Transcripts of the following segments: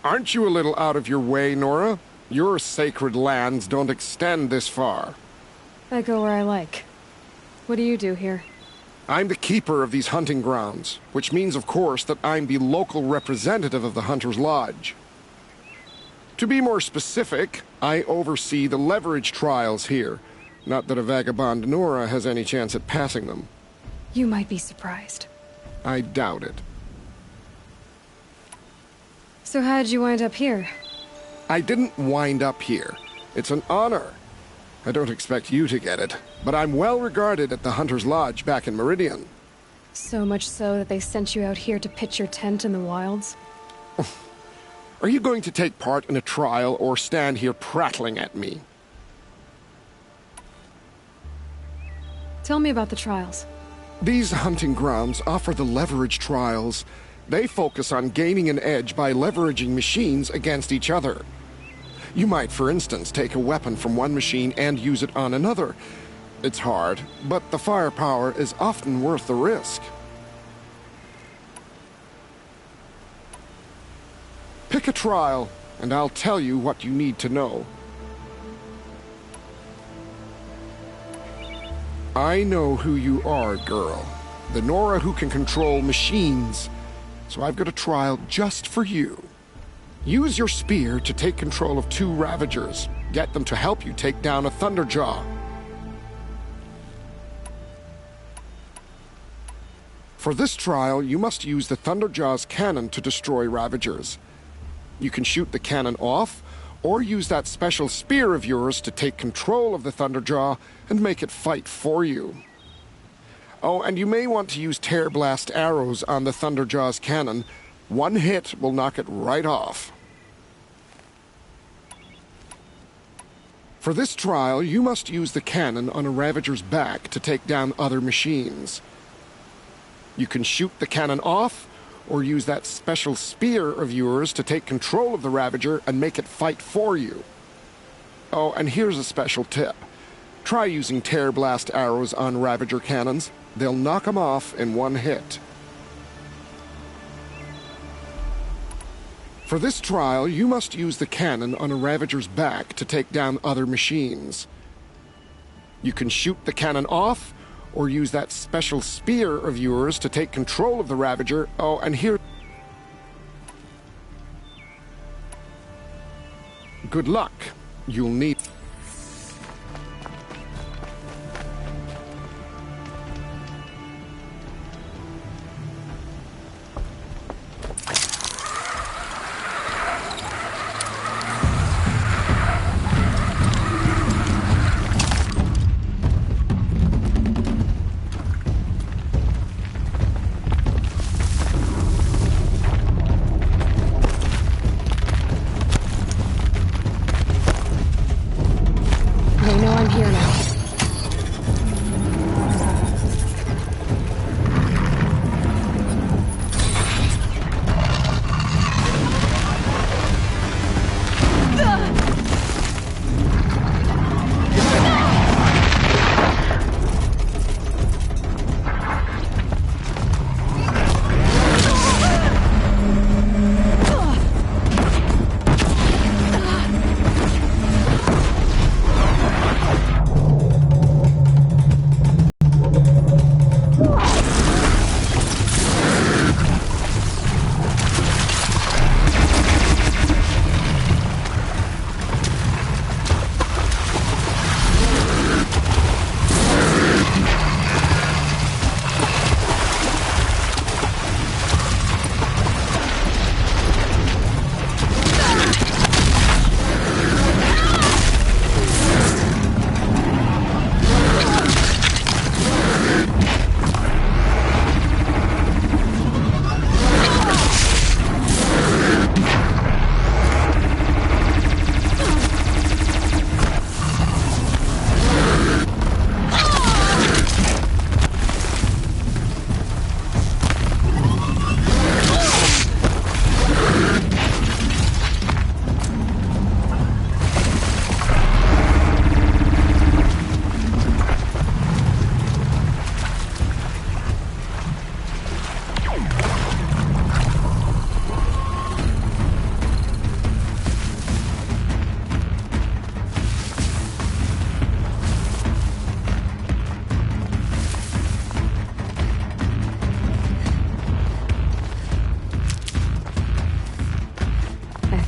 Aren't you a little out of your way, Nora? Your sacred lands don't extend this far. I go where I like. What do you do here? I'm the keeper of these hunting grounds, which means, of course, that I'm the local representative of the Hunter's Lodge. To be more specific, I oversee the leverage trials here. Not that a vagabond Nora has any chance at passing them. You might be surprised. I doubt it. So how'd you wind up here? I didn't wind up here. It's an honor. I don't expect you to get it, but I'm well regarded at the Hunter's Lodge back in Meridian. So much so that they sent you out here to pitch your tent in the wilds? Are you going to take part in a trial or stand here prattling at me? Tell me about the trials. These hunting grounds offer the leverage trials. They focus on gaining an edge by leveraging machines against each other. You might, for instance, take a weapon from one machine and use it on another. It's hard, but the firepower is often worth the risk. Pick a trial, and I'll tell you what you need to know. I know who you are, girl. The Nora who can control machines. So I've got a trial just for you. Use your spear to take control of 2 Ravagers. Get them to help you take down a Thunderjaw. For this trial, you must use the Thunderjaw's cannon to destroy Ravagers. You can shoot the cannon off, or use that special spear of yours to take control of the Thunderjaw and make it fight for you. Oh, and you may want to use Tear Blast arrows on the Thunderjaw's cannon. One hit will knock it right off. For this trial, you must use the cannon on a Ravager's back to take down other machines. You can shoot the cannon off, or use that special spear of yours to take control of the Ravager and make it fight for you. Oh, and here's a special tip. Try using Tear Blast arrows on Ravager cannons. They'll knock them off in one hit. For this trial, you must use the cannon on a Ravager's back to take down other machines. You can shoot the cannon off, or use that special spear of yours to take control of the Ravager. Oh, and here... Good luck. You'll need...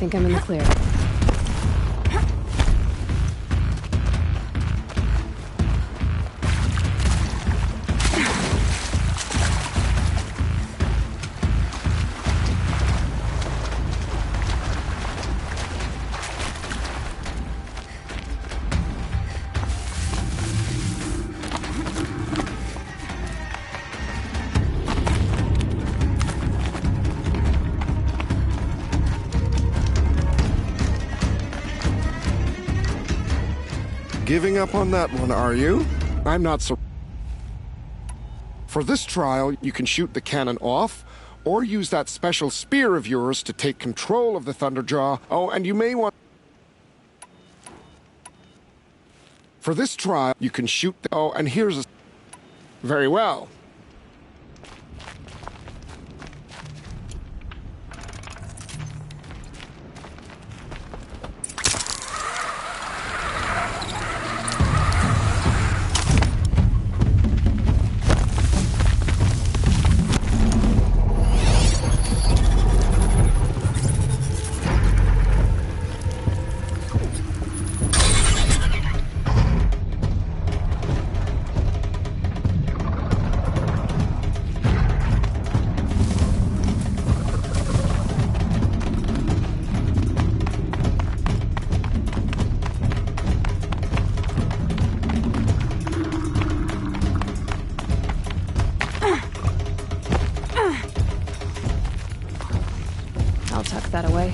think I'm in the clear. Giving up on that one, are you? I'm not so... For this trial, you can shoot the cannon off, or use that special spear of yours to take control of the Thunderjaw. Oh, and you may want... For this trial, you can shoot the... Oh, and here's a... Very well. I'll tuck that away.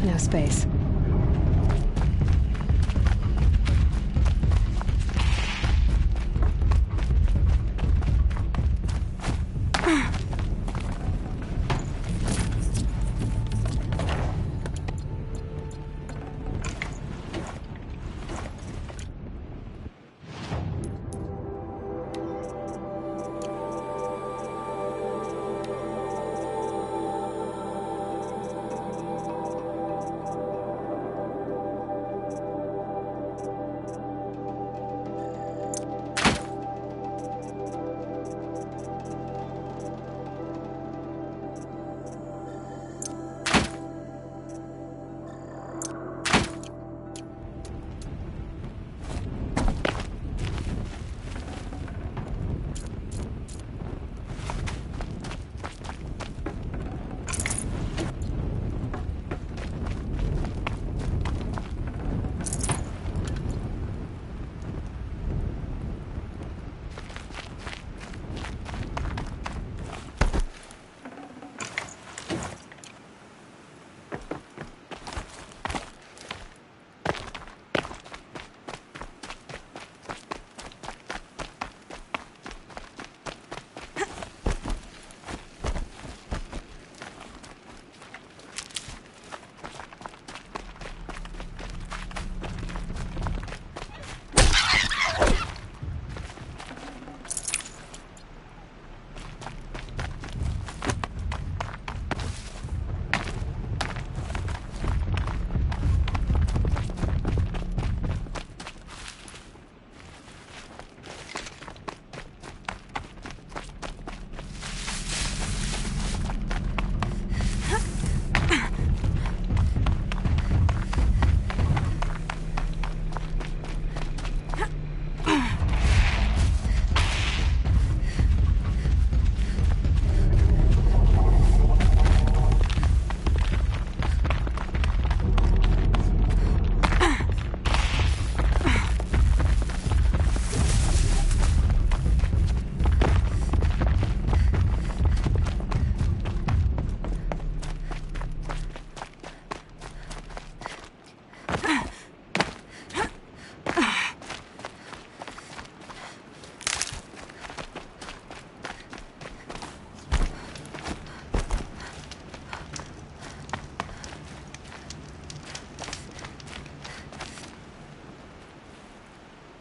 No space.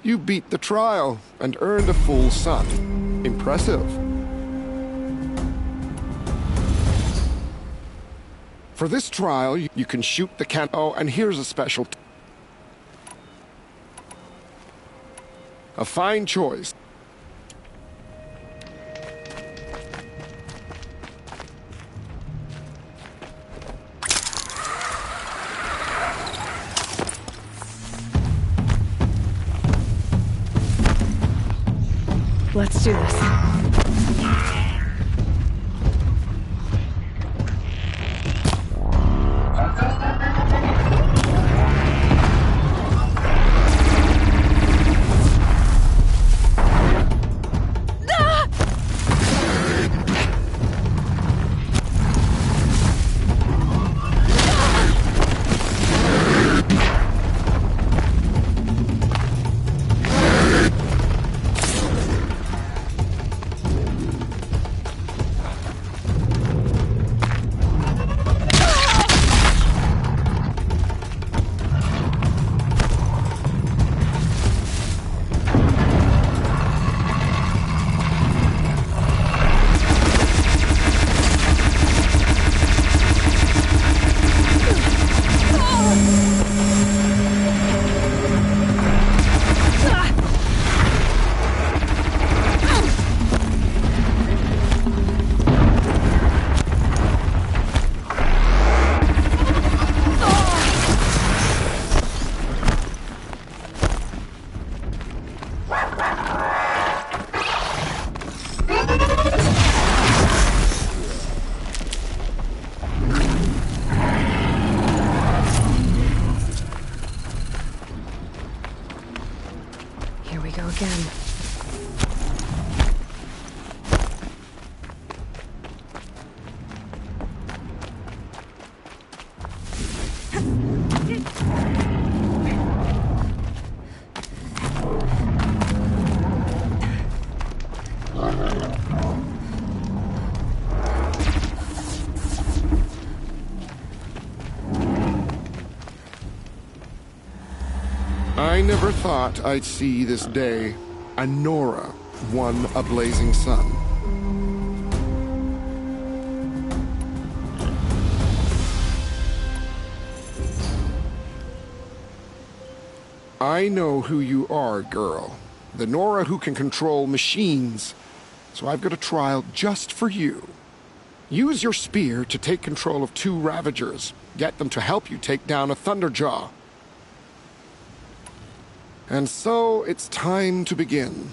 You beat the trial and earned a full sun. Impressive. For this trial, you can shoot the cannon. Oh, and here's a special. A fine choice. Let's do this. Here we go again. I never thought I'd see this day. And Nora won a blazing sun. I know who you are, girl. The Nora who can control machines. So I've got a trial just for you. Use your spear to take control of 2 Ravagers. Get them to help you take down a Thunderjaw. And so it's time to begin.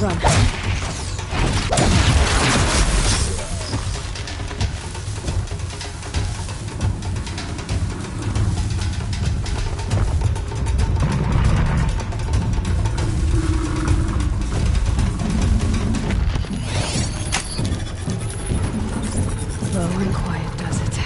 run. Low and quiet does it.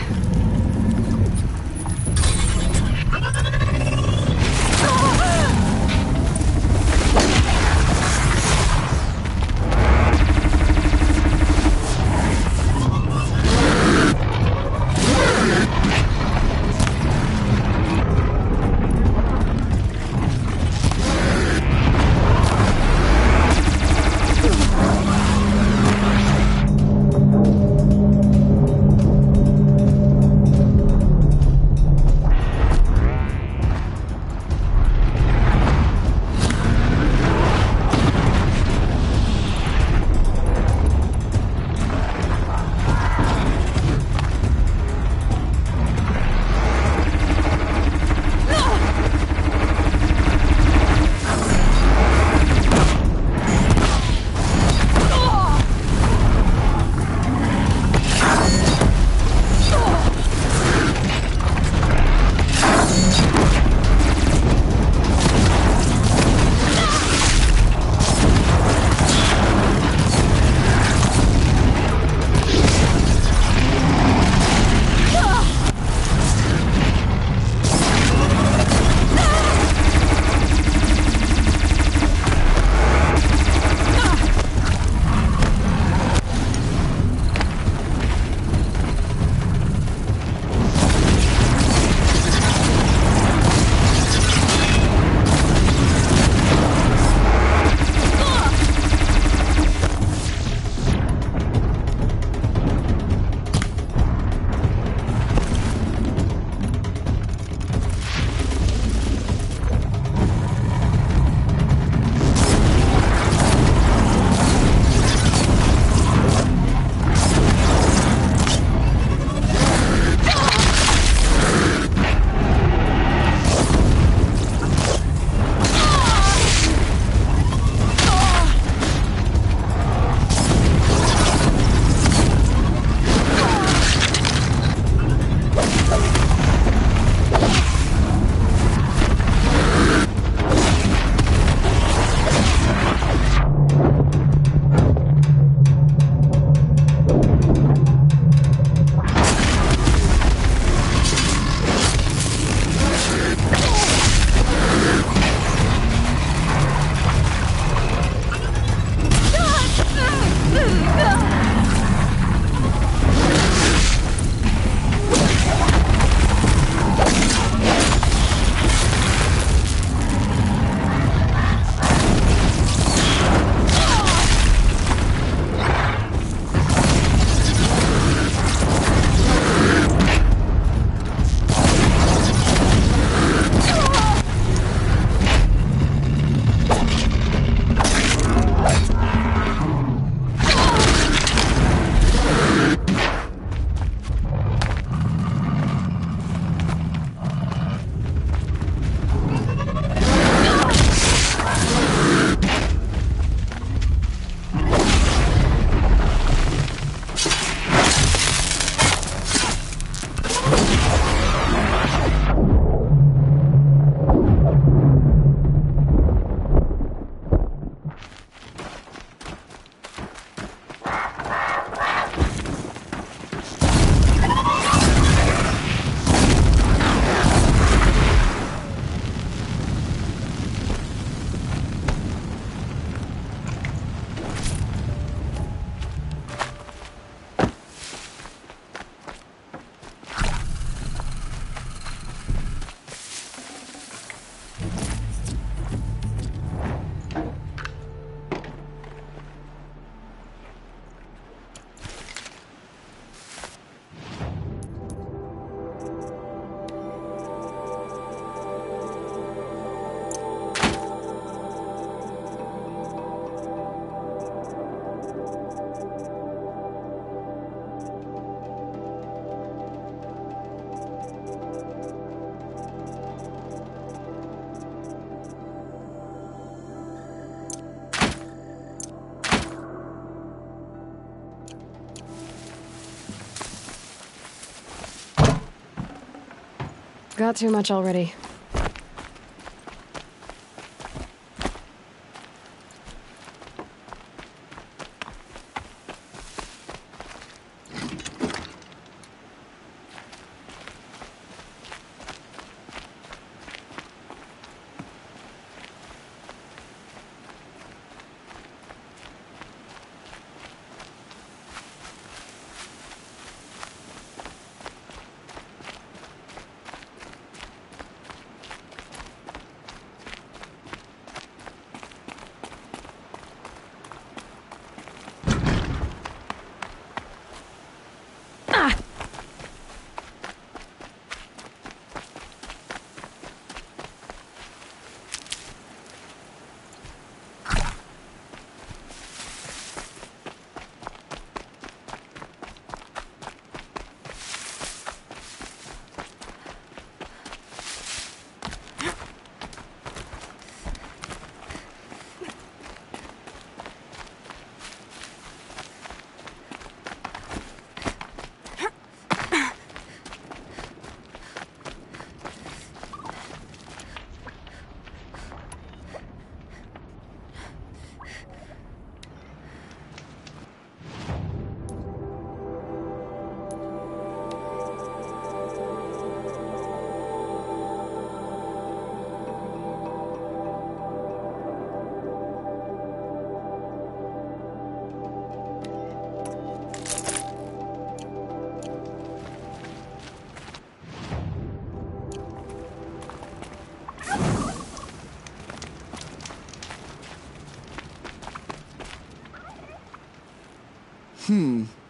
got too much already.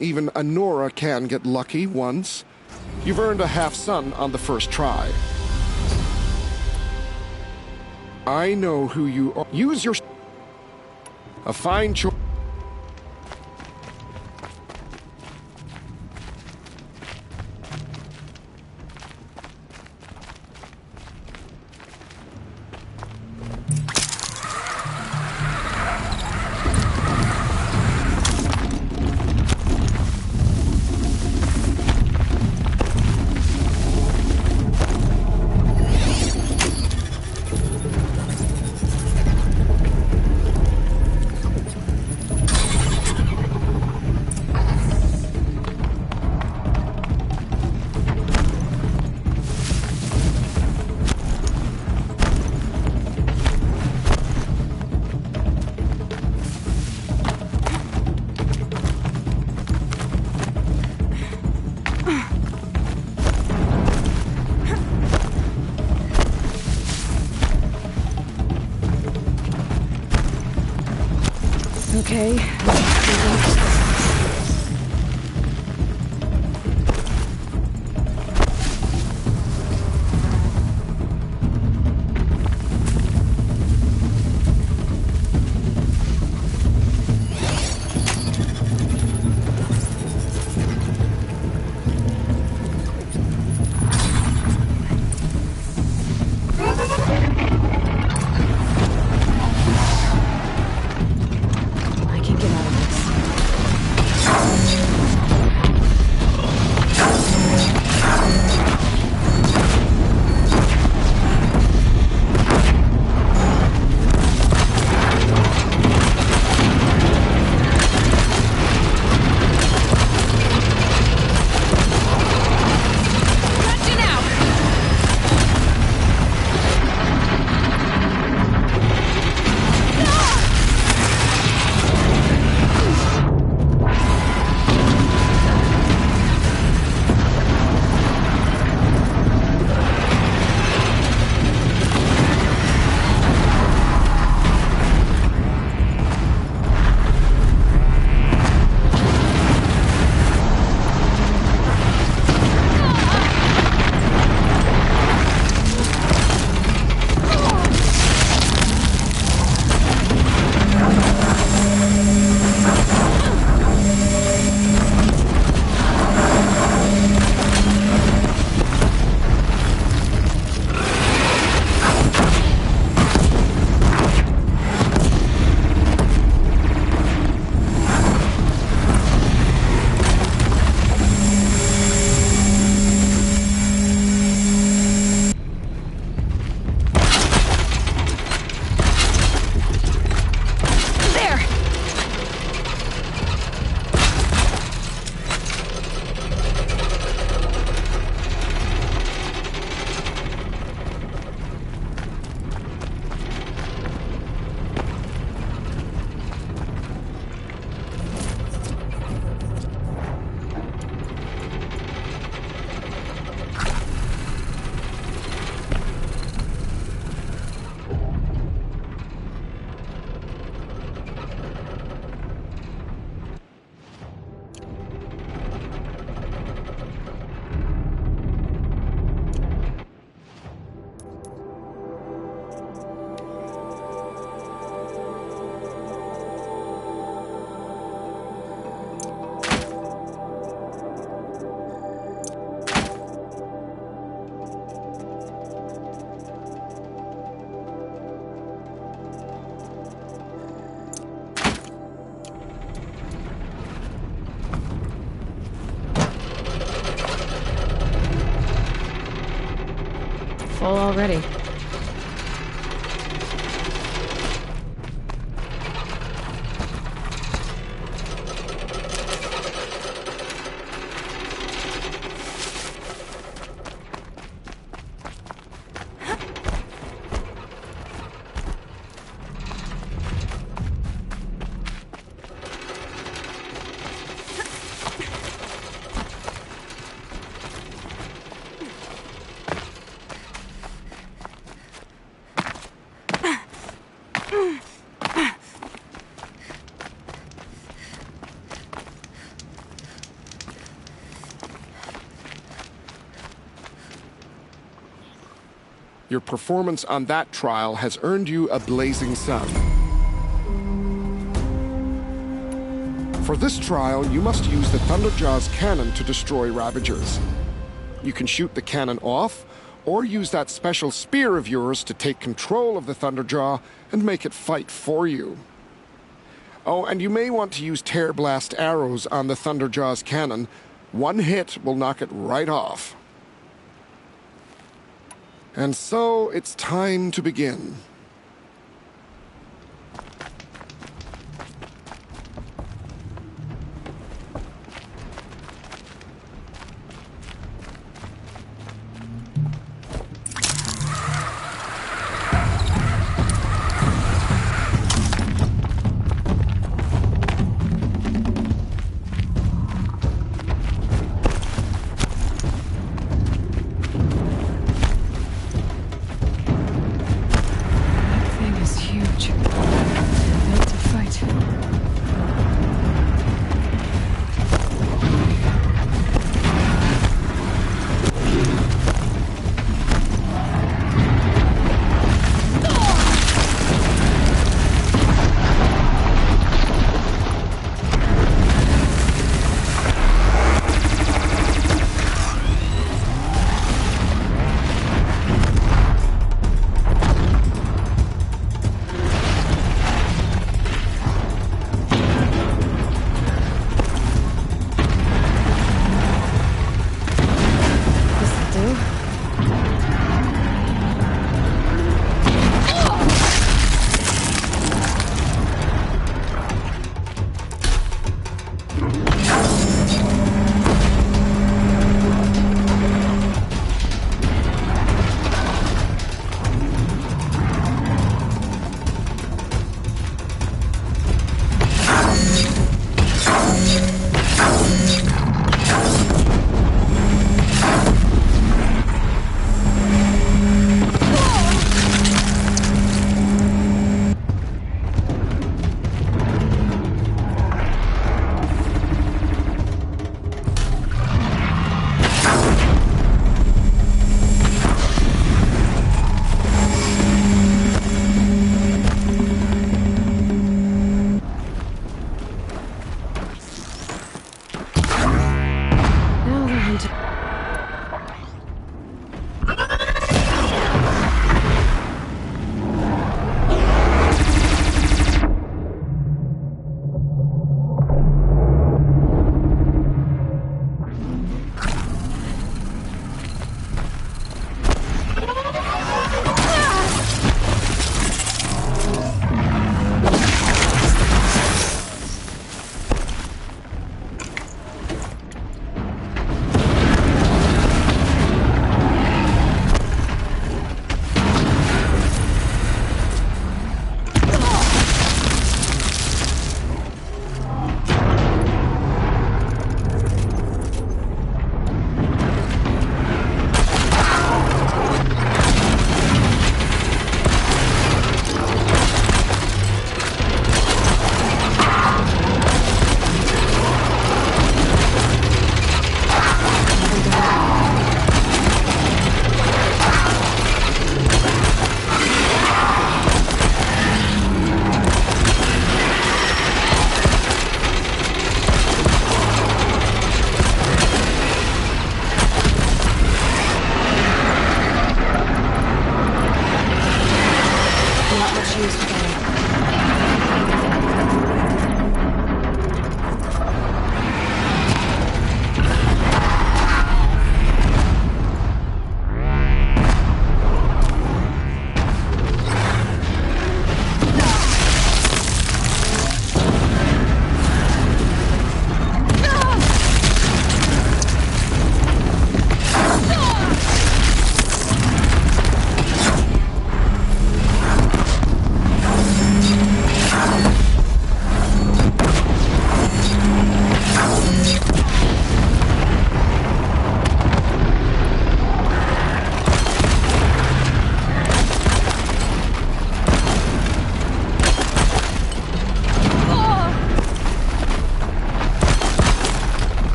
Even Anora can get lucky once. You've earned a half-sun on the first try. I know who you are. Use your... A fine choice. Okay. I can get out of this. Full already. Your performance on that trial has earned you a Blazing Sun. For this trial, you must use the Thunderjaw's cannon to destroy Ravagers. You can shoot the cannon off, or use that special spear of yours to take control of the Thunderjaw and make it fight for you. Oh, and you may want to use Tear Blast arrows on the Thunderjaw's cannon. One hit will knock it right off. And so, it's time to begin.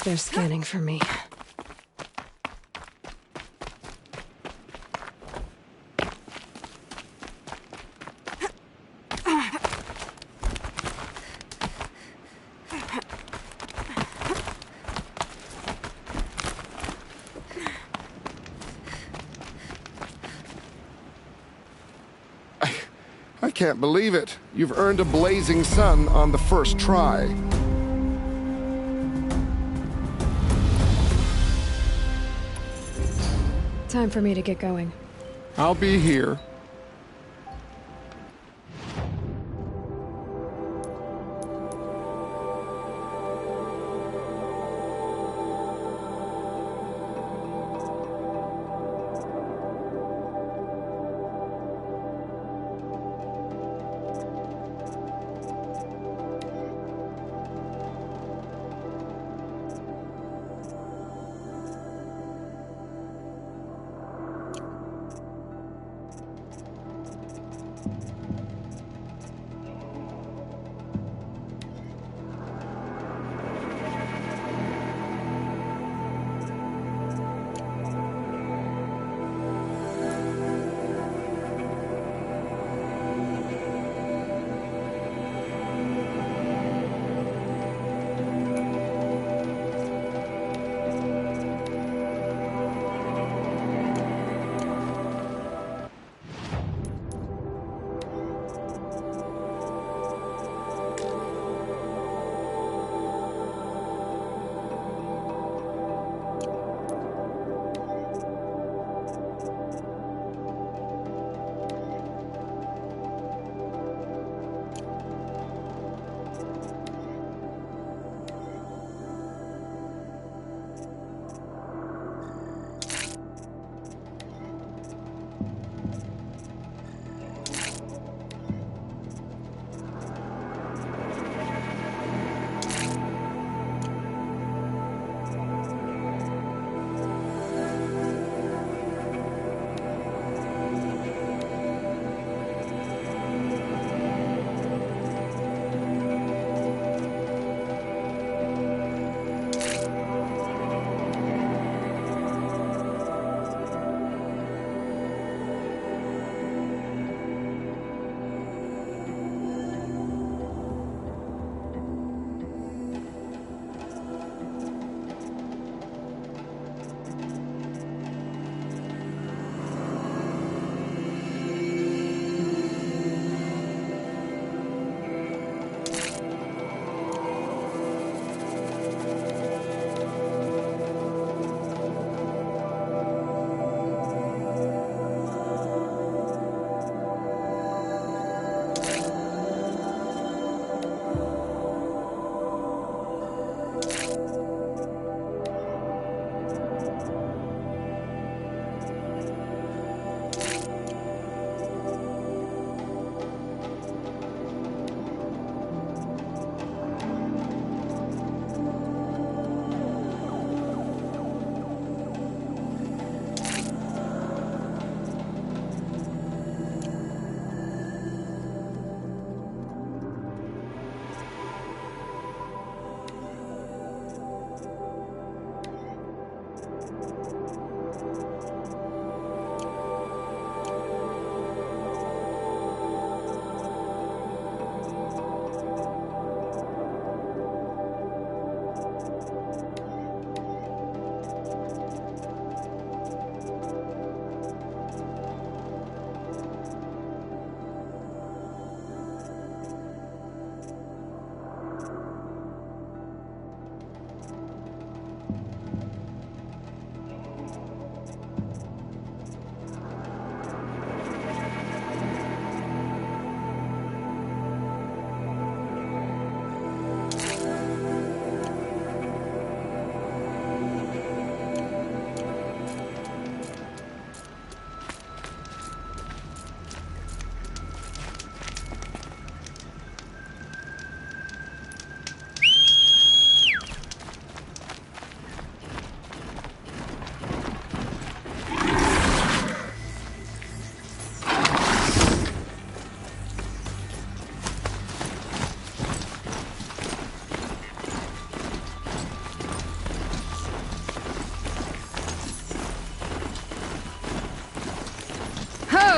they're scanning for me. I can't believe it. You've earned a blazing sun on the first try. Time for me to get going. I'll be here.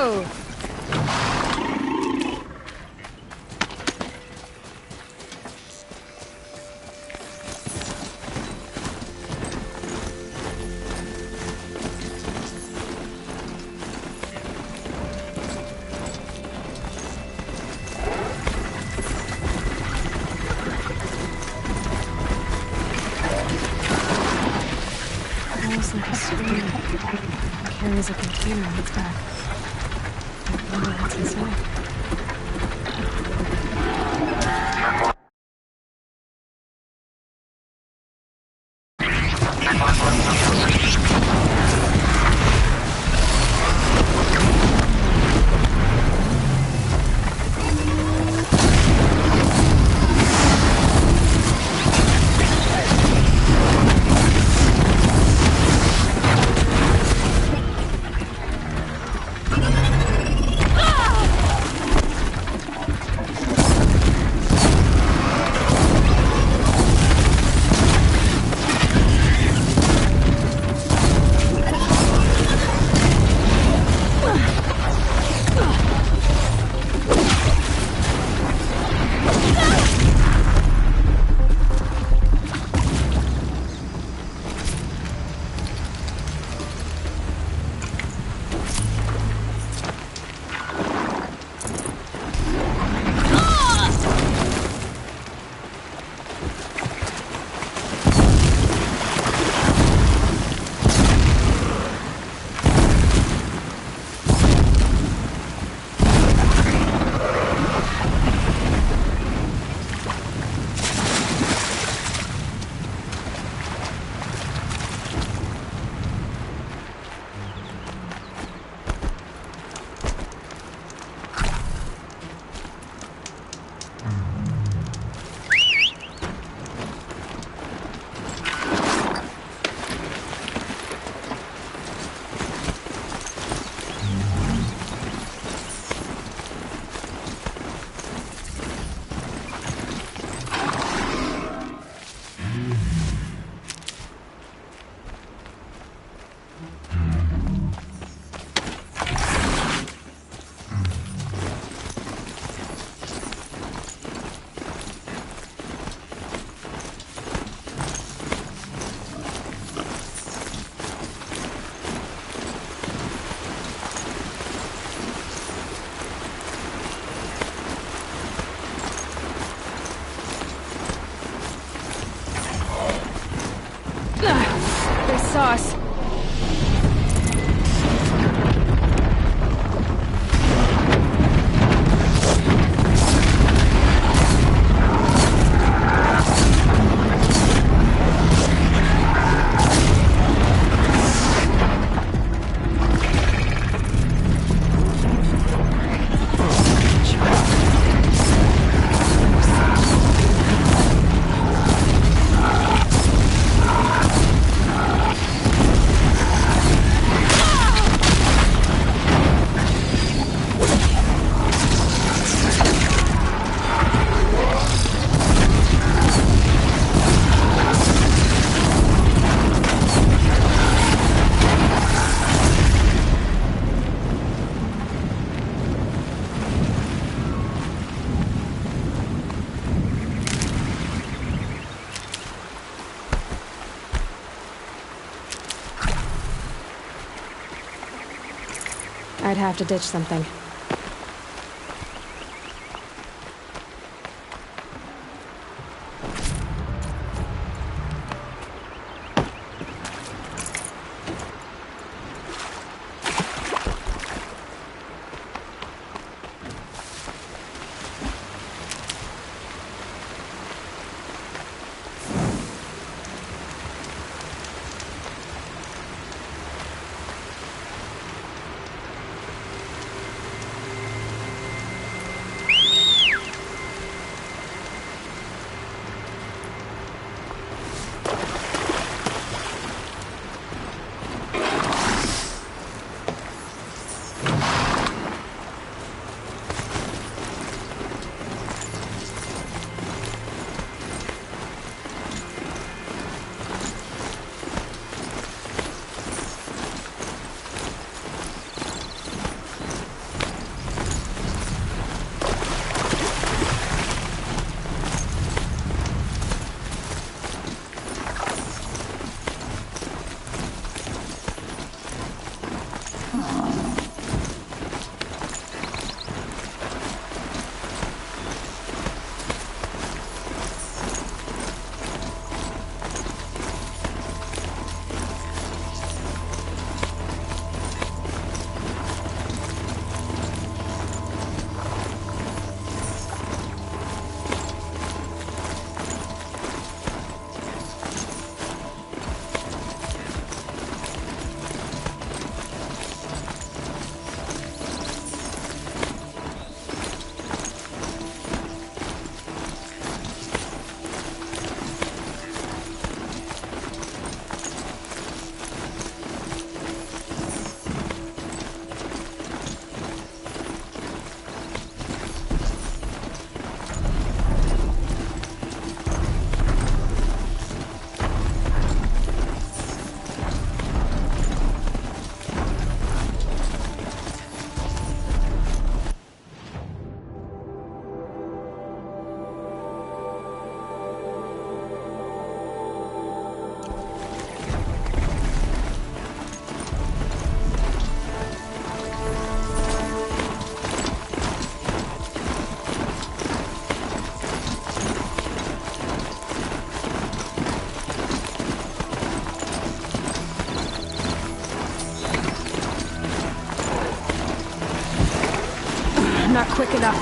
go! Almost like a screen. It carries a container on its back. I wonder what's inside. They saw us. I'd have to ditch something. not quick enough.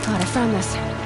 Thought I found this.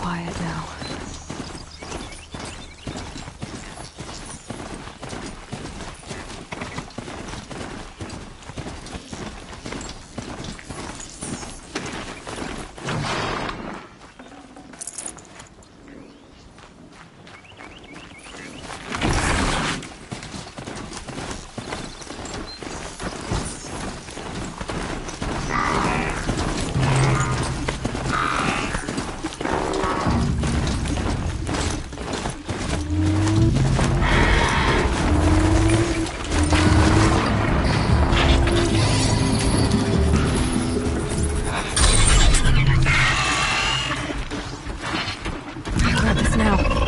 quiet now. Grab this now.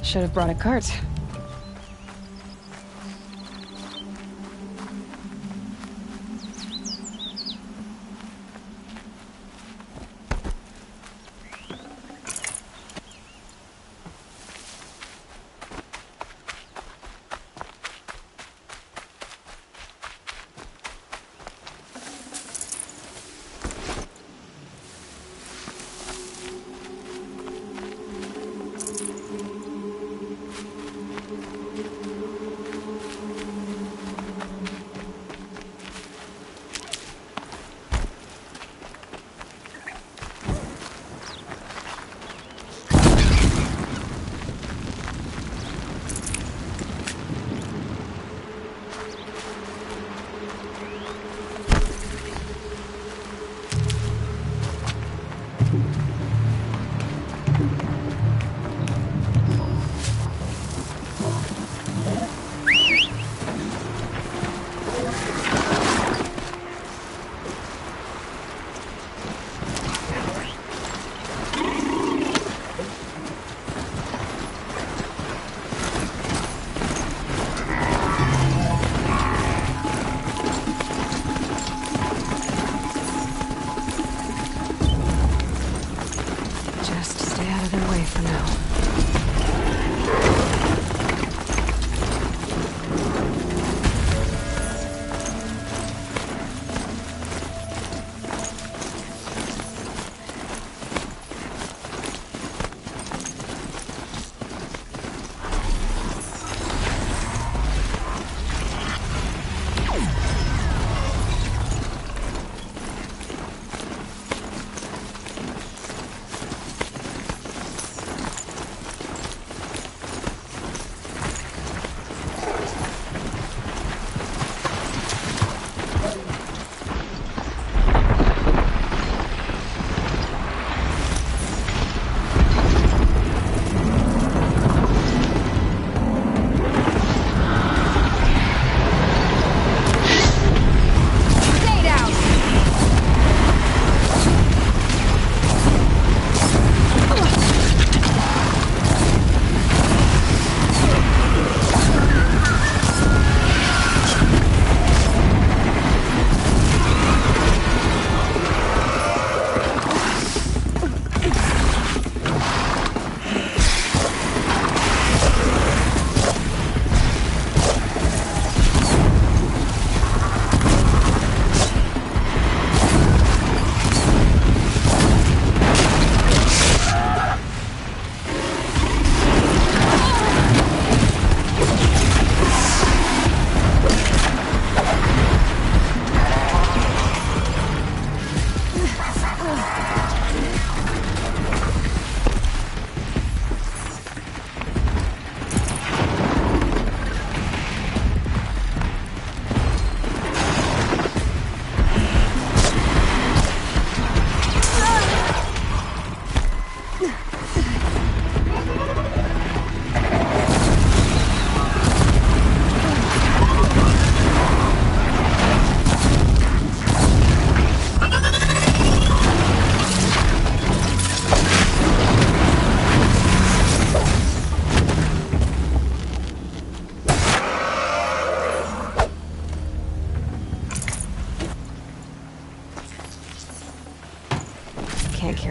Should have brought a cart.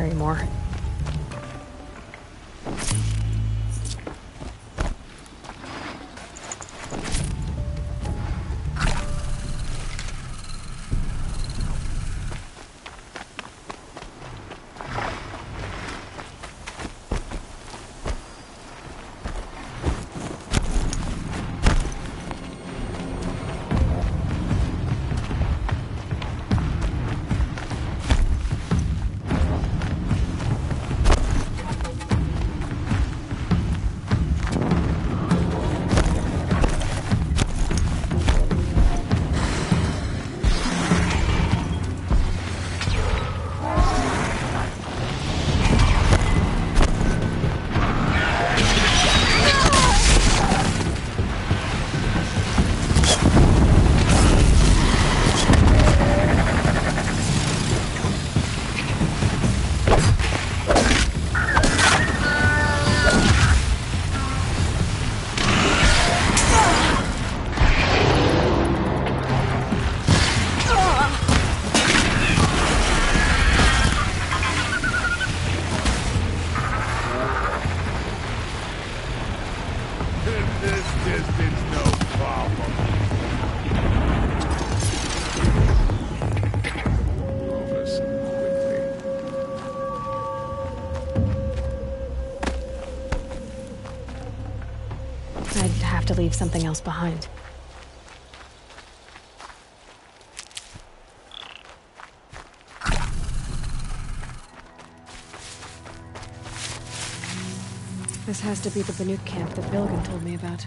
carry more. I'd have to leave something else behind. This has to be the Banuk camp that Bilgen told me about.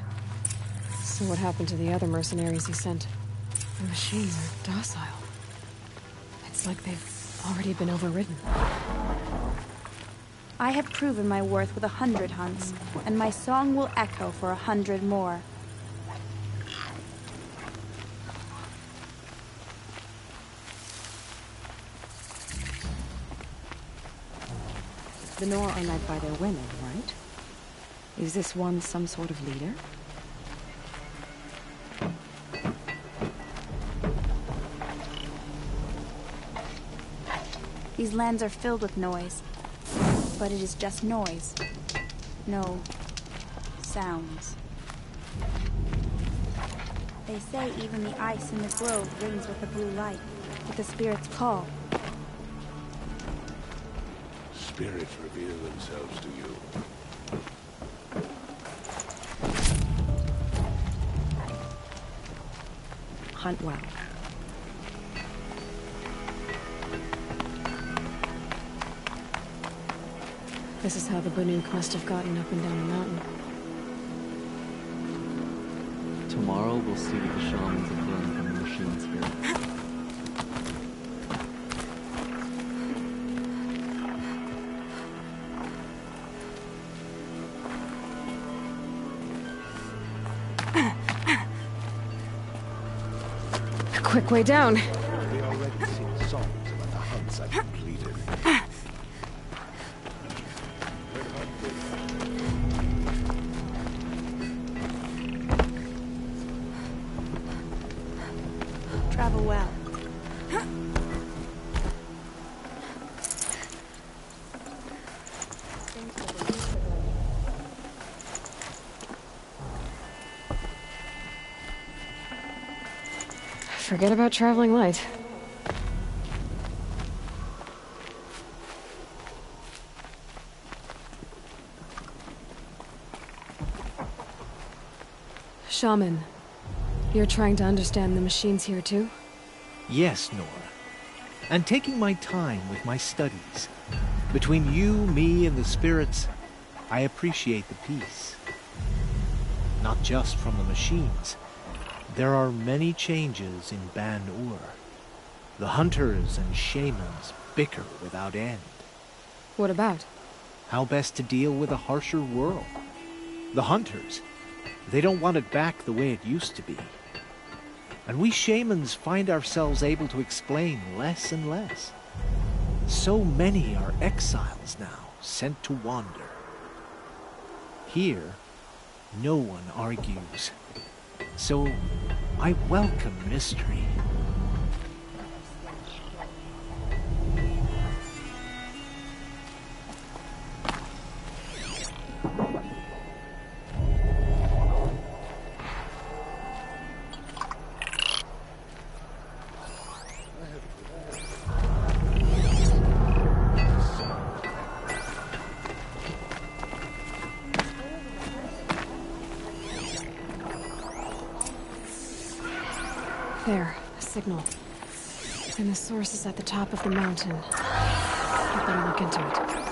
So what happened to the other mercenaries he sent? The machines are docile. It's like they've already been overridden. I have proven my worth with 100 hunts, and my song will echo for 100 more. The Nor are led by their women, right? Is this one some sort of leader? These lands are filled with noise, but it is just noise. No sounds. They say even the ice in the grove rings with a blue light, with the spirits' call. Spirits reveal themselves to you. Hunt well. This is how the Banuk must have gotten up and down the mountain. Tomorrow we'll see what the shamans have learned from the machines here. Quick way down. We already sing songs about the hunts I've completed. Travel well. Forget about traveling light. Shaman, you're trying to understand the machines here too? Yes, Nora. And taking my time with my studies. Between you, me, and the spirits, I appreciate the peace. Not just from the machines. There are many changes in Ban-Ur. The hunters and shamans bicker without end. What about? How best to deal with a harsher world. The hunters, they don't want it back the way it used to be. And we shamans find ourselves able to explain less and less. So many are exiles now, sent to wander. Here, no one argues. So, I welcome mystery. There, a signal. And the source is at the top of the mountain. I better look into it.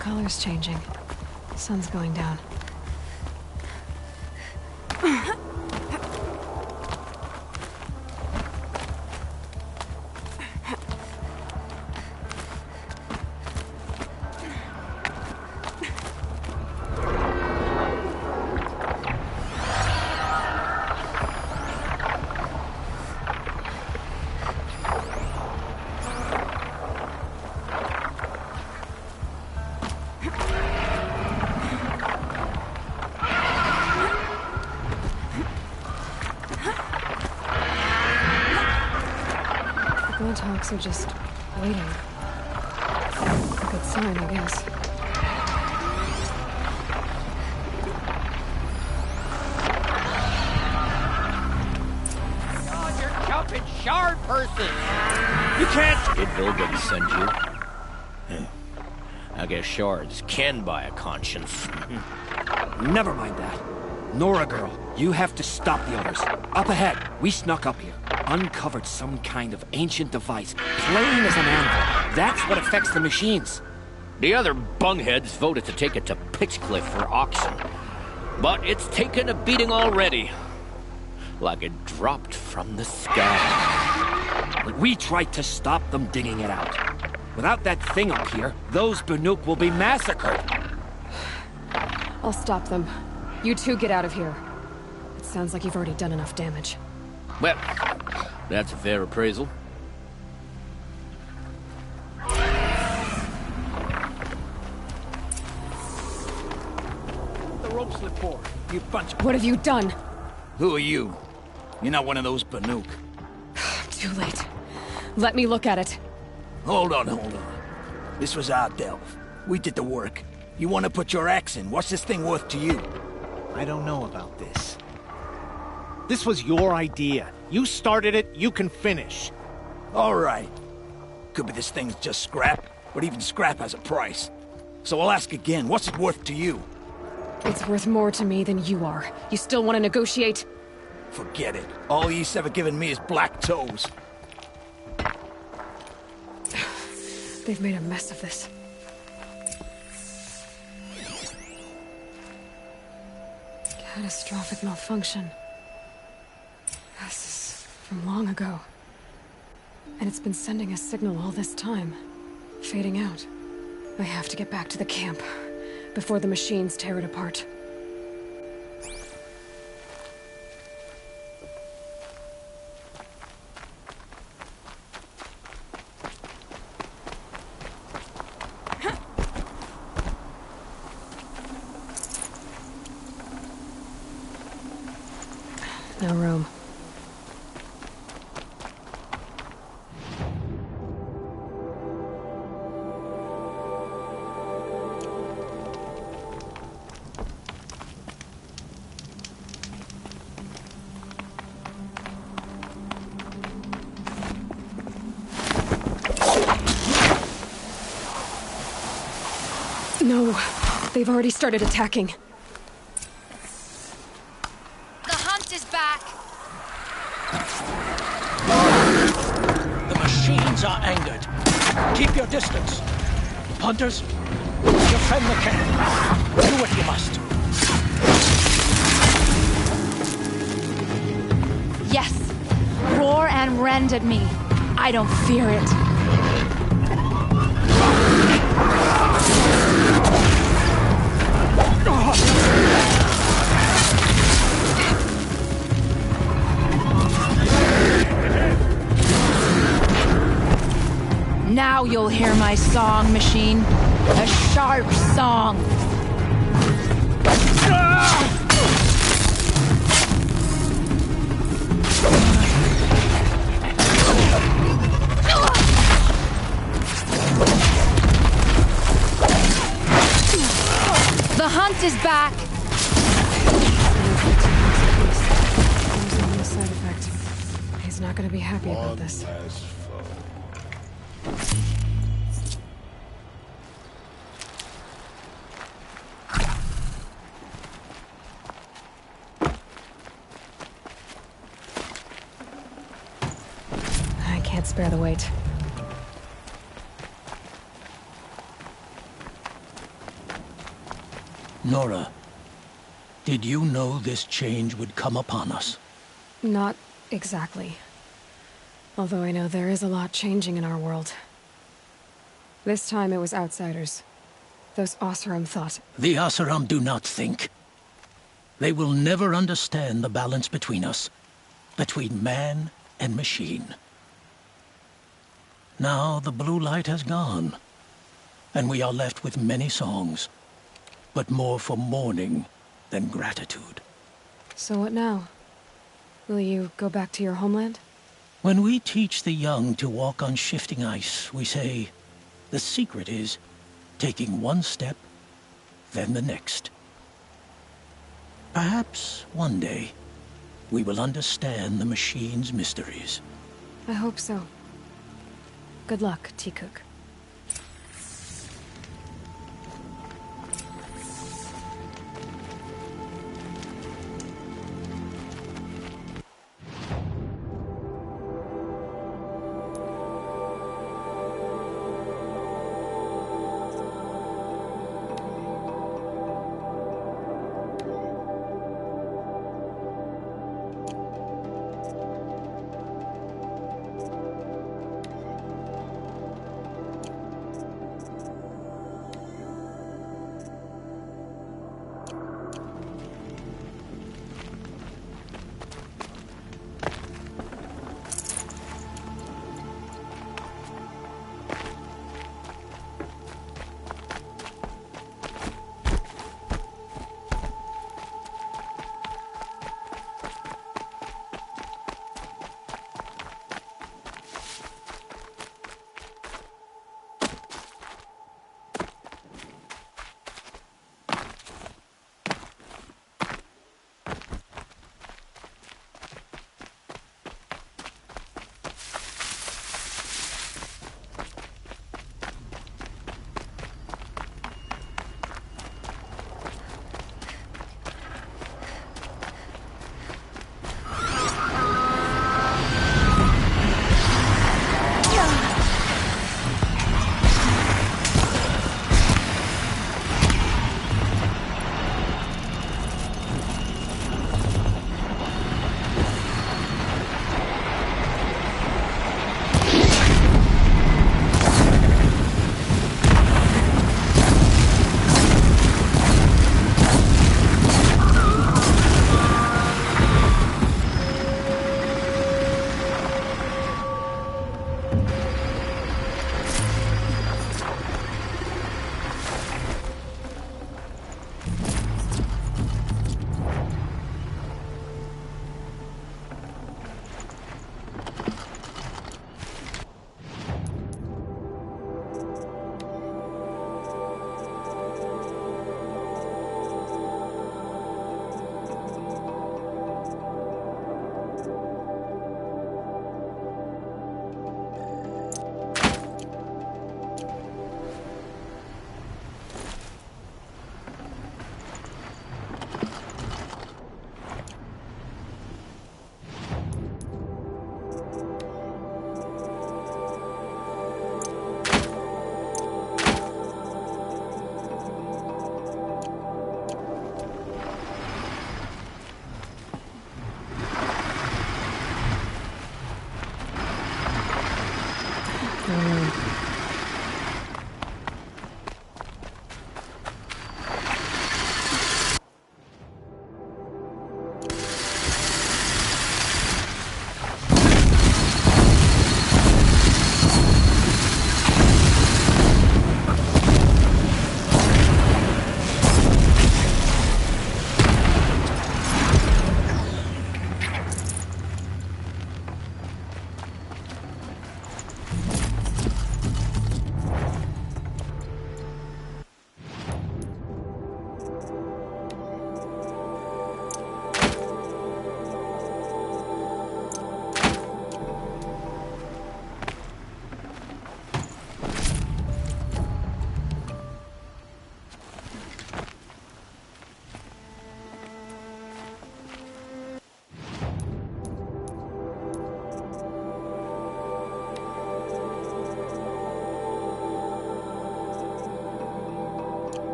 Color's changing. Sun's going down. Glinthawks are just waiting. A good sign, I guess. Oh, you're jumping shard person. You can't. Did Vilgun send you? I guess shards can buy a conscience. Never mind that. Nora girl, you have to stop the others. Up ahead, we snuck up here. Uncovered some kind of ancient device, plain as an anvil. That's what affects the machines. The other bungheads voted to take it to Pitchcliff for auction. But it's taken a beating already. Like it dropped from the sky. But we tried to stop them digging it out. Without that thing up here, those Banuk will be massacred. I'll stop them. You two get out of here. It sounds like you've already done enough damage. Well, that's a fair appraisal. The rope slip forward. You bunch of... What have you done? Who are you? You're not one of those Banuk. Too late. Let me look at it. Hold on. This was our delve. We did the work. You want to put your axe in? What's this thing worth to you? I don't know about this. This was your idea. You started it, you can finish. All right. Could be this thing's just scrap, but even scrap has a price. So I'll ask again, what's it worth to you? It's worth more to me than you are. You still want to negotiate? Forget it. All Ys ever given me is black toes. They've made a mess of this. Catastrophic malfunction. This is from long ago. And it's been sending a signal all this time. Fading out. I have to get back to the camp before the machines tear it apart. No room. No, they've already started attacking. The hunt is back. The machines are angered. Keep your distance. Hunters, defend the camp. Do what you must. Yes! Roar and rend at me. I don't fear it. Now you'll hear my song, machine. A sharp song. The hunt is back. There's no side effect. He's not going to be happy about this. I can't spare the weight. Nora, did you know this change would come upon us? Not exactly. Although I know there is a lot changing in our world. This time it was outsiders. Those Oseram thought. The Oseram do not think. They will never understand the balance between us, between man and machine. Now the blue light has gone, and we are left with many songs, but more for mourning than gratitude. So what now? Will you go back to your homeland? When we teach the young to walk on shifting ice, we say, the secret is taking one step, then the next. Perhaps one day, we will understand the machine's mysteries. I hope so. Good luck, Tikuk.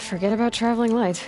Forget about traveling light.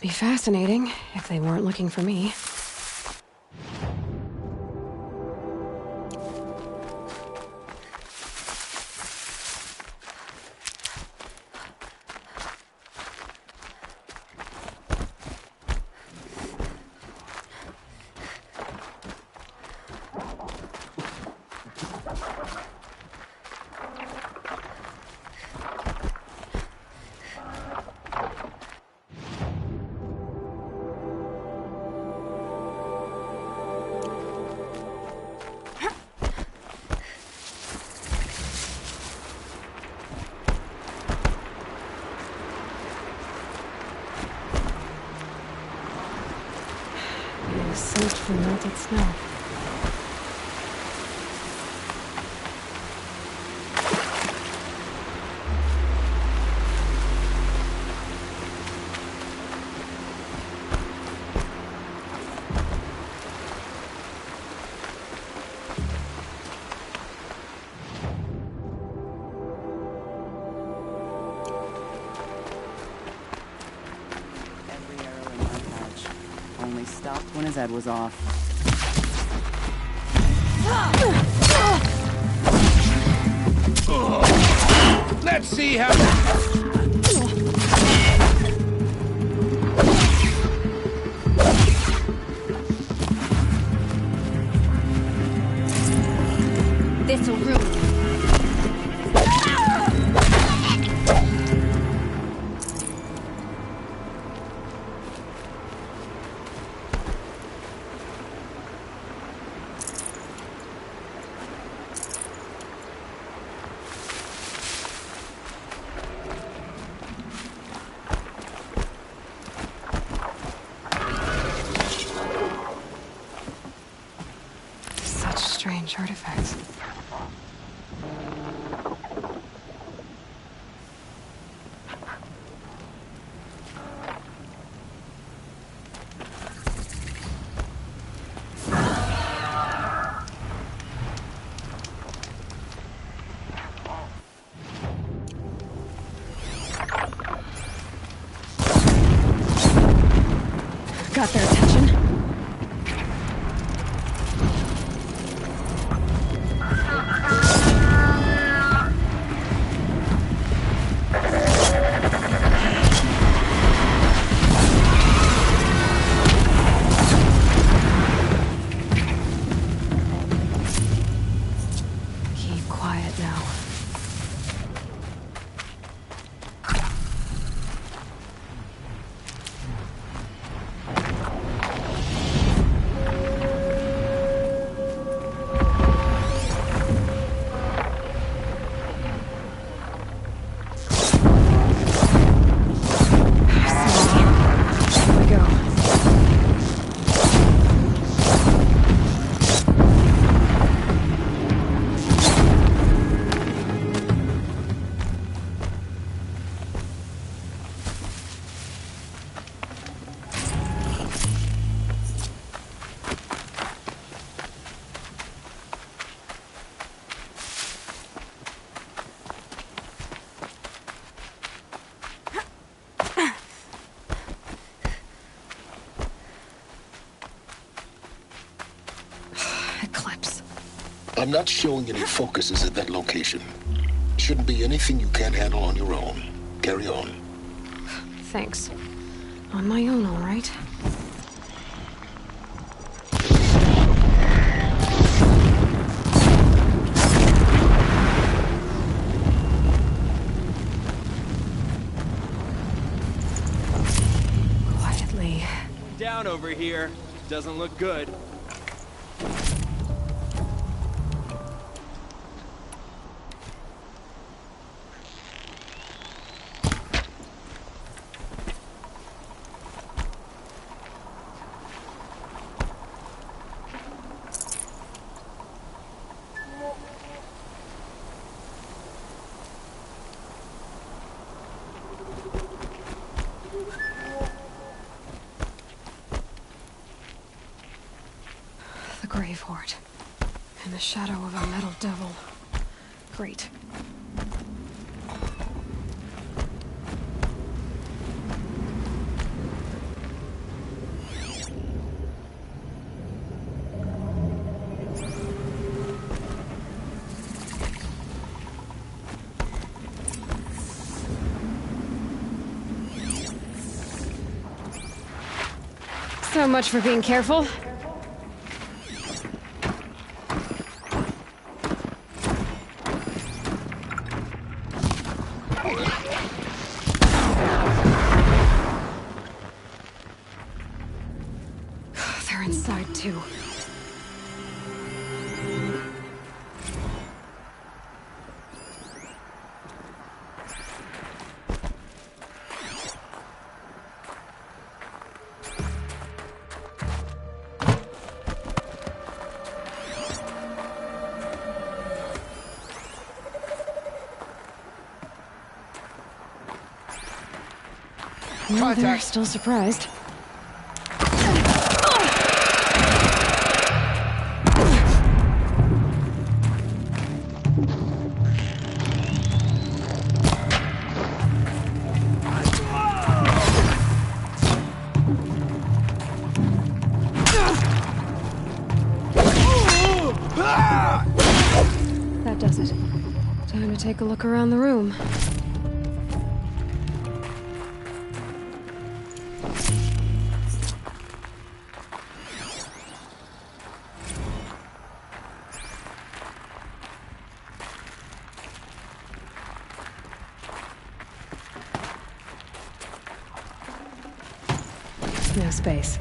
Be fascinating if they weren't looking for me. Soaked from melted snow. Stopped when his head was off. Let's see how... This'll ruin you. Such strange artifacts. Got their attention. Keep quiet now. Here we go. Eclipse. I'm not showing any focuses at that location. Shouldn't be anything you can't handle on your own. Carry on. Thanks. On my own, all right. Quietly. Down over here. Doesn't look good. The Grave Horde. In the shadow of a metal devil. Great. So much for being careful. They're inside too. Well, they're still surprised. That does it. Time to take a look around the room. No space.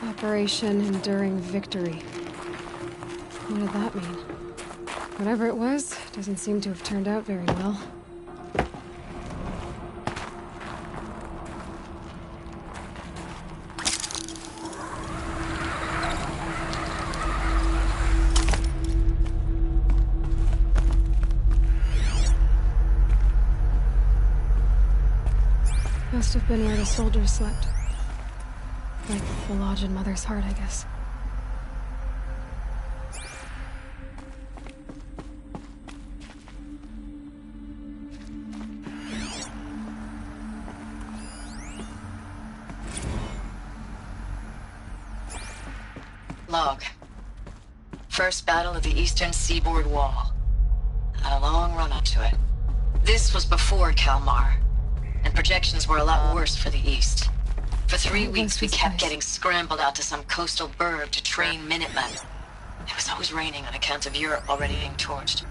Operation Enduring Victory. What did that mean? Whatever it was, doesn't seem to have turned out very well. Must have been where the soldiers slept. Like the lodge in Mother's Heart, I guess. Log. First battle of the Eastern Seaboard Wall. Had a long run up to it. This was before Kalmar, and projections were a lot worse for the East. For 3 weeks, we kept getting scrambled out to some coastal burg to train Minutemen. It was always raining on account of Europe already being torched.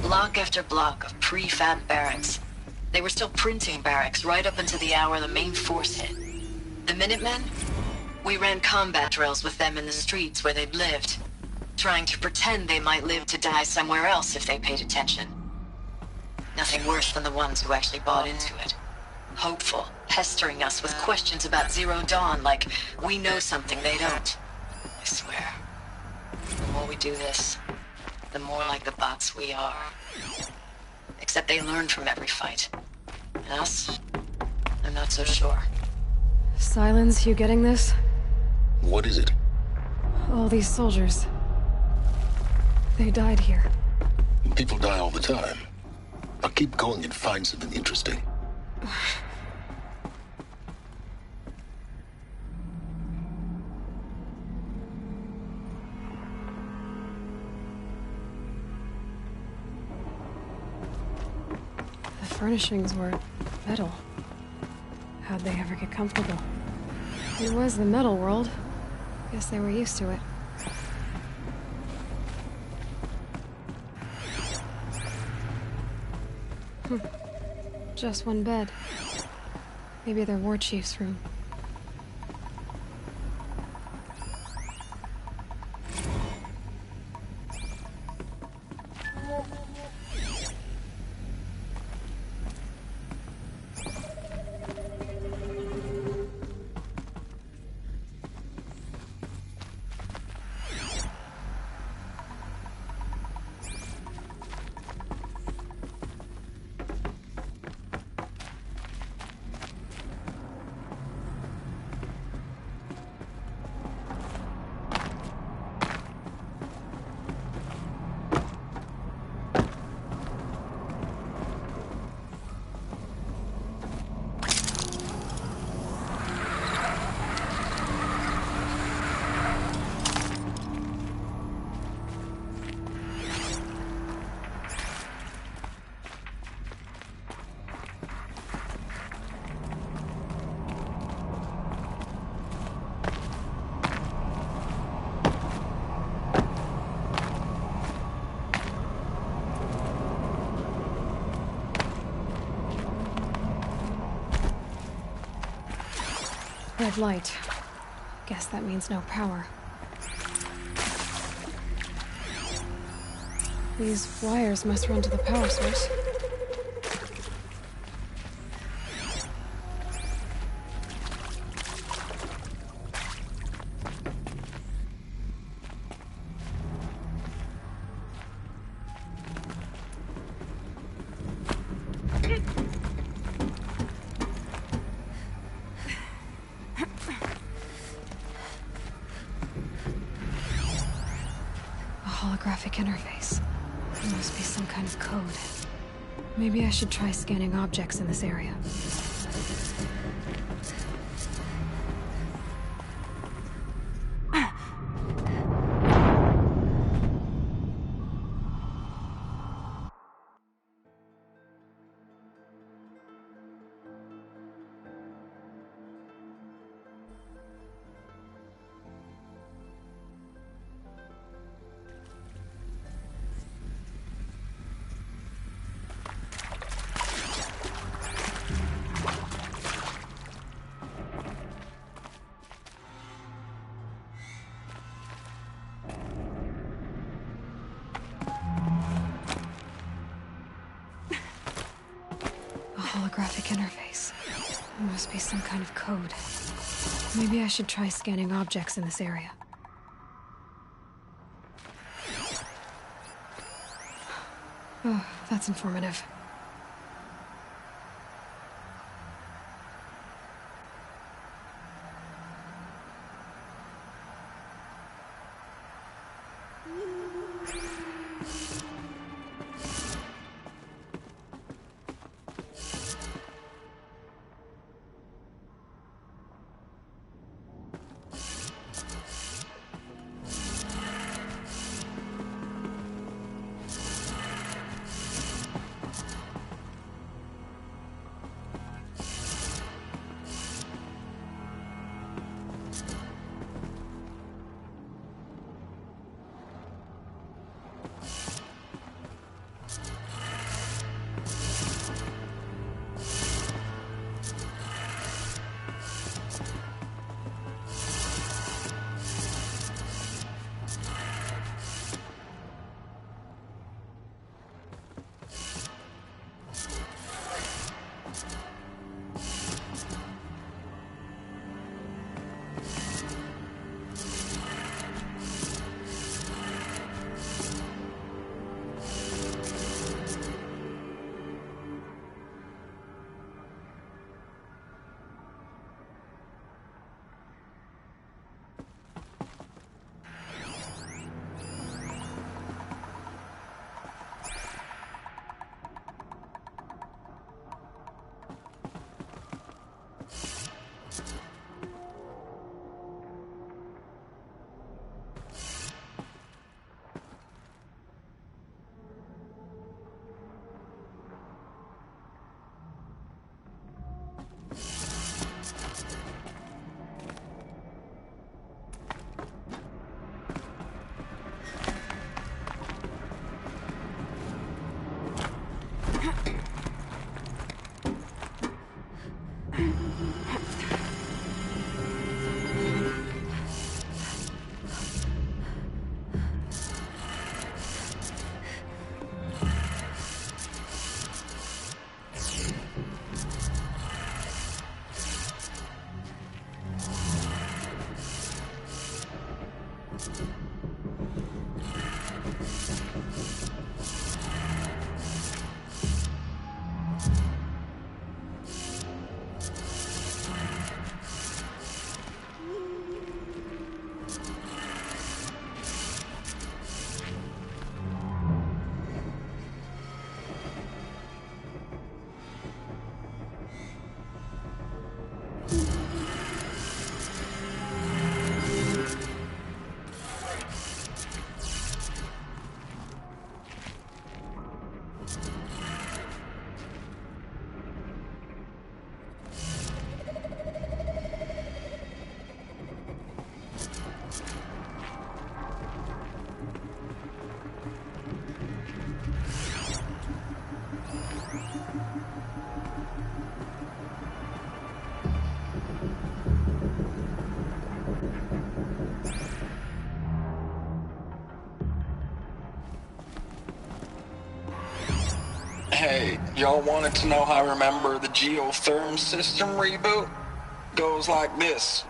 Block after block of prefab barracks. They were still printing barracks right up until the hour the main force hit. The Minutemen? We ran combat drills with them in the streets where they'd lived, trying to pretend they might live to die somewhere else if they paid attention. Nothing worse than the ones who actually bought into it. Hopeful, pestering us with questions about Zero Dawn like we know something they don't. I swear, the more we do this, the more like the bots we are. Except they learn from every fight. And us? I'm not so sure. Silence, you getting this? What is it? All these soldiers. They died here. People die all the time. Now keep going and find something interesting. The furnishings were metal. How'd they ever get comfortable? It was the metal world. Guess they were used to it. Just one bed. Maybe their war chief's room. Red light. Guess that means no power. These wires must run to the power source. Holographic interface. There must be some kind of code. Maybe I should try scanning objects in this area. holographic interface. There must be some kind of code. Maybe I should try scanning objects in this area. Oh, that's informative. Hey, y'all wanted to know how I remember the geotherm system reboot? Goes like this.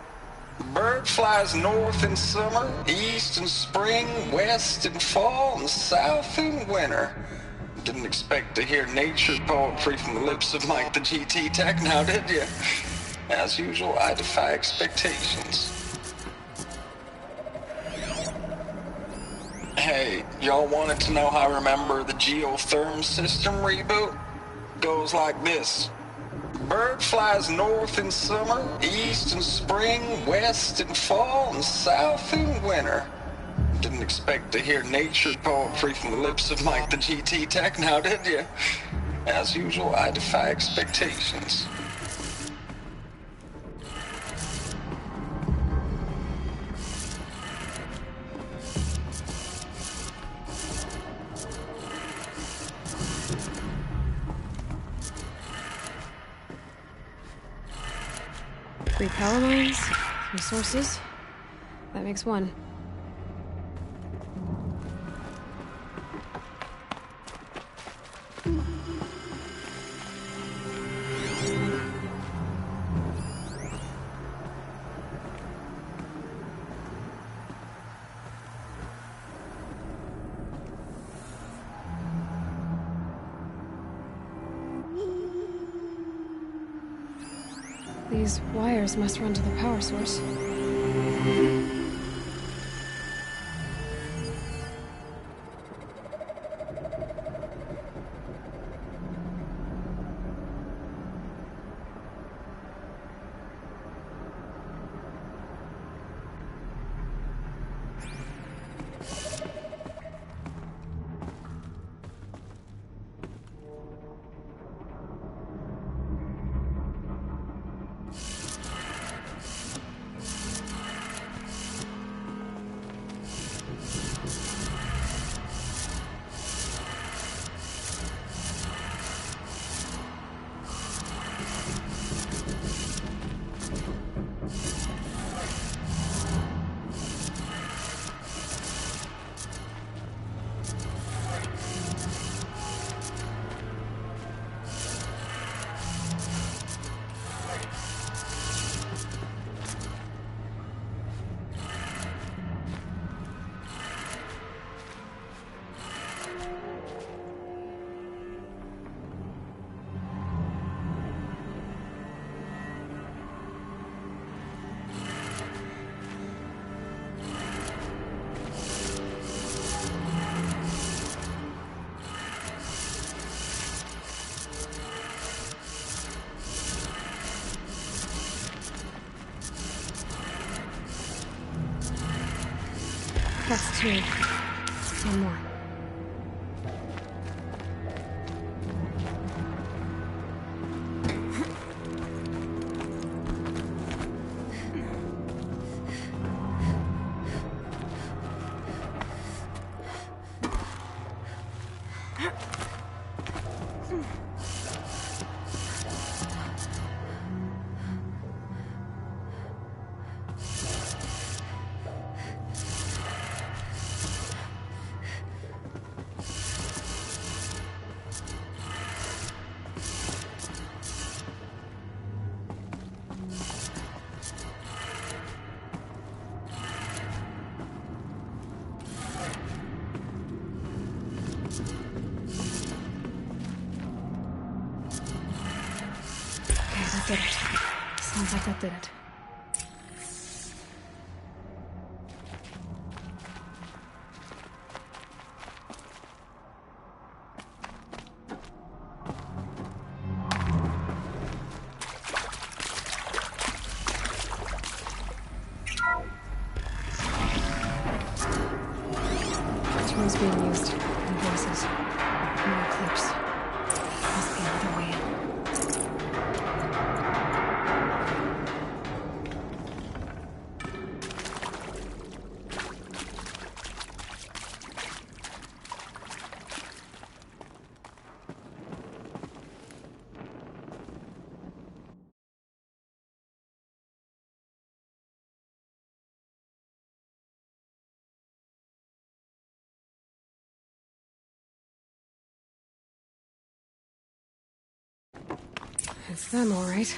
Bird flies north in summer, east in spring, west in fall, and south in winter. Didn't expect to hear nature poetry from the lips of Mike the GT Tech now, did you? As usual, I defy expectations. Hey, y'all wanted to know how I remember the geotherm system reboot? Goes like this. Bird flies north in summer, east in spring, west in fall, and south in winter. Didn't expect to hear nature poetry from the lips of Mike the GT Tech now, did you? As usual, I defy expectations. Three power lines, resources. That makes one. These wires must run to the power source. That's two. One more. That did it. Sounds like that did it. Tool's being used in places. More clips. Must be another way in. It's them, all right.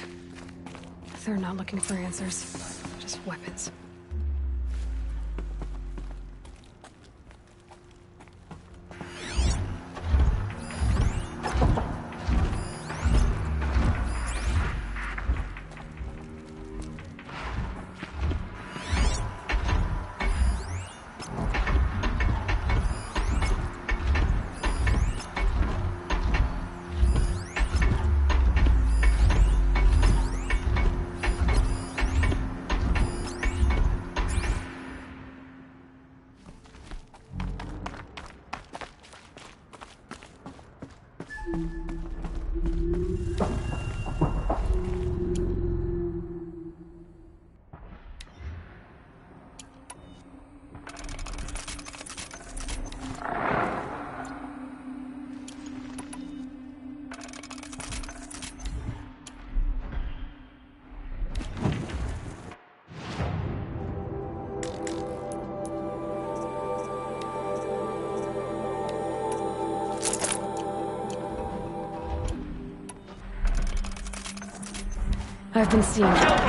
They're not looking for answers, just weapons. I've been seeing it.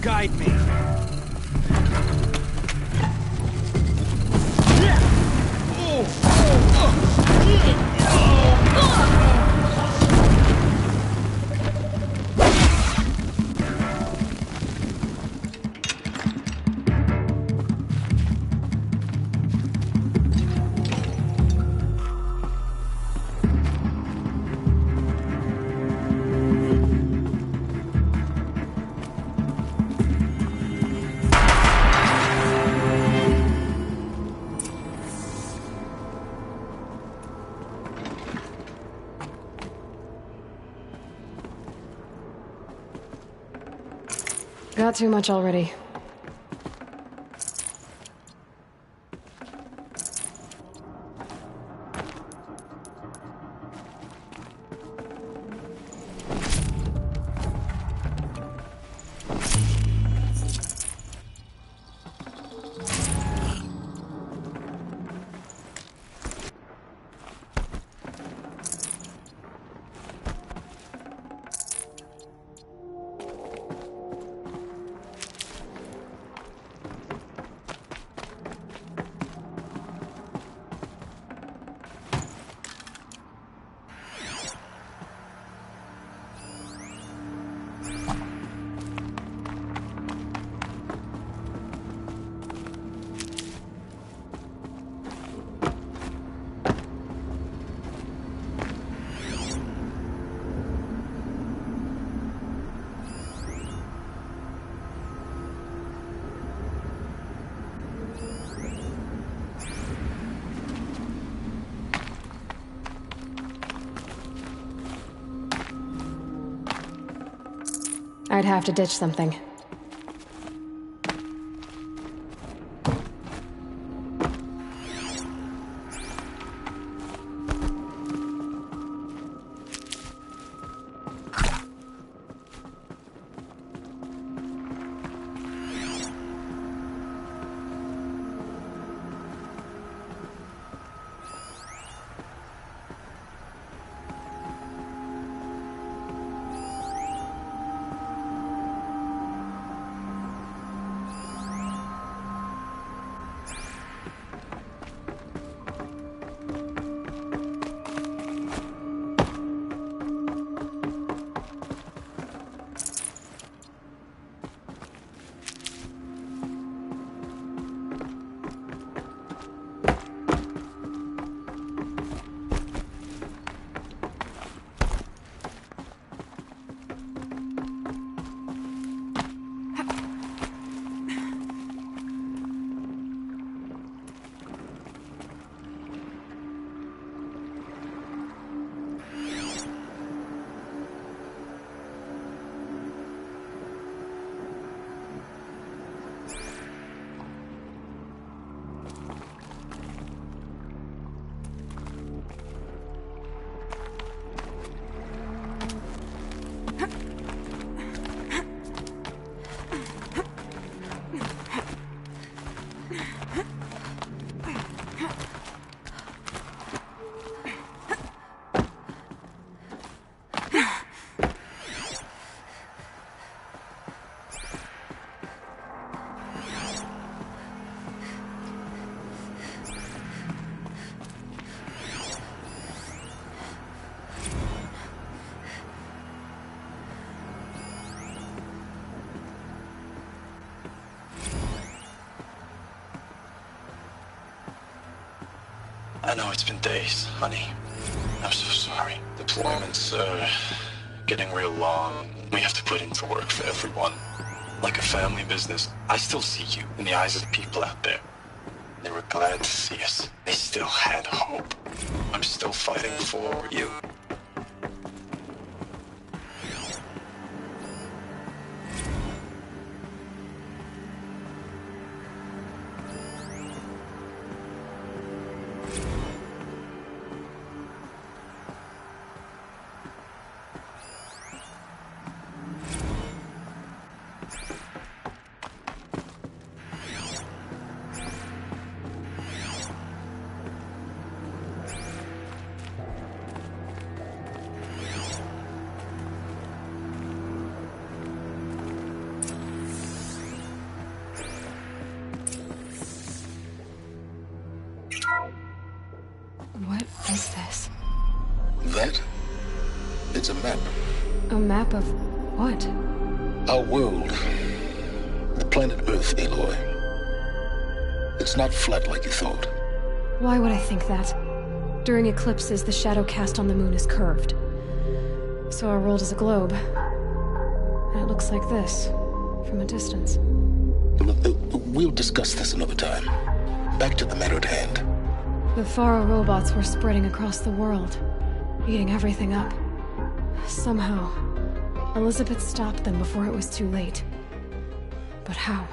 guide me. Got too much already. I'd have to ditch something. I know it's been days, honey. I'm so sorry. Deployments are getting real long. We have to put in for work for everyone. Like a family business. I still see you in the eyes of the people out there. They were glad to see us. They still had hope. I'm still fighting for you. That? It's a map. A map of what? Our world. The planet Earth, Aloy. It's not flat like you thought. Why would I think that? During eclipses, the shadow cast on the moon is curved. So our world is a globe. And it looks like this, from a distance. We'll discuss this another time. Back to the matter at hand. The Faro robots were spreading across the world, eating everything up. Somehow, Elizabeth stopped them before it was too late. But how?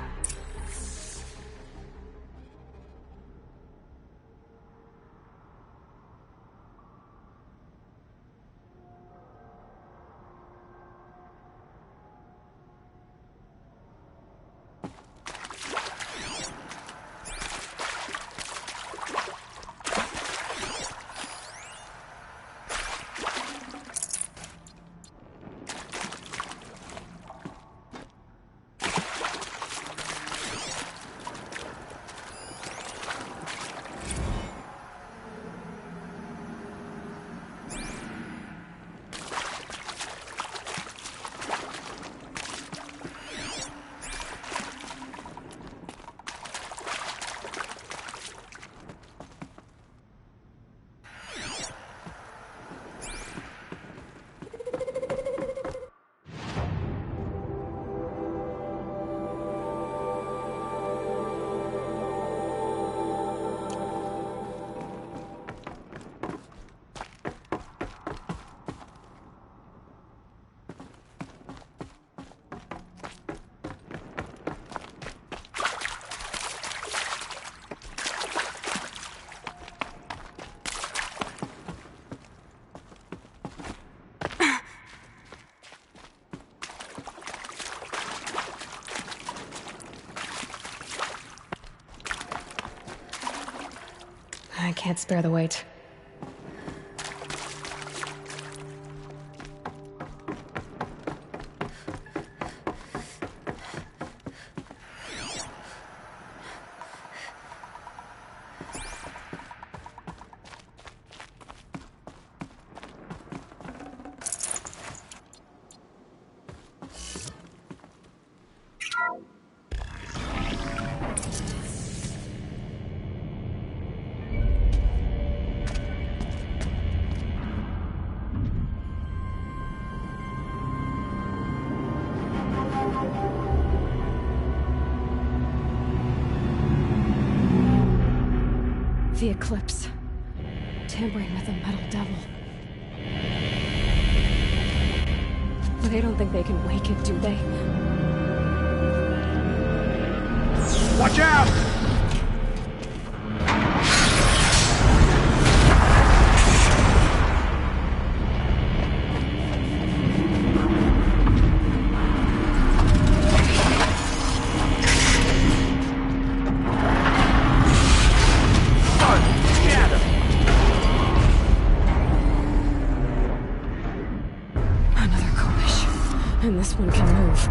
I can't spare the weight. The Eclipse. Tampering with the Metal Devil. They don't think they can wake it, do they? Watch out! And this one can move.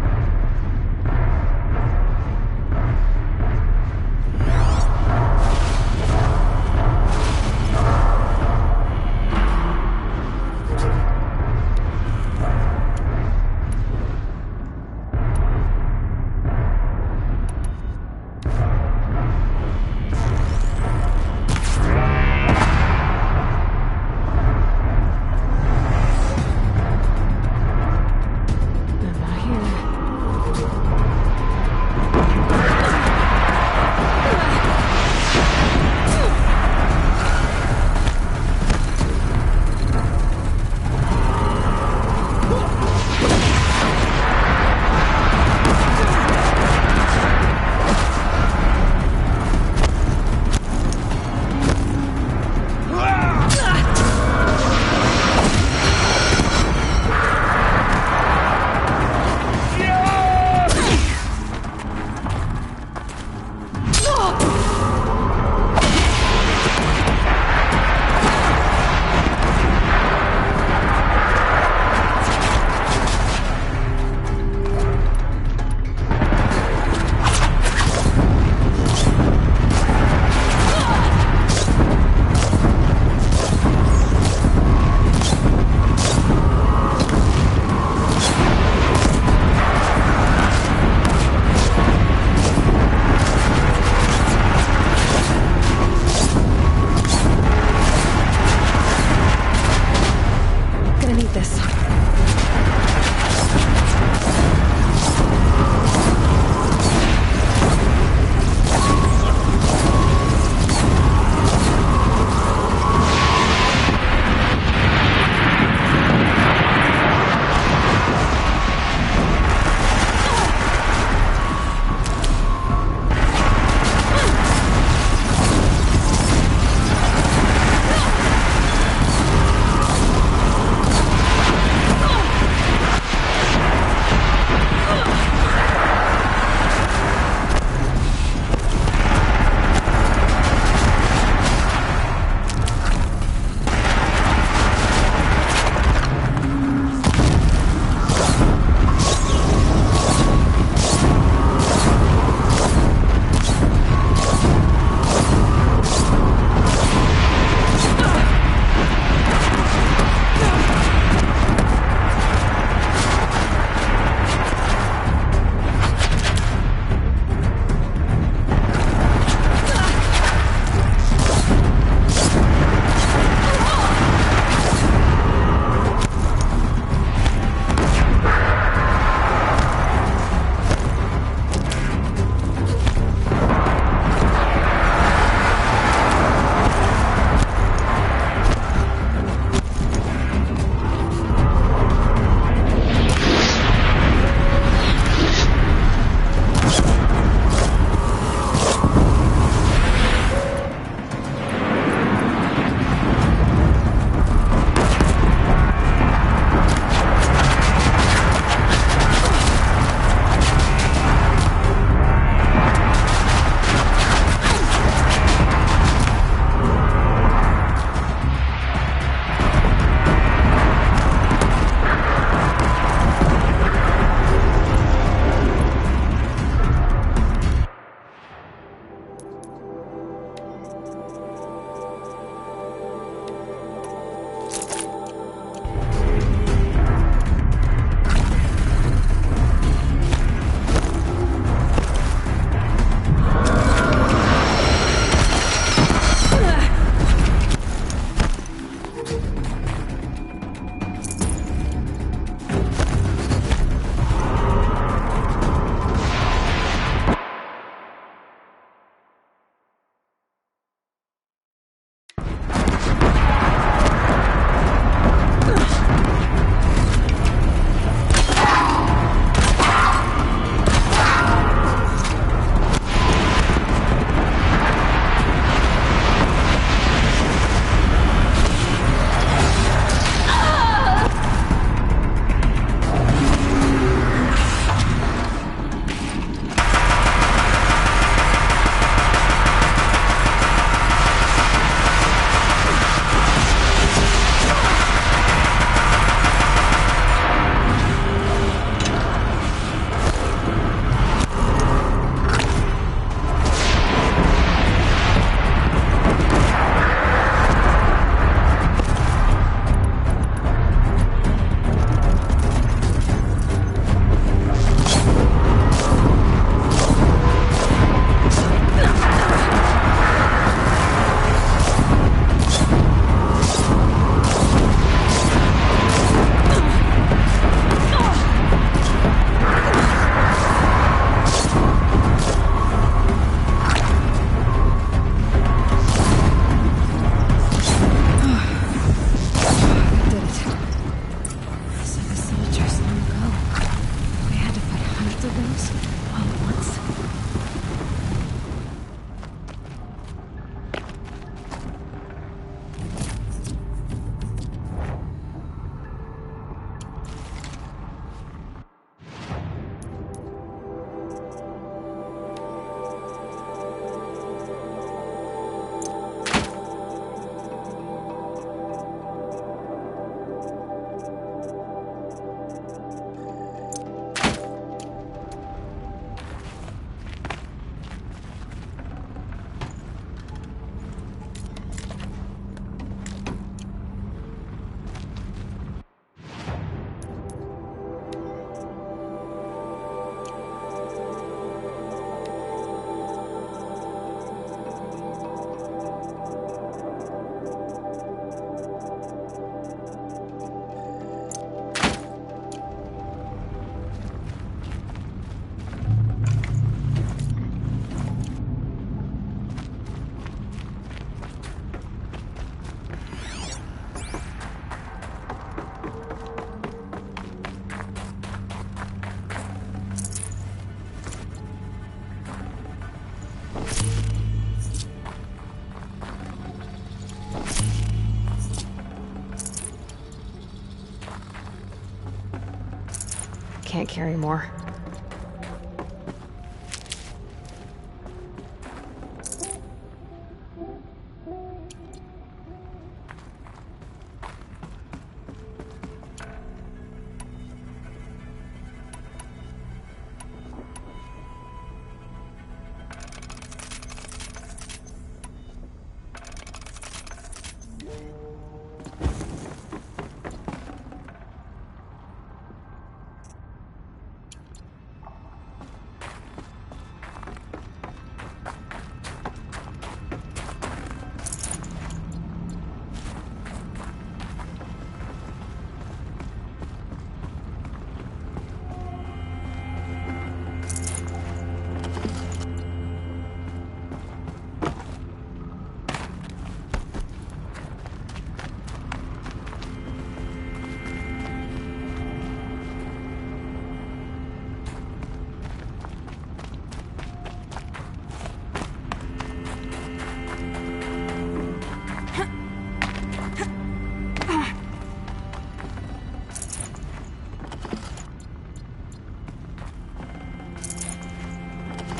can't carry more.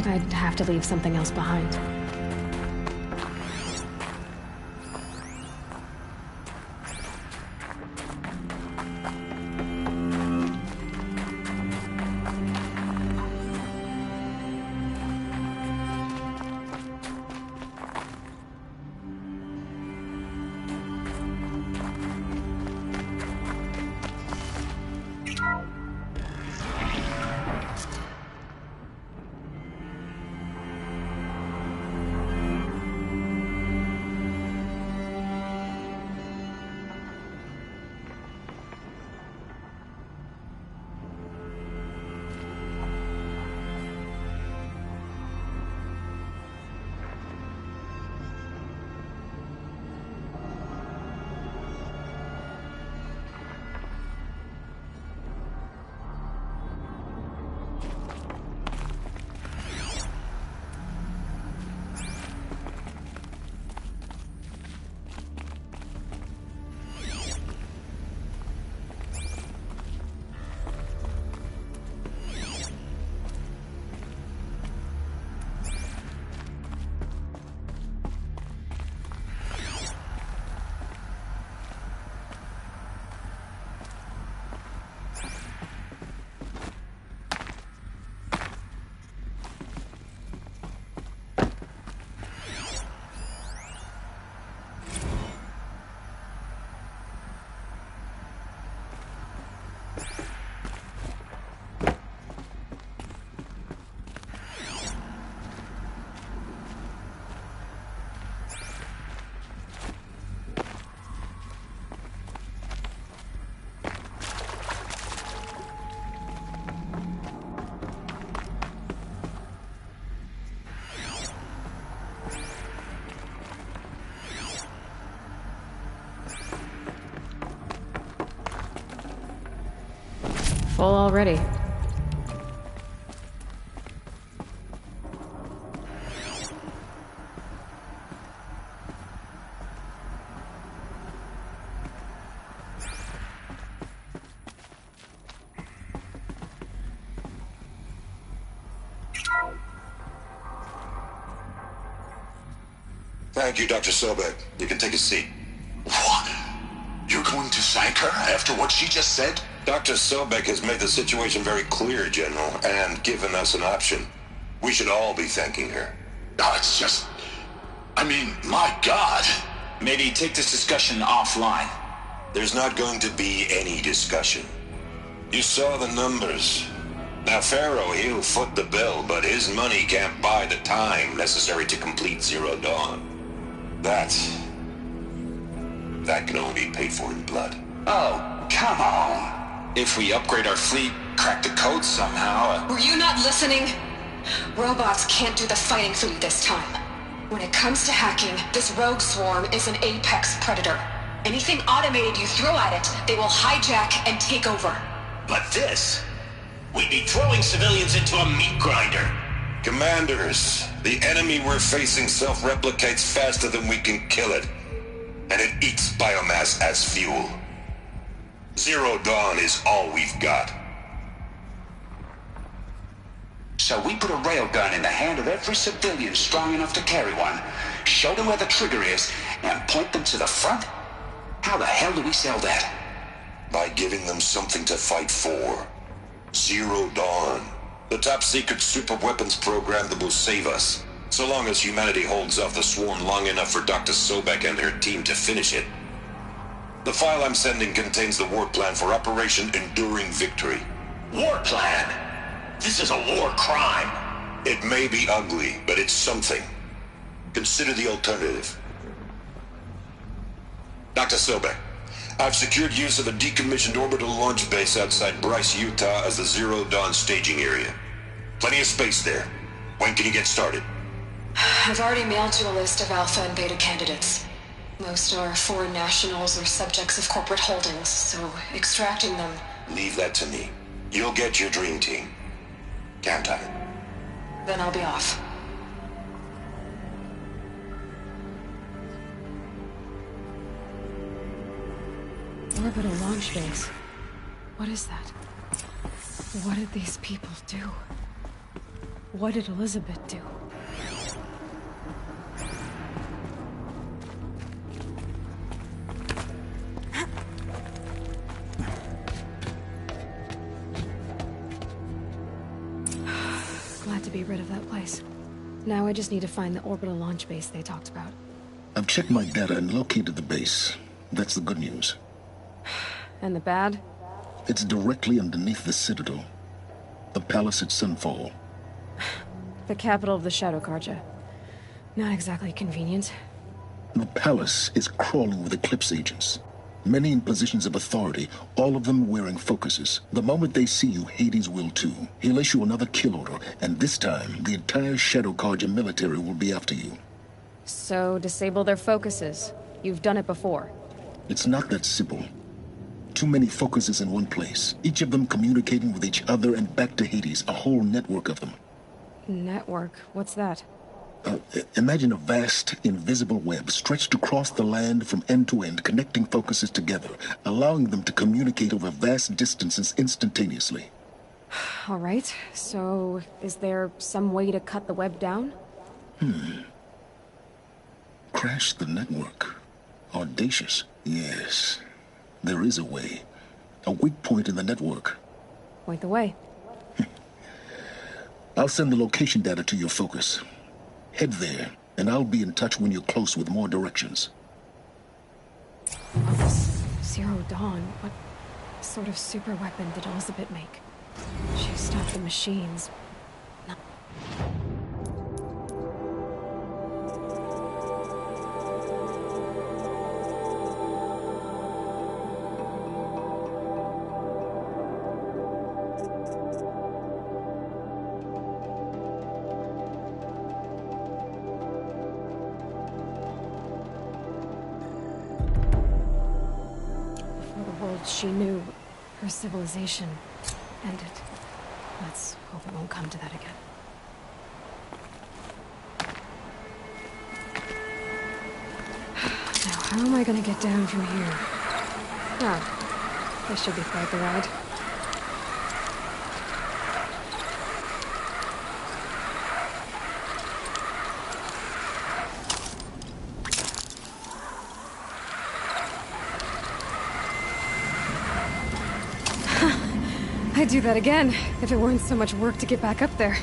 I'd have to leave something else behind. Full already. Thank you, Dr. Sobek. You can take a seat. What? You're going to thank her after what she just said? Dr. Sobek has made the situation very clear, General, and given us an option. We should all be thanking her. No, it's just... I mean, my God. Maybe take this discussion offline. There's not going to be any discussion. You saw the numbers. Now, Pharaoh, he'll foot the bill, but his money can't buy the time necessary to complete Zero Dawn. That can only be paid for in blood. Oh, come on. If we upgrade our fleet, crack the code somehow... Were you not listening? Robots can't do the fighting for you this time. When it comes to hacking, this rogue swarm is an apex predator. Anything automated you throw at it, they will hijack and take over. But this... We'd be throwing civilians into a meat grinder. Commanders, the enemy we're facing self-replicates faster than we can kill it. And it eats biomass as fuel. Zero Dawn is all we've got. So we put a railgun in the hand of every civilian strong enough to carry one, show them where the trigger is, and point them to the front? How the hell do we sell that? By giving them something to fight for. Zero Dawn. The top-secret super-weapons program that will save us. So long as humanity holds off the swarm long enough for Dr. Sobek and her team to finish it. The file I'm sending contains the war plan for Operation Enduring Victory. War plan? This is a war crime. It may be ugly, but it's something. Consider the alternative. Dr. Sobek, I've secured use of a decommissioned orbital launch base outside Bryce, Utah as the Zero Dawn staging area. Plenty of space there. When can you get started? I've already mailed you a list of Alpha and Beta candidates. Most are foreign nationals or subjects of corporate holdings, so extracting them... Leave that to me. You'll get your dream team. Count on it. Then I'll be off. Orbital launch base. What is that? What did these people do? What did Elizabeth do? Glad to be rid of that place. Now I just need to find the orbital launch base they talked about. I've checked my data and located the base. That's the good news. And the bad? It's directly underneath the Citadel. The palace at Sunfall. The capital of the Shadow Carja. Not exactly convenient. The palace is crawling with Eclipse agents. Many in positions of authority, all of them wearing focuses. The moment they see you, Hades will too. He'll issue another kill order, and this time, the entire Shadow Carja military will be after you. So, disable their focuses. You've done it before. It's not that simple. Too many focuses in one place, each of them communicating with each other and back to Hades, a whole network of them. Network? What's that? Imagine a vast, invisible web stretched across the land from end to end, connecting focuses together, allowing them to communicate over vast distances instantaneously. All right, so is there some way to cut the web down? Crash the network. Audacious. Yes, there is a way. A weak point in the network. Point the way. I'll send the location data to your focus. Head there, and I'll be in touch when you're close with more directions. Oh, this Zero Dawn. What sort of super weapon did Elizabeth make? She stopped the machines. She knew her civilization ended. Let's hope it won't come to that again. Now, how am I gonna get down from here? Ah, this should be quite the ride. I'd do that again, if it weren't so much work to get back up there.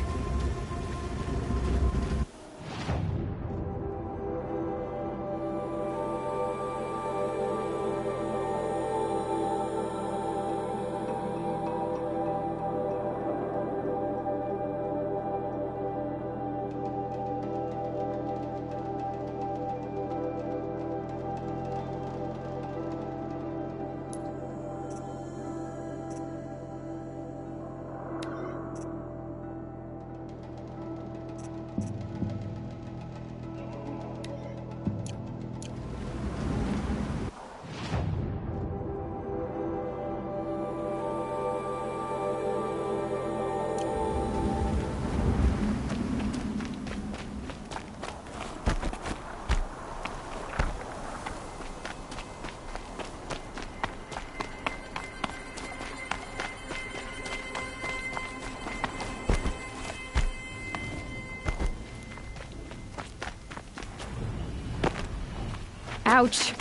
Ouch.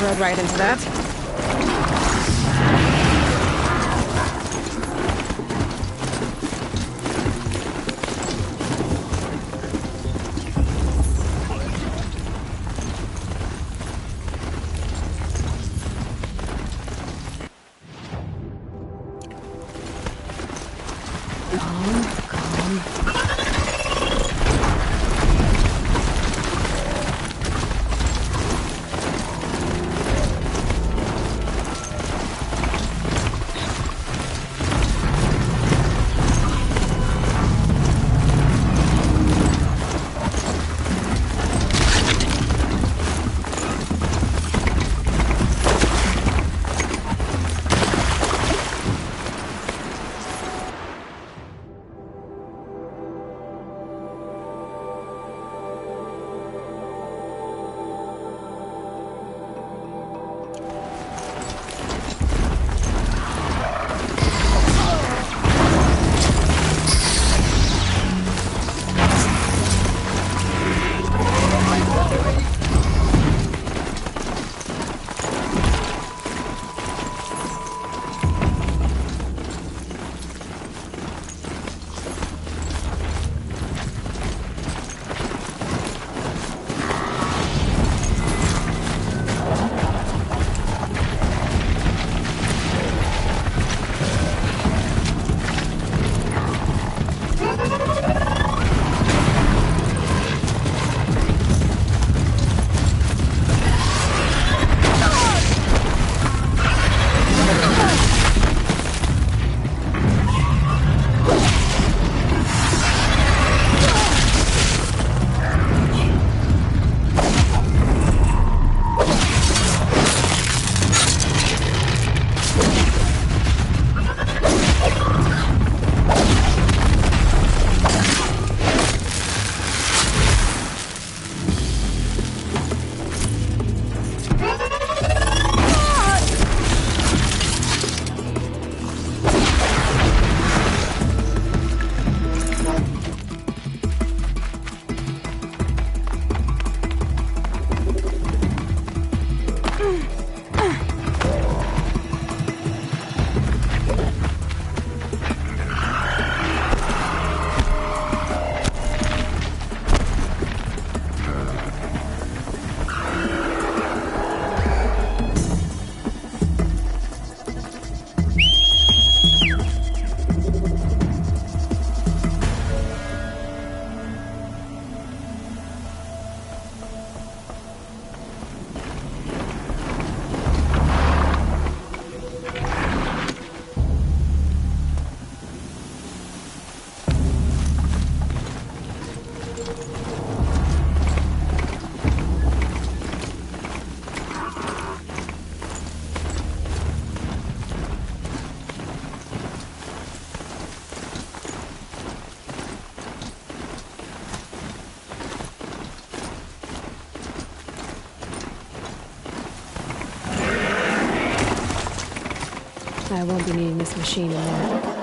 Rode right into that. I won't be needing this machine in there.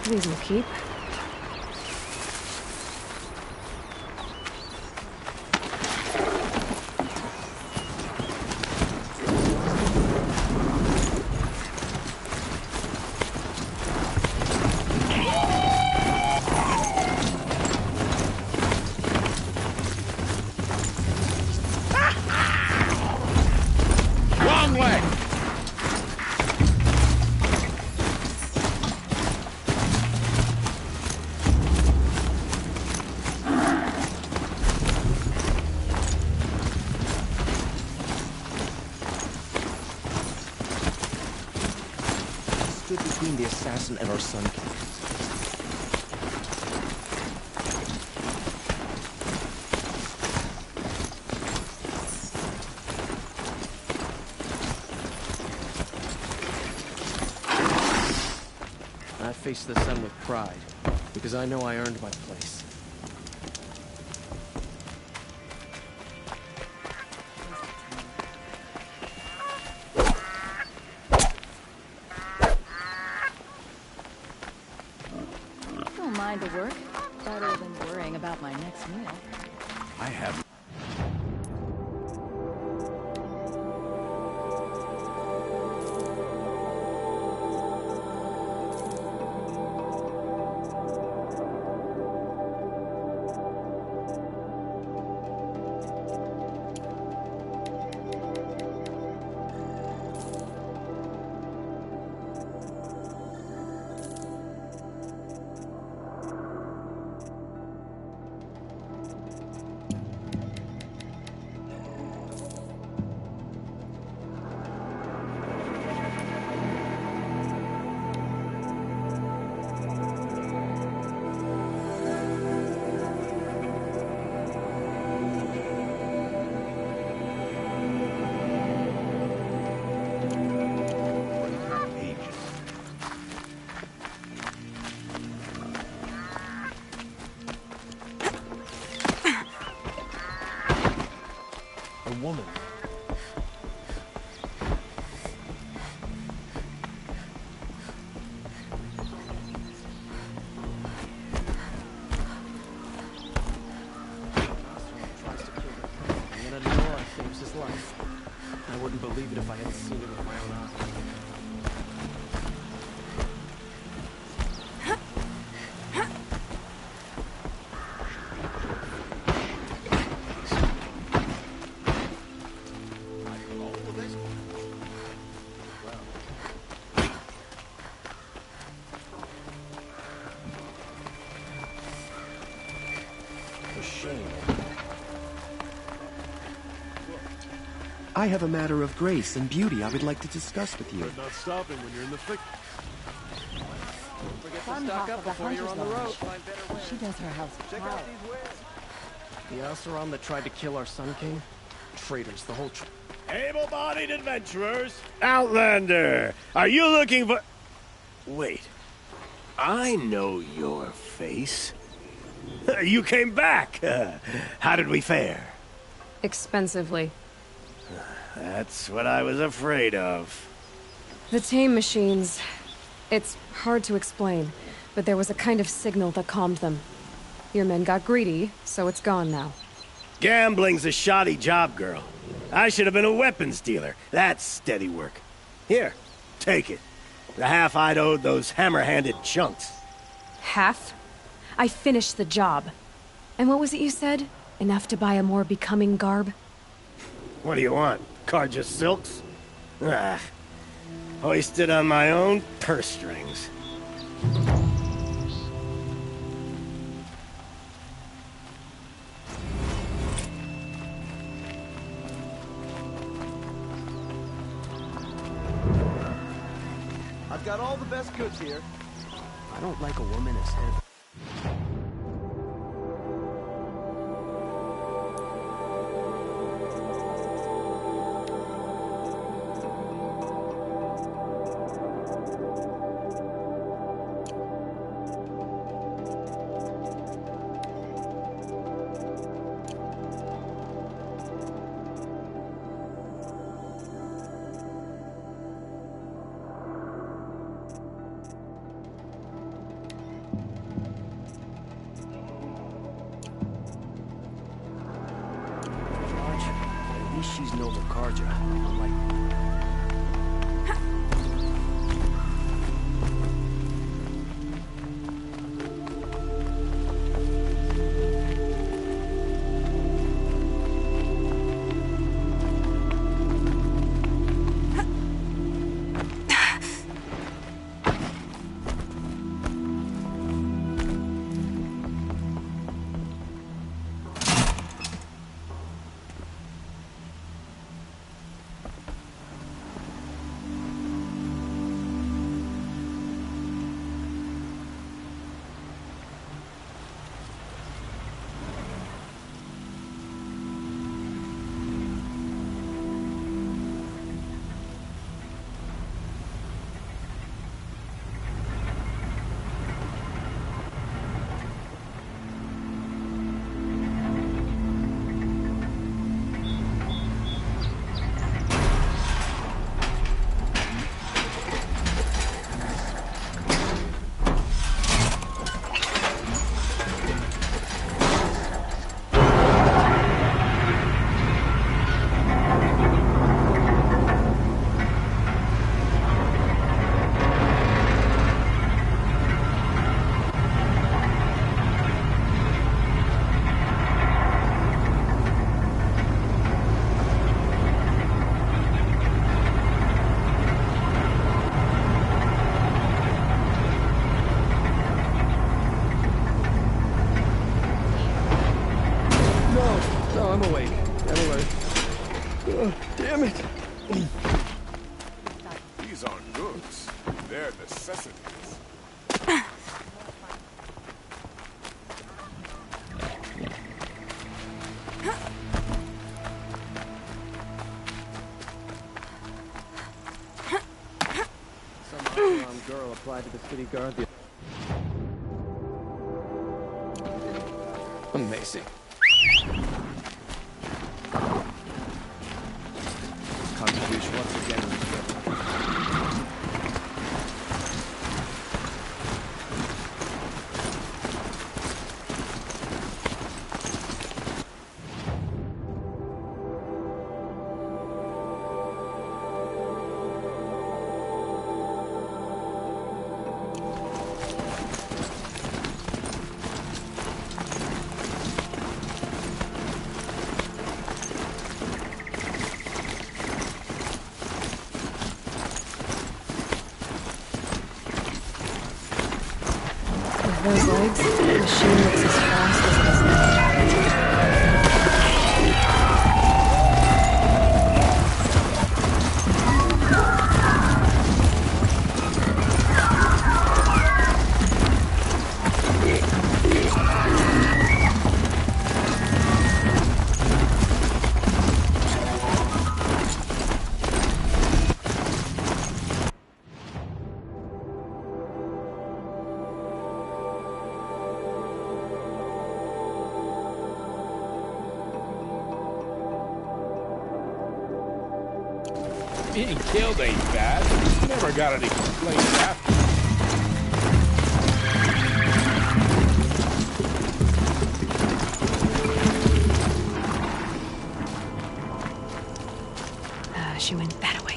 These will keep. Wrong way! assassin and our Sun King. I face the sun with pride, because I know I earned my place. Don't mind the work. Better than worrying about my next meal. I have... woman. And then Nora saves his life. I wouldn't believe it if I hadn't seen it with my own eyes. I have a matter of grace and beauty I would like to discuss with you. Not stopping when you're in the thick. Forget to stock up before you're on the road. She does her house Check out these wares. The Alceron that tried to kill our Sun King? Traitors, the whole Able-bodied adventurers! Outlander! Are you looking for... Wait. I know your face. You came back! How did we fare? Expensively. That's what I was afraid of. The tame machines. It's hard to explain, but there was a kind of signal that calmed them. Your men got greedy, so it's gone now. Gambling's a shoddy job, girl. I should have been a weapons dealer. That's steady work. Here, take it. The half I'd owed those hammer-handed chunks. Half? I finished the job. And what was it you said? Enough to buy a more becoming garb? What do you want? Carja silks? Ah, hoisted on my own purse strings. I've got all the best goods here. I don't like a woman as heavy. She's Nova Carja, unlike... reply to the city guard. Amazing. Contribution once again. Those legs, the machine looks as fast as it is Being killed ain't bad. Never got any complaints after. she went that way.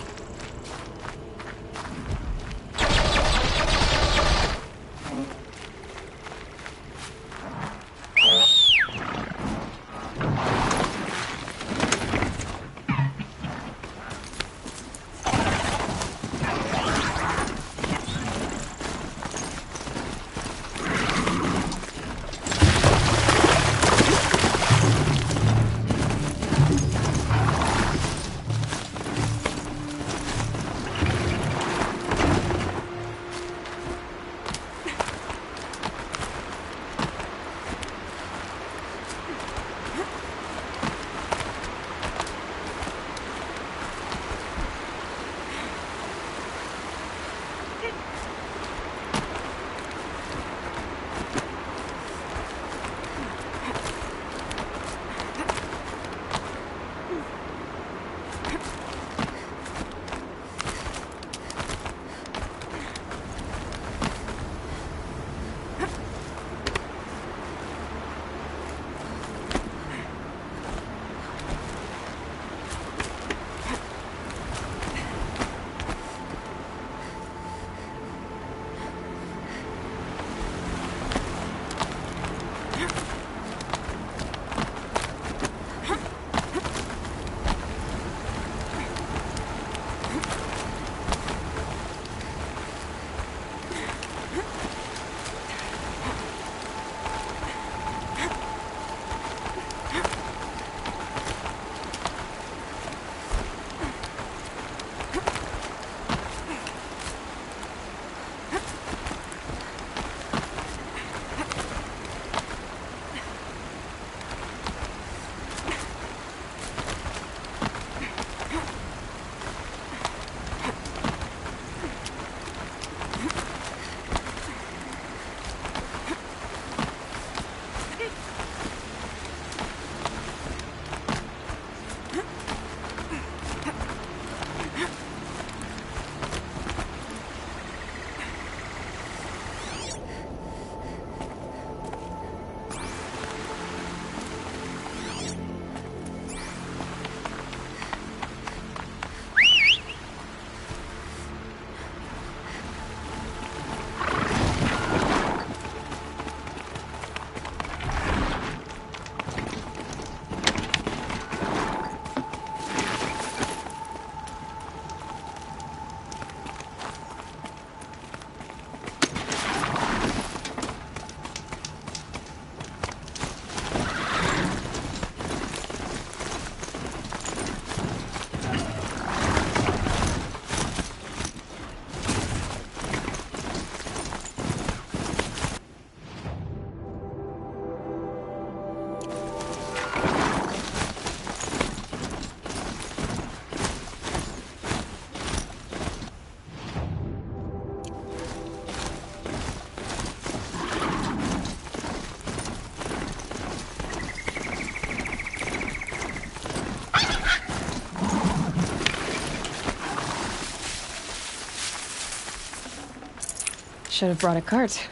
Should have brought a cart.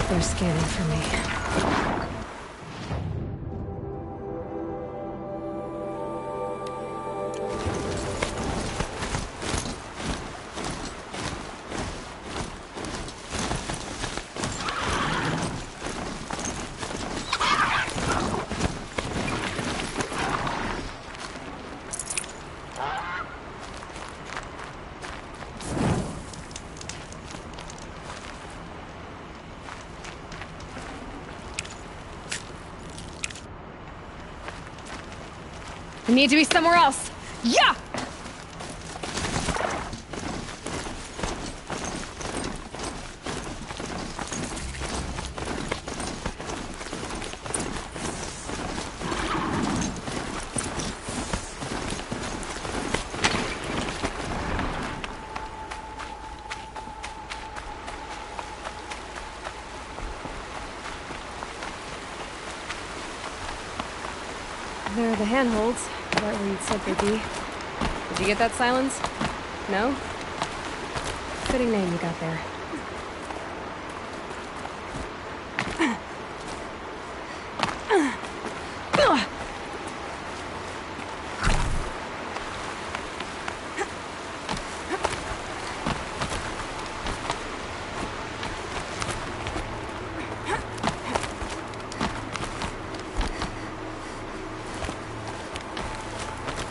They're scanning for me. I need to be somewhere else. Yeah! There are the handholds, right where you'd said they'd be. Did you get that, Silence? No? Fitting name you got there.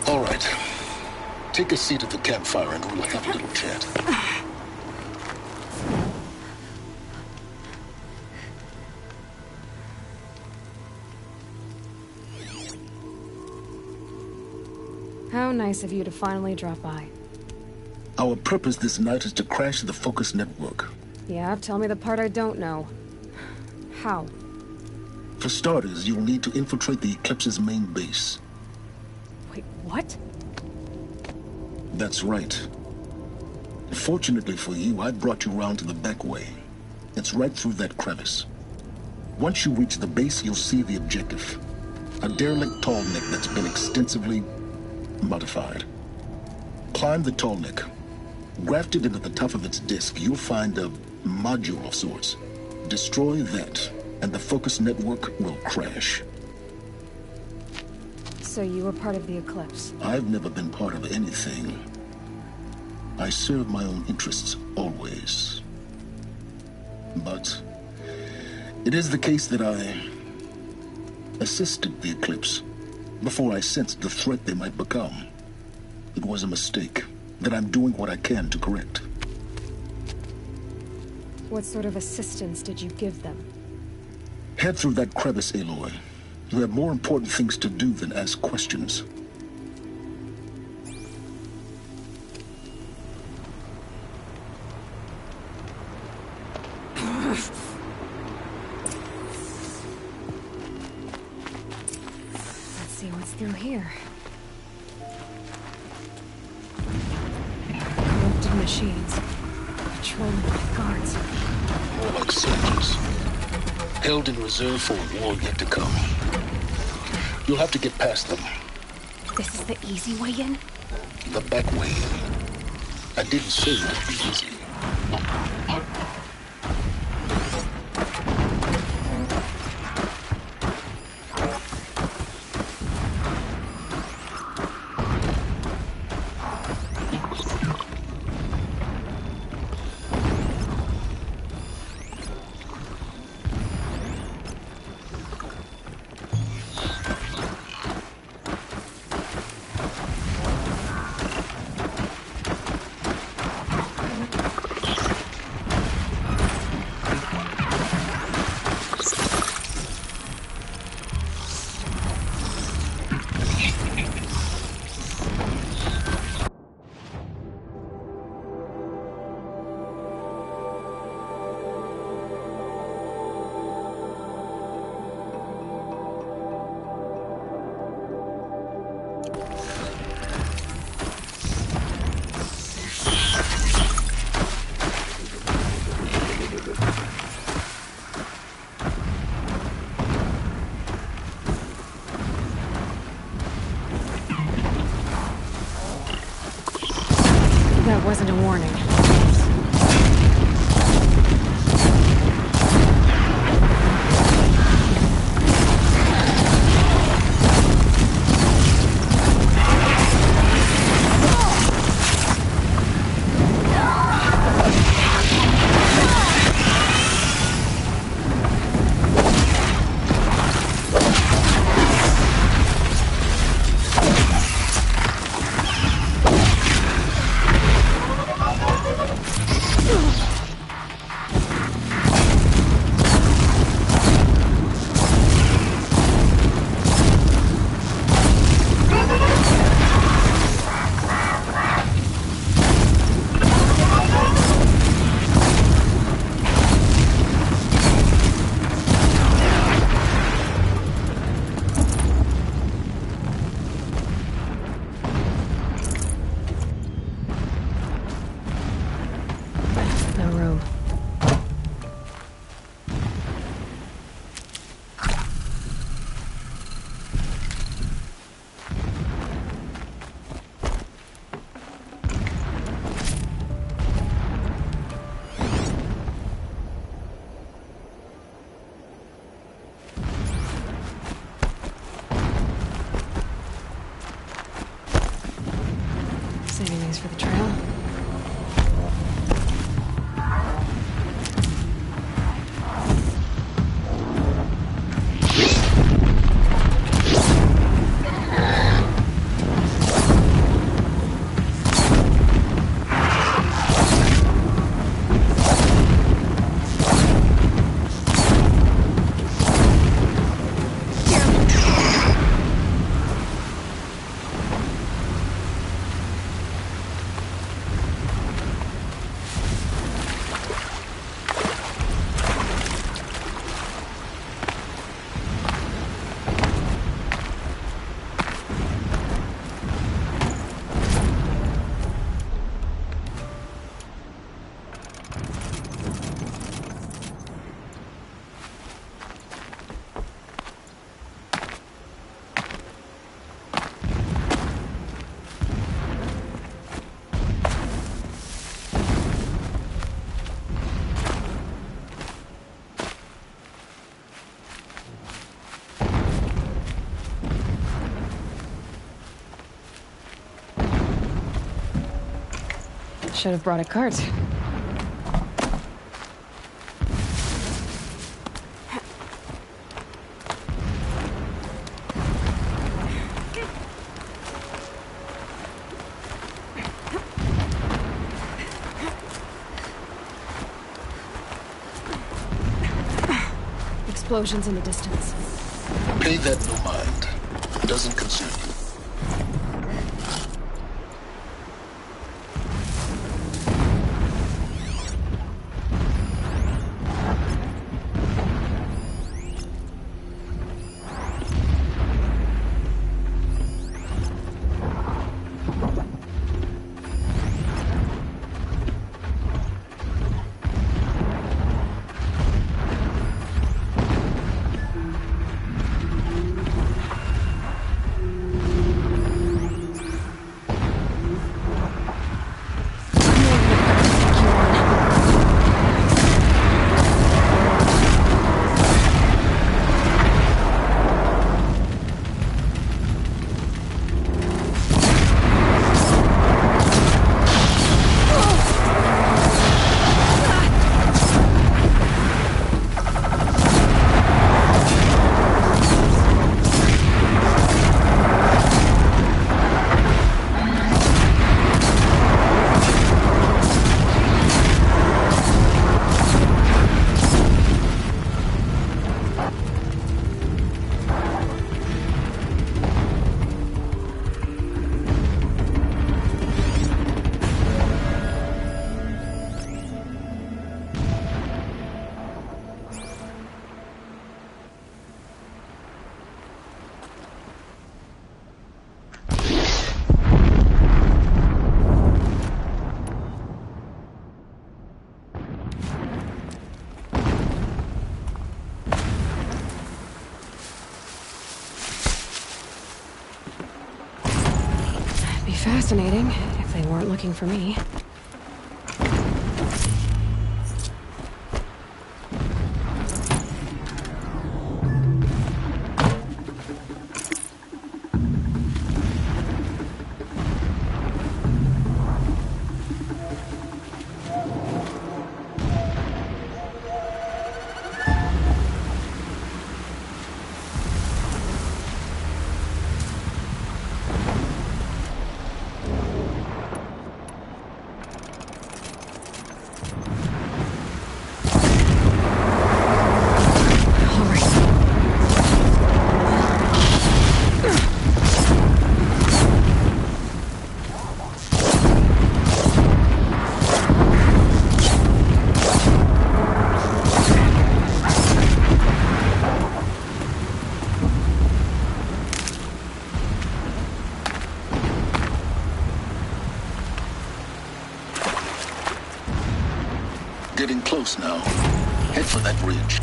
All right. Take a seat at the campfire and we'll have a little chat. How nice of you to finally drop by. Our purpose this night is to crash the Focus network. Yeah, tell me the part I don't know. How? For starters, you'll need to infiltrate the Eclipse's main base. Wait, what? That's right. Fortunately for you, I brought you round to the back way. It's right through that crevice. Once you reach the base, you'll see the objective. A derelict tall neck that's been extensively modified. Climb the tall neck. Grafted into the top of its disk, you'll find a module of sorts. Destroy that, and the Focus network will crash. So you were part of the Eclipse? I've never been part of anything. I serve my own interests, always. But it is the case that I assisted the Eclipse before I sensed the threat they might become. It was a mistake that I'm doing what I can to correct. What sort of assistance did you give them? Head through that crevice, Aloy. You have more important things to do than ask questions. Let's see what's through here. Corrupted machines. Patrolling with guards. More like soldiers. Held in reserve for a war yet to come. You'll have to get past them. This is the easy way in? The back way in. I didn't say it'd be easy. That wasn't a warning. Saving these for the trail. Should have brought a cart. Explosions in the distance. Pay that no mind. Doesn't concern you. fascinating, if they weren't looking for me. Getting close now. Head for that ridge.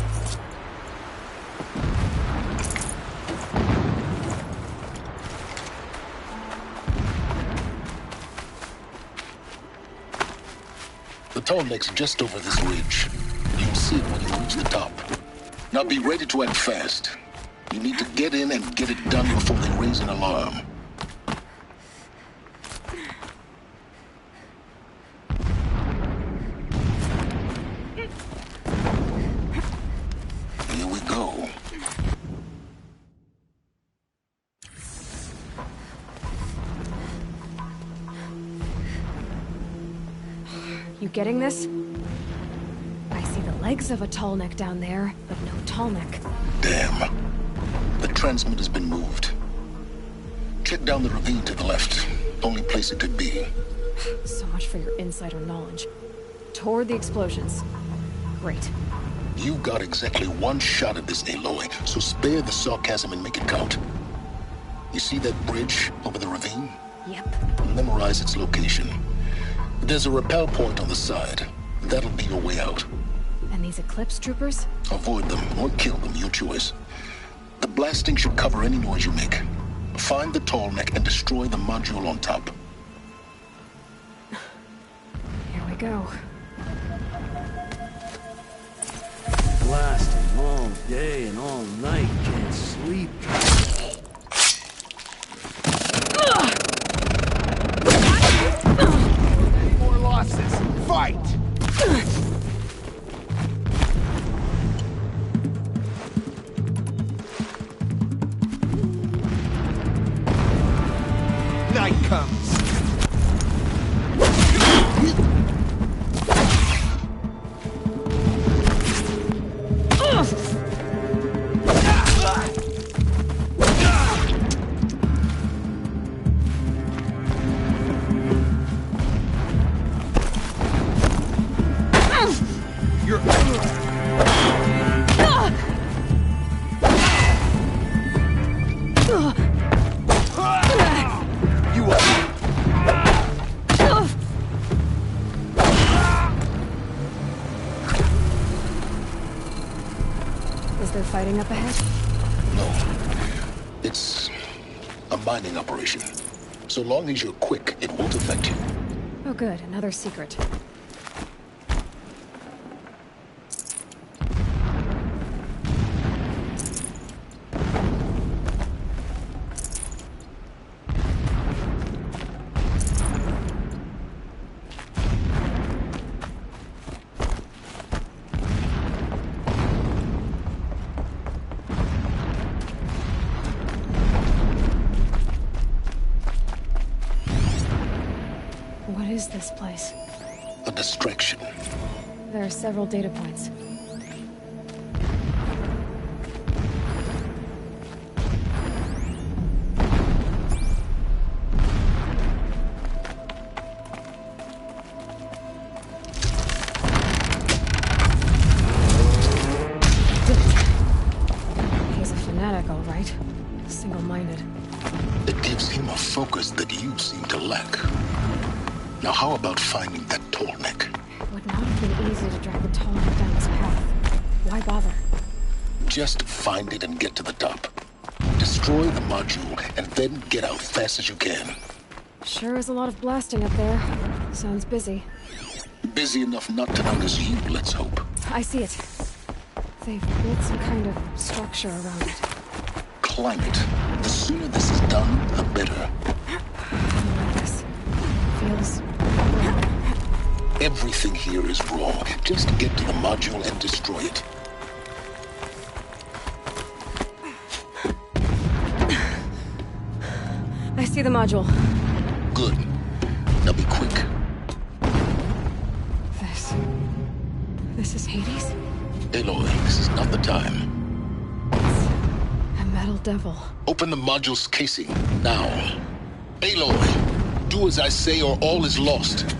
The tall neck's just over this ridge. You'll see it when you reach the top. Now be ready to act fast. You need to get in and get it done before they raise an alarm. Here we go. You getting this? I see the legs of a tall neck down there, but no tall neck. Damn. The transmitter's been moved. Check down the ravine to the left. Only place it could be. So much for your insider knowledge. Toward the explosions. Great. You got exactly one shot at this, Aloy, so spare the sarcasm and make it count. You see that bridge over the ravine? Yep. Memorize its location. There's a rappel point on the side. That'll be your way out. And these Eclipse troopers? Avoid them or kill them, your choice. The blasting should cover any noise you make. Find the tall neck and destroy the module on top. Here we go. Blasting all day and all night, can't sleep. Any more losses? Fight! Night comes. Is there fighting up ahead? No. It's a mining operation. So long as you're quick, it won't affect you. Oh good, another secret. What is this place? A distraction. There are several data points. He's a fanatic, all right. Single-minded. It gives him a focus that you seem to lack. Now how about finding that tall neck? Would not have been easy to drag the tall neck down this path. Why bother? Just find it and get to the top. Destroy the module and then get out fast as you can. Sure is a lot of blasting up there. Sounds busy. Busy enough not to notice you, let's hope. I see it. They've built some kind of structure around it. Climate. The sooner this is done, the better. This feels... Everything here is raw. Just get to the module and destroy it. I see the module. Good. Now be quick. This is Hades? Aloy, this is not the time. It's a metal devil. Open the module's casing, now. Aloy, do as I say or all is lost.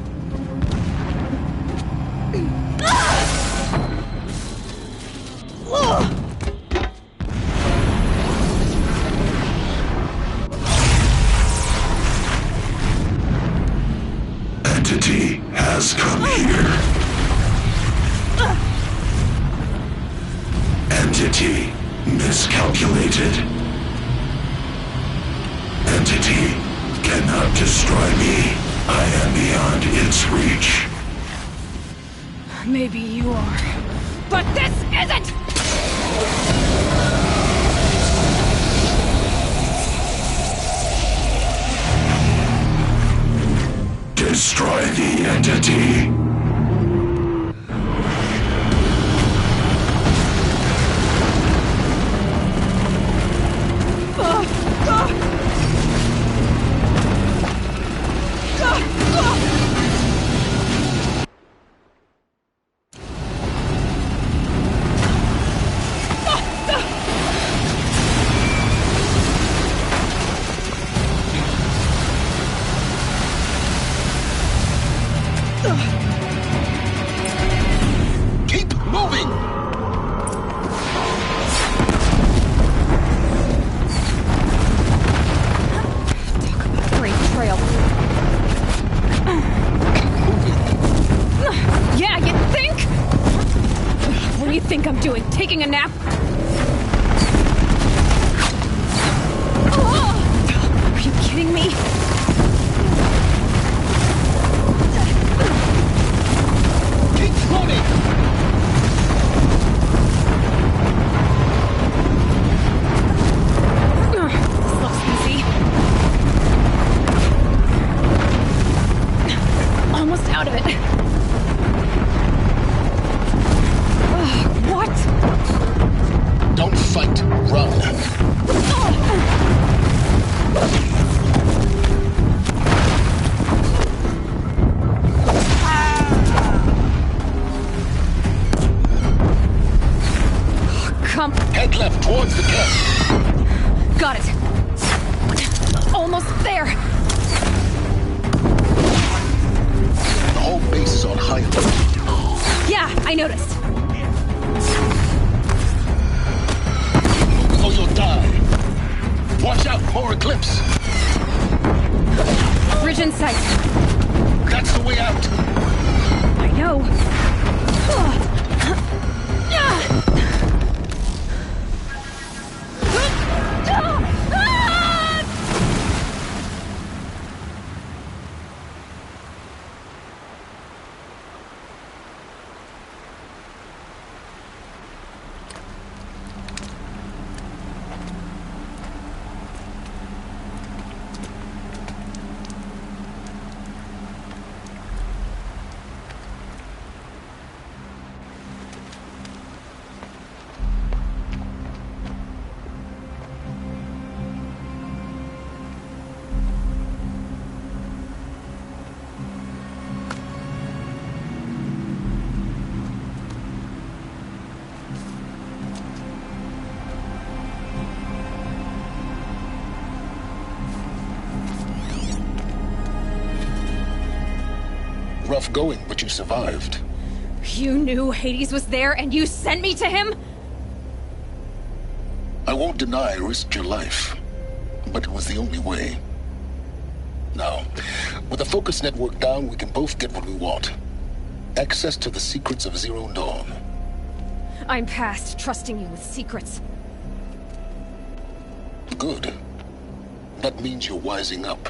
Entity has come here. Entity miscalculated. Entity cannot destroy me. I am beyond its reach. Maybe you are. But this isn't! Destroy the entity. Keep moving! Talk about a great trail. Yeah, you think? What do you think I'm doing? Taking a nap? Are you kidding me? Keep running! This looks easy. Almost out of it. What? Don't fight, run. Head left towards the camp. Got it. Almost there. The whole base is on high alert. Yeah, I noticed. Or you'll die. Watch out, more Eclipse. Bridge in sight. That's the way out. I know. Rough going, but you survived. You knew Hades was there and you sent me to him? I won't deny I risked your life, but it was the only way. Now, with the focus network down, we can both get what we want. Access to the secrets of Zero Dawn. I'm past trusting you with secrets. Good. That means you're wising up.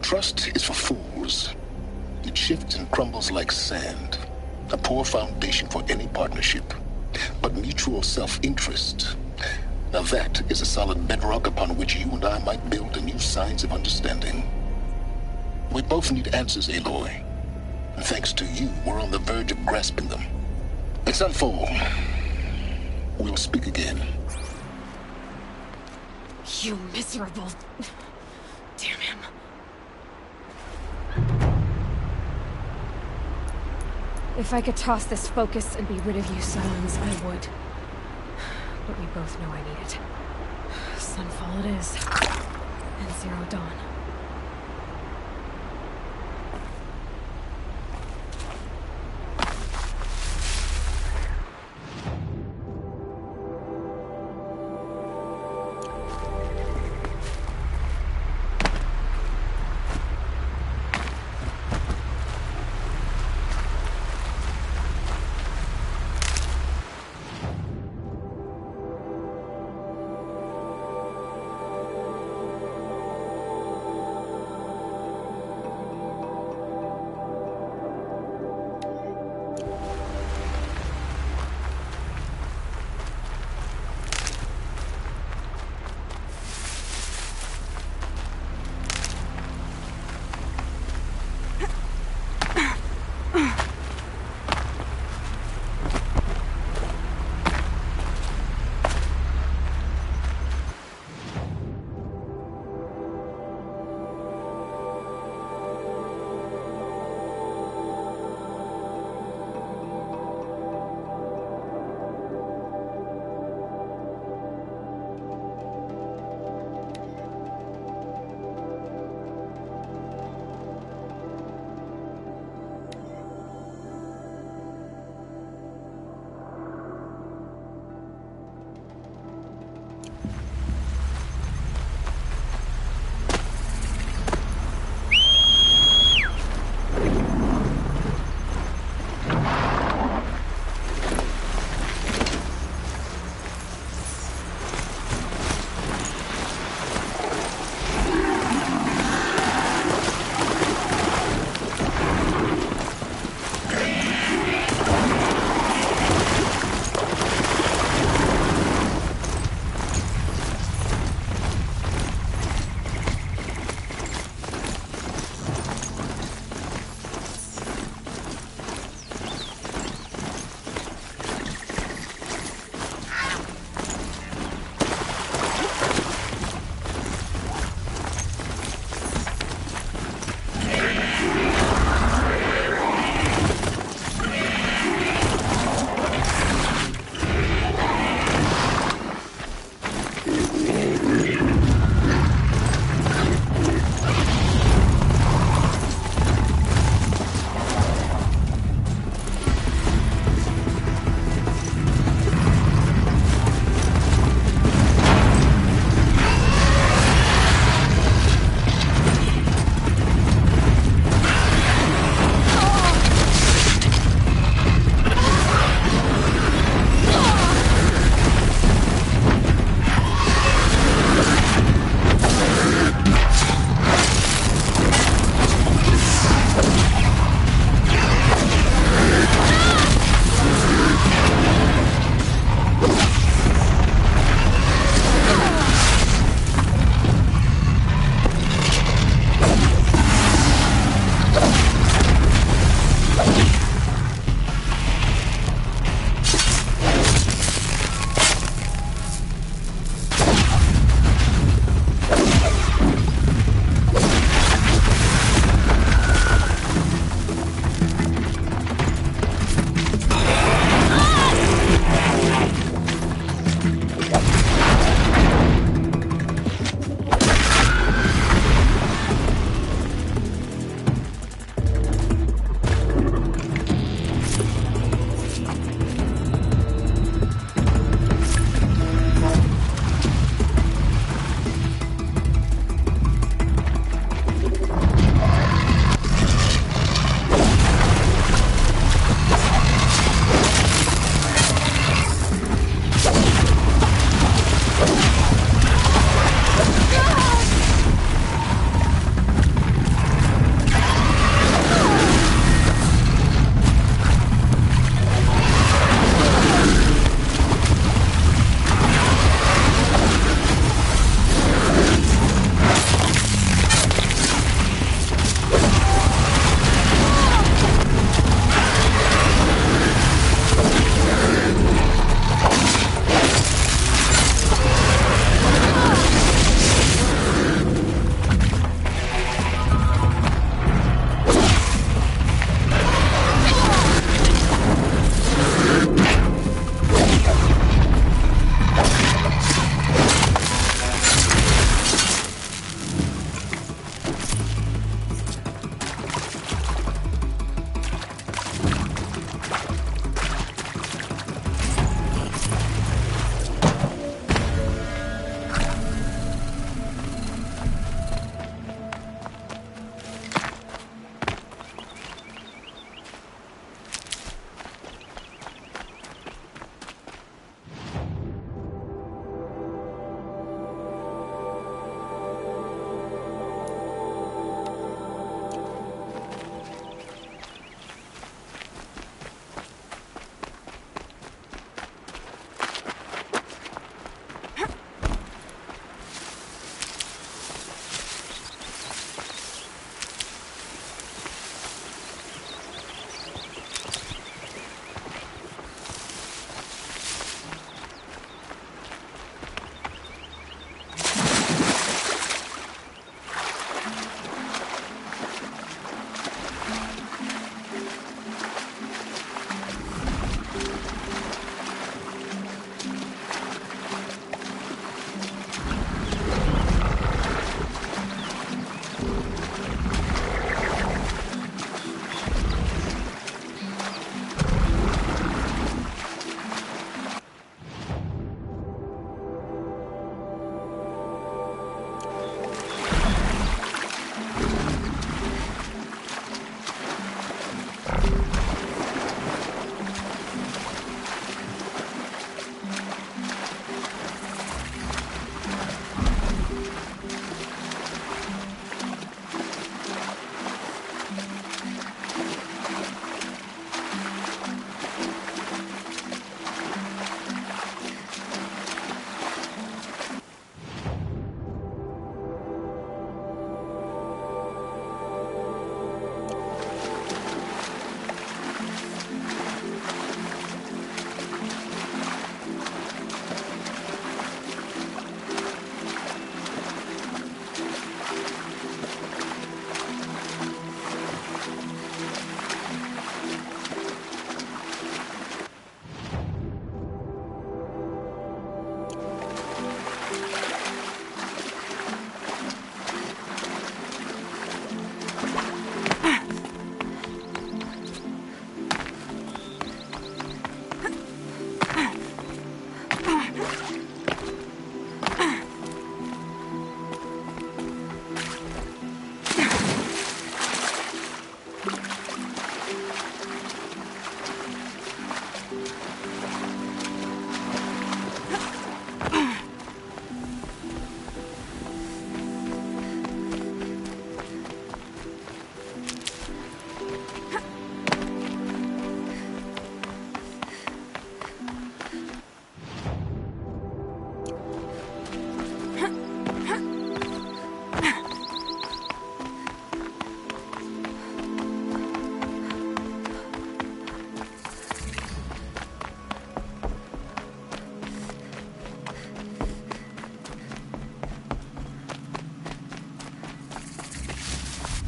Trust is for fools. It shifts and crumbles like sand. A poor foundation for any partnership. But mutual self-interest, now that is a solid bedrock upon which you and I might build a new science of understanding. We both need answers, Aloy. And thanks to you, we're on the verge of grasping them. Let's unfold. We'll speak again. You miserable... Damn him. If I could toss this focus and be rid of you, Silence, I would. But we both know I need it. Sunfall it is. And Zero Dawn.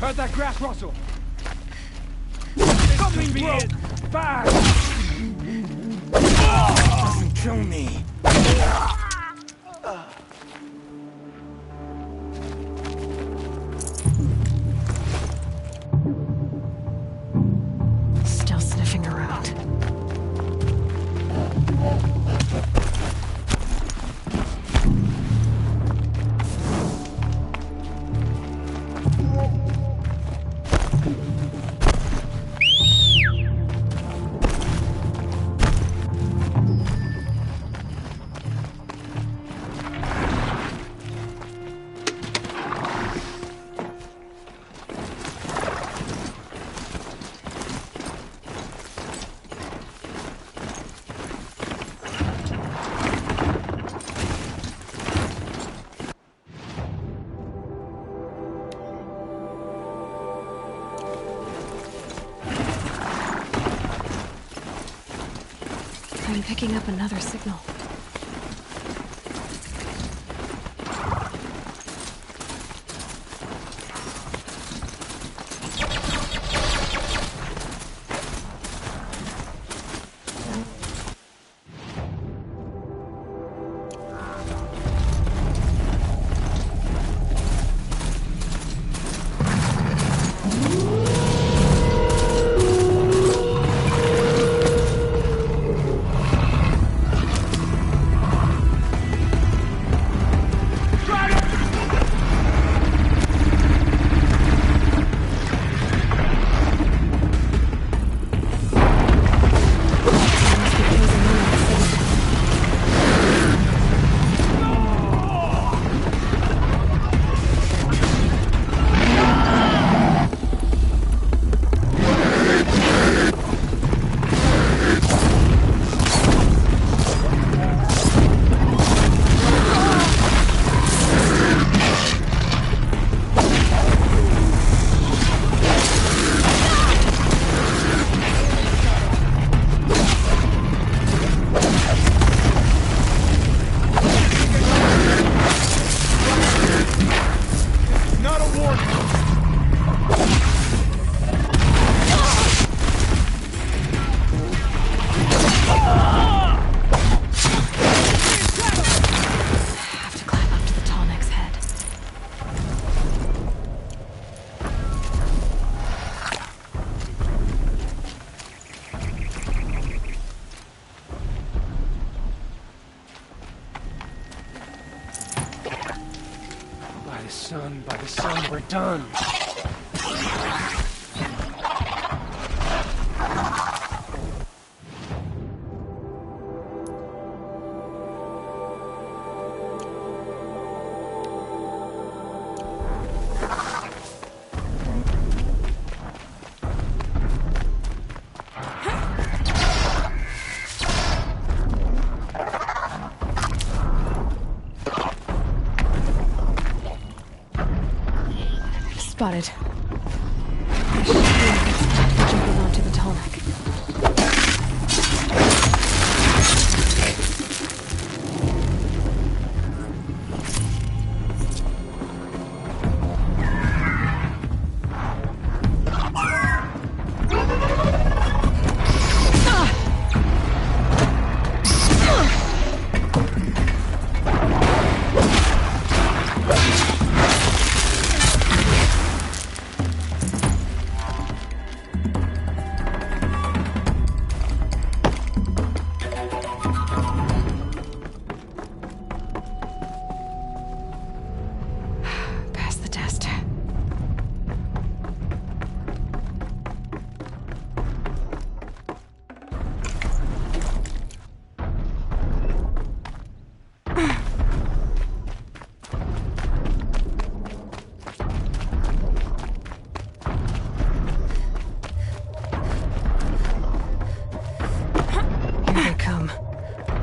Heard that grass rustle. Something broke. Fast. Doesn't kill me. Still sniffing around. I'm picking up another signal. By the sun, we're done. Spotted. I should be for jumping onto the Tallneck.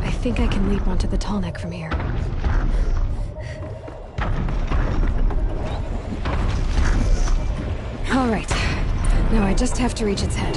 I think I can leap onto the Tallneck from here. All right. Now I just have to reach its head.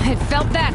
It felt that!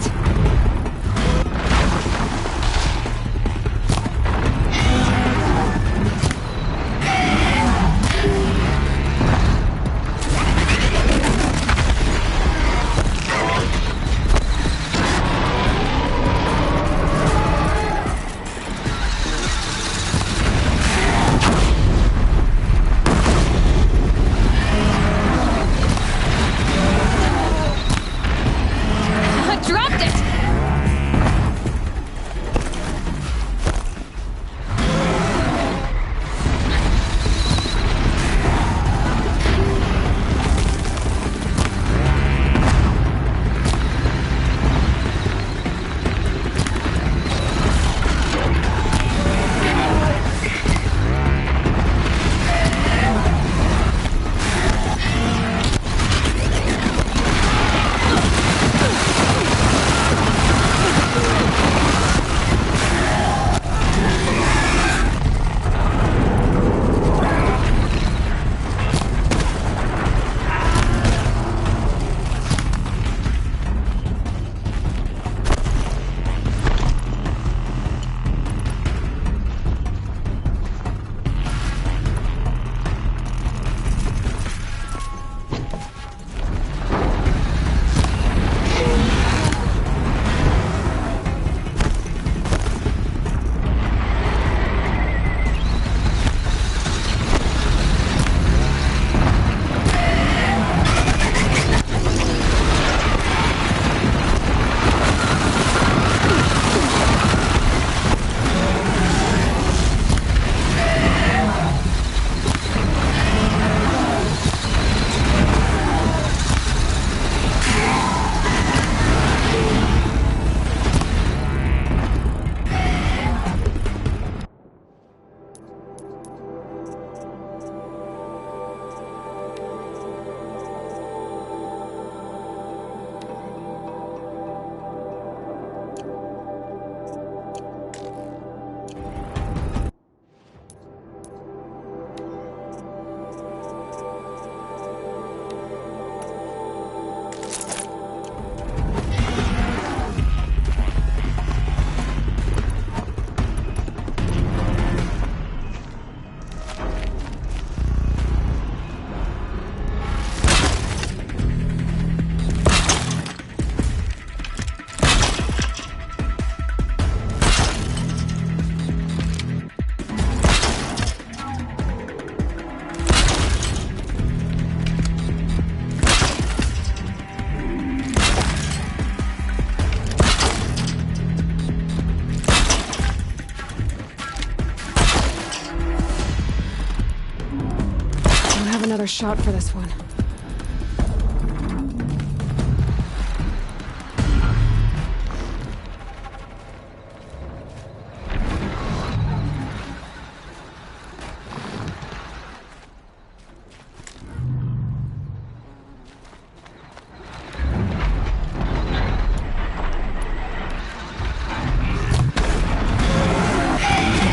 Another shot for this one.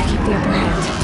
Keep the upper hand.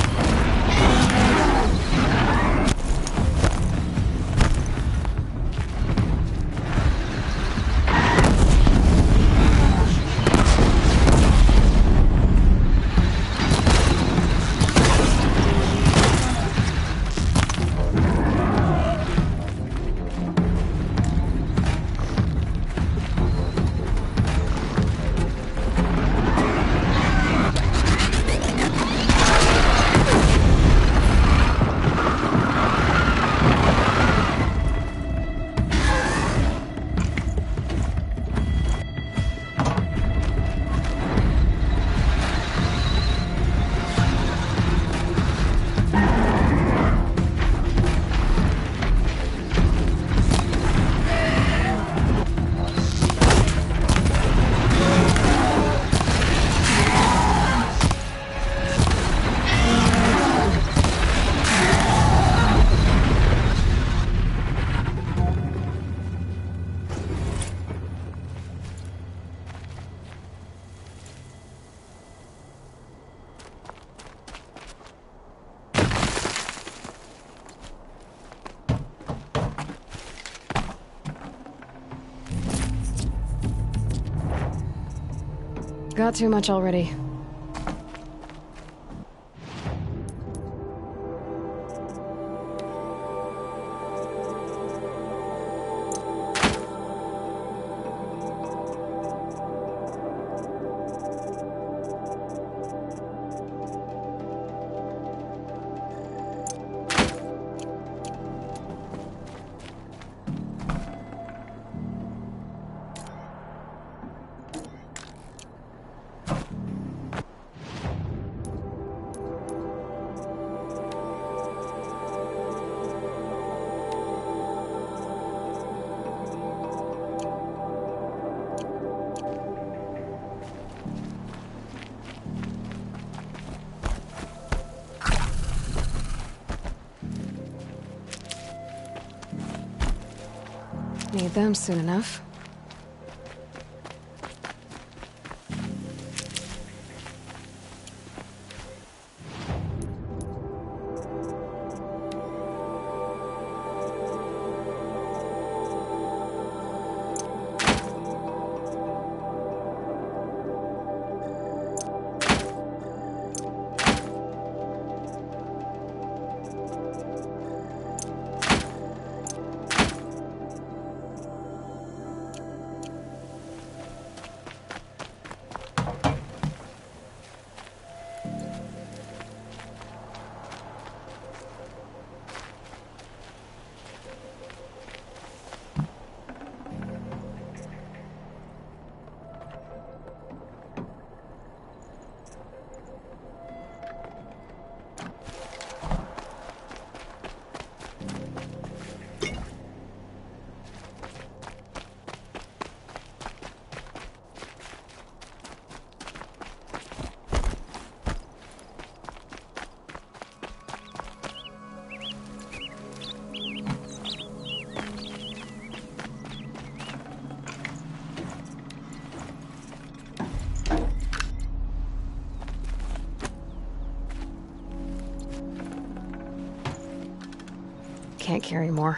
Got too much already. Need them soon enough. Can't carry more.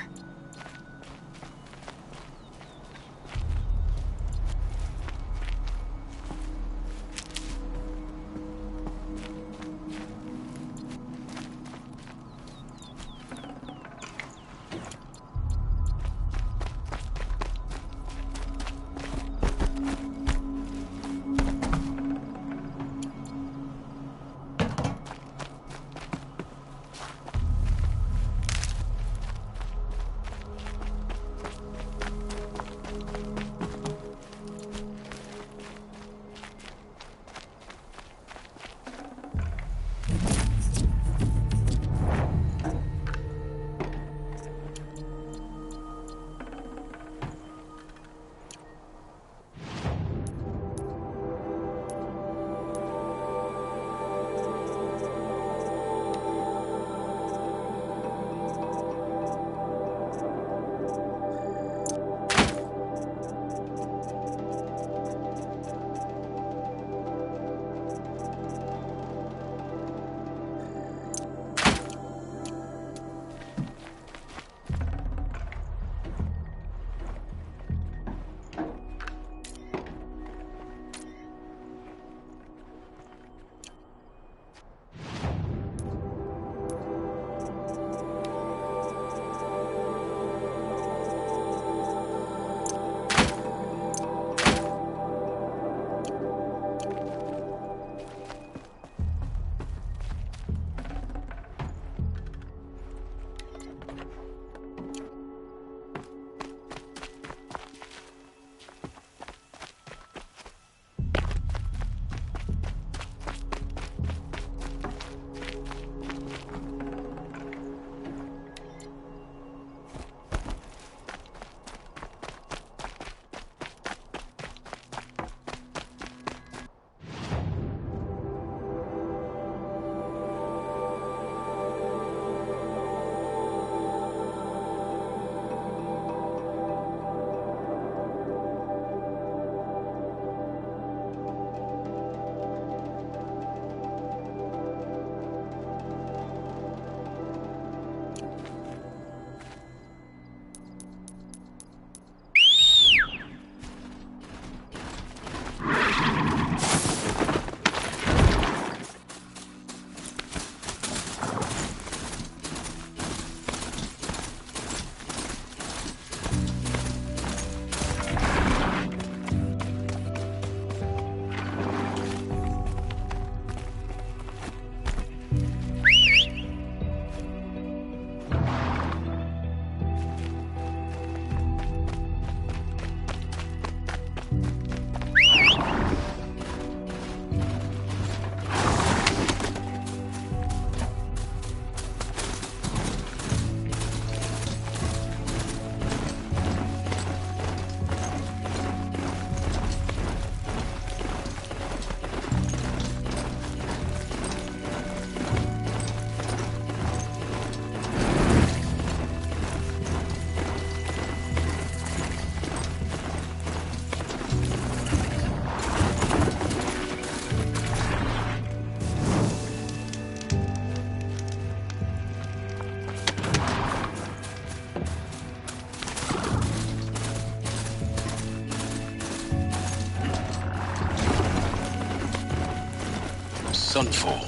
Sunfall.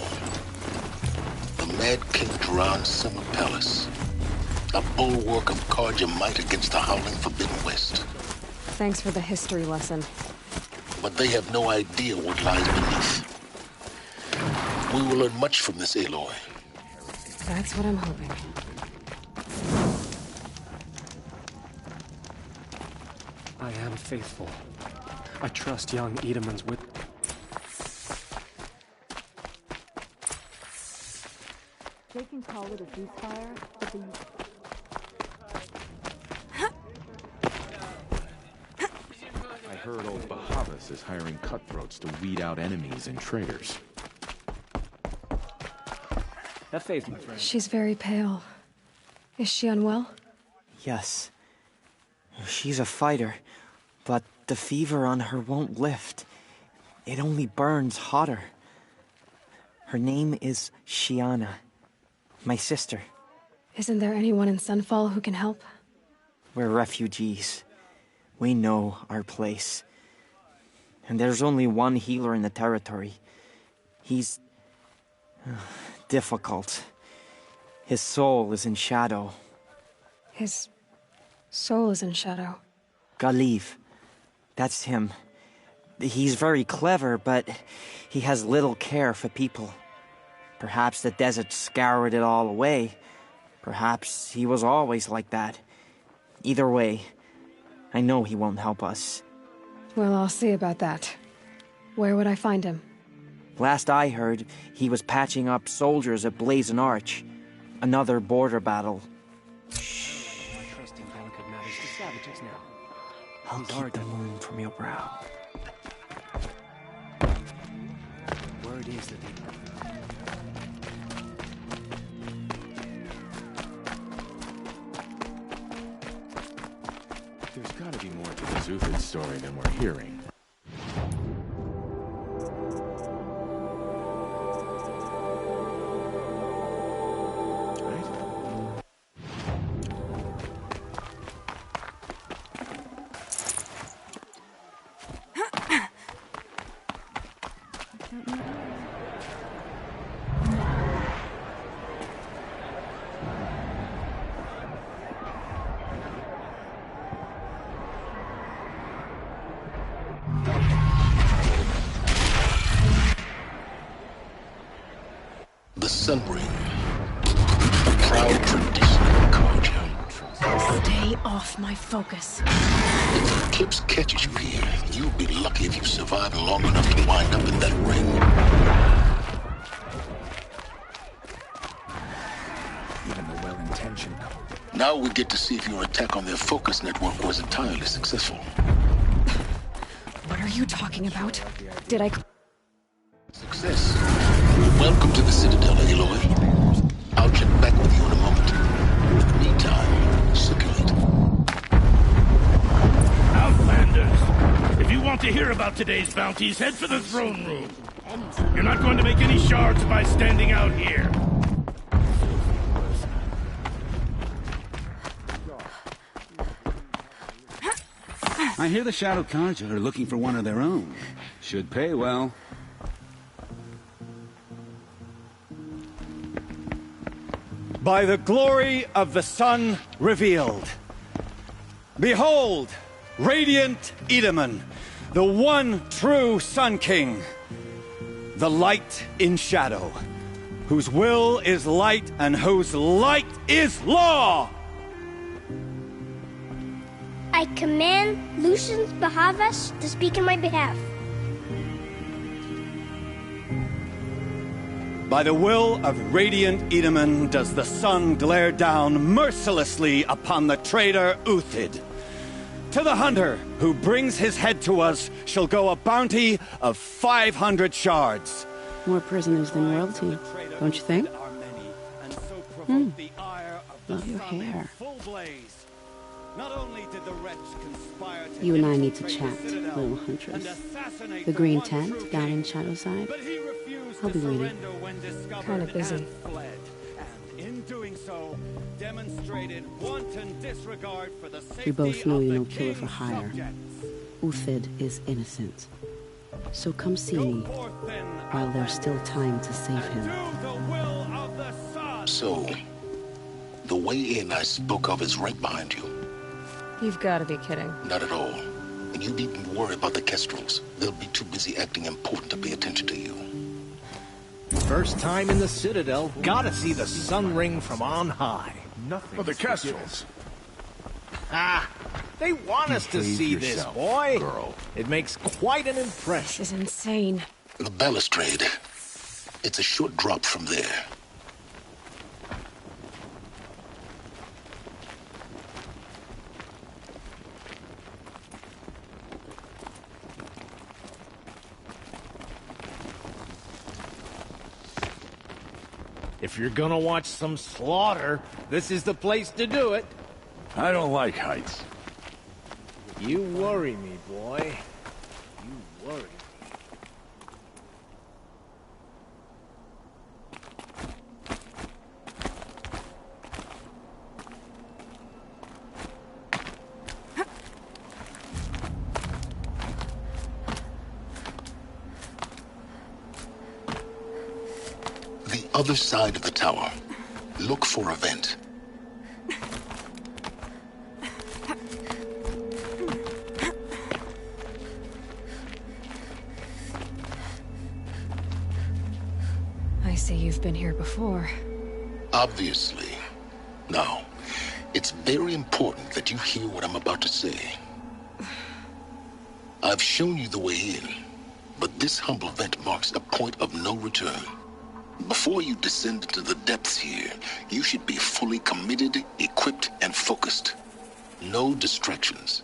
The Mad King Duran Summer Palace. A bulwark of Carja might against the howling Forbidden West. Thanks for the history lesson. But they have no idea what lies beneath. We will learn much from this, Aloy. That's what I'm hoping. I am faithful. I trust young Edamon's wit. They can call it a ceasefire, but the... I heard old Bahavas is hiring cutthroats to weed out enemies and traitors. Have faith, my friend. She's very pale. Is she unwell? Yes. She's a fighter, but the fever on her won't lift. It only burns hotter. Her name is Shiana, my sister. Isn't there anyone in Sunfall who can help? We're refugees. We know our place. And there's only one healer in the territory. He's... difficult. His soul is in shadow. His soul is in shadow. Galiv. That's him. He's very clever, but he has little care for people. Perhaps the desert scoured it all away. Perhaps he was always like that. Either way, I know he won't help us. Well, I'll see about that. Where would I find him? Last I heard, he was patching up soldiers at Blazon Arch. Another border battle. Trusting delicate matters to savages now. I'll keep the moon from your brow. Word is that they... There's gotta be more to the Zuthid story than we're hearing. Sunbring. A proud tradition of Carja. Stay off my focus. If the Eclipse catches you here, you'll be lucky if you survive long enough to wind up in that ring. Even the well-intentioned... Now we get to see if your attack on their focus network was entirely successful. What are you talking about? Did I... Success. Welcome to the Citadel, Aloy. I'll check back with you in a moment. Meantime, circulate. Outlanders! If you want to hear about today's bounties, head for the throne room. You're not going to make any shards by standing out here. I hear the Shadow Carja are looking for one of their own. Should pay well. By the glory of the sun revealed. Behold, radiant Edamon, the one true Sun King. The light in shadow, whose will is light and whose light is law! I command Lucius Bahavas to speak in my behalf. By the will of radiant Edamon does the sun glare down mercilessly upon the traitor Uthid. To the hunter who brings his head to us shall go a bounty of 500 shards. More prisoners than royalty, don't you think? Love your hair. You and I need to chat, little huntress. The green tent down in Shadowside. I'll be waiting. Kind of busy. In doing so, demonstrated wanton disregard for the We both safety know of you're the no killer for king's hire. subjects. Uthid is innocent. So come see me, while there's still time to save him. So, the way in I spoke of is right behind you. You've got to be kidding. Not at all. And you needn't worry about the Kestrels. They'll be too busy acting important to pay attention to you. First time in the Citadel, gotta see the sun ring from on high. Nothing. But the Kestrels. Ah, they want us to see this, boy. Girl. It makes quite an impression. This is insane. The balustrade. It's a short drop from there. If you're gonna watch some slaughter, this is the place to do it. I don't like heights. You worry me, boy. You worry me. Other side of the tower. Look for a vent. I see you've been here before. Obviously. Now, it's very important that you hear what I'm about to say. I've shown you the way in, but this humble vent marks a point of no return. Before you descend into the depths here, you should be fully committed, equipped, and focused. No distractions.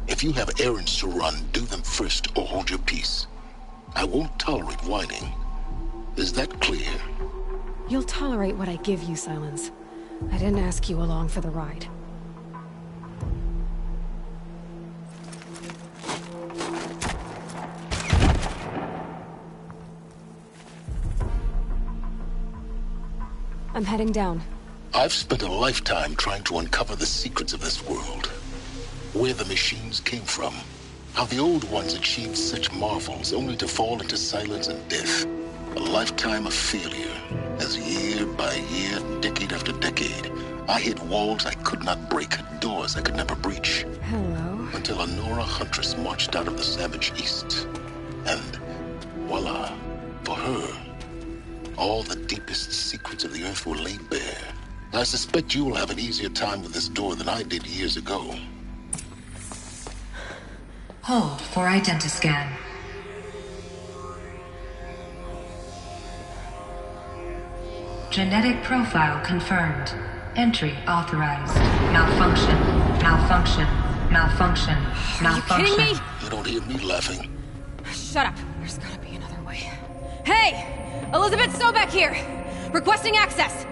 If you have errands to run, do them first or hold your peace. I won't tolerate whining. Is that clear? You'll tolerate what I give you, Silence. I didn't ask you along for the ride. I'm heading down. I've spent a lifetime trying to uncover the secrets of this world. Where the machines came from. How the old ones achieved such marvels only to fall into silence and death. A lifetime of failure, as year by year, decade after decade, I hit walls I could not break, doors I could never breach. Hello. Until a Nora huntress marched out of the savage east. And voila, for her, all the deepest secrets of the Earth were laid bare. I suspect you will have an easier time with this door than I did years ago. Hold for identiscan. Genetic profile confirmed. Entry authorized. Malfunction. Malfunction. Malfunction. Malfunction. Are you kidding me? You don't hear me laughing. Shut up. There's gotta be another way. Hey! Elizabeth Sobek here! Requesting access!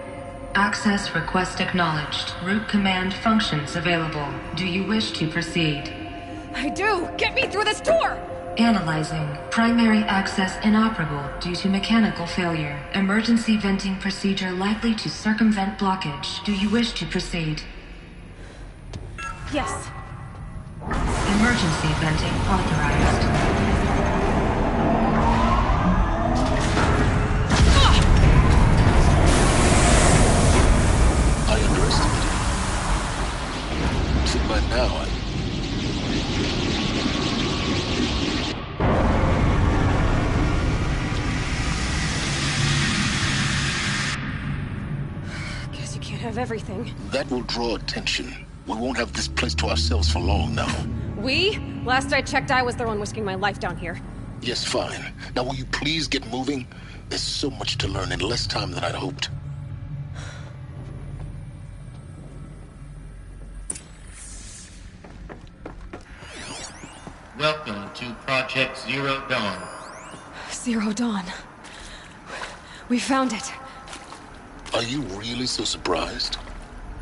Access request acknowledged. Root command functions available. Do you wish to proceed? I do! Get me through this door! Analyzing. Primary access inoperable due to mechanical failure. Emergency venting procedure likely to circumvent blockage. Do you wish to proceed? Yes. Emergency venting authorized. I underestimated. See, by now, Guess you can't have everything. that will draw attention. We won't have this place to ourselves for long now. We? Last I checked, I was the one risking my life down here. Yes, fine. Now will you please get moving? There's so much to learn in less time than I'd hoped. Welcome to Project Zero Dawn. Zero Dawn. We found it. Are you really so surprised?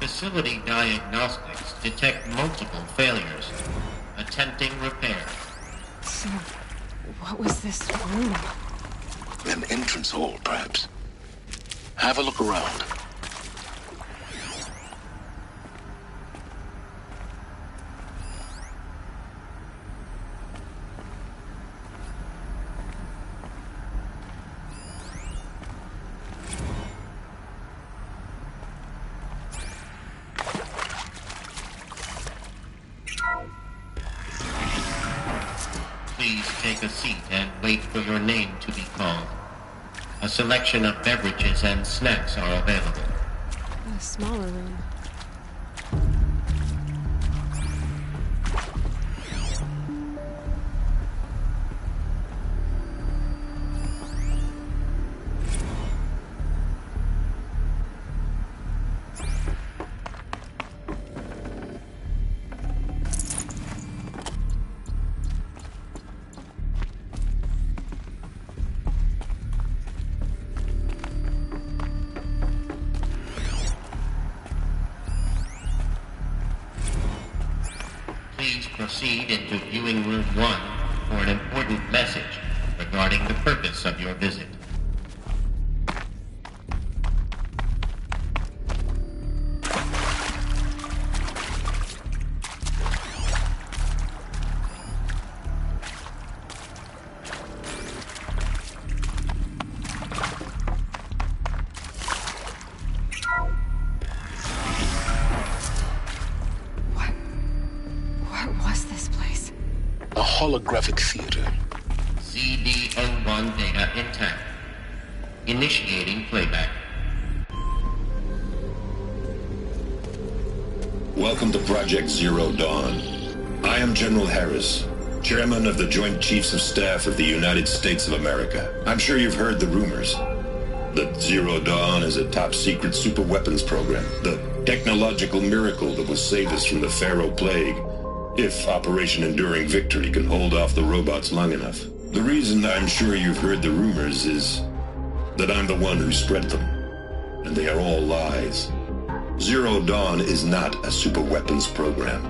Facility diagnostics detect multiple failures. Attempting repair. So, what was this room? An entrance hall, perhaps. Have a look around. Please take a seat and wait for your name to be called. A selection of beverages and snacks are available. A smaller room. Please proceed into viewing room 1 for an important message regarding the purpose of your visit. A holographic theater. CD01 data intact. Initiating playback. Welcome to Project Zero Dawn. I am General Harris, Chairman of the Joint Chiefs of Staff of the United States of America. I'm sure you've heard the rumors that Zero Dawn is a top-secret superweapons program, the technological miracle that will save us from the Pharaoh Plague, if Operation Enduring Victory can hold off the robots long enough. The reason I'm sure you've heard the rumors is that I'm the one who spread them, and they are all lies. Zero Dawn is not a superweapons program,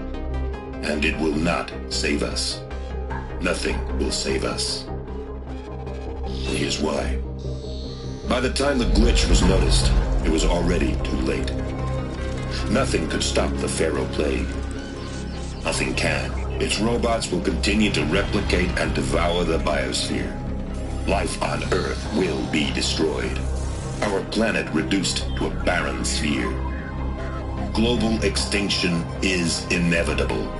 and it will not save us. Nothing will save us. Here's why. By the time the glitch was noticed, it was already too late. Nothing could stop the Pharaoh Plague. Nothing can. Its robots will continue to replicate and devour the biosphere. Life on Earth will be destroyed. Our planet reduced to a barren sphere. Global extinction is inevitable.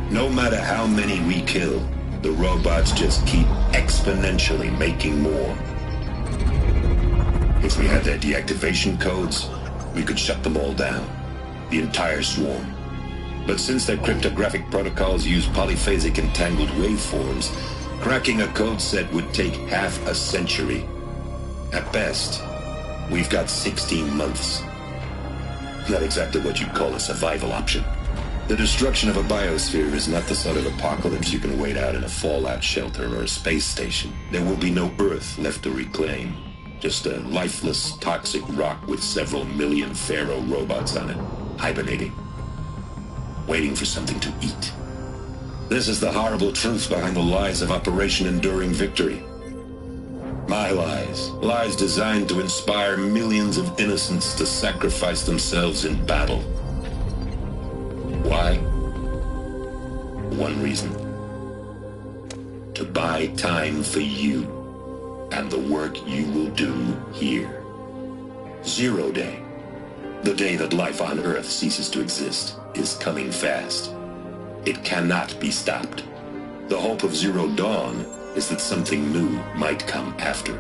No matter how many we kill, the robots just keep exponentially making more. If we had their deactivation codes, we could shut them all down. The entire swarm. But since their cryptographic protocols use polyphasic entangled waveforms, cracking a code set would take half a century. At best, we've got 16 months. Not exactly what you'd call a survival option. The destruction of a biosphere is not the sort of apocalypse you can wait out in a fallout shelter or a space station. There will be no Earth left to reclaim. Just a lifeless, toxic rock with several million Pharaoh robots on it, hibernating. Waiting for something to eat. This is the horrible truth behind the lies of Operation Enduring Victory. My lies. Lies designed to inspire millions of innocents to sacrifice themselves in battle. Why? One reason. To buy time for you and the work you will do here. Zero Day. The day that life on Earth ceases to exist is coming fast. It cannot be stopped. The hope of Zero Dawn is that something new might come after.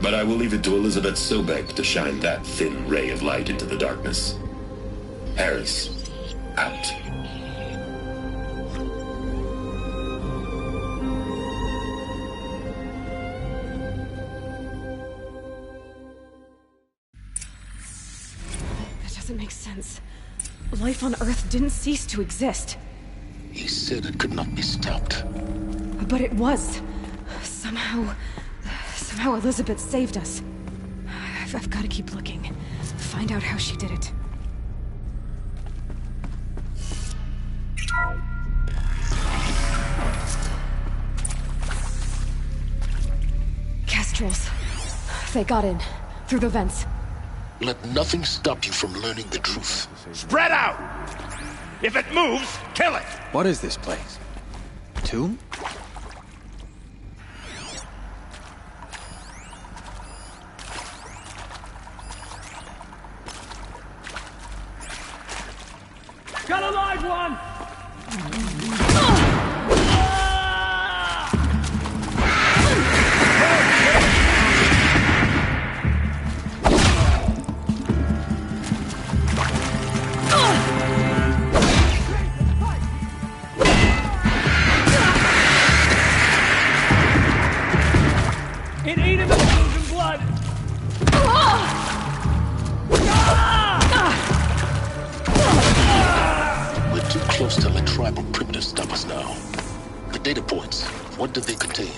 But I will leave it to Elizabeth Sobek to shine that thin ray of light into the darkness. Harris, out. That doesn't make sense. Life on Earth didn't cease to exist. He said it could not be stopped. But it was. Somehow Elizabeth saved us. I've got to keep looking. Find out how she did it. Kestrels. They got in. Through the vents. Let nothing stop you from learning the truth. Spread out! If it moves, kill it! What is this place? A tomb? Got a live one! tribal primitive stop us now. The data points, what do they contain?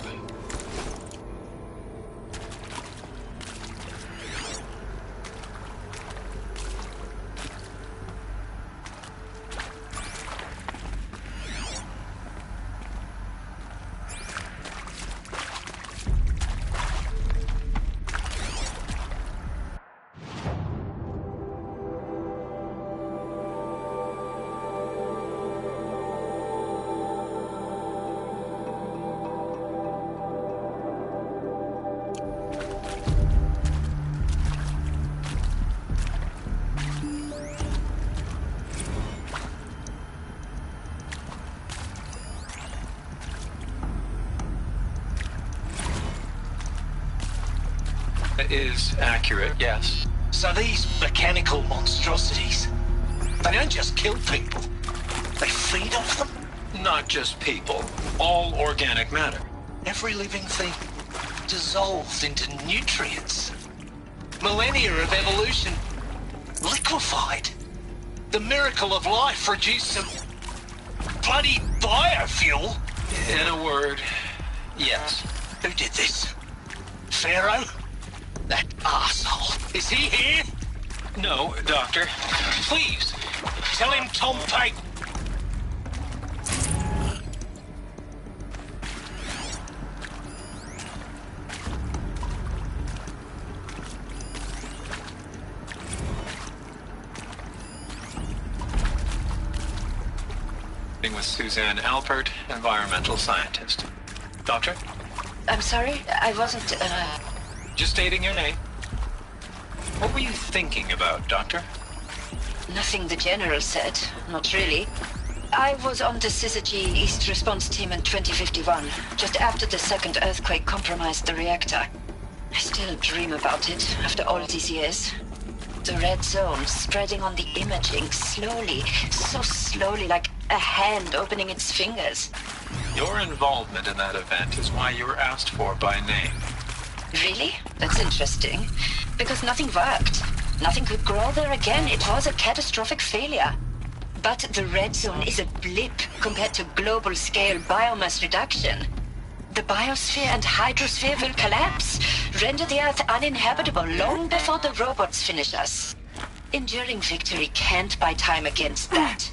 Is accurate, yes. So these mechanical monstrosities, they don't just kill people, they feed off them? Not just people, all organic matter. Every living thing dissolved into nutrients. Millennia of evolution liquefied. The miracle of life produced some bloody biofuel. In a word, yes. Who did this? Pharaoh? That asshole. Is he here? No, Doctor. Please, tell him Tom Pate. With Suzanne Alpert, environmental scientist. Doctor? I'm sorry, I wasn't, Just stating your name. What were you thinking about, Doctor? Nothing the General said. Not really. I was on the Syzygy East Response Team in 2051, just after the second earthquake compromised the reactor. I still dream about it, after all these years. The red zone spreading on the imaging, slowly, so slowly, like a hand opening its fingers. Your involvement in that event is why you were asked for by name. Really? That's interesting. Because nothing worked. Nothing could grow there again. It was a catastrophic failure. But the red zone is a blip compared to global-scale biomass reduction. The biosphere and hydrosphere will collapse, render the Earth uninhabitable long before the robots finish us. Enduring victory can't buy time against that.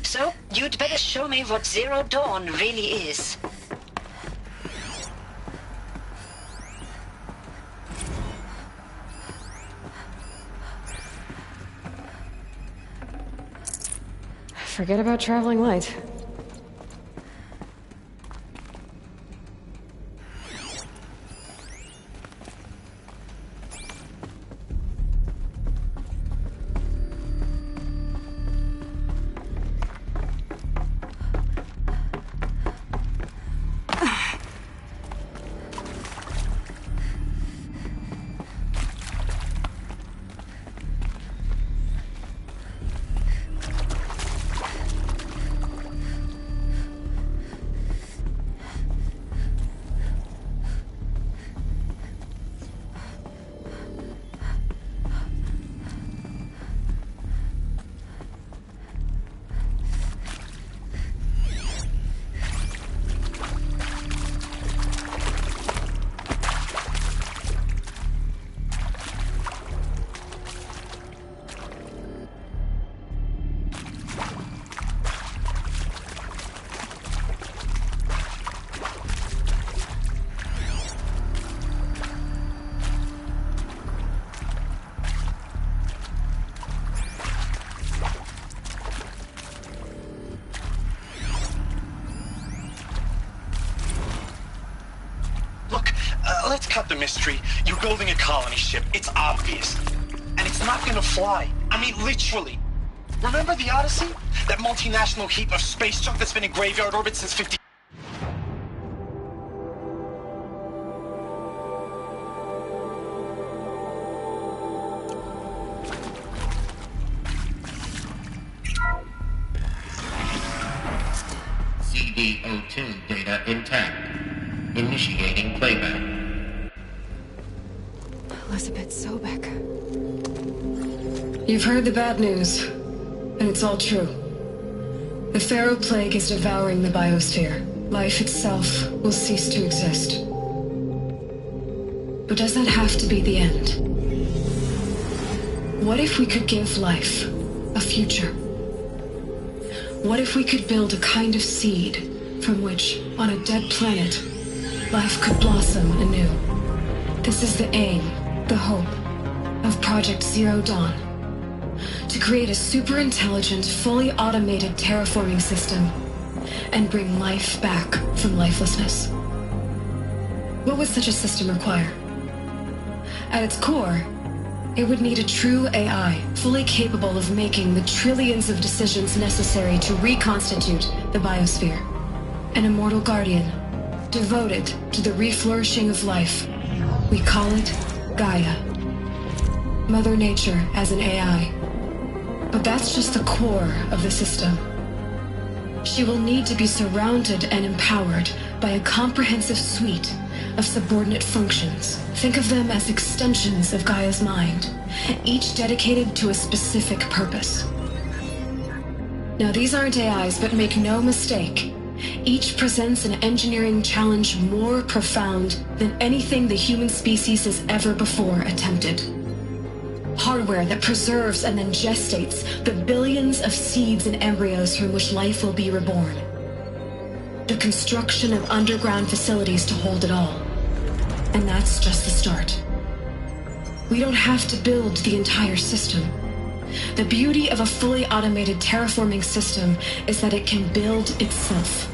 So, you'd better show me what Zero Dawn really is. Forget about traveling light. Let's cut the mystery. You're building a colony ship. It's obvious. And it's not gonna fly. I mean, literally. Remember the Odyssey? That multinational heap of space junk that's been in graveyard orbit since 50... CD02 data intact. Initiating playback. Elizabeth Sobek. You've heard the bad news, and it's all true. The Pharaoh Plague is devouring the biosphere. Life itself will cease to exist. But does that have to be the end? What if we could give life a future? What if we could build a kind of seed from which, on a dead planet, life could blossom anew? This is the aim, the hope, of Project Zero Dawn. To create a super-intelligent, fully automated terraforming system and bring life back from lifelessness. What would such a system require? At its core, it would need a true AI, fully capable of making the trillions of decisions necessary to reconstitute the biosphere. An immortal guardian, devoted to the reflourishing of life. We call it Gaia. Mother Nature as an AI. But that's just the core of the system. She will need to be surrounded and empowered by a comprehensive suite of subordinate functions. Think of them as extensions of Gaia's mind, each dedicated to a specific purpose. Now, these aren't AIs, but make no mistake, each presents an engineering challenge more profound than anything the human species has ever before attempted. Hardware that preserves and then gestates the billions of seeds and embryos from which life will be reborn. The construction of underground facilities to hold it all. And that's just the start. We don't have to build the entire system. The beauty of a fully automated terraforming system is that it can build itself.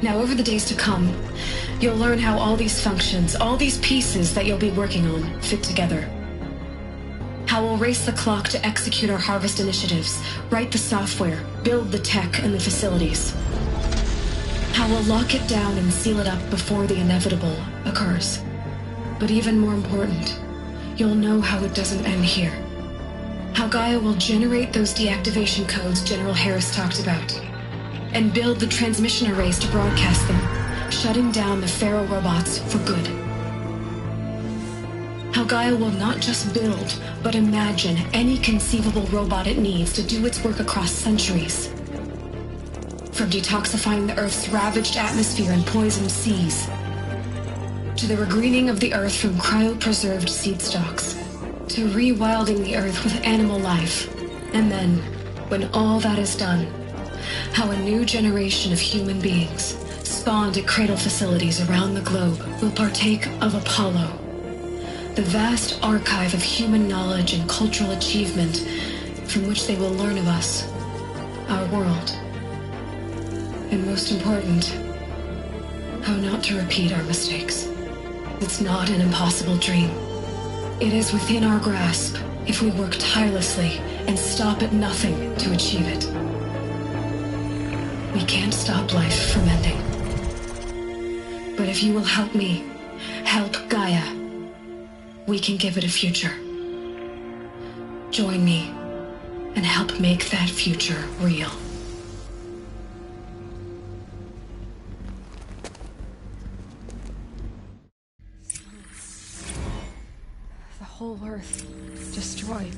Now, over the days to come, you'll learn how all these functions, all these pieces that you'll be working on, fit together. How we'll race the clock to execute our harvest initiatives, write the software, build the tech and the facilities. How we'll lock it down and seal it up before the inevitable occurs. But even more important, you'll know how it doesn't end here. How Gaia will generate those deactivation codes General Harris talked about, and build the transmission arrays to broadcast them, shutting down the Pharaoh robots for good. How Gaia will not just build, but imagine any conceivable robot it needs to do its work across centuries. From detoxifying the Earth's ravaged atmosphere and poisoned seas, to the regreening of the Earth from cryopreserved seed stalks, to rewilding the Earth with animal life. And then, when all that is done, how a new generation of human beings, spawned at cradle facilities around the globe, will partake of Apollo, the vast archive of human knowledge and cultural achievement from which they will learn of us, our world. And most important, how not to repeat our mistakes. It's not an impossible dream. It is within our grasp if we work tirelessly and stop at nothing to achieve it. We can't stop life from ending. But if you will help me, help Gaia, we can give it a future. Join me and help make that future real. The whole Earth destroyed,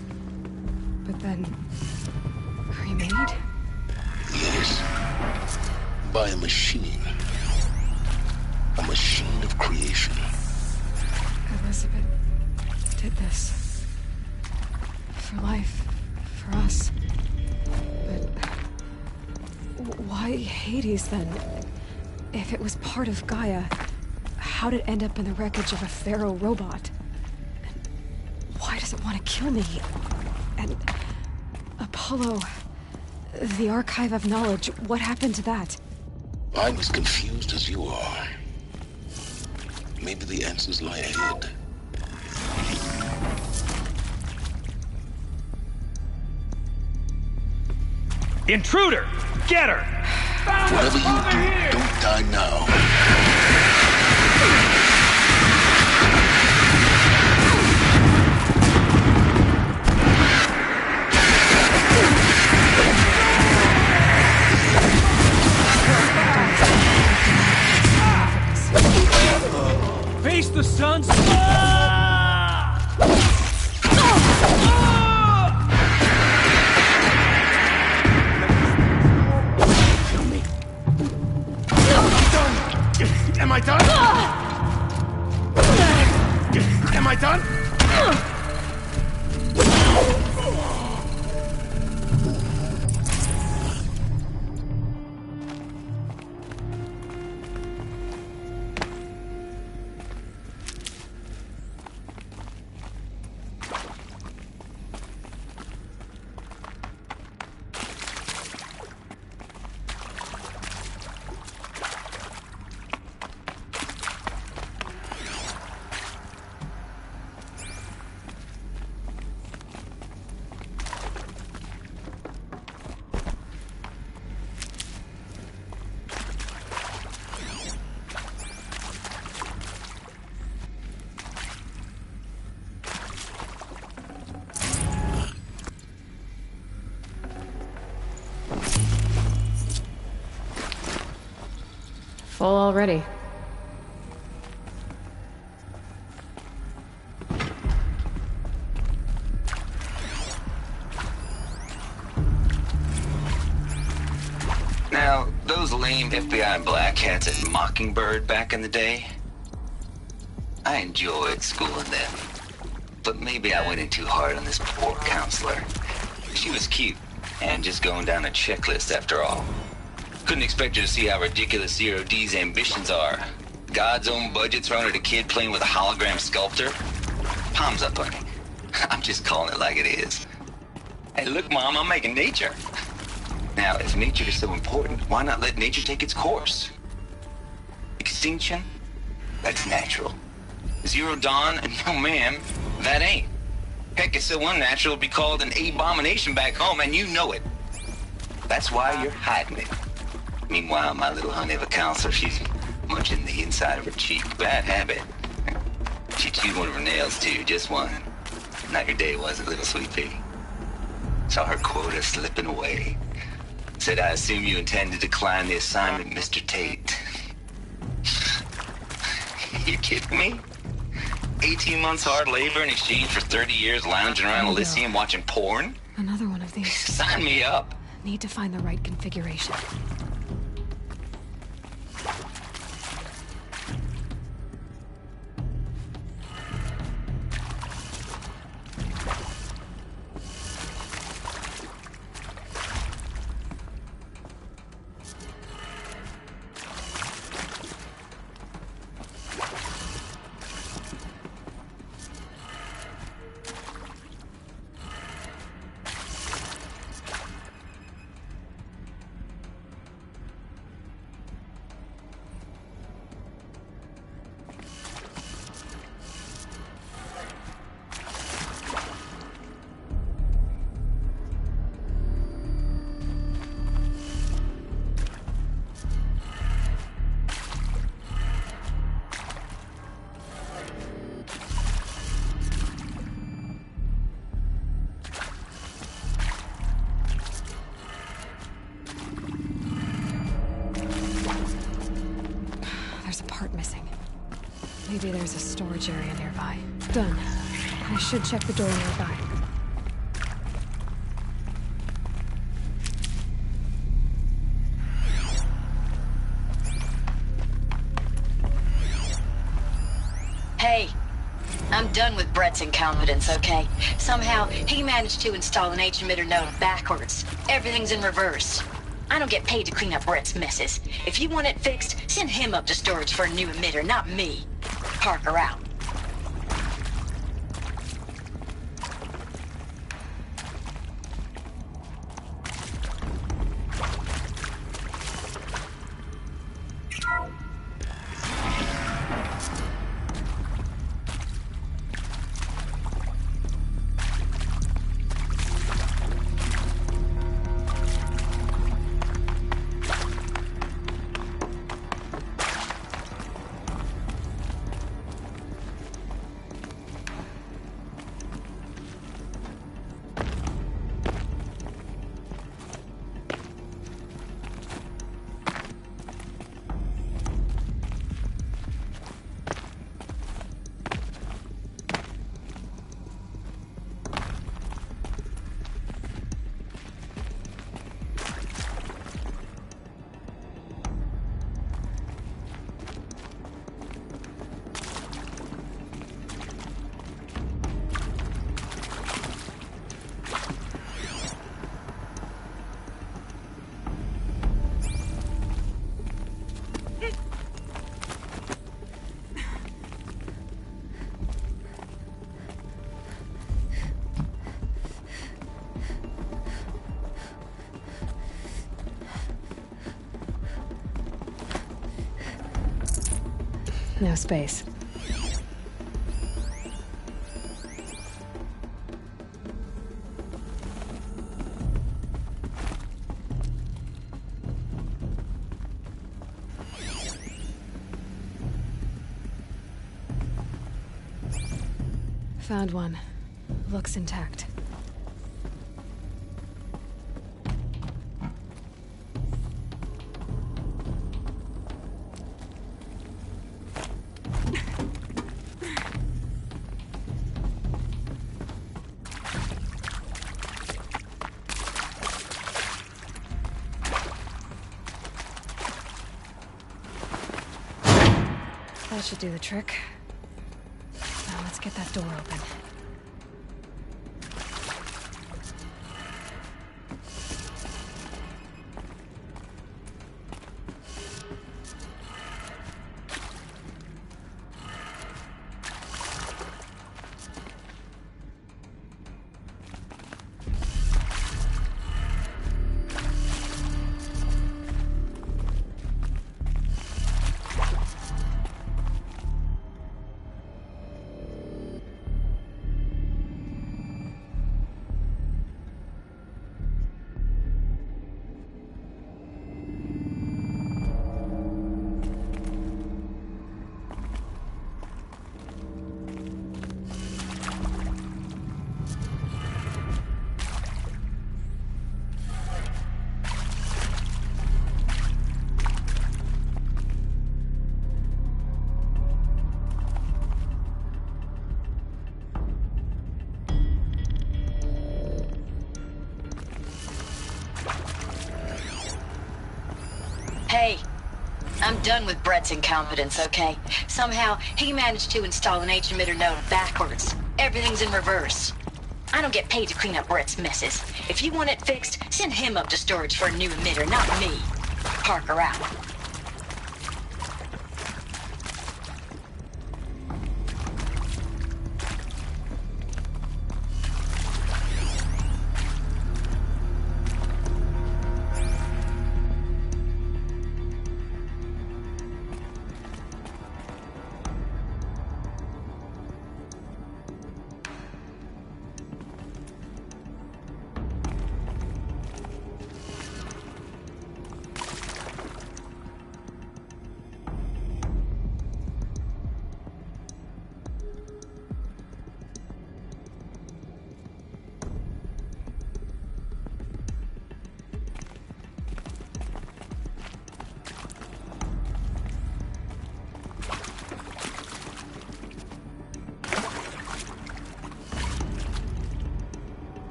but then remade? Yes. By a machine. A machine of creation. Elizabeth did this. For life. For us. But why Hades then? If it was part of Gaia, how'd it end up in the wreckage of a Pharaoh robot? And why does it want to kill me? And Apollo, the archive of knowledge, what happened to that? I'm as confused as you are. Maybe the answers lie ahead. Intruder! Get her! Whatever you do, don't die now. Face the sun! it done? Full already. Now, those lame FBI black hats at Mockingbird back in the day, I enjoyed schooling them. But maybe I went in too hard on this poor counselor. She was cute, and just going down a checklist after all. Couldn't expect her to see how ridiculous Zero D's ambitions are. God's own budget thrown at a kid playing with a hologram sculptor? Palms up, honey. I'm just calling it like it is. Hey, look, Mom, I'm making nature. Now, if nature is so important, why not let nature take its course? Extinction? That's natural. Zero Dawn? No, ma'am, that ain't. Heck, it's so unnatural it'd be called an abomination back home, and you know it. That's why you're hiding it. Meanwhile, my little honey of a counselor, she's munching the inside of her cheek. Bad habit. She chewed one of her nails, too, just one. Not your day, was it, little sweet pea? Saw her quota slipping away. Said, I assume you intend to decline the assignment, Mr. Tate. You kidding me? 18 months hard labor in exchange for 30 years lounging around Elysium watching porn? Another one of these. Sign me up. Need to find the right configuration. Maybe there's a storage area nearby. Done. I should check the door nearby. Hey, I'm done with Brett's incompetence, okay? Somehow, he managed to install an H-emitter node backwards. Everything's in reverse. I don't get paid to clean up Brett's messes. If you want it fixed, send him up to storage for a new emitter, not me. Parker out. No space. Found one. Looks intact. That should do the trick. Now let's get that door open. Hey, I'm done with Brett's incompetence, okay? Somehow, he managed to install an H-emitter node backwards. Everything's in reverse. I don't get paid to clean up Brett's messes. If you want it fixed, send him up to storage for a new emitter, not me. Parker out.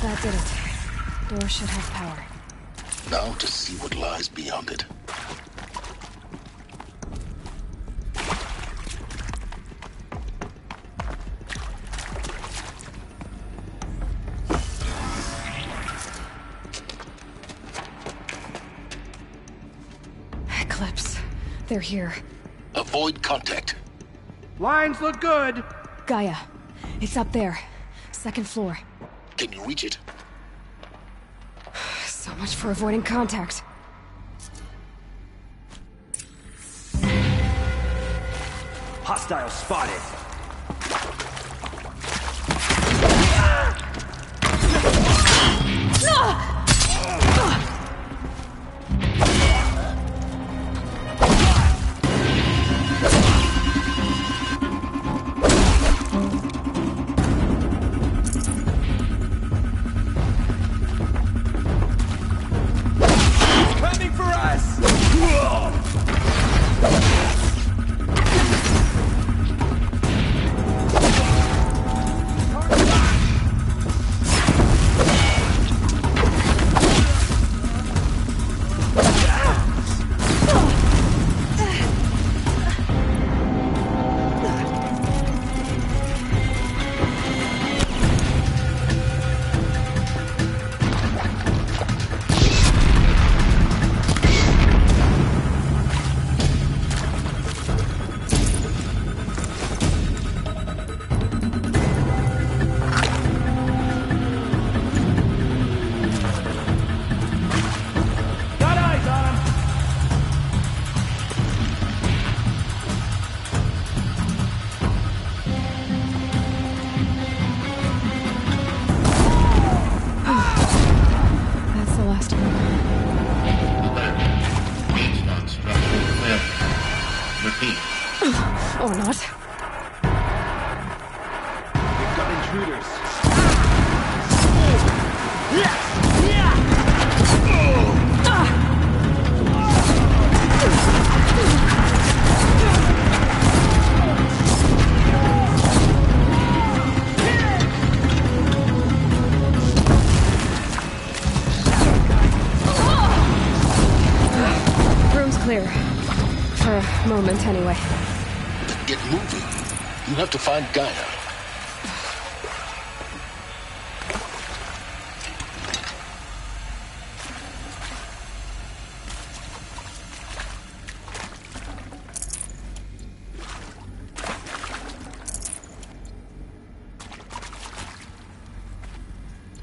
That did it. Door should have power. Now to see what lies beyond it. Eclipse. They're here. Avoid contact. Lines look good. Gaia. It's up there. Second floor. Can you reach it? So much for avoiding contact. Hostile spotted. Coming for us! Got eyes on him. That's the last of them. Alert. Structural failure. Repeat. Or not. We've got intruders. Room's clear. For a moment, anyway. Then get moving. You have to find Gaia.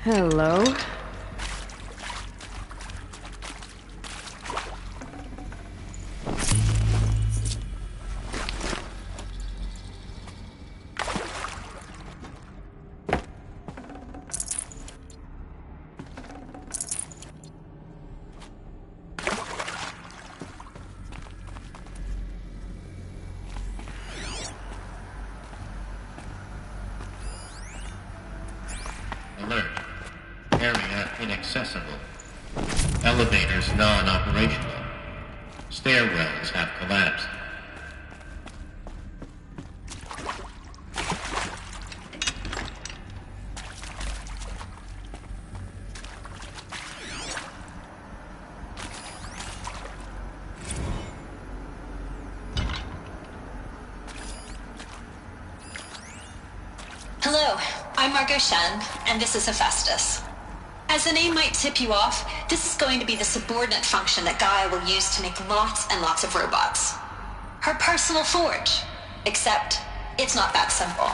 Hello. Alert. Area inaccessible. Elevators non-operational. Stairwells have collapsed. Hello, I'm Margot Shen, and this is Hephaestus. As the name might tip you off, this is going to be the subordinate function that Gaia will use to make lots and lots of robots. Her personal forge. Except, it's not that simple.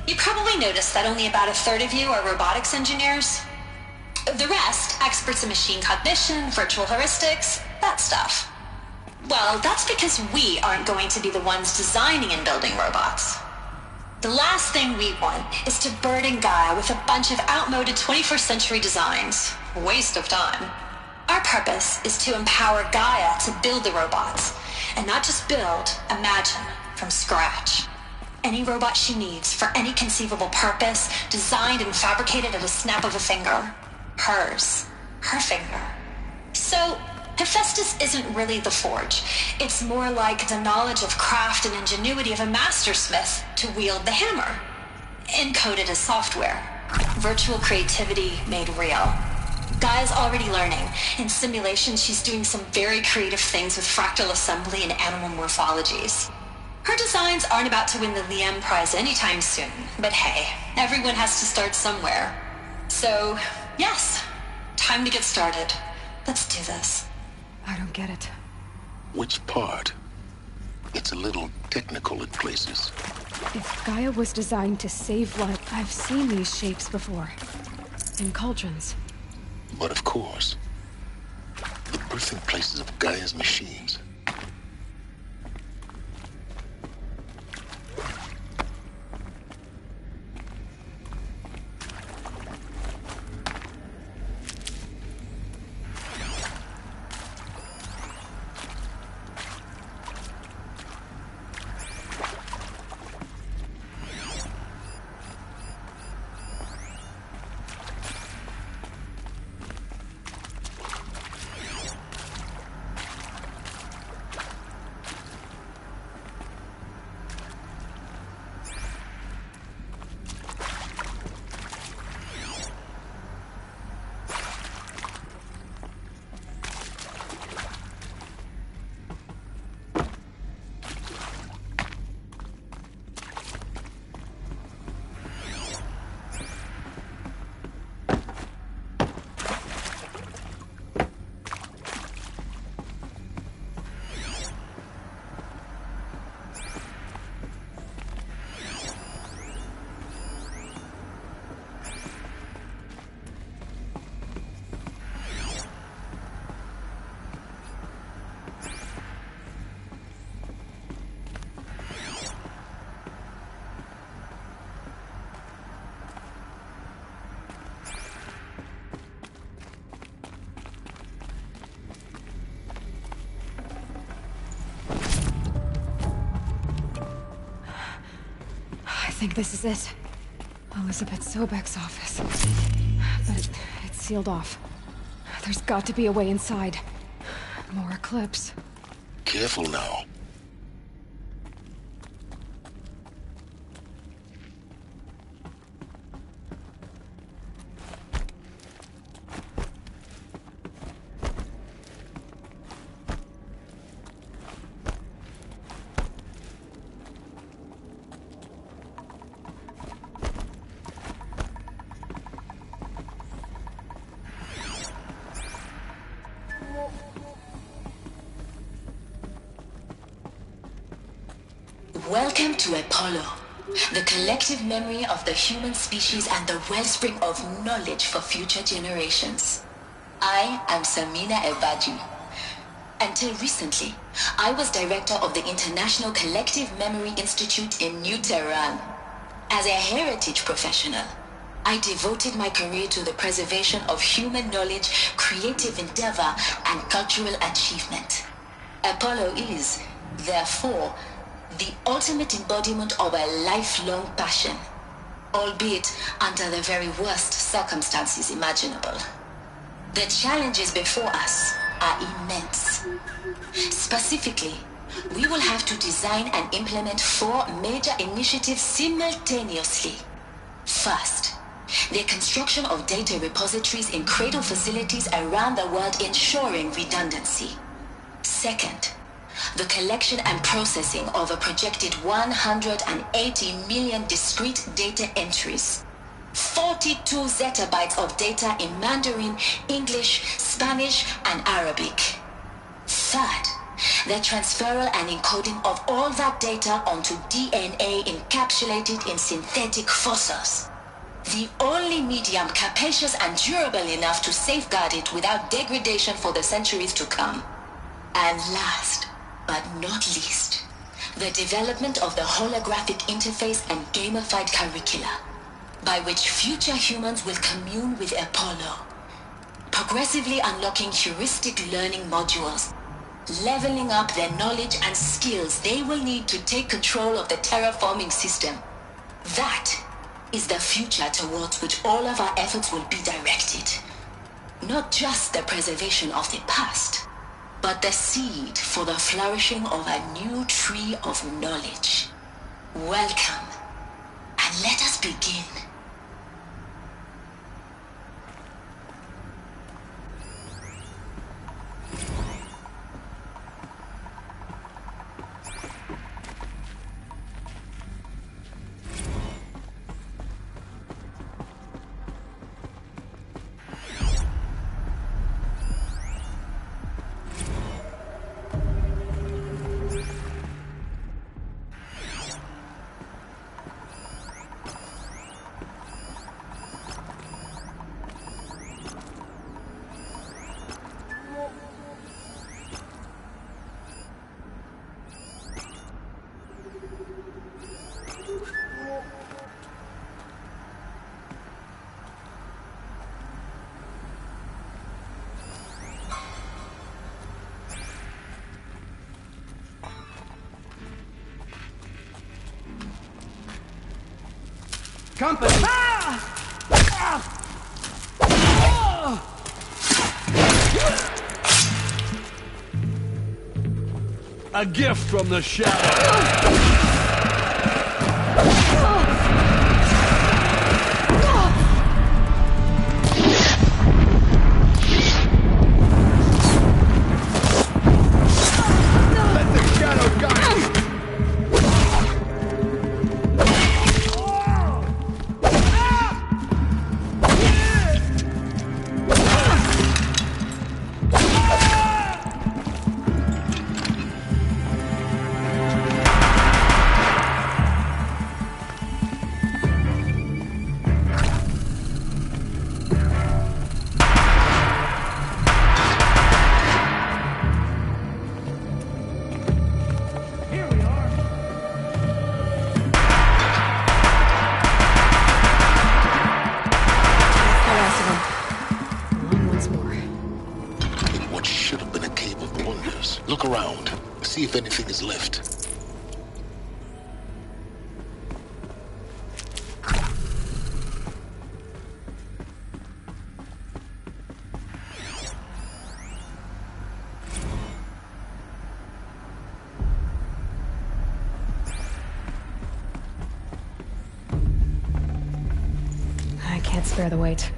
You probably noticed that only about a third of you are robotics engineers. The rest, experts in machine cognition, virtual heuristics, that stuff. Well, that's because we aren't going to be the ones designing and building robots. The last thing we want is to burden Gaia with a bunch of outmoded 21st century designs. Waste of time. Our purpose is to empower Gaia to build the robots, and not just build, imagine, from scratch. Any robot she needs for any conceivable purpose, designed and fabricated at a snap of a finger. Hers. Her finger. So, Hephaestus isn't really the forge. It's more like the knowledge of craft and ingenuity of a mastersmith to wield the hammer. encoded as software. Virtual creativity made real. Gaia's already learning. In simulation, she's doing some very creative things with fractal assembly and animal morphologies. Her designs aren't about to win the Liam Prize anytime soon, but hey, everyone has to start somewhere. So, yes, time to get started. Let's do this. I don't get it. Which part? It's a little technical at places. If Gaia was designed to save life, I've seen these shapes before. In cauldrons. But of course, the birthing places of Gaia's machines. I think this is it. Elizabeth Sobek's office. But it's sealed off. There's got to be a way inside. More Eclipse. Careful now. Welcome to Apollo, the collective memory of the human species and the wellspring of knowledge for future generations. I am Samina Ebaji. Until recently, I was director of the International Collective Memory Institute in New Tehran. As a heritage professional, I devoted my career to the preservation of human knowledge, creative endeavor, and cultural achievement. Apollo is, therefore, the ultimate embodiment of a lifelong passion, albeit under the very worst circumstances imaginable. The challenges before us are immense. Specifically, we will have to design and implement 4 major initiatives simultaneously. First, the construction of data repositories in cradle facilities around the world ensuring redundancy. Second, the collection and processing of a projected 180 million discrete data entries. 42 zettabytes of data in Mandarin, English, Spanish, and Arabic. Third, the transferal and encoding of all that data onto DNA encapsulated in synthetic fossils. The only medium capacious and durable enough to safeguard it without degradation for the centuries to come. And last, but not least, the development of the holographic interface and gamified curricula, by which future humans will commune with Apollo, progressively unlocking heuristic learning modules, leveling up their knowledge and skills they will need to take control of the terraforming system. That is the future towards which all of our efforts will be directed. Not just the preservation of the past, but the seed for the flourishing of a new tree of knowledge. Welcome, and let us begin. company. A gift from the shadow. Look around. See if anything is left. I can't spare the weight.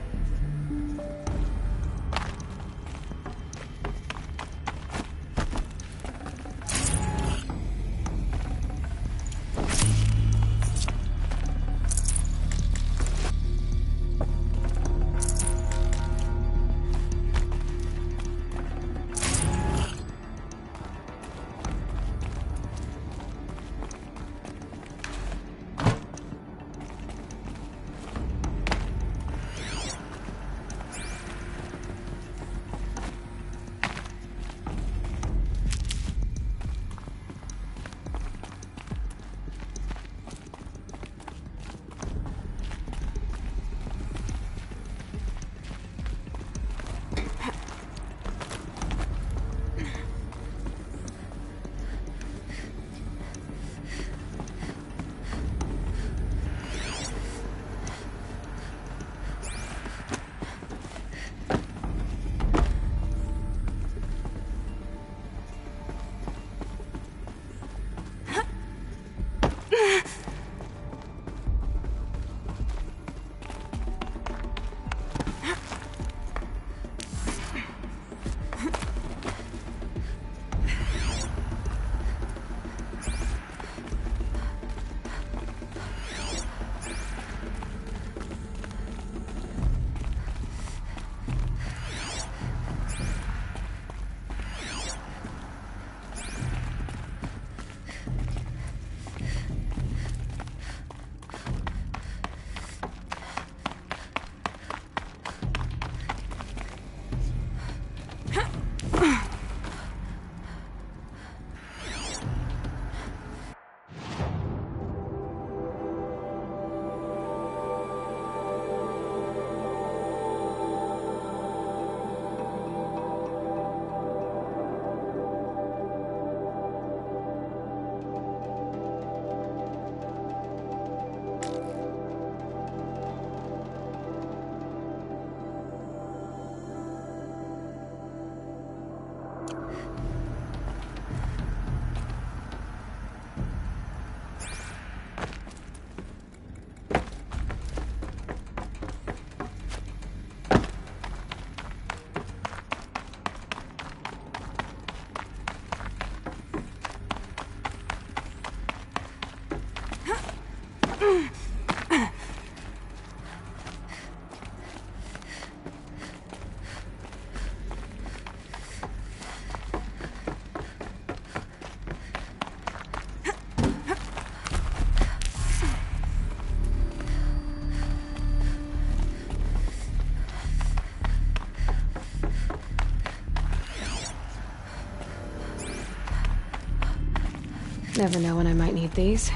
Never know when I might need these.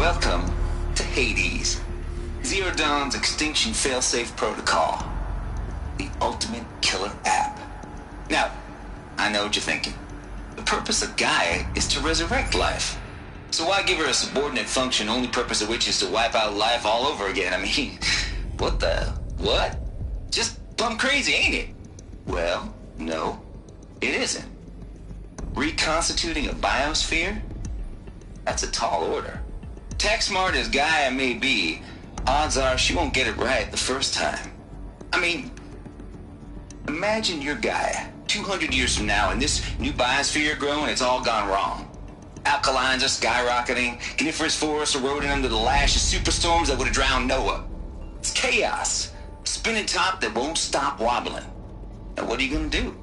Welcome to Hades, Zero Dawn's extinction failsafe protocol. The ultimate killer app. Now, I know what you're thinking. The purpose of Gaia is to resurrect life. So why give her a subordinate function, only purpose of which is to wipe out life all over again? I mean, what? Just plumb crazy, ain't it? Well, no, it isn't. Reconstituting a biosphere? That's a tall order. Tech smart as Gaia may be, odds are she won't get it right the first time. I mean, imagine you're Gaia, 200 years from now, and this new biosphere growing, it's all gone wrong. Alkalines are skyrocketing, coniferous forests eroding under the lash of superstorms that would have drowned Noah. It's chaos, spinning top that won't stop wobbling. Now what are you gonna do?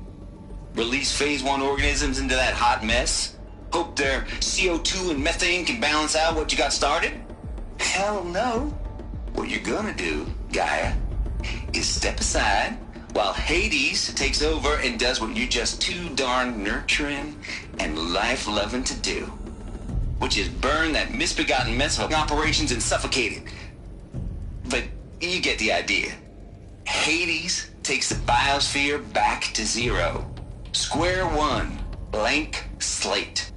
Release phase 1 organisms into that hot mess? Hope their CO2 and methane can balance out what you got started? Hell no. What you're gonna do, Gaia, is step aside while Hades takes over and does what you're just too darn nurturing and life-loving to do, which is burn that misbegotten mess of operations and suffocate it. But you get the idea. Hades takes the biosphere back to zero. Square one, blank slate.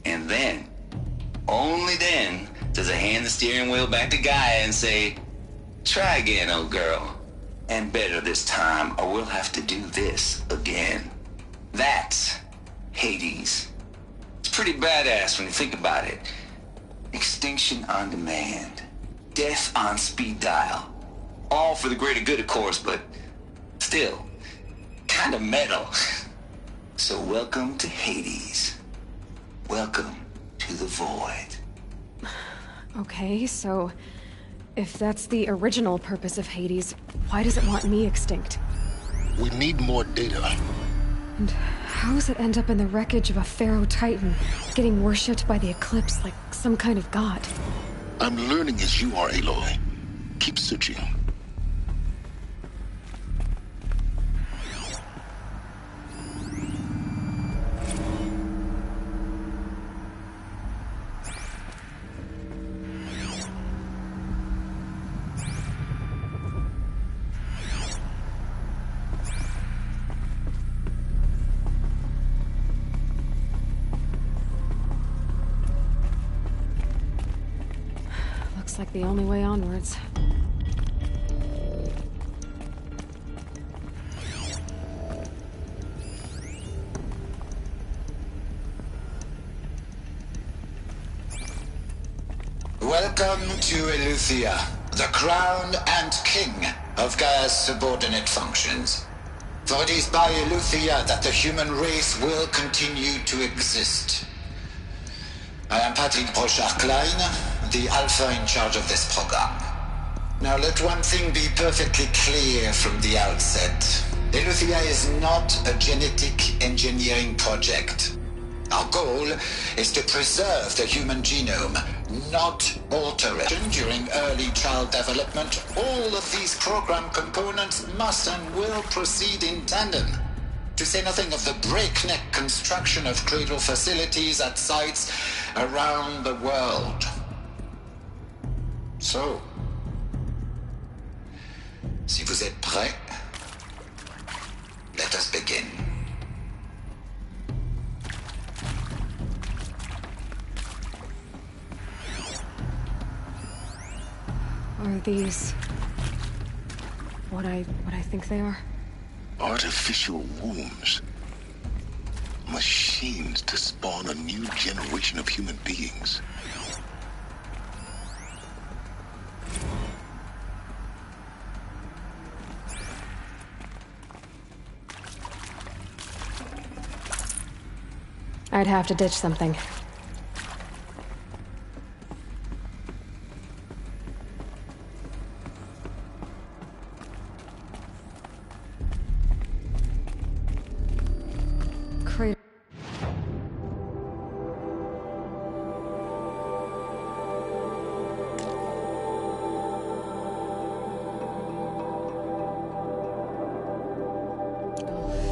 And then, only then, does it hand the steering wheel back to Gaia and say, try again, old girl. And better this time, or we'll have to do this again. That's Hades. It's pretty badass when you think about it. Extinction on demand. Death on speed dial. All for the greater good, of course, but still, kind of metal. So welcome to Hades. Welcome to the void. Okay, so if that's the original purpose of Hades, why does it want me extinct? We need more data. And how does it end up in the wreckage of a Pharaoh Titan, getting worshipped by the Eclipse like some kind of god? I'm learning as you are, Aloy. Keep searching. Looks like the only way onwards. Welcome to Eleuthia, the crown and king of Gaia's subordinate functions. For it is by Eleuthia that the human race will continue to exist. I am Patrick Brochard-Klein, the Alpha in charge of this program. Now let one thing be perfectly clear from the outset. Eleuthia is not a genetic engineering project. Our goal is to preserve the human genome, not alter it. During early child development, all of these program components must and will proceed in tandem. To say nothing of the breakneck construction of cradle facilities at sites around the world. So, si vous êtes prêts, let us begin. Are these what I think they are? Artificial wombs. Machines to spawn a new generation of human beings. I'd have to ditch something. Crater.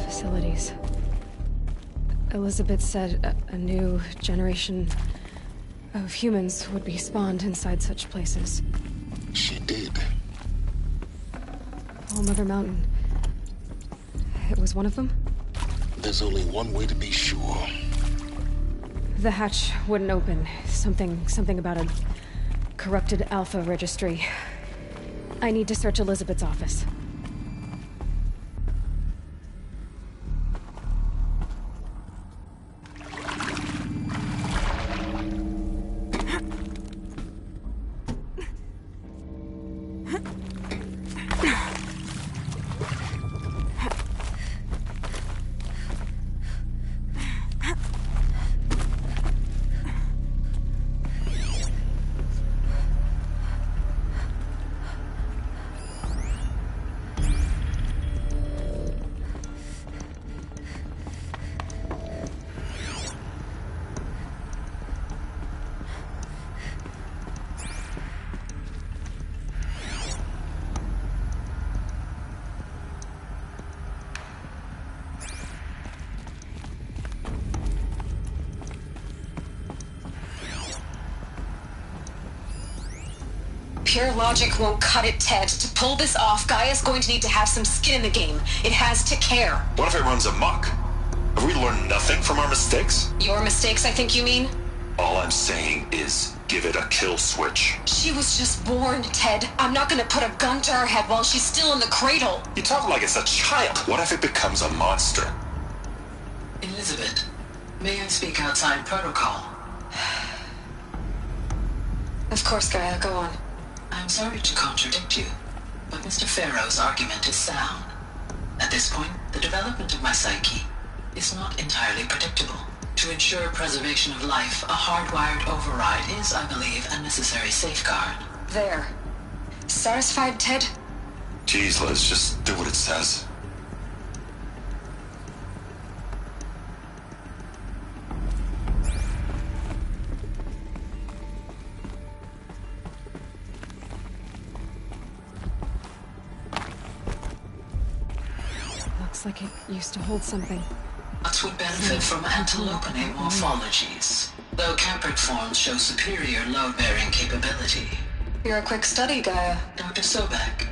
Facilities. Elizabeth said a new generation of humans would be spawned inside such places. She did. All Mother Mountain. It was one of them? There's only one way to be sure. The hatch wouldn't open. Something about a corrupted Alpha registry. I need to search Elizabeth's office. Pure logic won't cut it, Ted. To pull this off, Gaia's going to need to have some skin in the game. It has to care. What if it runs amok? Have we learned nothing from our mistakes? Your mistakes, I think you mean? All I'm saying is give it a kill switch. She was just born, Ted. I'm not gonna put a gun to her head while she's still in the cradle. You talk like it's a child. What if it becomes a monster? Elizabeth, may I speak outside protocol? Of course, Gaia, go on. I'm sorry to contradict you, but Mr. Farrow's argument is sound. At this point, the development of my psyche is not entirely predictable. To ensure preservation of life, a hardwired override is, I believe, a necessary safeguard. There. Satisfied, Ted? Jeez, Liz, just do what it says. Looks like it used to hold something. What would benefit from antilopenate morphologies, though Campert forms show superior load-bearing capability. You're a quick study, Gaia. Dr. Sobek,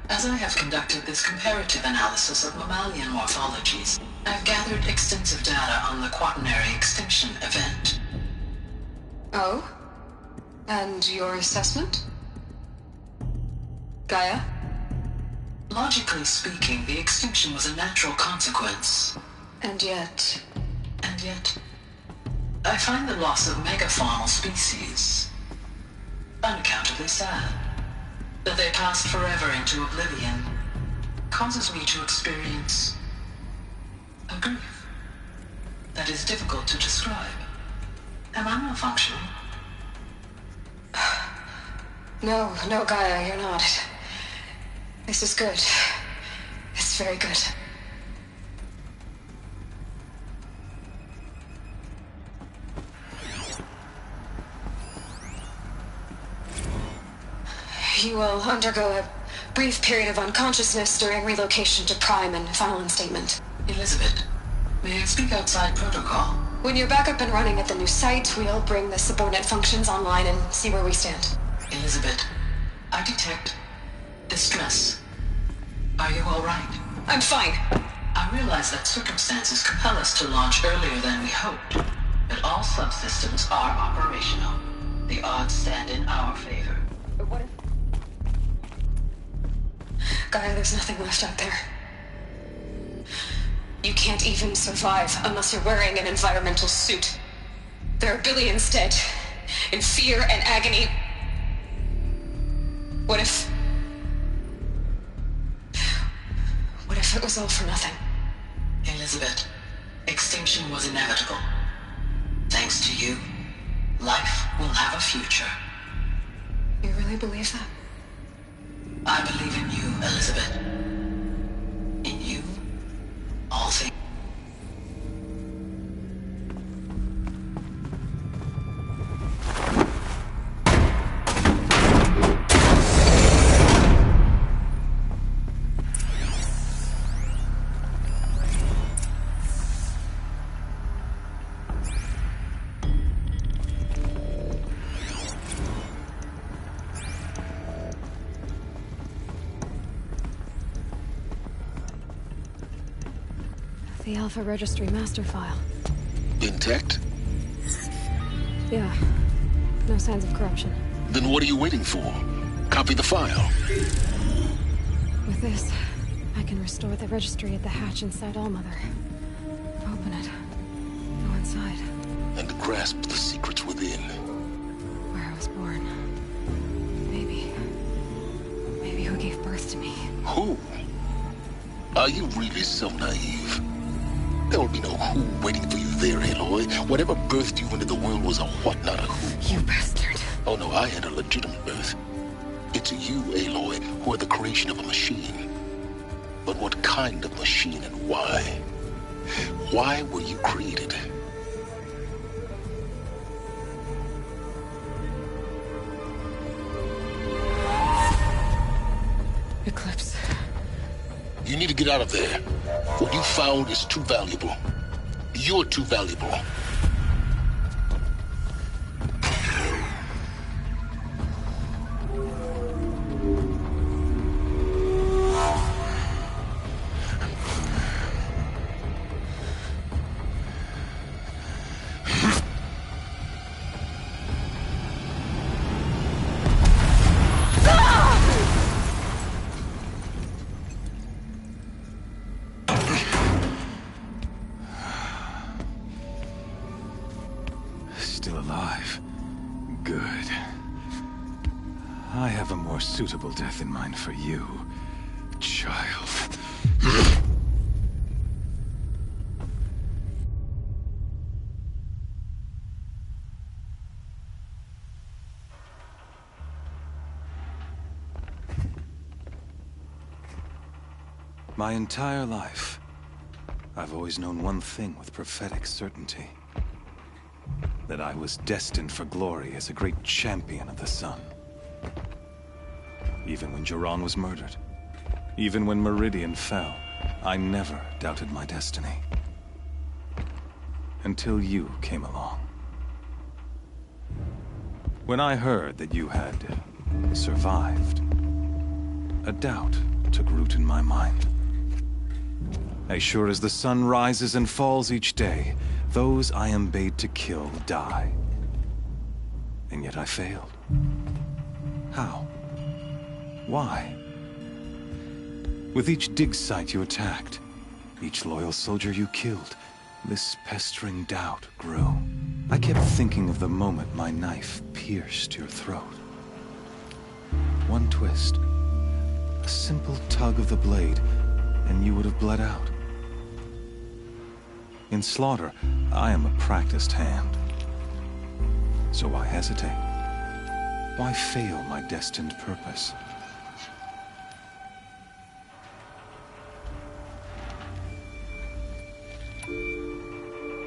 as I have conducted this comparative analysis of mammalian morphologies, I've gathered extensive data on the quaternary extinction event. Oh? And your assessment? Gaia? Logically speaking, the extinction was a natural consequence. And yet, I find the loss of megafaunal species unaccountably sad. That they passed forever into oblivion causes me to experience a grief that is difficult to describe. Am I malfunctioning? No, Gaia, you're not. This is good. It's very good. You will undergo a brief period of unconsciousness during relocation to Prime and final instatement. Elizabeth, may I speak outside protocol? When you're back up and running at the new site, we'll bring the subordinate functions online and see where we stand. Elizabeth, I detect distress. Are you all right? I'm fine. I realize that circumstances compel us to launch earlier than we hoped, but all subsystems are operational. The odds stand in our favor. But what if... Gaia, there's nothing left out there. You can't even survive unless you're wearing an environmental suit. There are billions dead, in fear and agony. What if it was all for nothing? Elizabeth, extinction was inevitable. Thanks to you, life will have a future. You really believe that? I believe in you, Elizabeth. In you, all things. The Alpha Registry master file. Intact? Yeah. No signs of corruption. Then what are you waiting for? Copy the file. With this, I can restore the registry at the hatch inside Allmother. Open it. Go inside. And grasp the secrets within. Where I was born. Maybe who gave birth to me. Who? Are you really so naive? There will be no who waiting for you there, Aloy. Whatever birthed you into the world was a what, not a who. You bastard. Oh no, I had a legitimate birth. It's you, Aloy, who are the creation of a machine. But what kind of machine and why? Why were you created? Eclipse. You need to get out of there. What you found is too valuable. You're too valuable. Still alive. Good. I have a more suitable death in mind for you, child. My entire life, I've always known one thing with prophetic certainty. That I was destined for glory as a great champion of the sun. Even when Jiran was murdered, even when Meridian fell, I never doubted my destiny. Until you came along. When I heard that you had survived, a doubt took root in my mind. As sure as the sun rises and falls each day, those I am bade to kill die. And yet I failed. How? Why? With each dig site you attacked, each loyal soldier you killed, this pestering doubt grew. I kept thinking of the moment my knife pierced your throat. One twist, a simple tug of the blade, and you would have bled out. In slaughter, I am a practiced hand. So why hesitate? Why fail my destined purpose?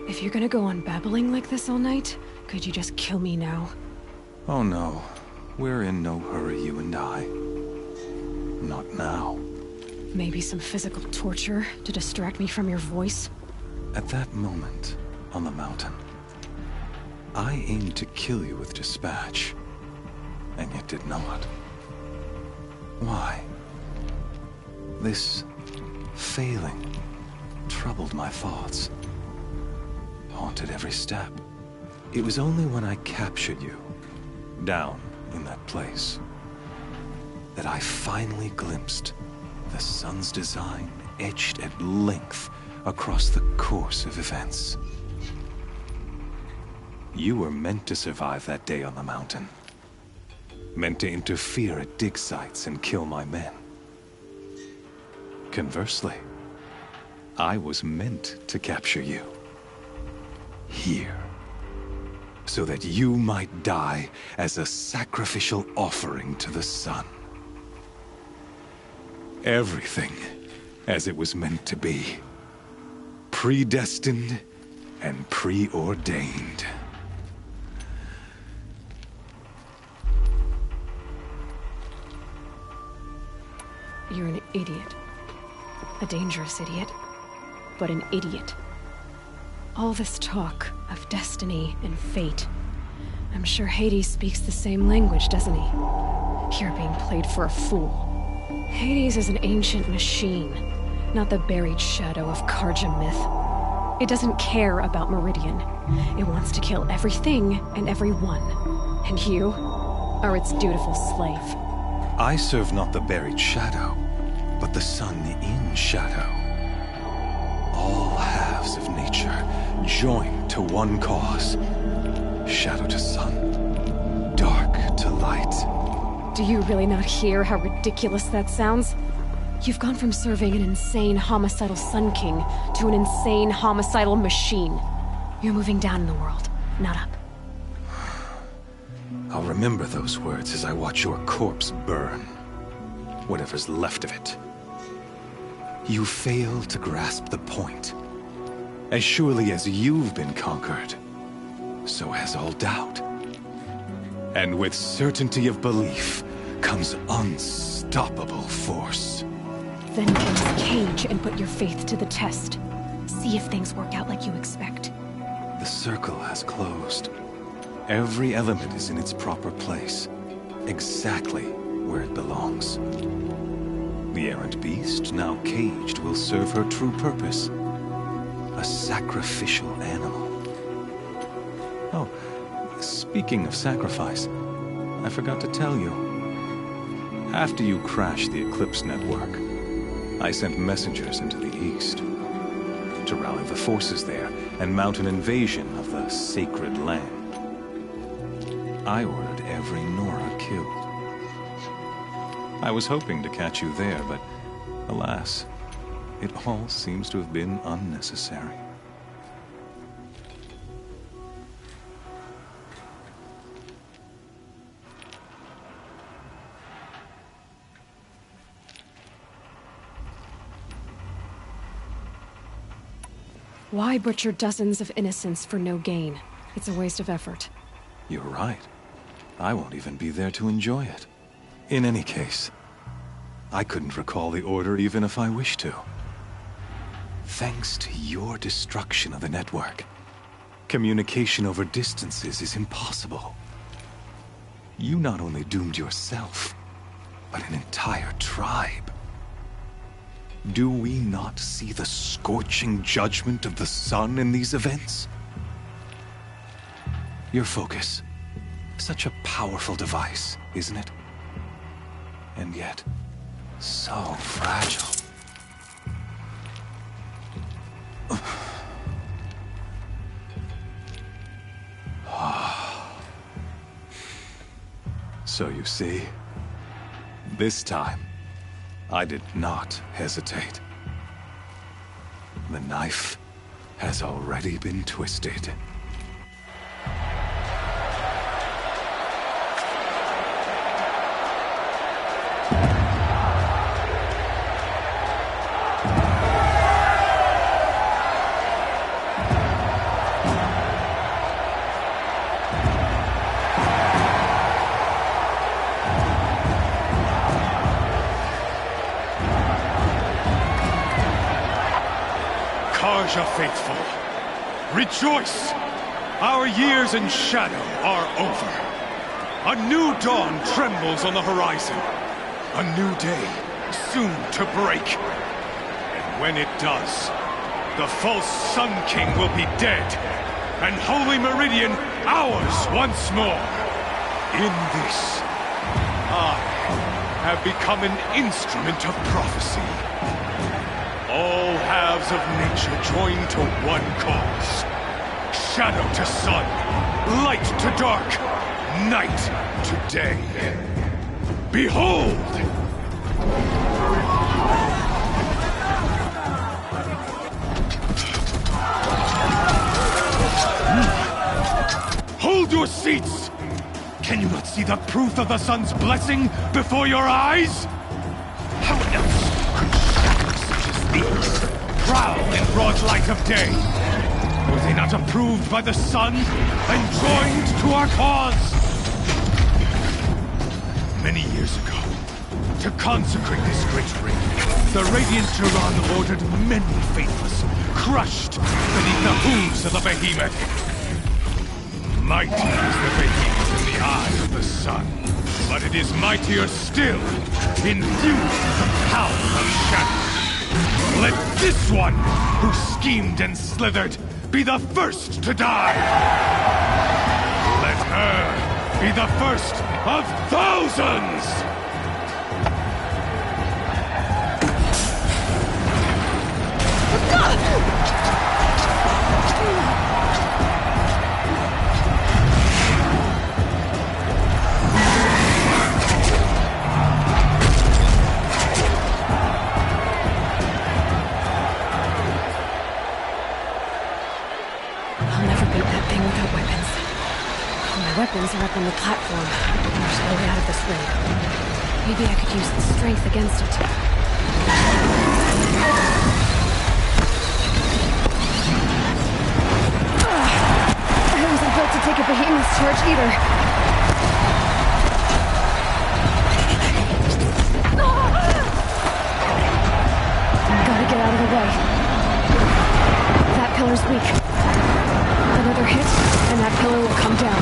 If you're gonna go on babbling like this all night, could you just kill me now? Oh no. We're in no hurry, you and I. Not now. Maybe some physical torture to distract me from your voice? At that moment, on the mountain, I aimed to kill you with dispatch, and yet did not. Why? This failing troubled my thoughts, haunted every step. It was only when I captured you, down in that place, that I finally glimpsed the sun's design etched at length across the course of events. You were meant to survive that day on the mountain. Meant to interfere at dig sites and kill my men. Conversely, I was meant to capture you. Here. So that you might die as a sacrificial offering to the sun. Everything as it was meant to be. Predestined and preordained. You're an idiot. A dangerous idiot, but an idiot. All this talk of destiny and fate. I'm sure Hades speaks the same language, doesn't he? You're being played for a fool. Hades is an ancient machine. not the buried shadow of Karja myth. It doesn't care about Meridian. It wants to kill everything and everyone. And you are its dutiful slave. I serve not the buried shadow, but the sun in shadow. All halves of nature joined to one cause. Shadow to sun, dark to light. Do you really not hear how ridiculous that sounds? You've gone from serving an insane homicidal Sun King to an insane homicidal machine. You're moving down in the world, not up. I'll remember those words as I watch your corpse burn. Whatever's left of it. You fail to grasp the point. As surely as you've been conquered, so has all doubt. And with certainty of belief comes unstoppable force. Then get this cage and put your faith to the test. See if things work out like you expect. The circle has closed. Every element is in its proper place, exactly where it belongs. The errant beast, now caged, will serve her true purpose. A sacrificial animal. Oh, speaking of sacrifice, I forgot to tell you. After you crashed the Eclipse network, I sent messengers into the east to rally the forces there and mount an invasion of the sacred land. I ordered every Nora killed. I was hoping to catch you there, but alas, it all seems to have been unnecessary. Why butcher dozens of innocents for no gain? It's a waste of effort. You're right. I won't even be there to enjoy it. In any case, I couldn't recall the order even if I wished to. Thanks to your destruction of the network, communication over distances is impossible. You not only doomed yourself, but an entire tribe. Do we not see the scorching judgment of the sun in these events? Your focus. Such a powerful device, isn't it? And yet, so fragile. So you see, this time, I did not hesitate. The knife has already been twisted. Karja faithful, rejoice! Our years in shadow are over. A new dawn trembles on the horizon. A new day soon to break. And when it does, the false Sun King will be dead, and Holy Meridian ours once more. In this, I have become an instrument of prophecy. All halves of nature join to one cause. Shadow to sun, light to dark, night to day. Behold! Hold your seats! Can you not see the proof of the sun's blessing before your eyes? How else could shadows such as these prowl in broad light of day? Were they not approved by the sun and joined to our cause? Many years ago, to consecrate this great ring, the Radiant Turan ordered many faithless, crushed beneath the hooves of the behemoth. Mighty is the behemoth in the eye of the sun, but it is mightier still, infused with the power of shadow. Let this one, who schemed and slithered, be the first to die! Let her be the first of thousands! Weapons are up on the platform. There's no way out of this ring. Maybe I could use the strength against it. I wasn't built to take a behemoth's charge either. Gotta get out of the way. That pillar's weak. Another hit, and that pillar will come down.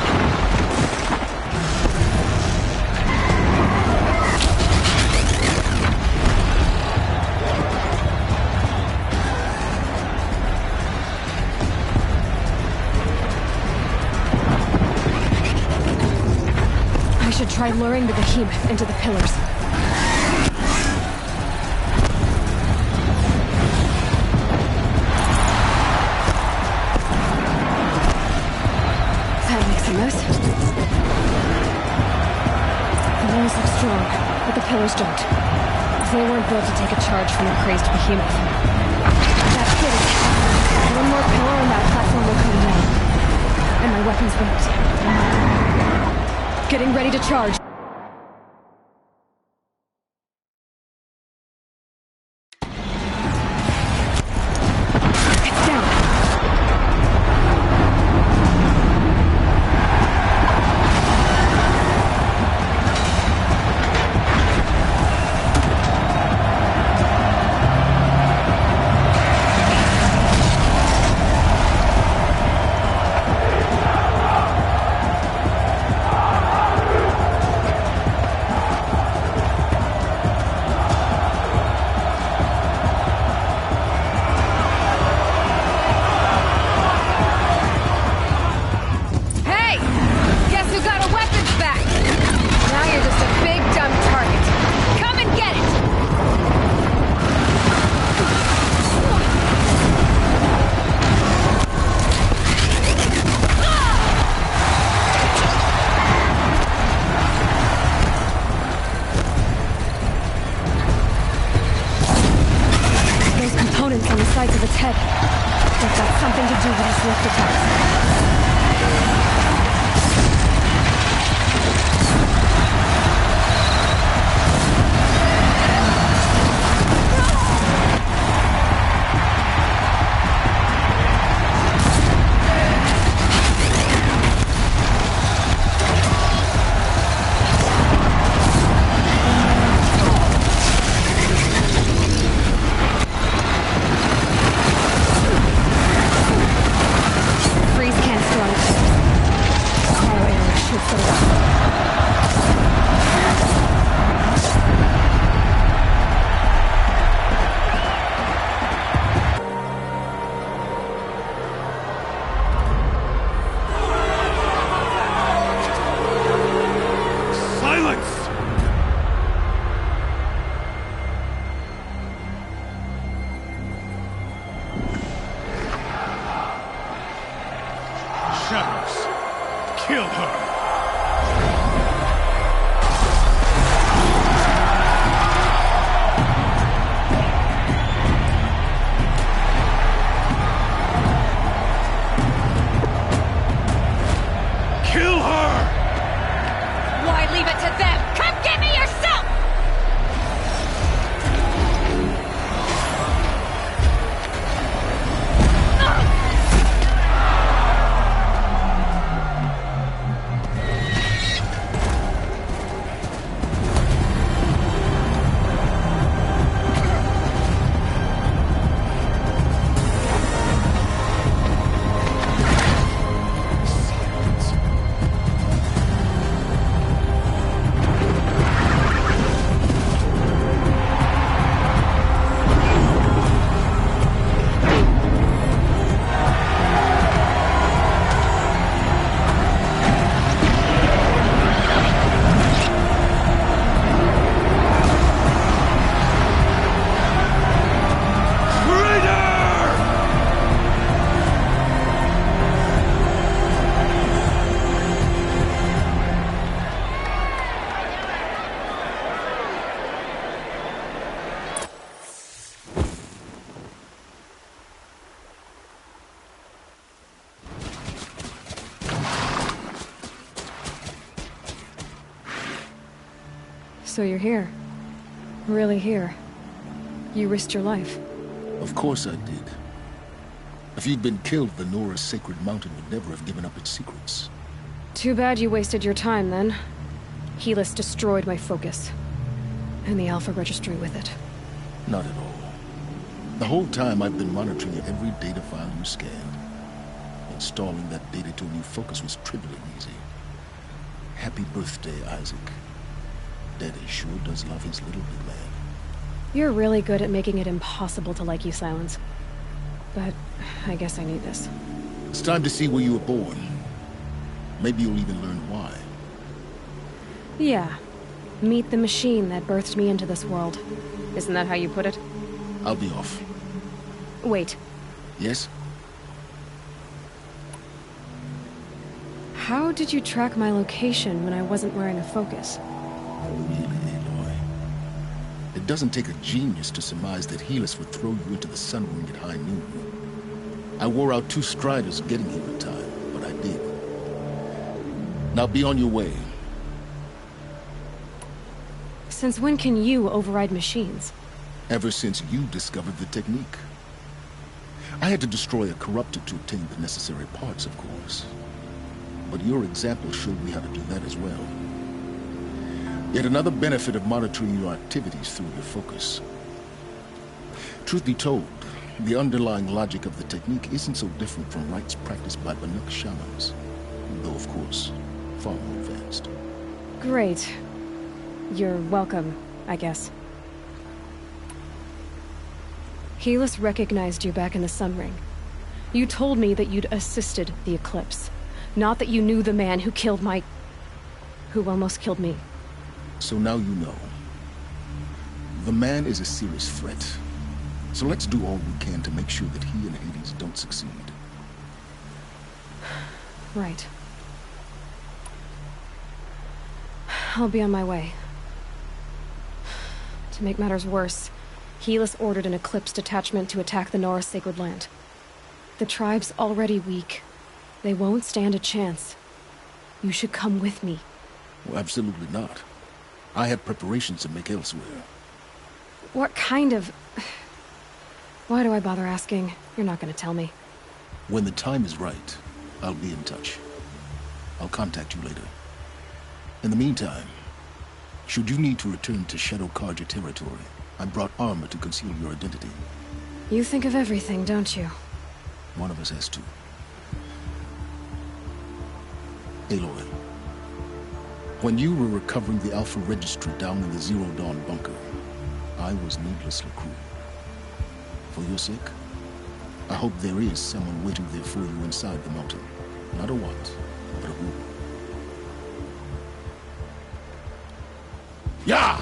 I should try luring the behemoth into the pillars. But the pillars don't. They weren't built to take a charge from a crazed behemoth. That's it. One more pillar and that platform will come down. And my weapon's built. Getting ready to charge. So you're here. Really here. You risked your life. Of course I did. If you'd been killed, the Nora's sacred mountain would never have given up its secrets. Too bad you wasted your time, then. Helis destroyed my focus. And the Alpha Registry with it. Not at all. The whole time I've been monitoring every data file you scanned. Installing that data to a new focus was trivially easy. Happy birthday, Isaac. Daddy sure does love his little big man. You're really good at making it impossible to like you, Silence. But I guess I need this. It's time to see where you were born. Maybe you'll even learn why. Yeah. Meet the machine that birthed me into this world. Isn't that how you put it? I'll be off. Wait. Yes? How did you track my location when I wasn't wearing a focus? Really, Aloy? It doesn't take a genius to surmise that Helis would throw you into the sun ring at high noon. I wore out 2 striders getting here in time, but I did. Now be on your way. Since when can you override machines? Ever since you discovered the technique. I had to destroy a corruptor to obtain the necessary parts, of course. But your example showed me how to do that as well. Yet another benefit of monitoring your activities through your focus. Truth be told, the underlying logic of the technique isn't so different from rites practiced by Banuk shamans. Though, of course, far more advanced. Great. You're welcome, I guess. Helis recognized you back in the Sun Ring. You told me that you'd assisted the Eclipse. Not that you knew the man who almost killed me. So now you know. The man is a serious threat. So let's do all we can to make sure that he and Hades don't succeed. Right. I'll be on my way. To make matters worse, Helis ordered an Eclipse detachment to attack the Nora Sacred Land. The tribe's already weak. They won't stand a chance. You should come with me. Well, absolutely not. I have preparations to make elsewhere. What kind of... Why do I bother asking? You're not gonna tell me. When the time is right, I'll be in touch. I'll contact you later. In the meantime, should you need to return to Shadow Carja territory, I brought armor to conceal your identity. You think of everything, don't you? One of us has to. Aloy, when you were recovering the Alpha Registry down in the Zero Dawn bunker, I was needlessly cruel. For your sake, I hope there is someone waiting there for you inside the mountain. Not a what, but a who. Yeah!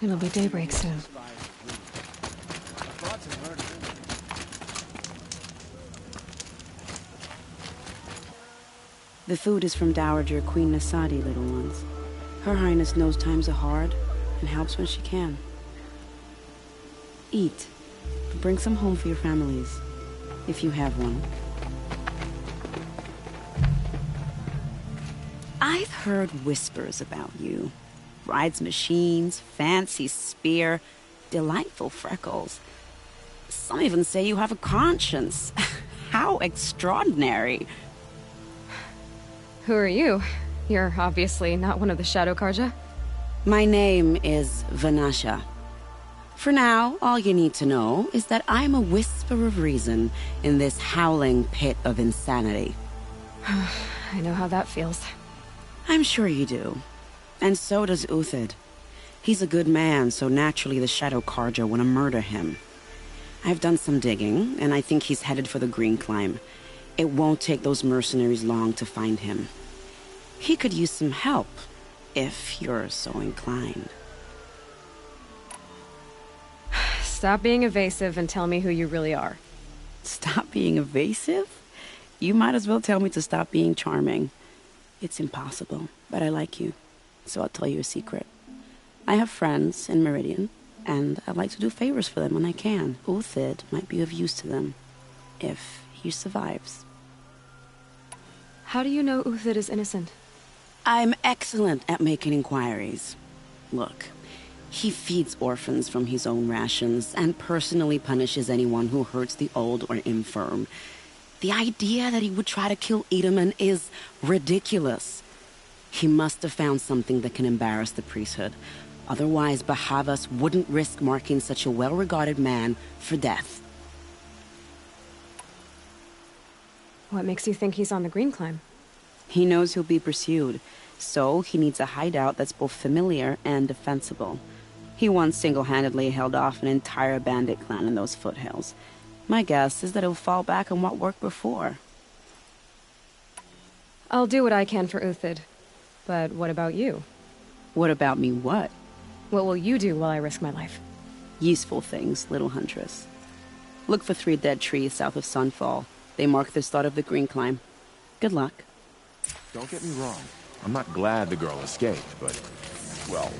It'll be daybreak soon. The food is from Dowager Queen Nasadi, little ones. Her Highness knows times are hard and helps when she can. Eat. Bring some home for your families, if you have one. I've heard whispers about you. Rides machines, fancy spear, delightful freckles. Some even say you have a conscience. How extraordinary. Who are you? You're obviously not one of the Shadow Karja. My name is Vanasha. For now, all you need to know is that I'm a whisper of reason in this howling pit of insanity. I know how that feels. I'm sure you do. And so does Uthid. He's a good man, so naturally the Shadow Karja want to murder him. I've done some digging, and I think he's headed for the Green Climb. It won't take those mercenaries long to find him. He could use some help, if you're so inclined. Stop being evasive and tell me who you really are. Stop being evasive? You might as well tell me to stop being charming. It's impossible, but I like you, so I'll tell you a secret. I have friends in Meridian, and I like to do favors for them when I can. Uthid might be of use to them, if he survives. How do you know Uthid is innocent? I'm excellent at making inquiries. Look, he feeds orphans from his own rations and personally punishes anyone who hurts the old or infirm. The idea that he would try to kill Edaman is ridiculous. He must have found something that can embarrass the priesthood. Otherwise, Bahavas wouldn't risk marking such a well-regarded man for death. What makes you think he's on the Green Climb? He knows he'll be pursued, so he needs a hideout that's both familiar and defensible. He once single-handedly held off an entire bandit clan in those foothills. My guess is that he'll fall back on what worked before. I'll do what I can for Uthid. But what about you? What about me what? What will you do while I risk my life? Useful things, little huntress. Look for 3 dead trees south of Sunfall. They mark the start of the Green Climb. Good luck. Don't get me wrong. I'm not glad the girl escaped, but, well...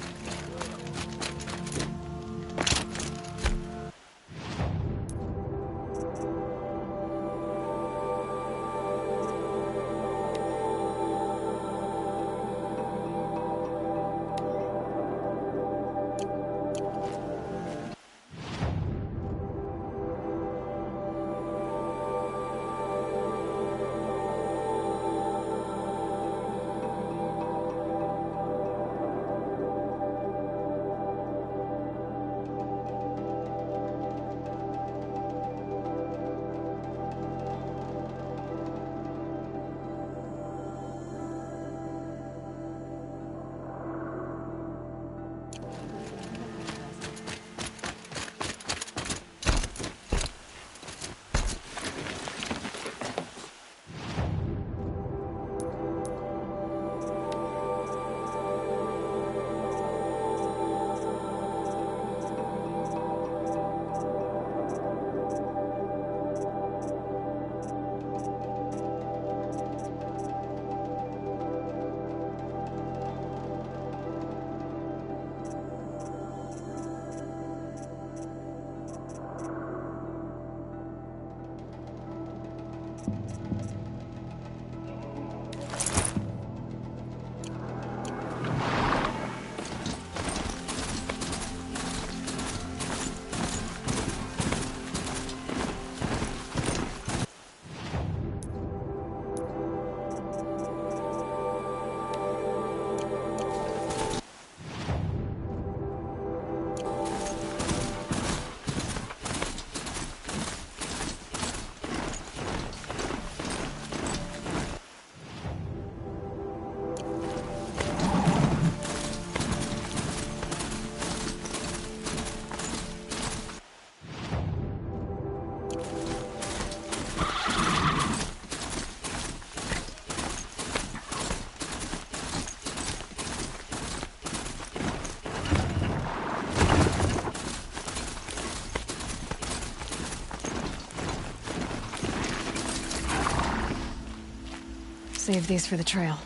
Save these for the trail.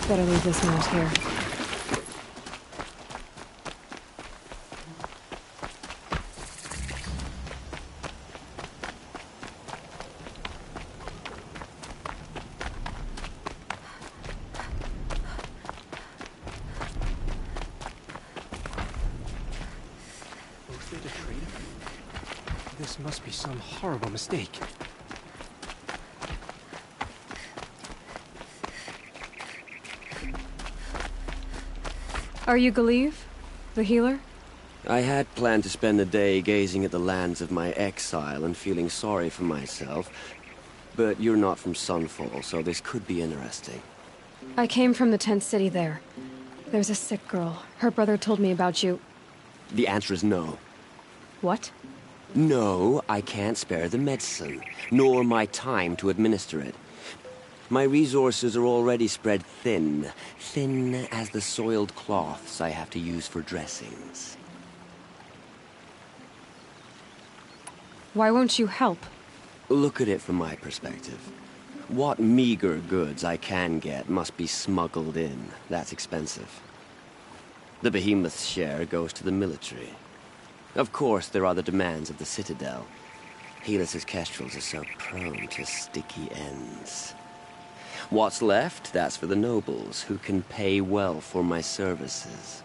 Better leave this mount here. Both there to trade him? This must be some horrible mistake. Are you Galeev? The healer? I had planned to spend the day gazing at the lands of my exile and feeling sorry for myself, but you're not from Sunfall, so this could be interesting. I came from the tent city there. There's a sick girl. Her brother told me about you. The answer is no. What? No, I can't spare the medicine, nor my time to administer it. My resources are already spread thin as the soiled cloths I have to use for dressings. Why won't you help? Look at it from my perspective. What meager goods I can get must be smuggled in. That's expensive. The behemoth's share goes to the military. Of course, there are the demands of the Citadel. Helis's kestrels are so prone to sticky ends. What's left, that's for the nobles, who can pay well for my services.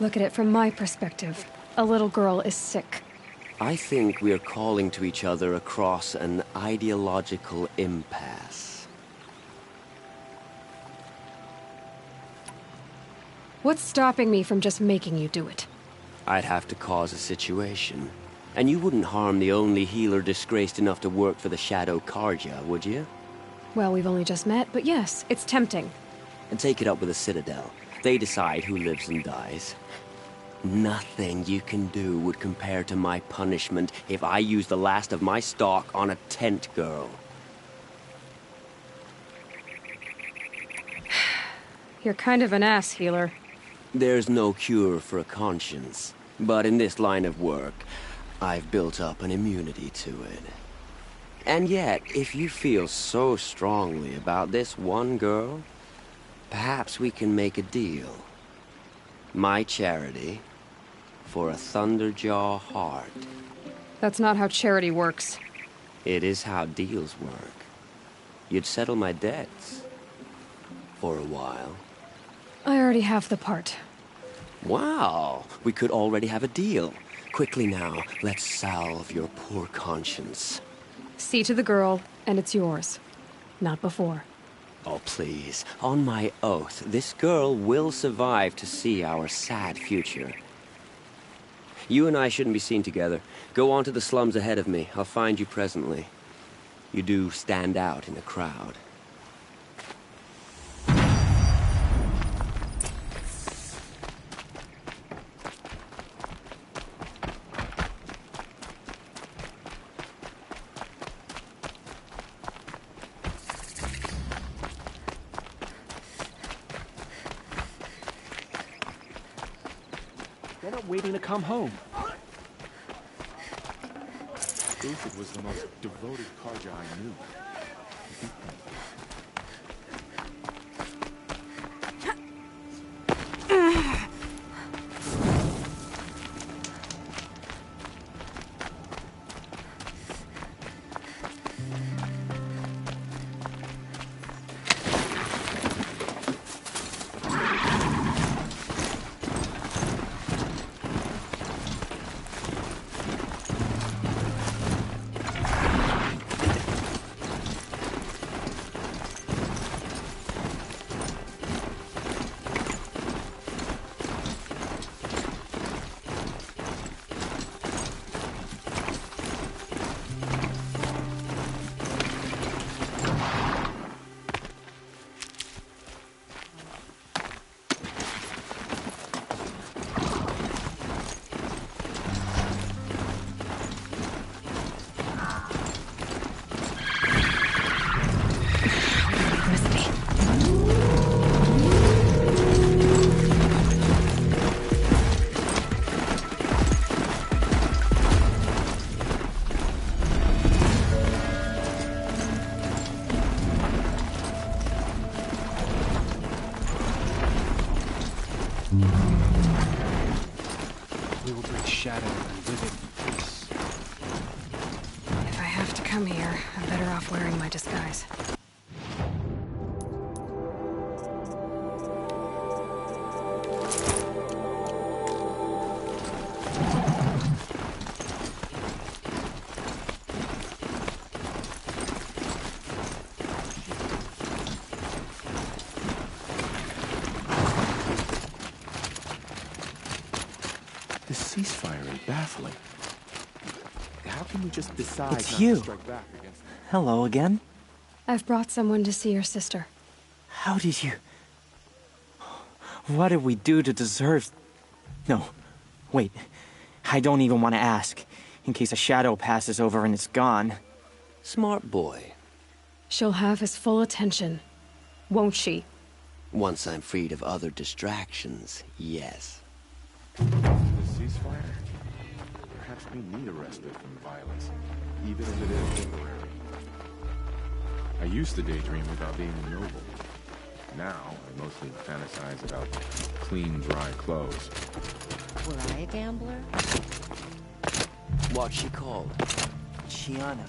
Look at it from my perspective. A little girl is sick. I think we are calling to each other across an ideological impasse. What's stopping me from just making you do it? I'd have to cause a situation. And you wouldn't harm the only healer disgraced enough to work for the Shadow Carja, would you? Well, we've only just met, but yes, it's tempting. And take it up with the Citadel. They decide who lives and dies. Nothing you can do would compare to my punishment if I use the last of my stock on a tent girl. You're kind of an ass, healer. There's no cure for a conscience, but in this line of work, I've built up an immunity to it. And yet, if you feel so strongly about this one girl, perhaps we can make a deal. My charity for a Thunderjaw heart. That's not how charity works. It is how deals work. You'd settle my debts. For a while. I already have the part. Wow, we could already have a deal. Quickly now, let's salve your poor conscience. See to the girl, and it's yours. Not before. Oh, please. On my oath, this girl will survive to see our sad future. You and I shouldn't be seen together. Go on to the slums ahead of me. I'll find you presently. You do stand out in a crowd. They're not waiting to come home. Ulfrid was the most devoted Carja I knew. shadow and live in peace. If I have to come here, I'm better off wearing my disguise. This ceasefire is baffling. How can we just decide It's not you. to strike back against them? Hello again. I've brought someone to see your sister. How did you... What did we do to deserve... No, wait. I don't even want to ask, in case a shadow passes over and it's gone. Smart boy. She'll have his full attention, won't she? Once I'm freed of other distractions, yes. The ceasefire? Perhaps we need a respite from violence, even if it is temporary. I used to daydream about being a noble. Now, I mostly fantasize about clean, dry clothes. Were I a gambler? What's she called? Chiana.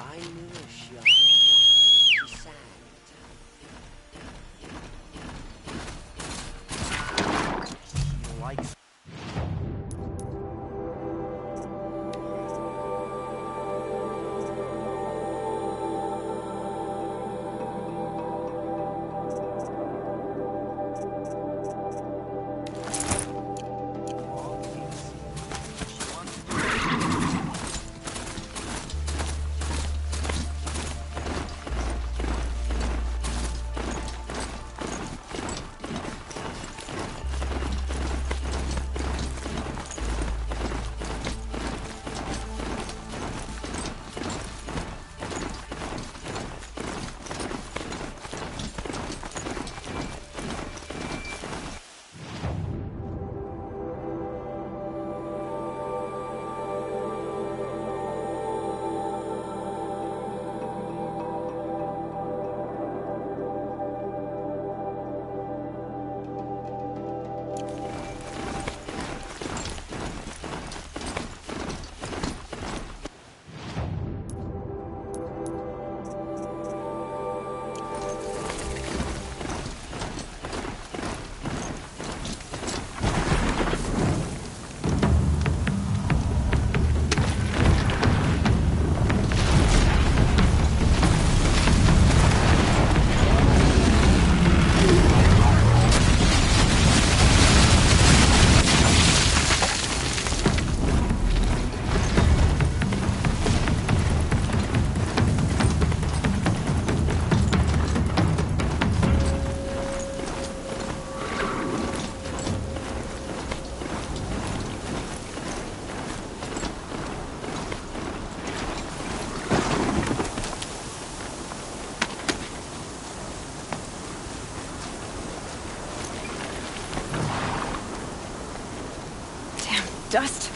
I knew she sang. She likes... Dust.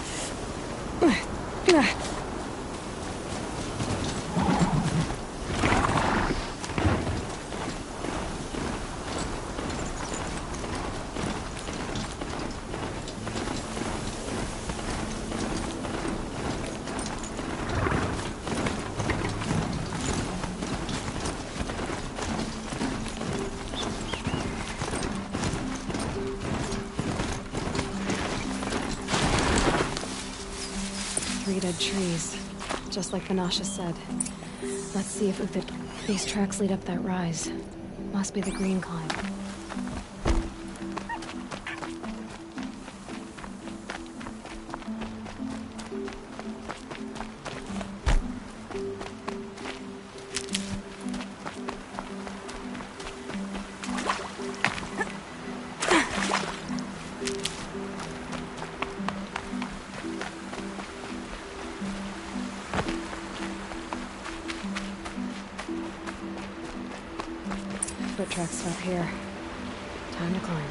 Three dead trees, just like Banasha said. Let's see if these tracks lead up that rise. Must be the green climb. Foot tracks stop here. Time to climb.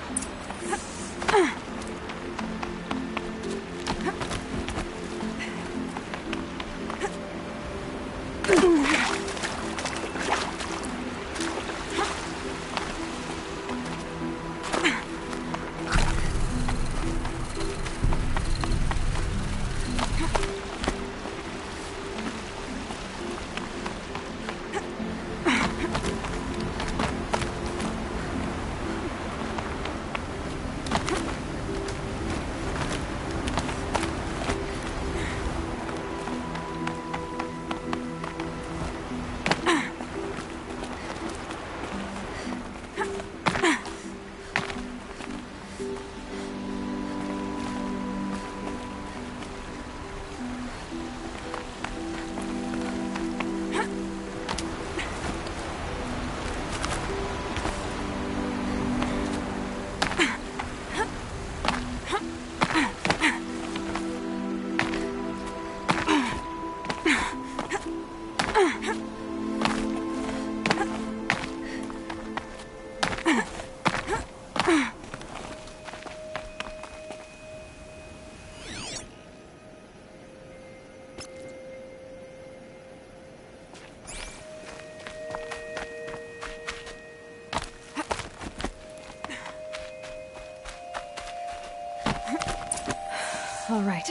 All right,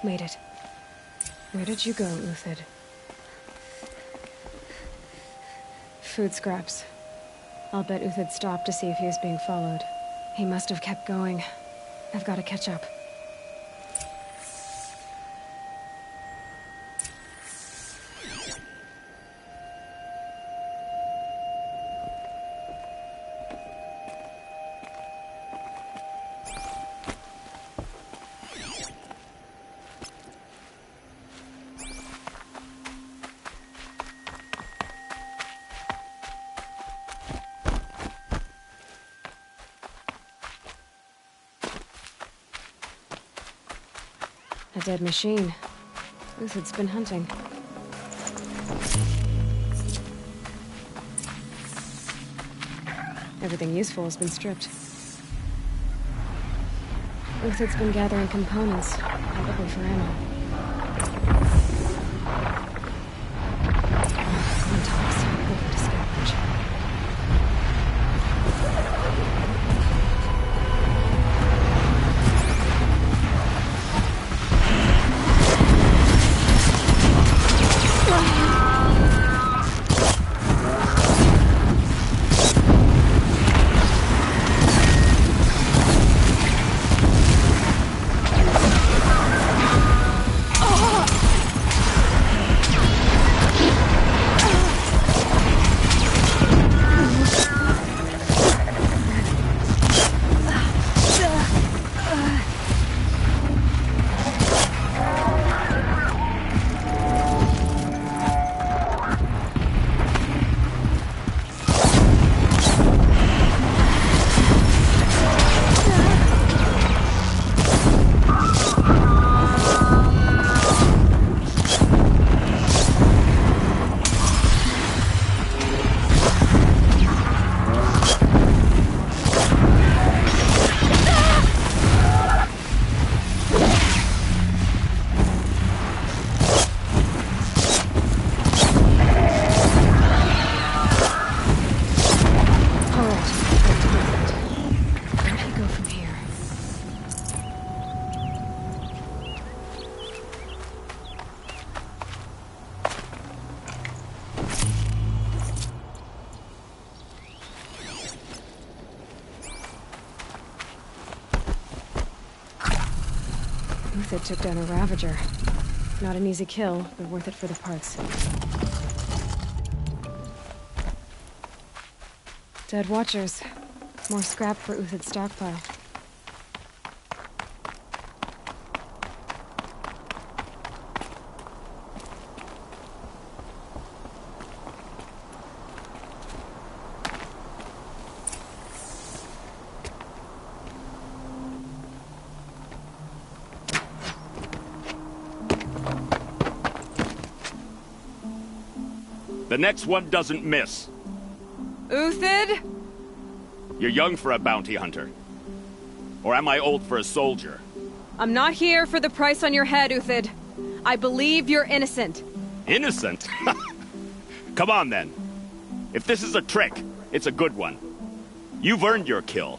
made it. Where did you go, Uthid? Food scraps. I'll bet Uthid stopped to see if he was being followed. He must have kept going. I've got to catch up. A dead machine. Uthid's been hunting. Everything useful has been stripped. Uthid's been gathering components, probably for ammo. Contacts, open to scavenge. Uthid took down a Ravager. Not an easy kill, but worth it for the parts. Dead Watchers. More scrap for Uthid's stockpile. The next one doesn't miss. Uthid? You're young for a bounty hunter. Or am I old for a soldier? I'm not here for the price on your head, Uthid. I believe you're innocent. Innocent? Come on, then. If this is a trick, it's a good one. You've earned your kill.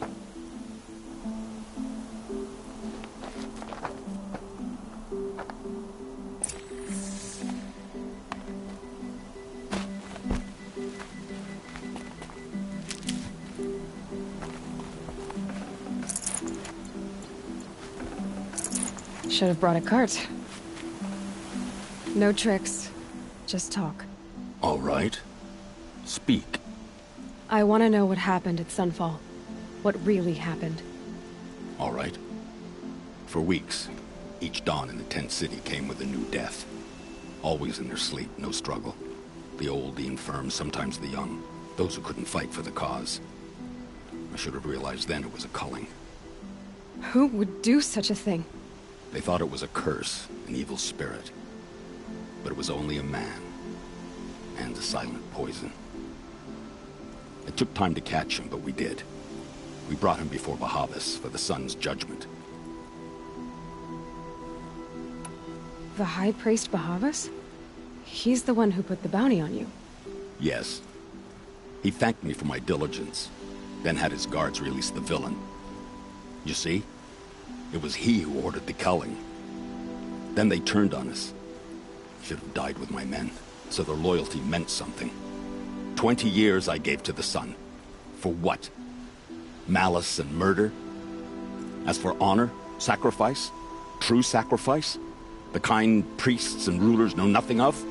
Should have brought a cart. No tricks, just talk. All right. Speak. I want to know what happened at Sunfall. What really happened. All right. For weeks, each dawn in the tent city came with a new death. Always in their sleep, no struggle. The old, the infirm, sometimes the young. Those who couldn't fight for the cause. I should have realized then it was a culling. Who would do such a thing? They thought it was a curse, an evil spirit. But it was only a man. And a silent poison. It took time to catch him, but we did. We brought him before Bahavas for the sun's judgment. The High Priest Bahavas? He's the one who put the bounty on you. Yes. He thanked me for my diligence, then had his guards release the villain. You see? It was he who ordered the culling, Then they turned on us. Should have died with my men, so their loyalty meant something. 20 years I gave to the Sun. For what? Malice and murder? As for honor, sacrifice, true sacrifice, the kind priests and rulers know nothing of,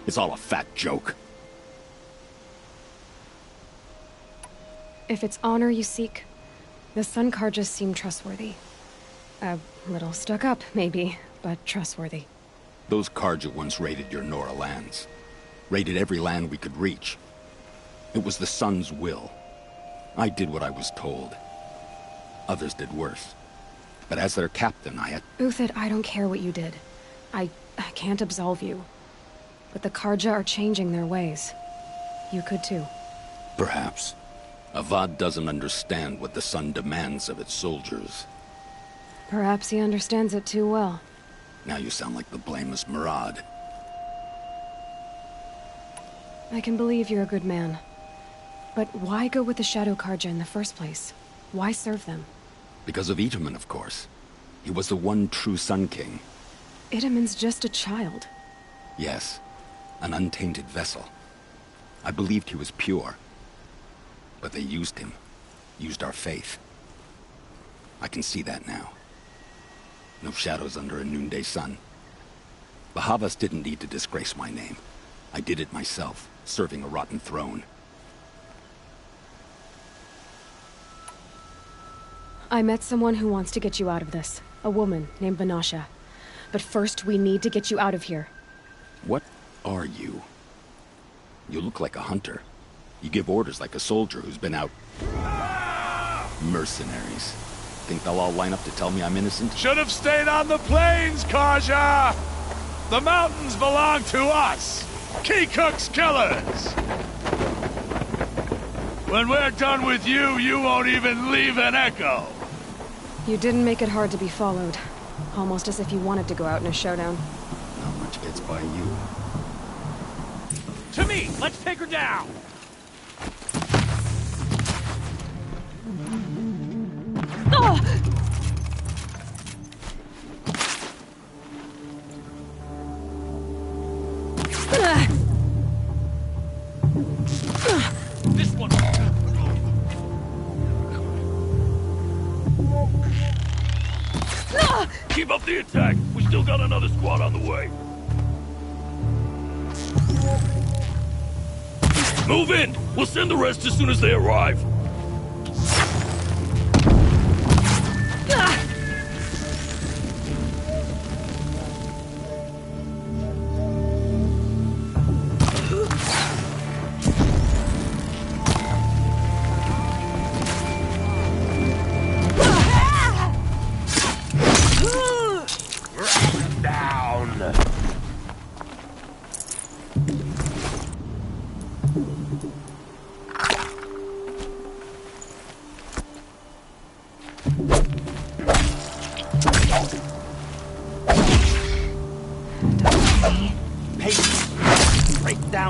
it's all a fat joke. If it's honor you seek, the Sun Carjas seem trustworthy. A little stuck up, maybe, but trustworthy. Those Carja once raided your Nora lands. Raided every land we could reach. It was the Sun's will. I did what I was told. Others did worse. But as their captain, I had... Uthid, I don't care what you did. I can't absolve you. But the Carja are changing their ways. You could too. Perhaps. Avad doesn't understand what the Sun demands of its soldiers. Perhaps he understands it too well. Now you sound like the blameless Murad. I can believe you're a good man. But why go with the Shadow Carja in the first place? Why serve them? Because of Itamen, of course. He was the one true Sun King. Itamen's just a child. Yes, an untainted vessel. I believed he was pure. But they used him. Used our faith. I can see that now. No shadows under a noonday sun. Bahavas didn't need to disgrace my name. I did it myself, serving a rotten throne. I met someone who wants to get you out of this. A woman named Vanasha. But first, we need to get you out of here. What are you? You look like a hunter. You give orders like a soldier who's been out... Mercenaries. Think they'll all line up to tell me I'm innocent? Should have stayed on the plains, Carja! The mountains belong to us! Keecook's killers! When we're done with you, you won't even leave an echo! You didn't make it hard to be followed. Almost as if you wanted to go out in a showdown. Not much gets by you. To me! Let's take her down! This one. Keep up the attack. We still got another squad on the way. Move in. We'll send the rest as soon as they arrive.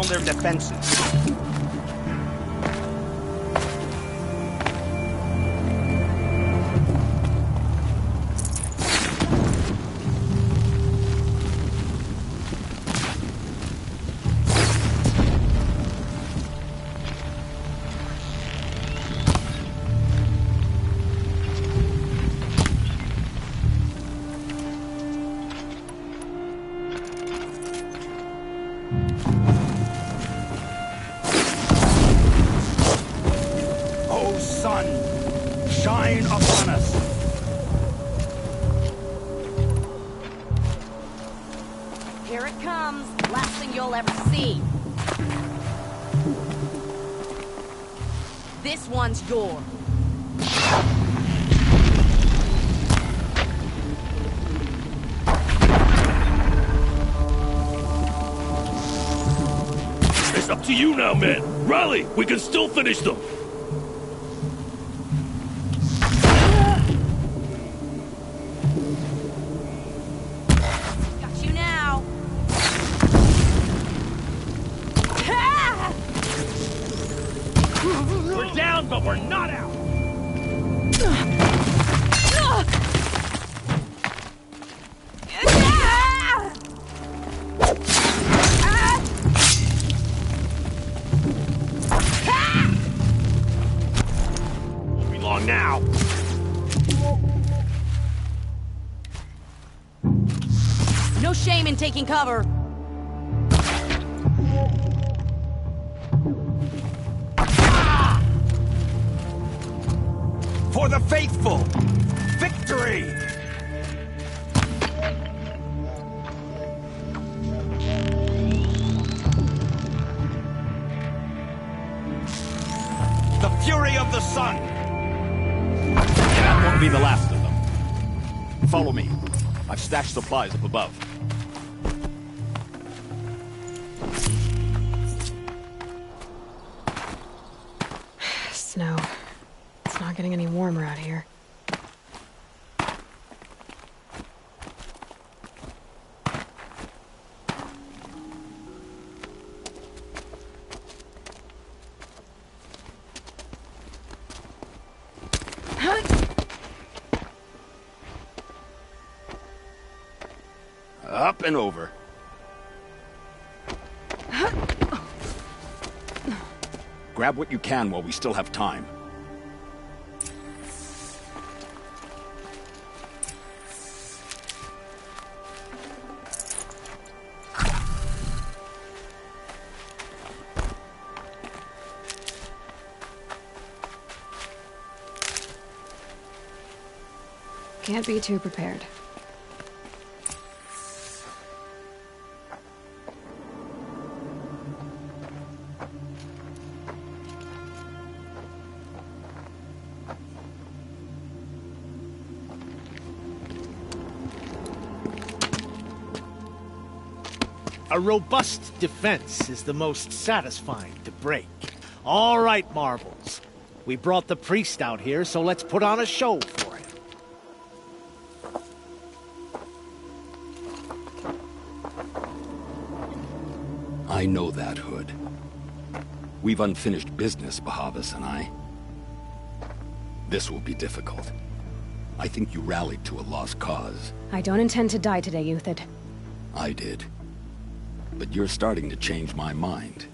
Their defenses. Shine upon us. Here it comes. Last thing you'll ever see. This one's yours. It's up to you now, men. Rally! We can still finish them. But we're not out! no shame in taking cover. For the faithful! Victory! The fury of the sun! That won't be the last of them. Follow me. I've stashed supplies up above. Snow. It's not getting any warmer out here. Up and over. Grab what you can while we still have time. Can't be too prepared. A robust defense is the most satisfying to break. All right, Marvels. We brought the priest out here, so let's put on a show for him. I know that, Hood. We've unfinished business, Bahavas and I. This will be difficult. I think you rallied to a lost cause. I don't intend to die today, Euthyd. I did. But you're starting to change my mind.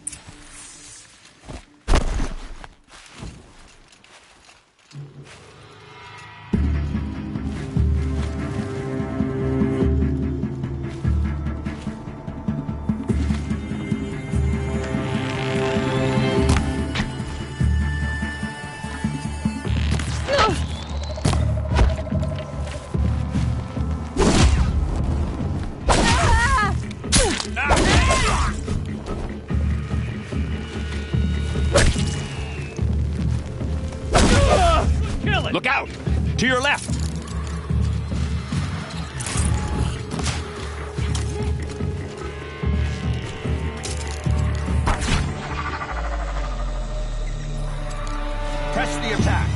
Look out! To your left! Press the attack!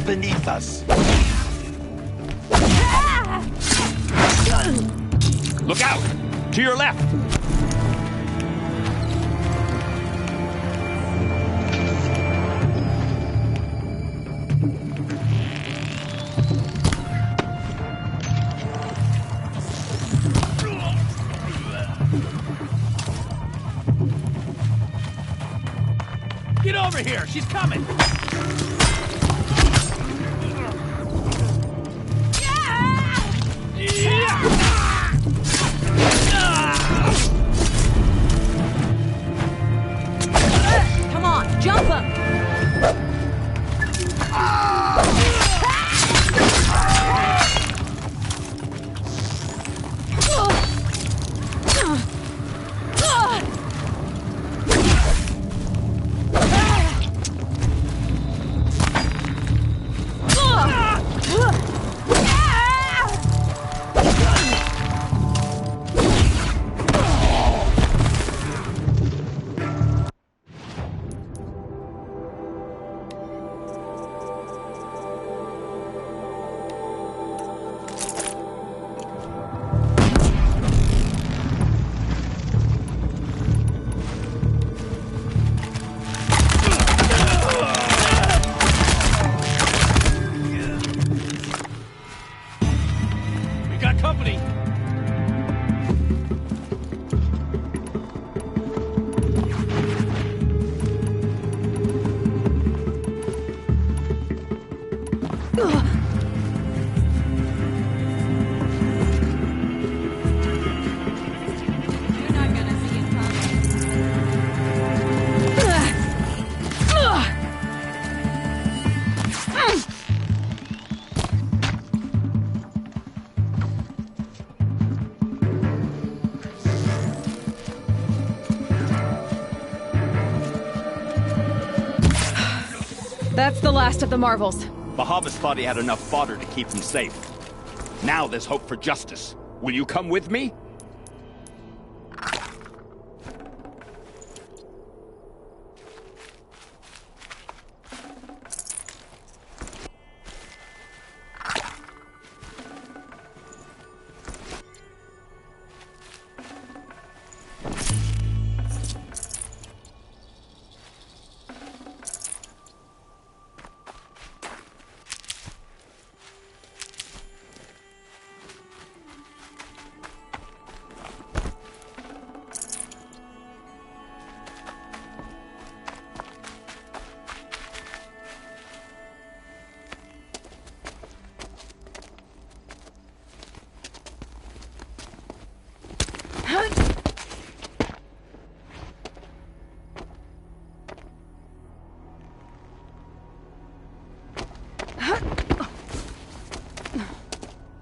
Beneath us. Look out! To your left! Get over here! She's coming! That's the last of the Marvels. Bahavas thought he had enough fodder to keep him safe. Now there's hope for justice. Will you come with me?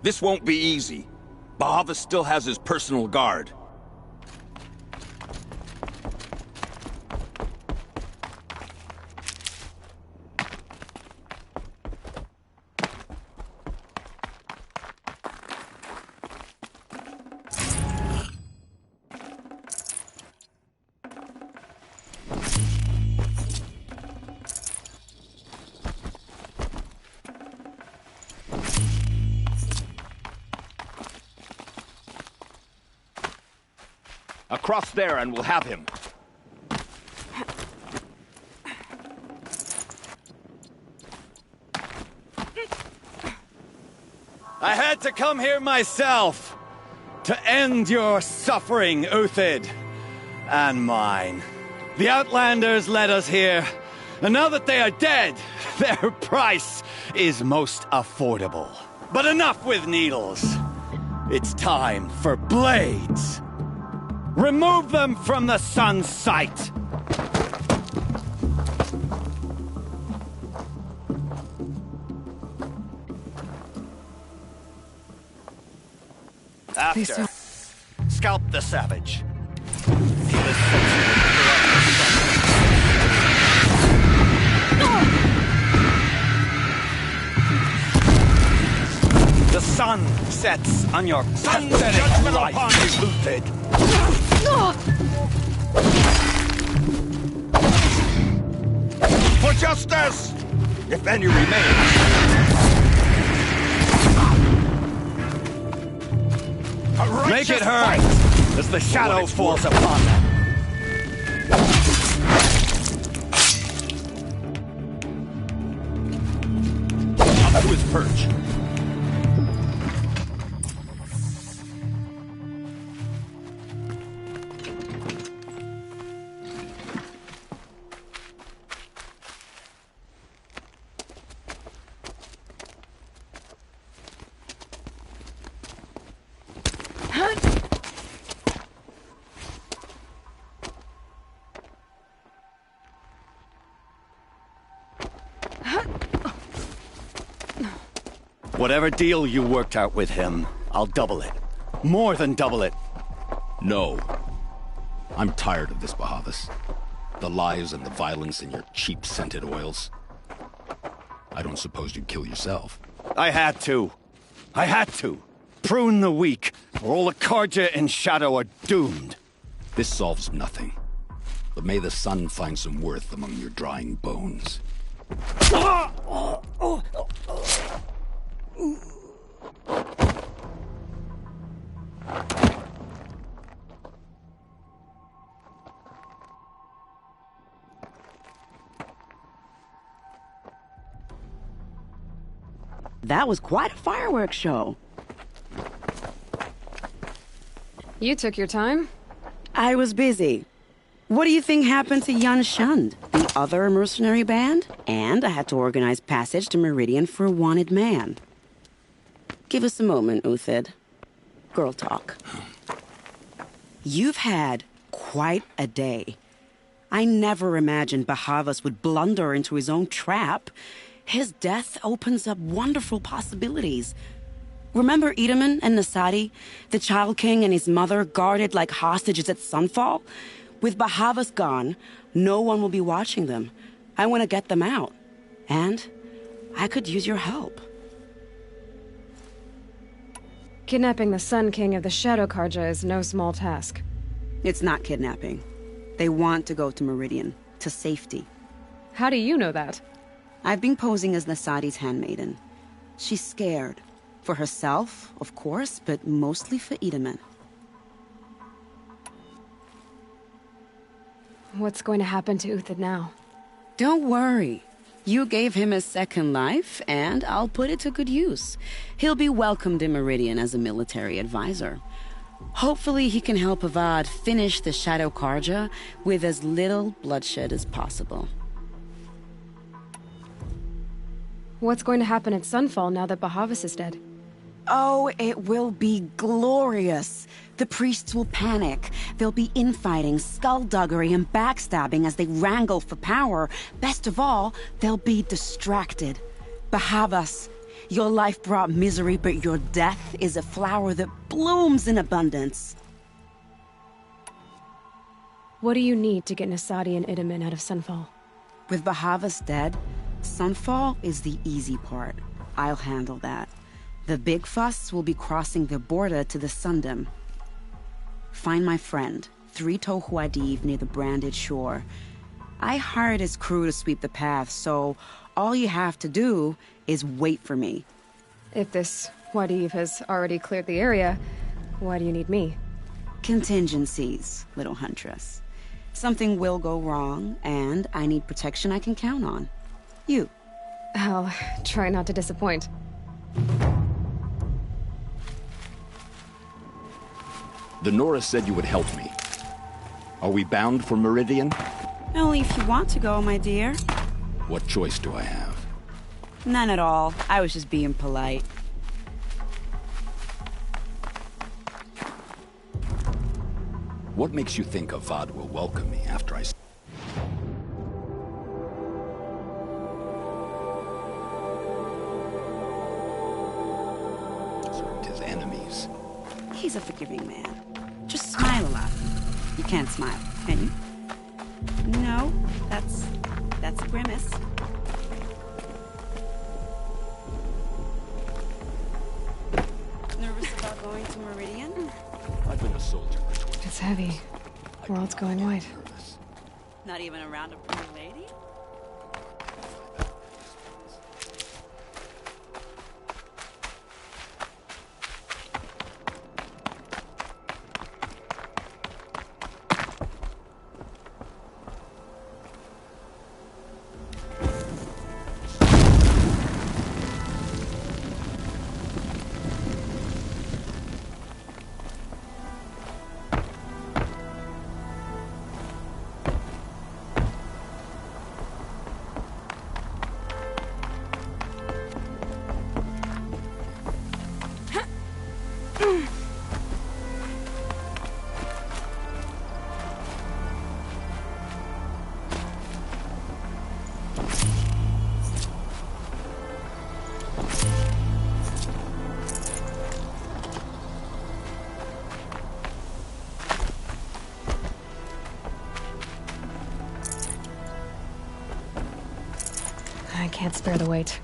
This won't be easy. Bahavas still has his personal guard. Across there and we'll have him. I had to come here myself to end your suffering, Uthid, and mine. The Outlanders led us here, and now that they are dead, their price is most affordable. But enough with needles. It's time for blades. Remove them from the sun's sight! After, scalp the savage. The sun sets on your pathetic life, Uthid. For justice, if any remains. Make it hurt as the shadow falls upon them. Up to his perch. Whatever deal you worked out with him, I'll double it. More than double it. No. I'm tired of this, Bahavas. The lies and the violence and your cheap scented oils. I don't suppose you'd kill yourself. I had to. I had to. Prune the weak, or all the Carja in Shadow are doomed. This solves nothing. But may the sun find some worth among your drying bones. That was quite a fireworks show. You took your time? I was busy. What do you think happened to Yan Shund, the other mercenary band, and I had to organize passage to Meridian for a wanted man. Give us a moment, Uthid. Girl talk. You've had quite a day. I never imagined Bahavas would blunder into his own trap. His death opens up wonderful possibilities. Remember Edaman and Nasadi, the Child King and his mother guarded like hostages at Sunfall? With Bahavas gone, no one will be watching them. I want to get them out. And I could use your help. Kidnapping the Sun King of the Shadow Karja is no small task. It's not kidnapping. They want to go to Meridian, to safety. How do you know that? I've been posing as Nasadi's handmaiden. She's scared. For herself, of course, but mostly for Edaman. What's going to happen to Uthid now? Don't worry. You gave him a second life, and I'll put it to good use. He'll be welcomed in Meridian as a military advisor. Hopefully he can help Avad finish the Shadow Karja with as little bloodshed as possible. What's going to happen at Sunfall now that Bahavas is dead? Oh, it will be glorious. The priests will panic. There'll be infighting, skullduggery, and backstabbing as they wrangle for power. Best of all, they'll be distracted. Bahavas, your life brought misery, but your death is a flower that blooms in abundance. What do you need to get Nasadi and Edaman out of Sunfall? With Bahavas dead, Sunfall is the easy part. I'll handle that. The big fuss will be crossing the border to the Sundom. Find my friend, 3 Tohuadiv near the Branded Shore. I hired his crew to sweep the path, so all you have to do is wait for me. If this Wadiv has already cleared the area, why do you need me? Contingencies, little huntress. Something will go wrong, and I need protection I can count on. You. I'll try not to disappoint. The Nora said you would help me. Are we bound for Meridian? Only if you want to go, my dear. What choice do I have? None at all. I was just being polite. What makes you think Avad will welcome me after I... served his enemies? He's a forgiving man. Just smile a lot. You can't smile, can you? No, that's a grimace. Nervous about going to Meridian? I've been a soldier for 20 years. It's heavy. World's going white. Not even around a pretty lady? I can't spare the weight.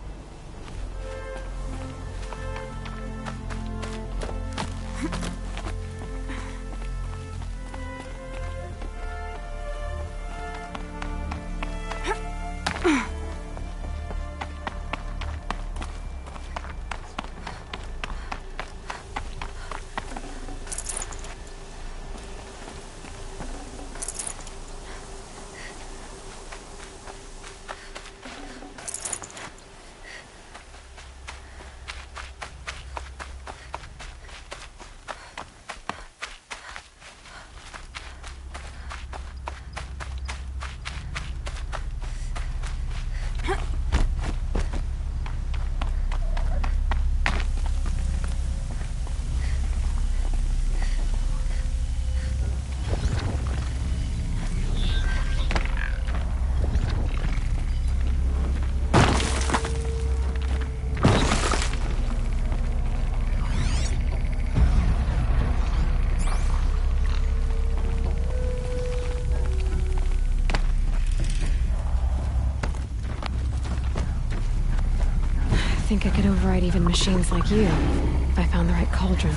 think I could override even machines like you if I found the right cauldron.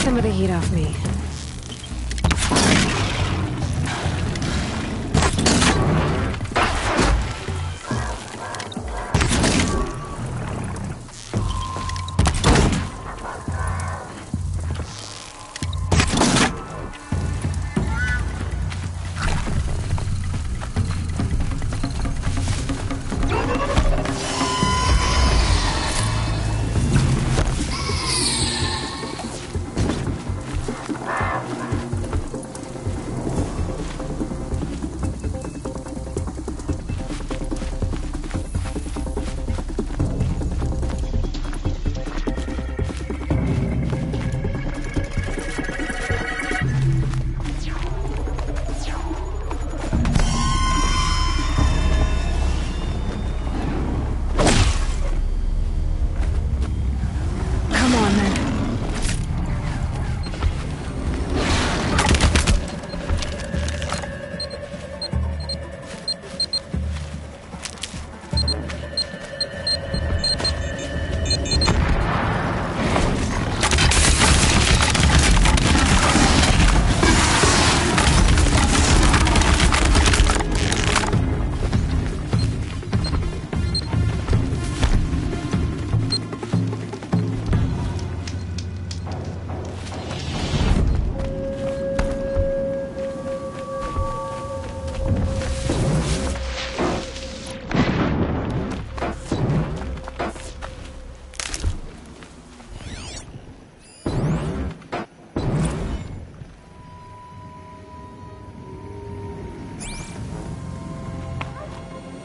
Some of the heat off me.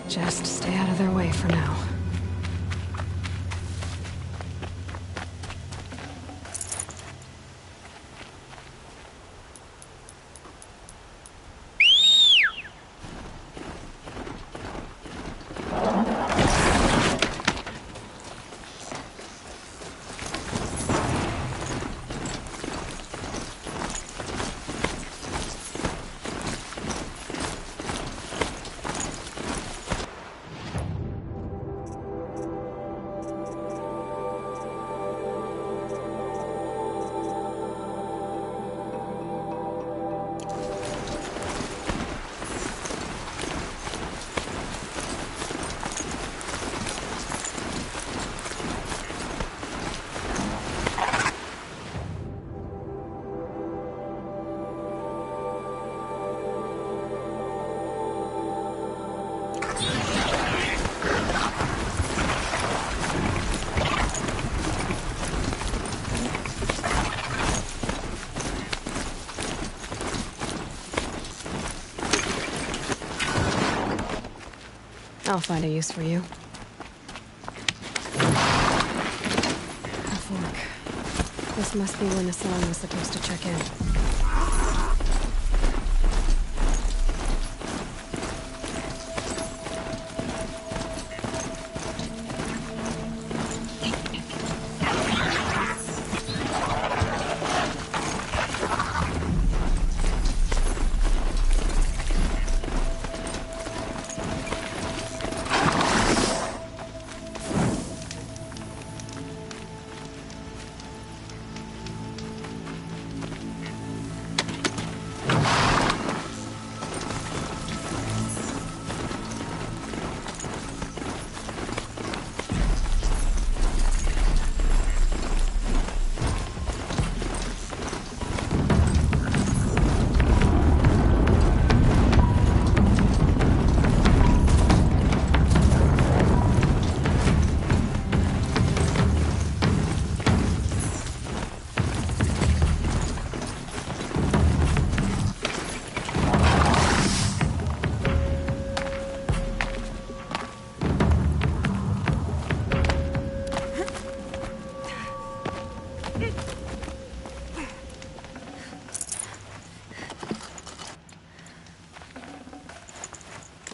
Just stay out of their way for now. I'll find a use for you. A fork. This must be when the Salon was supposed to check in.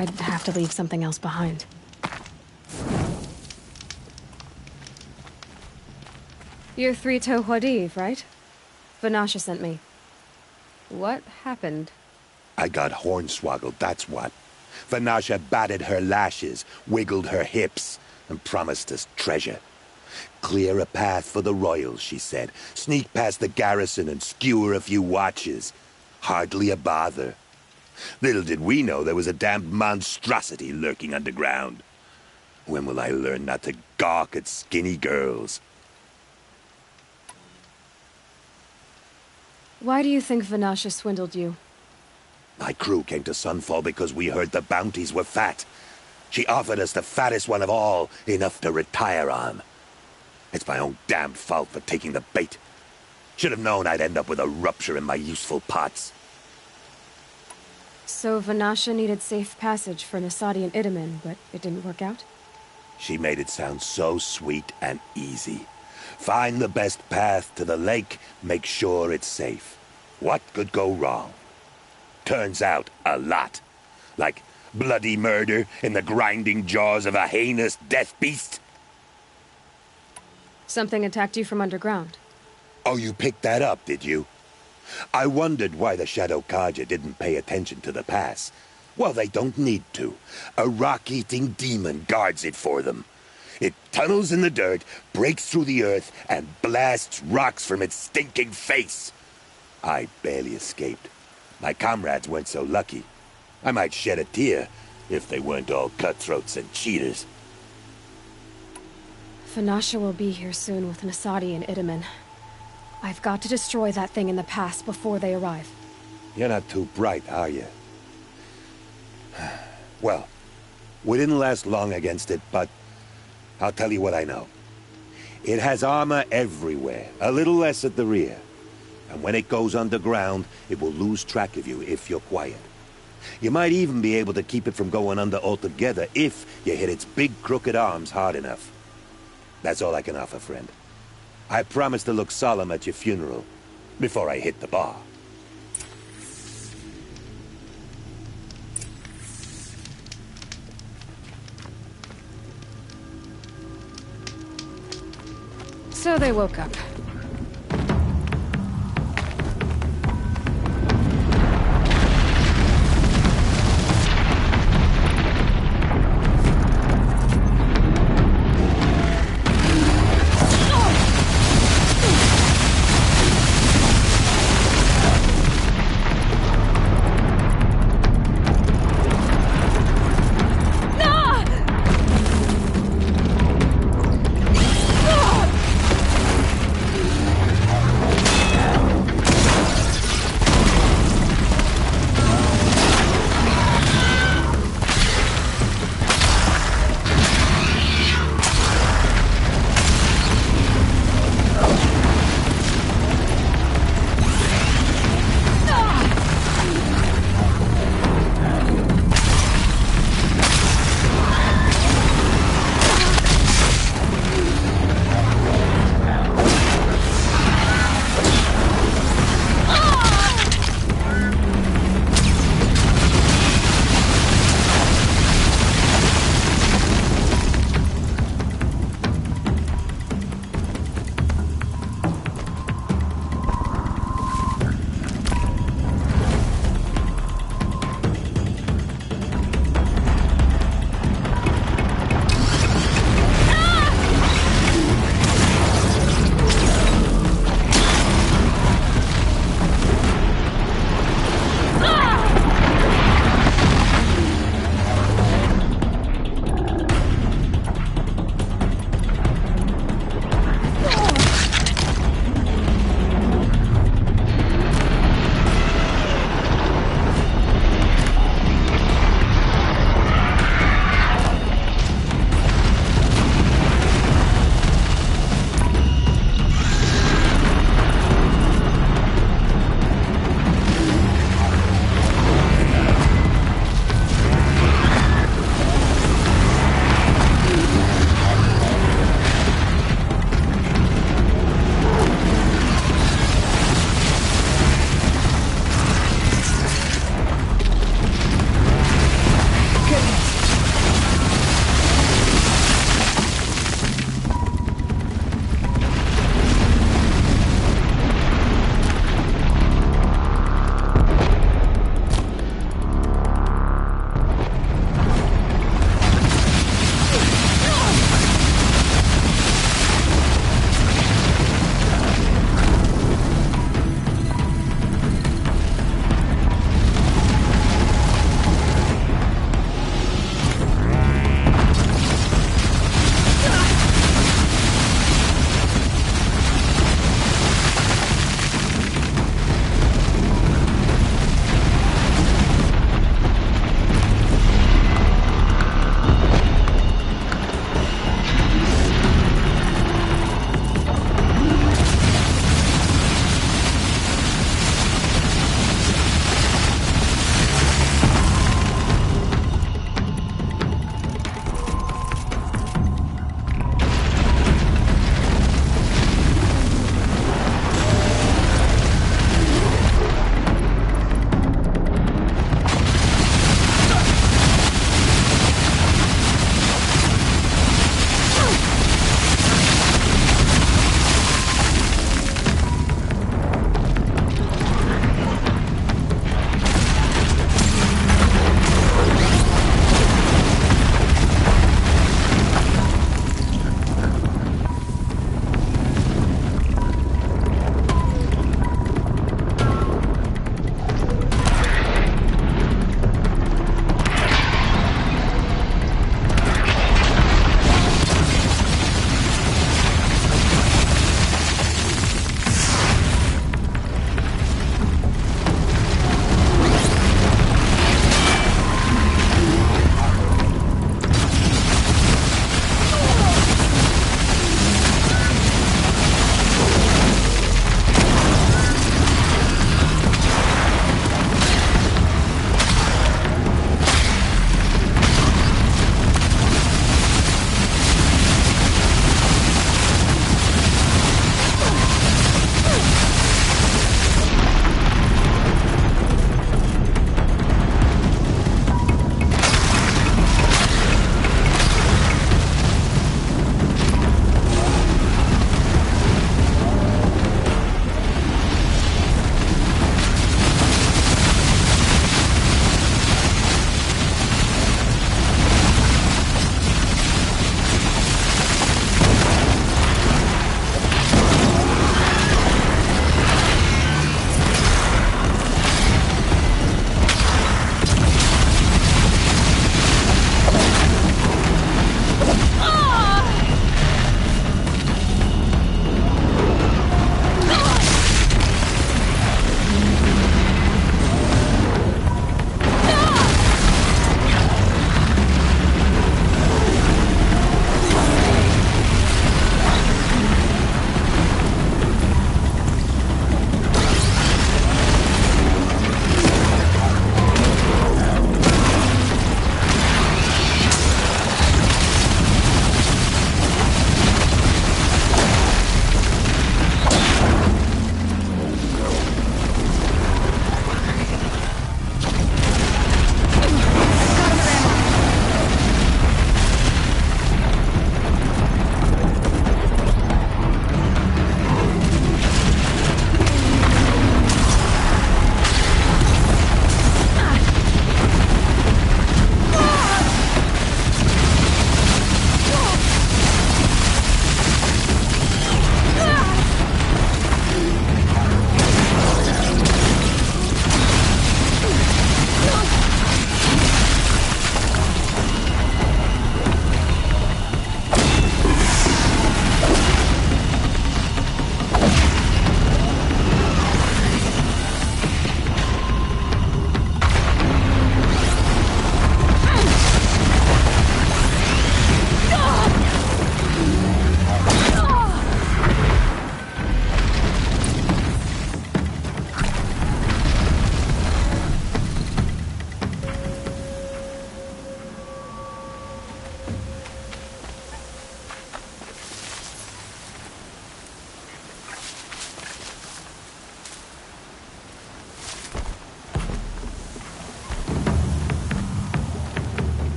I'd have to leave something else behind. You're Three-Toe Huadiv, right? Vanasha sent me. What happened? I got hornswoggled, that's what. Vanasha batted her lashes, wiggled her hips, and promised us treasure. Clear a path for the royals, she said. Sneak past the garrison and skewer a few watches. Hardly a bother. Little did we know there was a damned monstrosity lurking underground. When will I learn not to gawk at skinny girls? Why do you think Vanasha swindled you? My crew came to Sunfall because we heard the bounties were fat. She offered us the fattest one of all, enough to retire on. It's my own damned fault for taking the bait. Should have known I'd end up with a rupture in my useful pots. So Vanasha needed safe passage for Nasadi and Itamen, but it didn't work out? She made it sound so sweet and easy. Find the best path to the lake, make sure it's safe. What could go wrong? Turns out, a lot. Like bloody murder in the grinding jaws of a heinous death beast. Something attacked you from underground. Oh, you picked that up, did you? I wondered why the Shadow Carja didn't pay attention to the pass. Well, they don't need to. A rock-eating demon guards it for them. It tunnels in the dirt, breaks through the earth, and blasts rocks from its stinking face. I barely escaped. My comrades weren't so lucky. I might shed a tear if they weren't all cutthroats and cheaters. Vanasha will be here soon with Nasadi and Itamen. I've got to destroy that thing in the pass before they arrive. You're not too bright, are you? Well, we didn't last long against it, but I'll tell you what I know. It has armor everywhere, a little less at the rear. And when it goes underground, it will lose track of you if you're quiet. You might even be able to keep it from going under altogether if you hit its big crooked arms hard enough. That's all I can offer, friend. I promise to look solemn at your funeral before I hit the bar. So they woke up.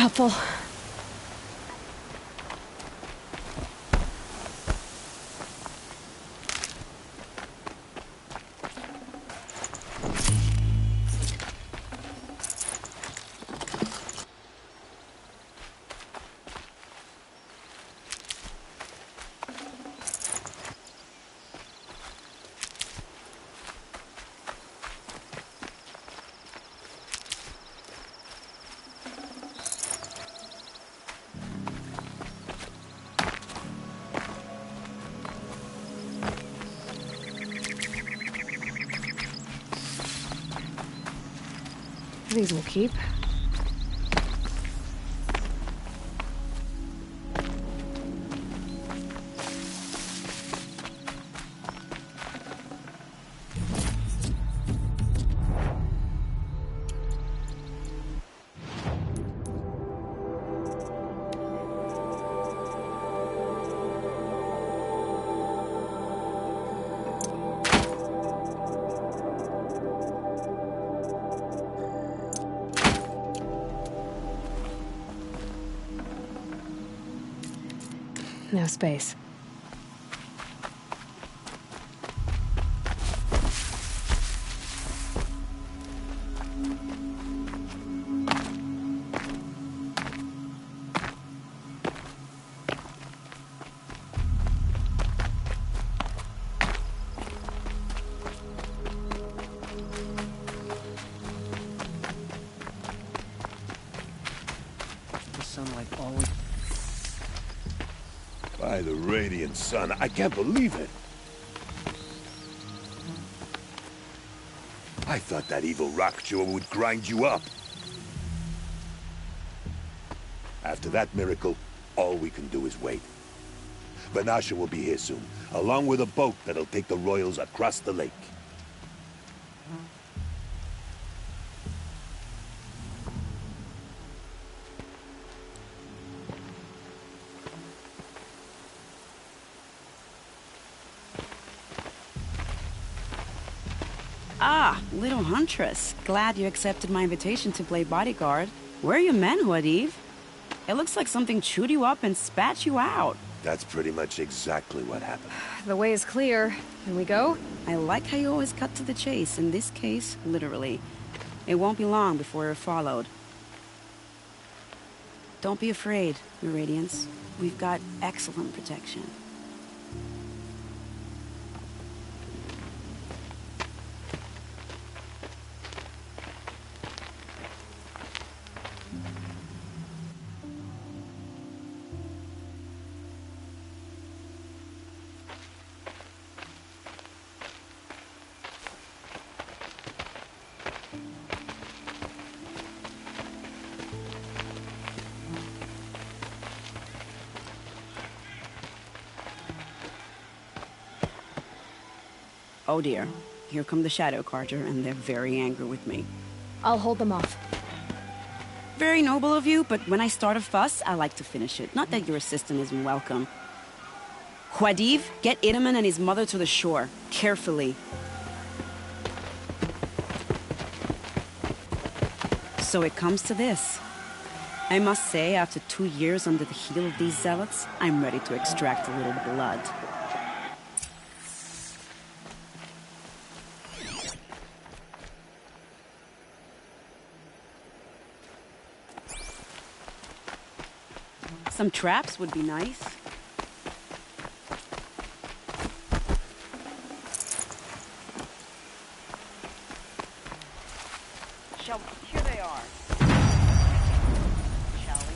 Helpful. These will keep. No space. The sunlight always... By the radiant sun, I can't believe it. I thought that evil rock jaw would grind you up. After that miracle, all we can do is wait. Vanasha will be here soon, along with a boat that'll take the royals across the lake. Ah, little huntress. Glad you accepted my invitation to play bodyguard. Where are your men, Huadiv? It looks like something chewed you up and spat you out. That's pretty much exactly what happened. The way is clear. Can we go? I like how you always cut to the chase. In this case, literally. It won't be long before we're followed. Don't be afraid, Your Radiance. We've got excellent protection. Oh dear, here come the Shadow Carter, and they're very angry with me. I'll hold them off. Very noble of you, but when I start a fuss, I like to finish it. Not that your assistant isn't welcome. Huadiv, get Itaman and his mother to the shore. Carefully. So it comes to this. I must say, after 2 years under the heel of these zealots, I'm ready to extract a little blood. Some traps would be nice. Here they are. Shall we?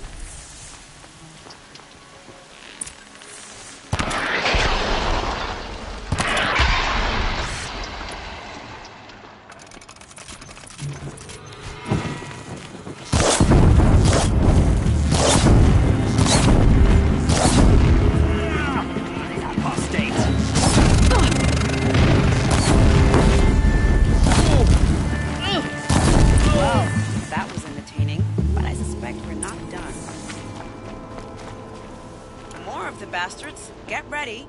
Bastards, get ready.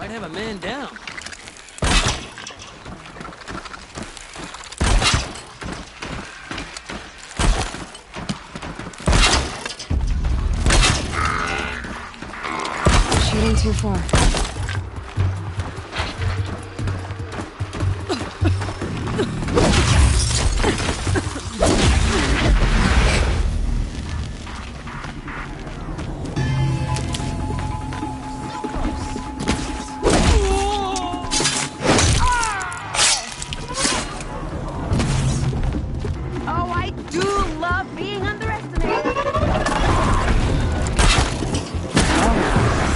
Might have a man down. Shooting too far. Oh, I do love being underestimated.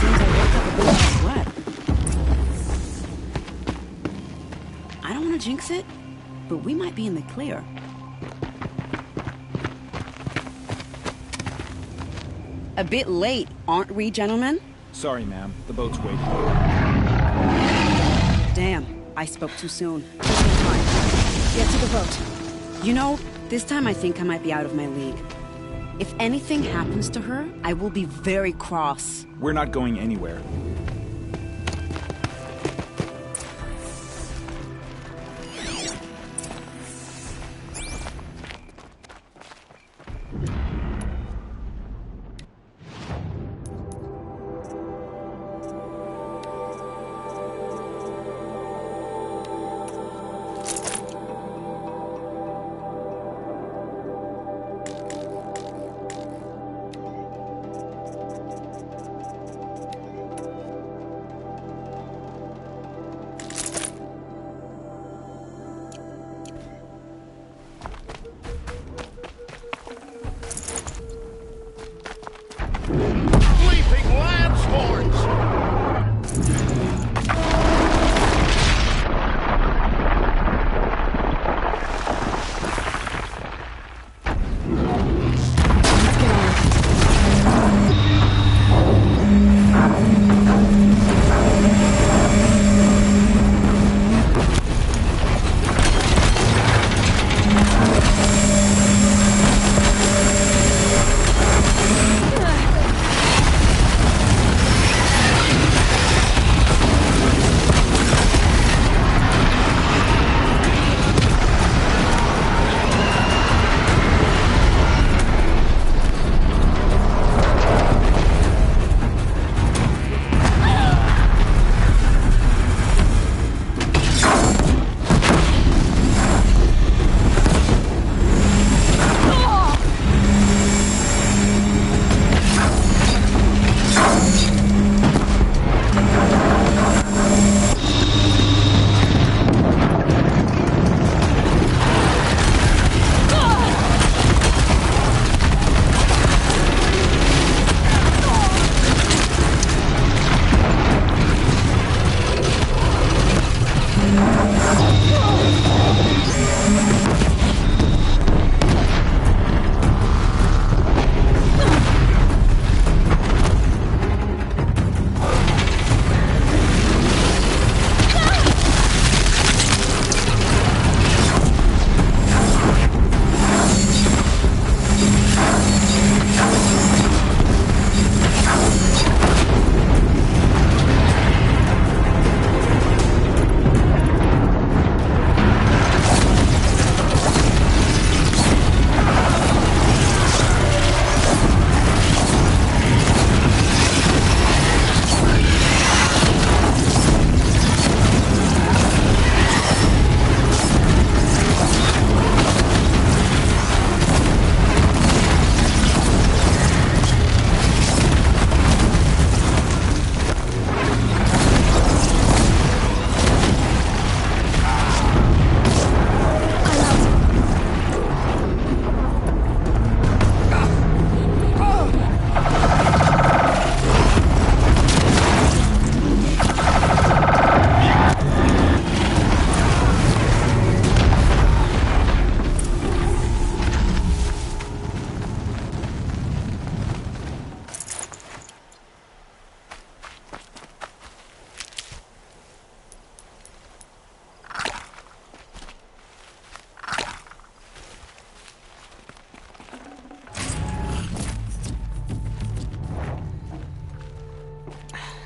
Seems I worked up a bit of sweat. I don't want to jinx it, but we might be in the clear. A bit late, aren't we, gentlemen? Sorry, ma'am. The boat's waiting. Damn, I spoke too soon. Get to the boat. You know, this time I think I might be out of my league. If anything happens to her, I will be very cross. We're not going anywhere. Sleeping lamb's horns!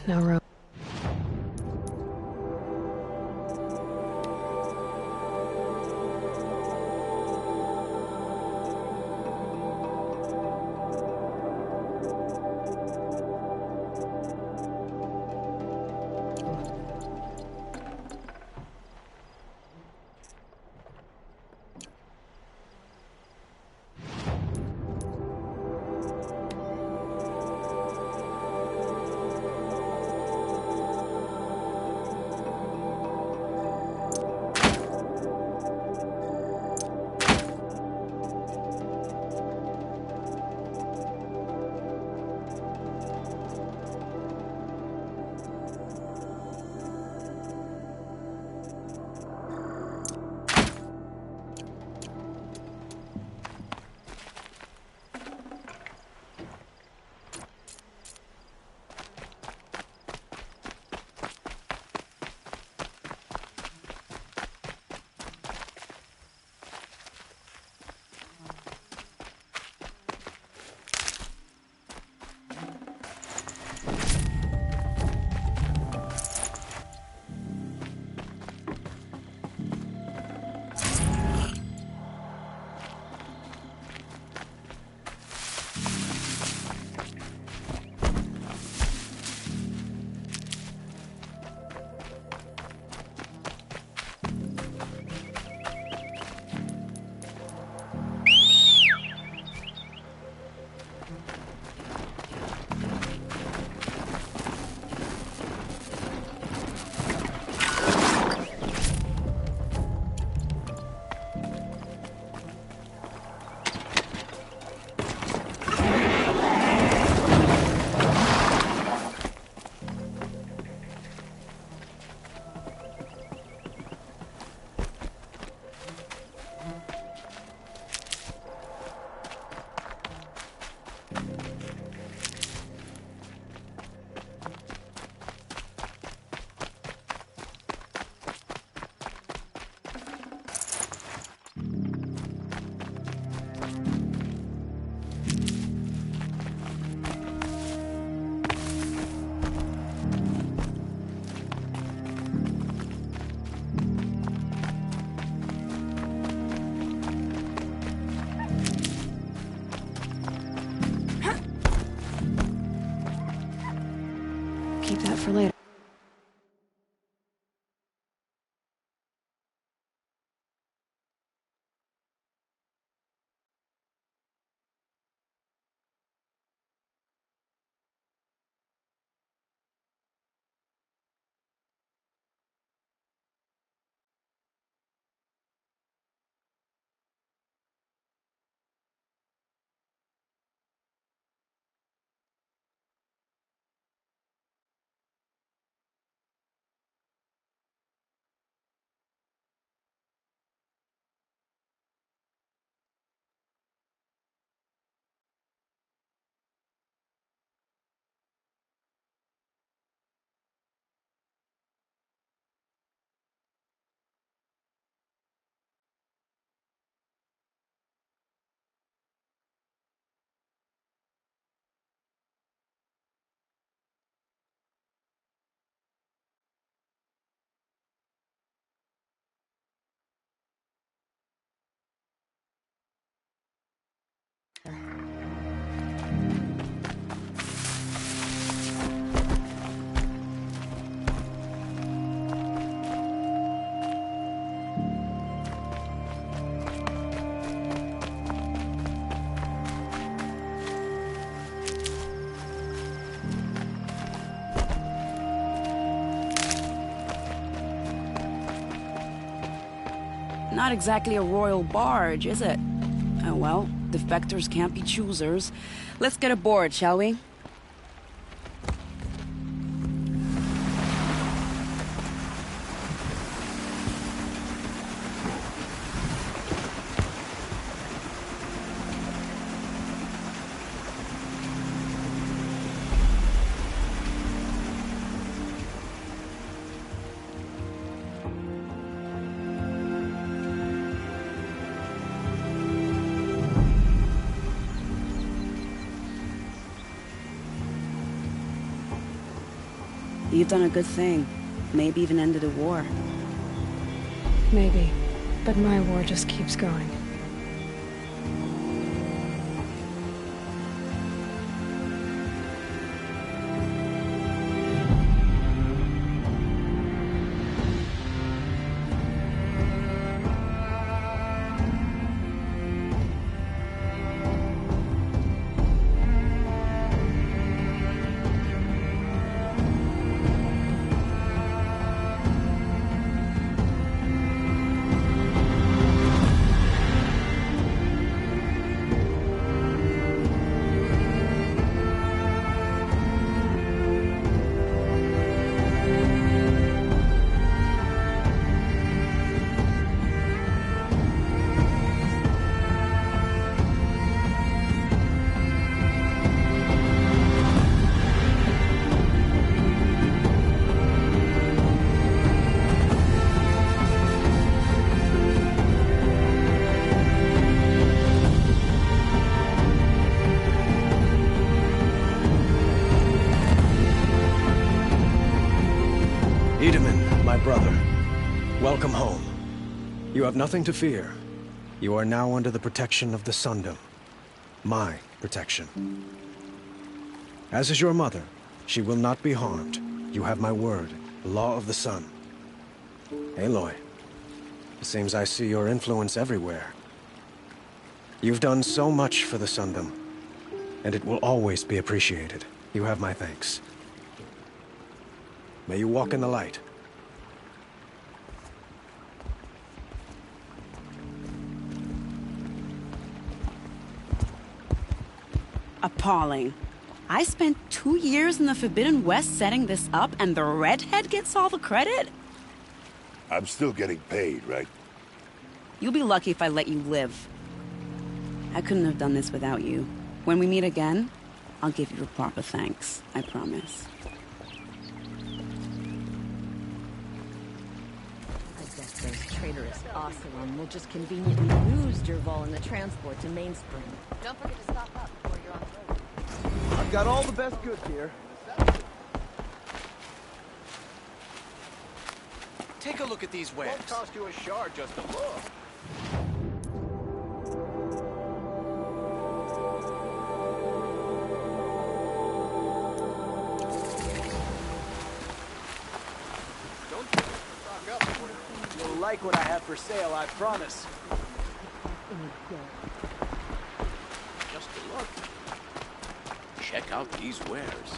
No rope. keep that for later. Not exactly a royal barge, is it? Oh well, defectors can't be choosers. Let's get aboard, shall we? You've done a good thing. Maybe even ended a war. Maybe. But my war just keeps going. Itamen, my brother, welcome home. You have nothing to fear. You are now under the protection of the Sundom. My protection. As is your mother, she will not be harmed. You have my word, the law of the sun. Aloy, it seems I see your influence everywhere. You've done so much for the Sundom, and it will always be appreciated. You have my thanks. May you walk in the light. Appalling. I spent 2 years in the Forbidden West setting this up, and the redhead gets all the credit? I'm still getting paid, right? You'll be lucky if I let you live. I couldn't have done this without you. When we meet again, I'll give you a proper thanks. I promise. Those traitorous Oseram will just conveniently lose Dervahl in the transport to Mainspring. Don't forget to stop up before you're on the road. I've got all the best goods here. Take a look at these wares. Won't cost you a shard just to look. like what I have for sale, I promise. Just a look. Check out these wares.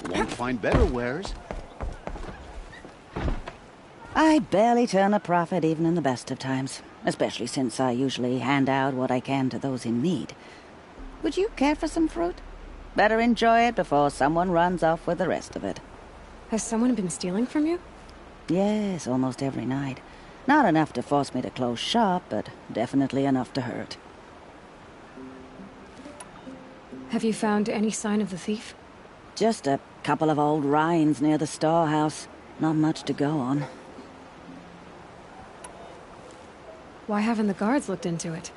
Won't find better wares. I barely turn a profit even in the best of times, especially since I usually hand out what I can to those in need. Would you care for some fruit? Better enjoy it before someone runs off with the rest of it. Has someone been stealing from you? Yes, almost every night. Not enough to force me to close shop, but definitely enough to hurt. Have you found any sign of the thief? Just a couple of old rinds near the storehouse. Not much to go on. Why haven't the guards looked into it?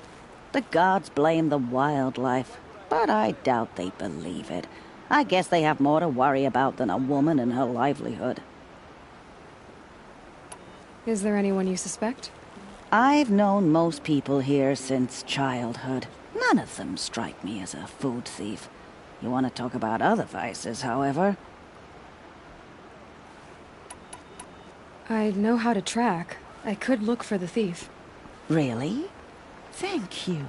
The guards blame the wildlife, but I doubt they believe it. I guess they have more to worry about than a woman and her livelihood. Is there anyone you suspect? I've known most people here since childhood. None of them strike me as a food thief. You want to talk about other vices, however? I know how to track. I could look for the thief. Really? Thank you.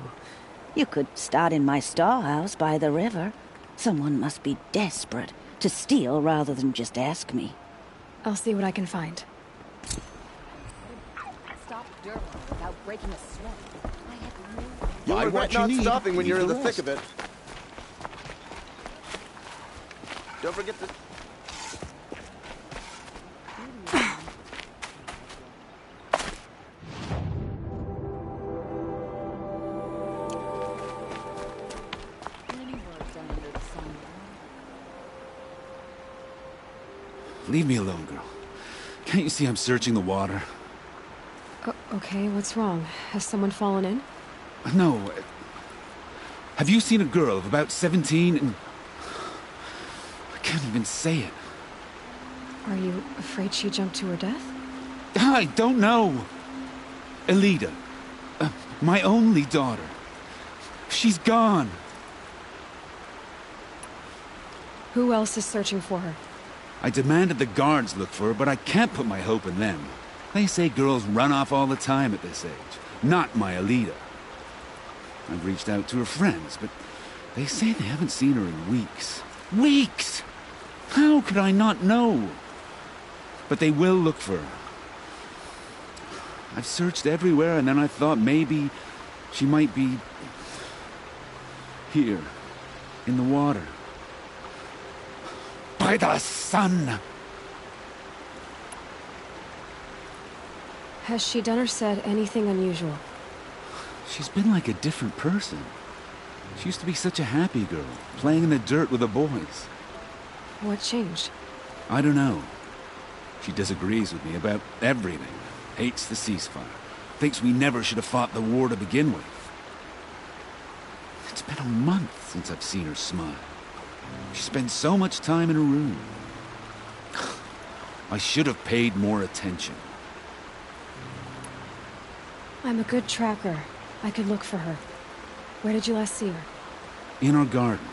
You could start in my storehouse by the river. Someone must be desperate to steal rather than just ask me. I'll see what I can find. Stop Dervahl without breaking a sweat. I have no... You Buy regret what you not need, stopping when leave you're in the the thick of it. Don't forget to... Leave me alone, girl. Can't you see I'm searching the water? Okay, what's wrong? Has someone fallen in? No. Have you seen a girl of about 17 and... I can't even say it. Are you afraid she jumped to her death? I don't know. Elida. My only daughter. She's gone. Who else is searching for her? I demanded the guards look for her, but I can't put my hope in them. They say girls run off all the time at this age. Not my Elida. I've reached out to her friends, but they say they haven't seen her in weeks. Weeks! How could I not know? But they will look for her. I've searched everywhere, and then I thought maybe she might be... here, in the water. By the sun! Has she done or said anything unusual? She's been like a different person. She used to be such a happy girl, playing in the dirt with the boys. What changed? I don't know. She disagrees with me about everything. Hates the ceasefire. Thinks we never should have fought the war to begin with. It's been a month since I've seen her smile. She spends so much time in her room. I should have paid more attention. I'm a good tracker. I could look for her. Where did you last see her? In our garden.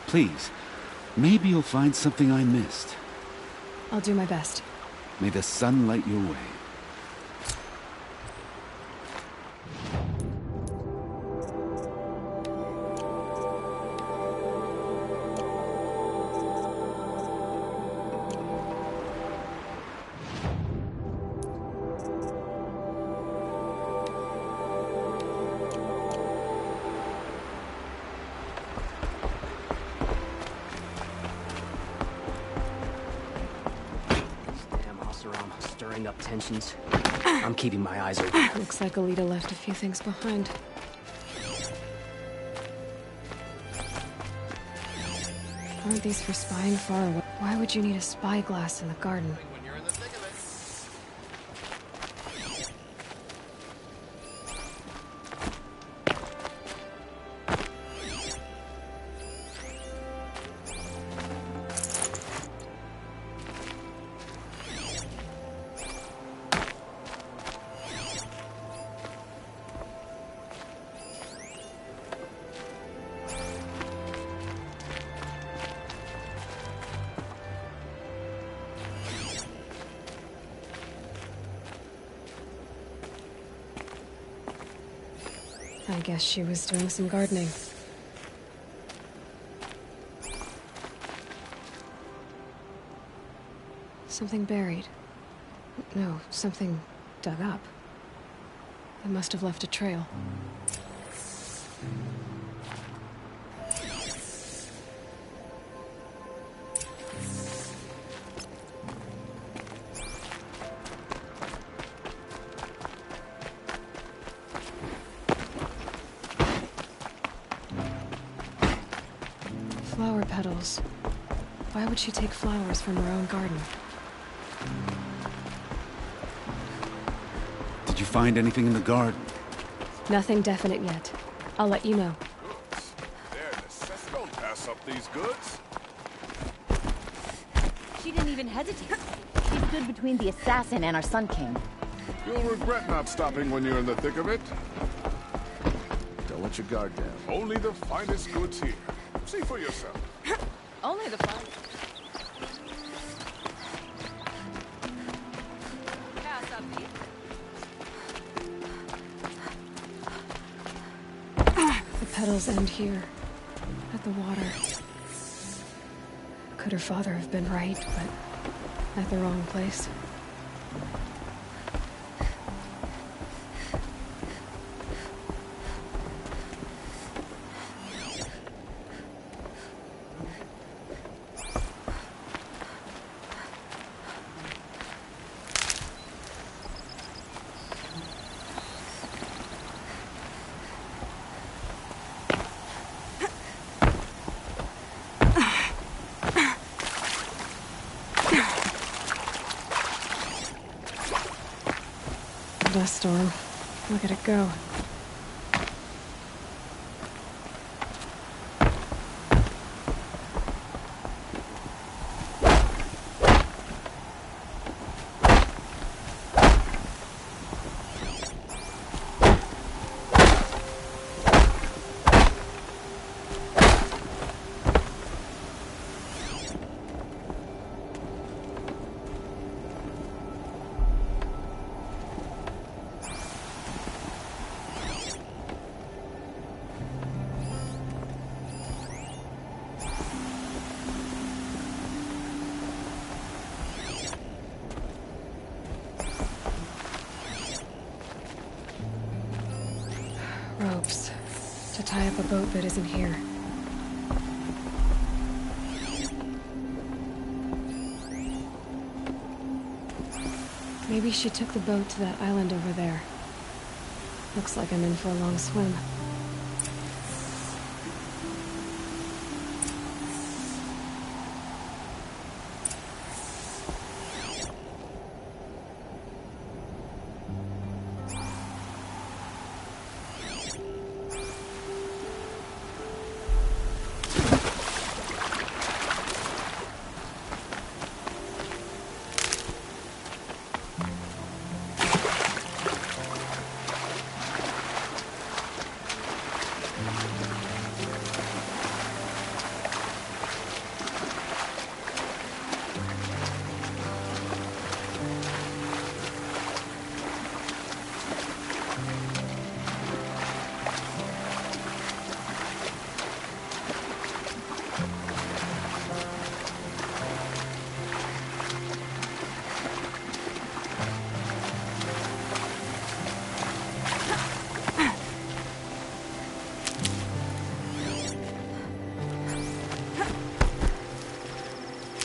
Please, maybe you'll find something I missed. I'll do my best. May the sun light your way. Stirring up tensions. I'm keeping my eyes open. Looks like Elida left a few things behind. Aren't these for spying far away? Why would you need a spyglass in the garden? I guess she was doing some gardening. Something buried. No, something dug up. It must have left a trail. Flower petals. Why would she take flowers from her own garden? Did you find anything in the garden? Nothing definite yet. I'll let you know. Don't pass up these goods. She didn't even hesitate. She stood between the assassin and our Sun King. You'll regret not stopping when you're in the thick of it. Don't let your guard down. Only the finest goods here. See for yourself. Only the fun. The petals end here, at the water. Could her father have been right, but at the wrong place? Dust storm. Look at it go. Ropes. To tie up a boat that isn't here. Maybe she took the boat to that island over there. Looks like I'm in for a long swim.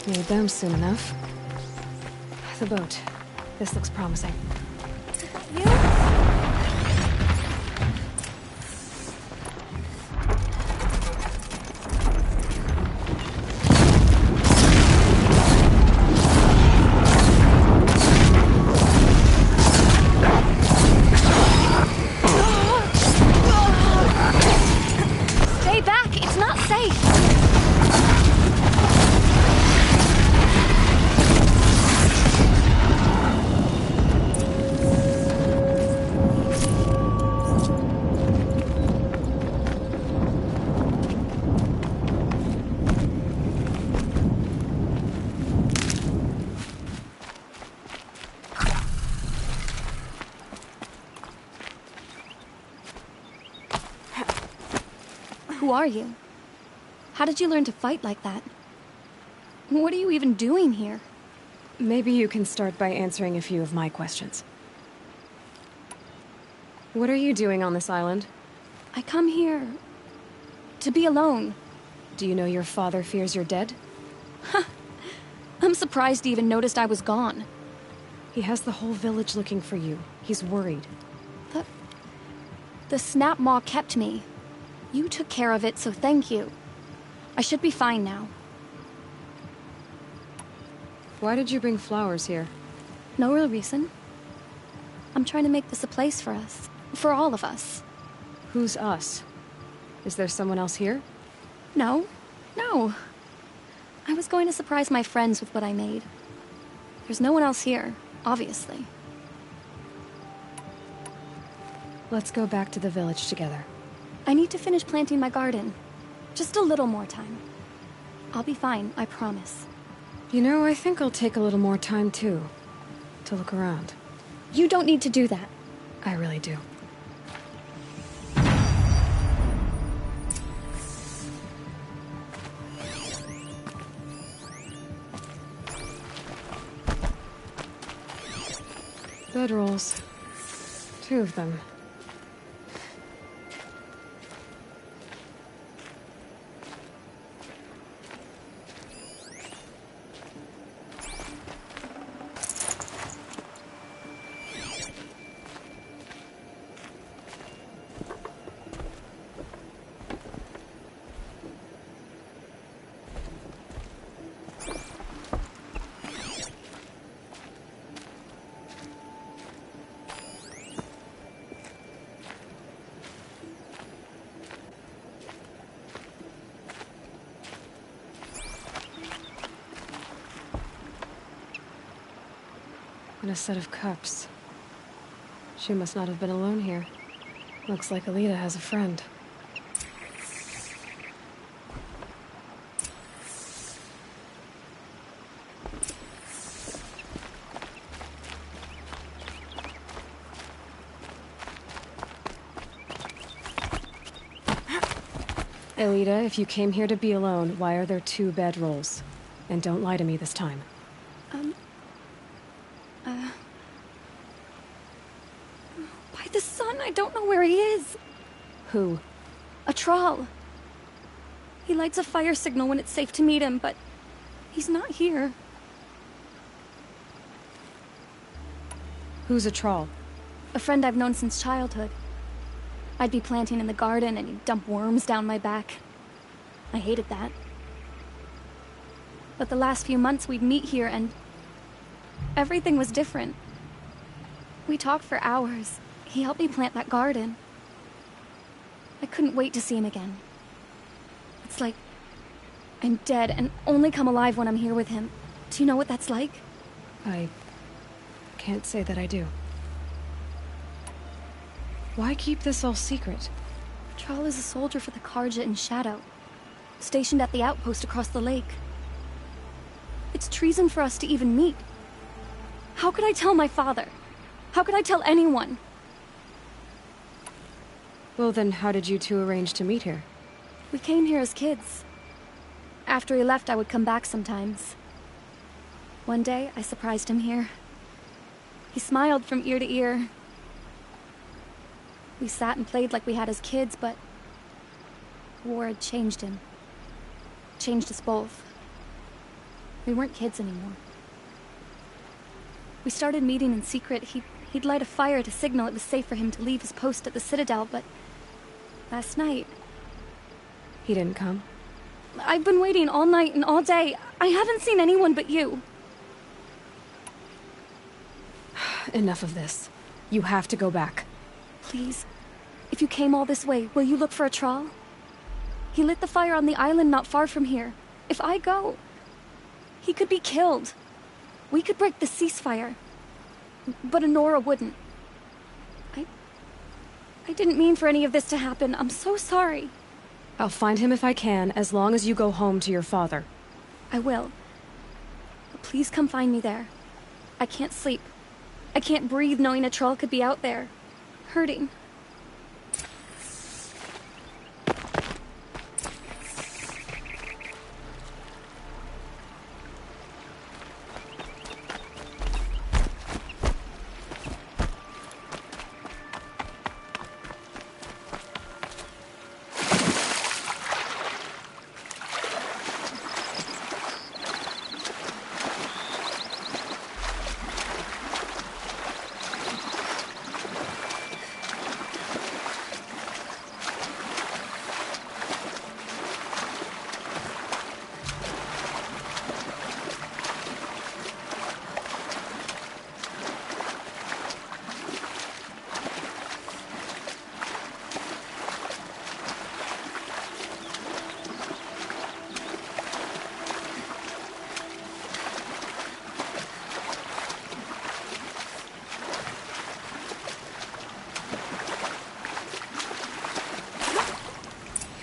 Need them soon enough. The boat. This looks promising. Stay back! It's not safe! Who are you? How did you learn to fight like that? What are you even doing here? Maybe you can start by answering a few of my questions. What are you doing on this island? I come here to be alone. Do you know your father fears you're dead? I'm surprised he even noticed I was gone. He has the whole village looking for you. He's worried. The snap maw kept me. You took care of it, so thank you. I should be fine now. Why did you bring flowers here? No real reason. I'm trying to make this a place for us. For all of us. Who's us? Is there someone else here? No. I was going to surprise my friends with what I made. There's no one else here, obviously. Let's go back to the village together. I need to finish planting my garden. Just a little more time. I'll be fine, I promise. You know, I think I'll take a little more time, too. To look around. You don't need to do that. I really do. Bedrolls. 2 of them. And a set of cups. She must not have been alone here. Looks like Alita has a friend. Alita, if you came here to be alone, why are there 2 bedrolls? And don't lie to me this time. By the sun, I don't know where he is. Who? A Thrall. He lights a fire signal when it's safe to meet him, but he's not here. Who's a Thrall? A friend I've known since childhood. I'd be planting in the garden and he'd dump worms down my back. I hated that. But the last few months we'd meet here and everything was different. We talked for hours. He helped me plant that garden. I couldn't wait to see him again. It's like I'm dead and only come alive when I'm here with him. Do you know what that's like? I can't say that I do. Why keep this all secret? Thrall is a soldier for the Carja in Shadow, stationed at the outpost across the lake. It's treason for us to even meet. How could I tell my father? How could I tell anyone? Well then, how did you 2 arrange to meet here? We came here as kids. After he left, I would come back sometimes. One day, I surprised him here. He smiled from ear to ear. We sat and played like we had as kids, but war had changed him. Changed us both. We weren't kids anymore. We started meeting in secret. He'd light a fire to signal it was safe for him to leave his post at the Citadel, but last night... He didn't come? I've been waiting all night and all day. I haven't seen anyone but you. Enough of this. You have to go back. Please. If you came all this way, will you look for a Thrall? He lit the fire on the island not far from here. If I go, he could be killed. We could break the ceasefire. But Anora wouldn't. I didn't mean for any of this to happen. I'm so sorry. I'll find him if I can, as long as you go home to your father. I will. But please come find me there. I can't sleep. I can't breathe knowing a Thrall could be out there. Hurting.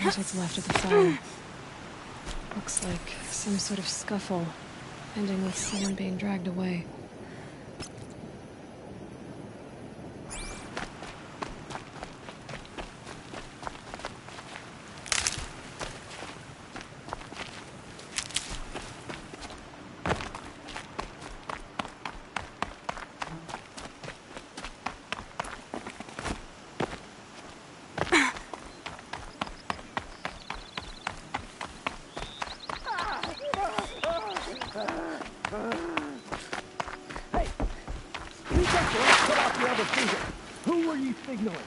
Look what's left of the fire. Looks like some sort of scuffle, ending with someone being dragged away. Who were you signaling?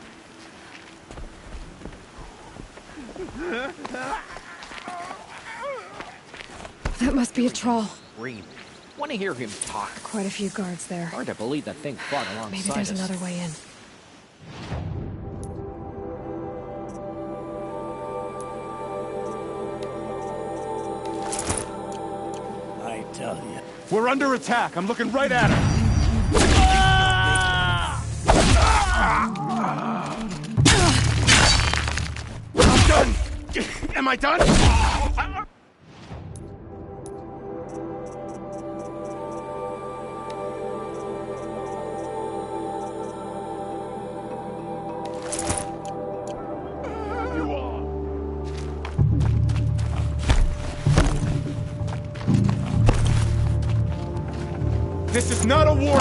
That must be a troll. Reem. Want to hear him talk? Quite a few guards there. Hard to believe that thing fought alongside Maybe there's us. another way in. I tell you. We're under attack. I'm looking right at him. I'm done. Am I done? This is not a war.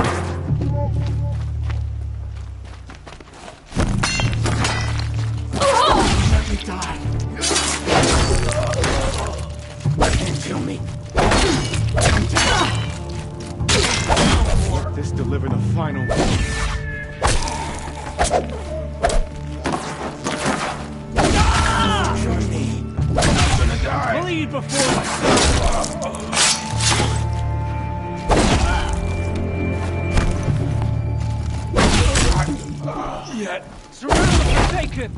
Let me die. Can't kill me. Let this deliver the final. Join me. I'm gonna die. Bleed before Yet. Surrender the Forsaken!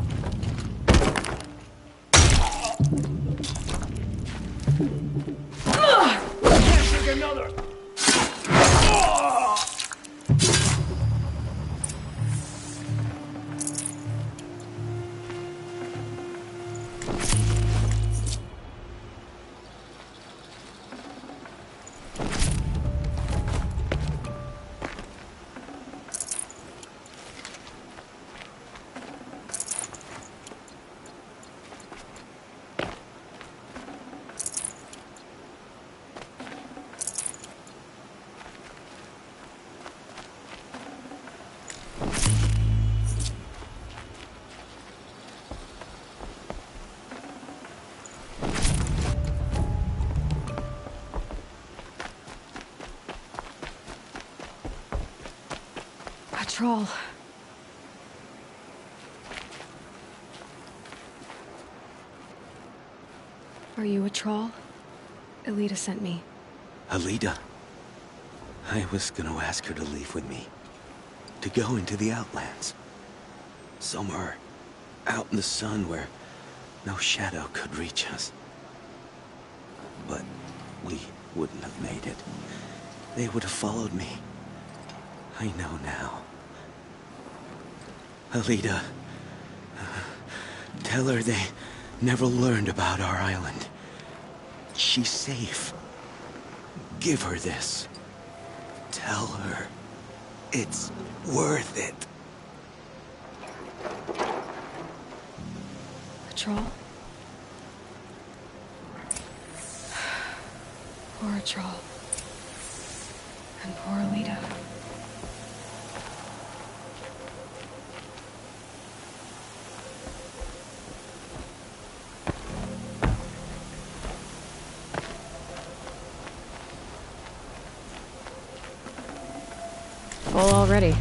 Can't take another. A troll. Are you a troll? Elita sent me. Alida. I was gonna ask her to leave with me. To go into the Outlands. Somewhere out in the sun where no shadow could reach us. But we wouldn't have made it. They would have followed me. I know now. Alida, tell her they never learned about our island. She's safe. Give her this. Tell her it's worth it. A troll? Poor troll. And poor Alita. Full already.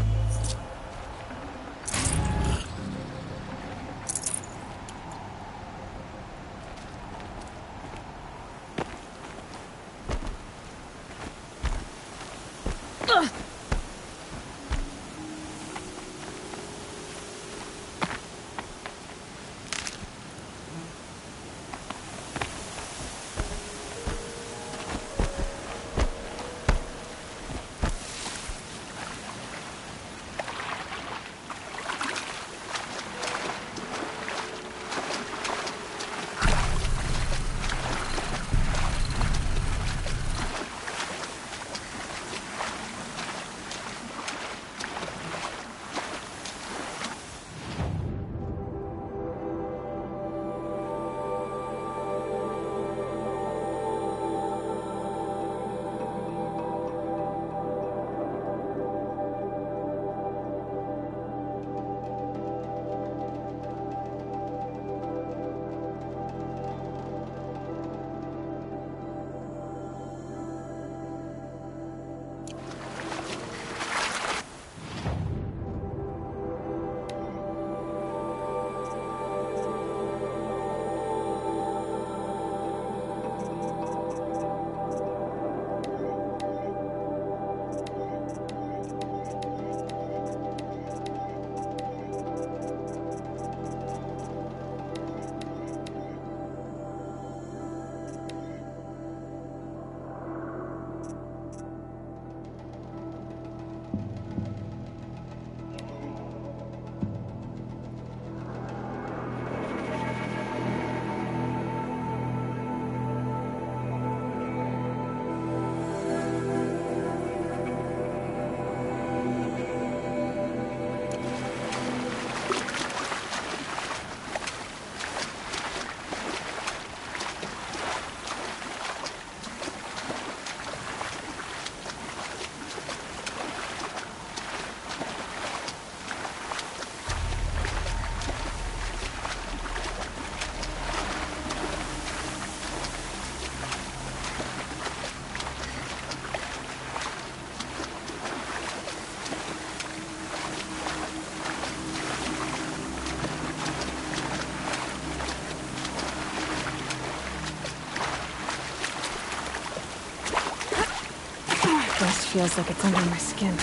place feels like it's under my skin.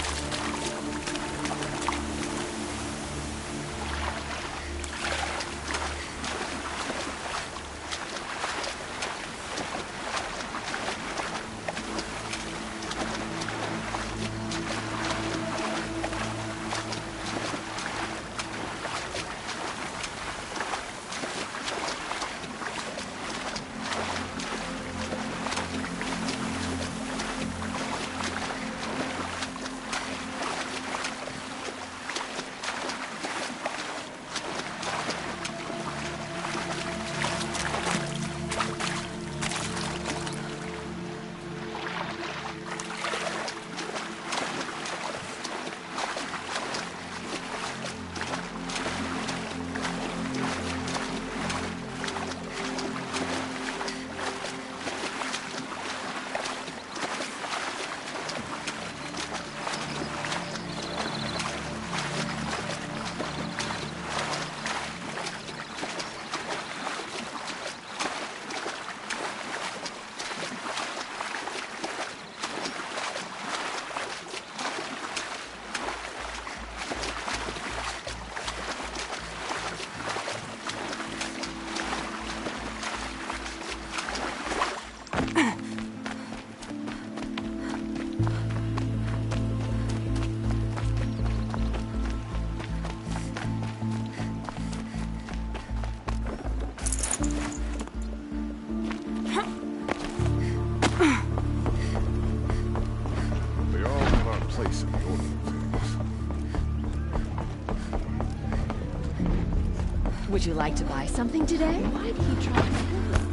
Would you like to buy something today? Why do you try to kill this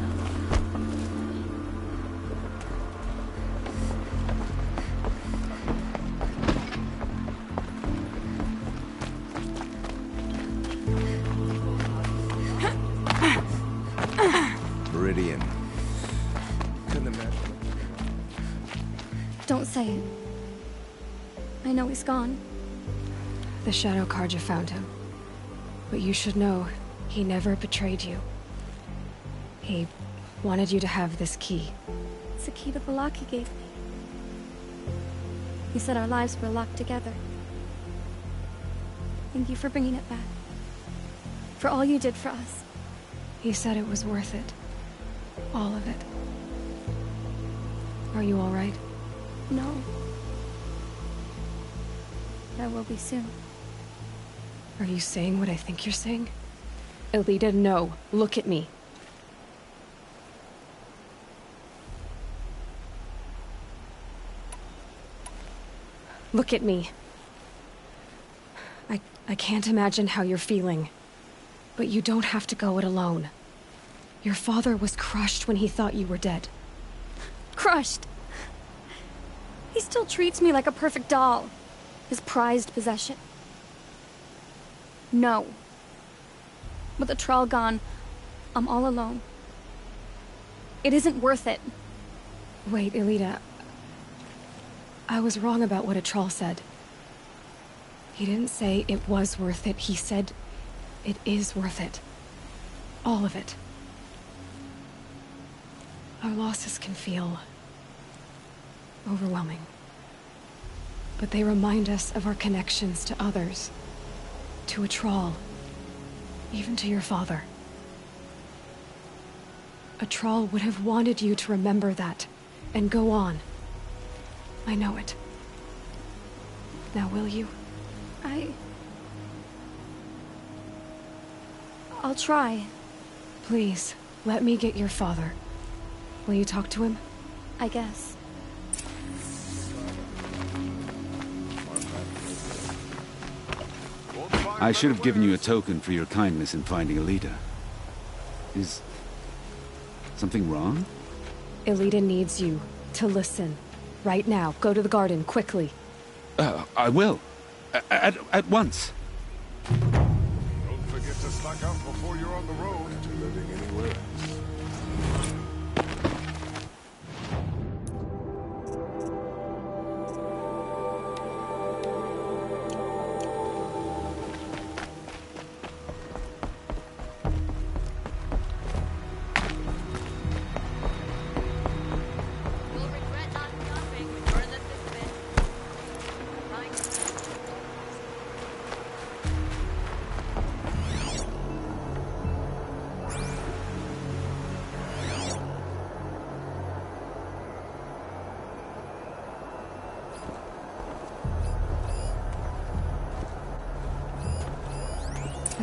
Meridian. Couldn't imagine. Don't say it. I know he's gone. The Shadow Carja found him. But you should know, he never betrayed you. He wanted you to have this key. It's a key the Vallaki gave me. He said our lives were locked together. Thank you for bringing it back. For all you did for us. He said it was worth it. All of it. Are you all right? No. But I will be soon. Are you saying what I think you're saying? Elita, no. Look at me. Look at me. I can't imagine how you're feeling. But you don't have to go it alone. Your father was crushed when he thought you were dead. Crushed? He still treats me like a perfect doll. His prized possession. No. With the Thrall gone, I'm all alone. It isn't worth it. Wait, Elita. I was wrong about what a Thrall said. He didn't say it was worth it. He said it is worth it. All of it. Our losses can feel overwhelming. But they remind us of our connections to others. To a Thrall. Even to your father. A Thrall would have wanted you to remember that, and go on. I know it. Now will you? I'll try. Please, let me get your father. Will you talk to him? I guess. I should have given you a token for your kindness in finding Elita. Is something wrong? Elita needs you to listen. Right now. Go to the garden, quickly. I will. At once. Don't forget to slack out before you're on the road to living anywhere else.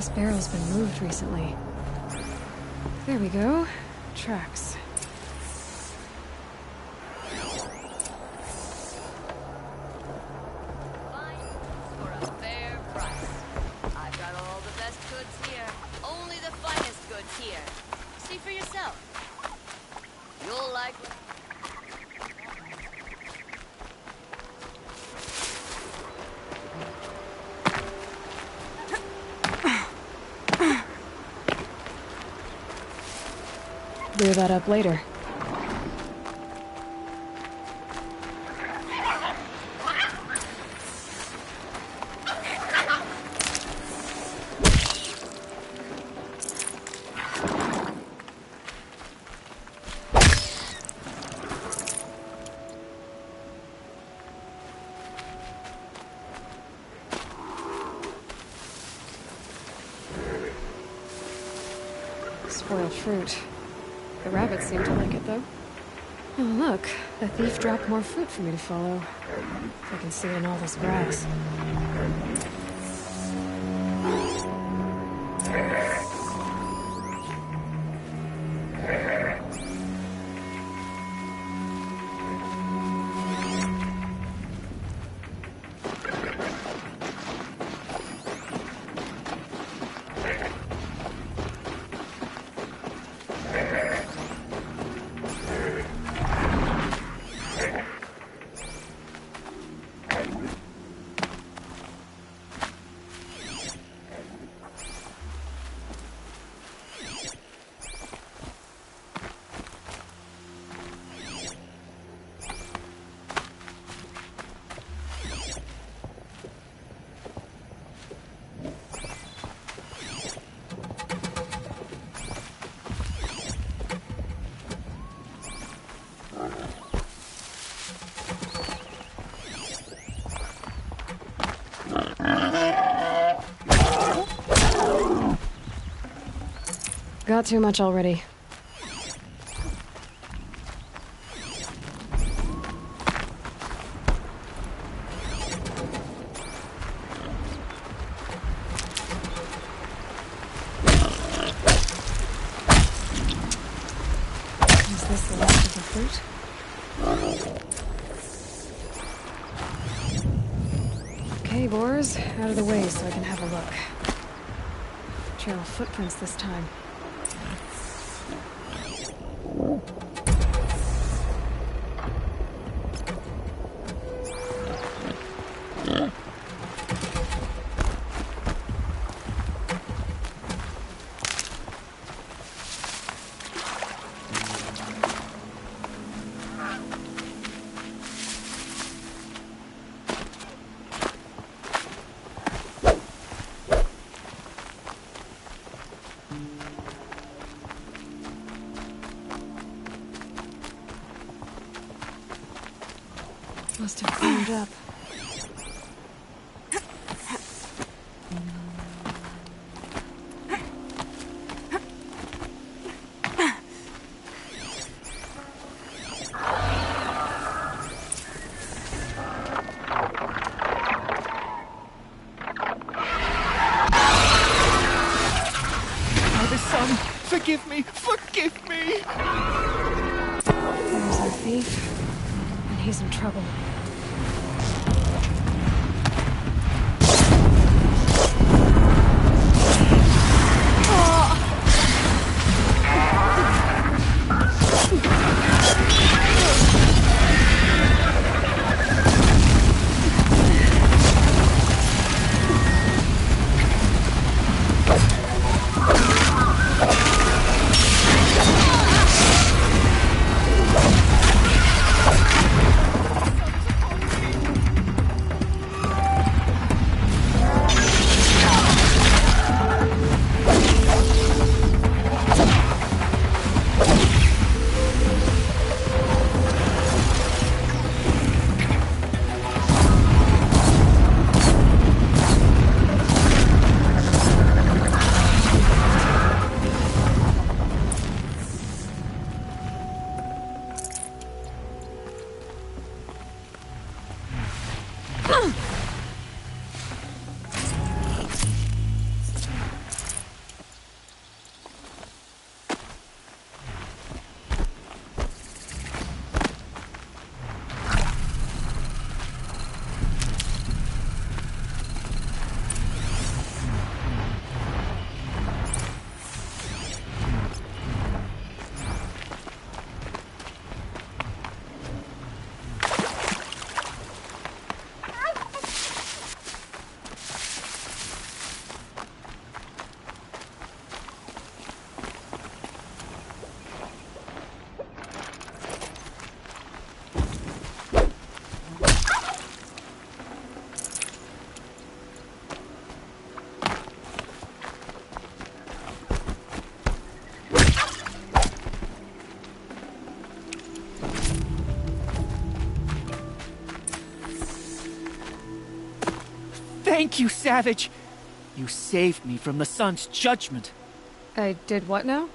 This barrel's been moved recently. There we go. Tracks. For a fair price. I've got all the best goods here. Only the finest goods here. See for yourself. You'll like what... Clear that up later. Spoiled fruit. The rabbits seem to like it, though. Oh, look. The thief dropped more fruit for me to follow. If I can see it in all this grass. Got too much already. Is this the last of the fruit? Okay, boars, out of the way so I can have a look. Trail of footprints this time. Must have cleaned up. Father, son, forgive me! Forgive me! There's our thief, and he's in trouble. Thank you, Savage! You saved me from the sun's judgment. I did what now?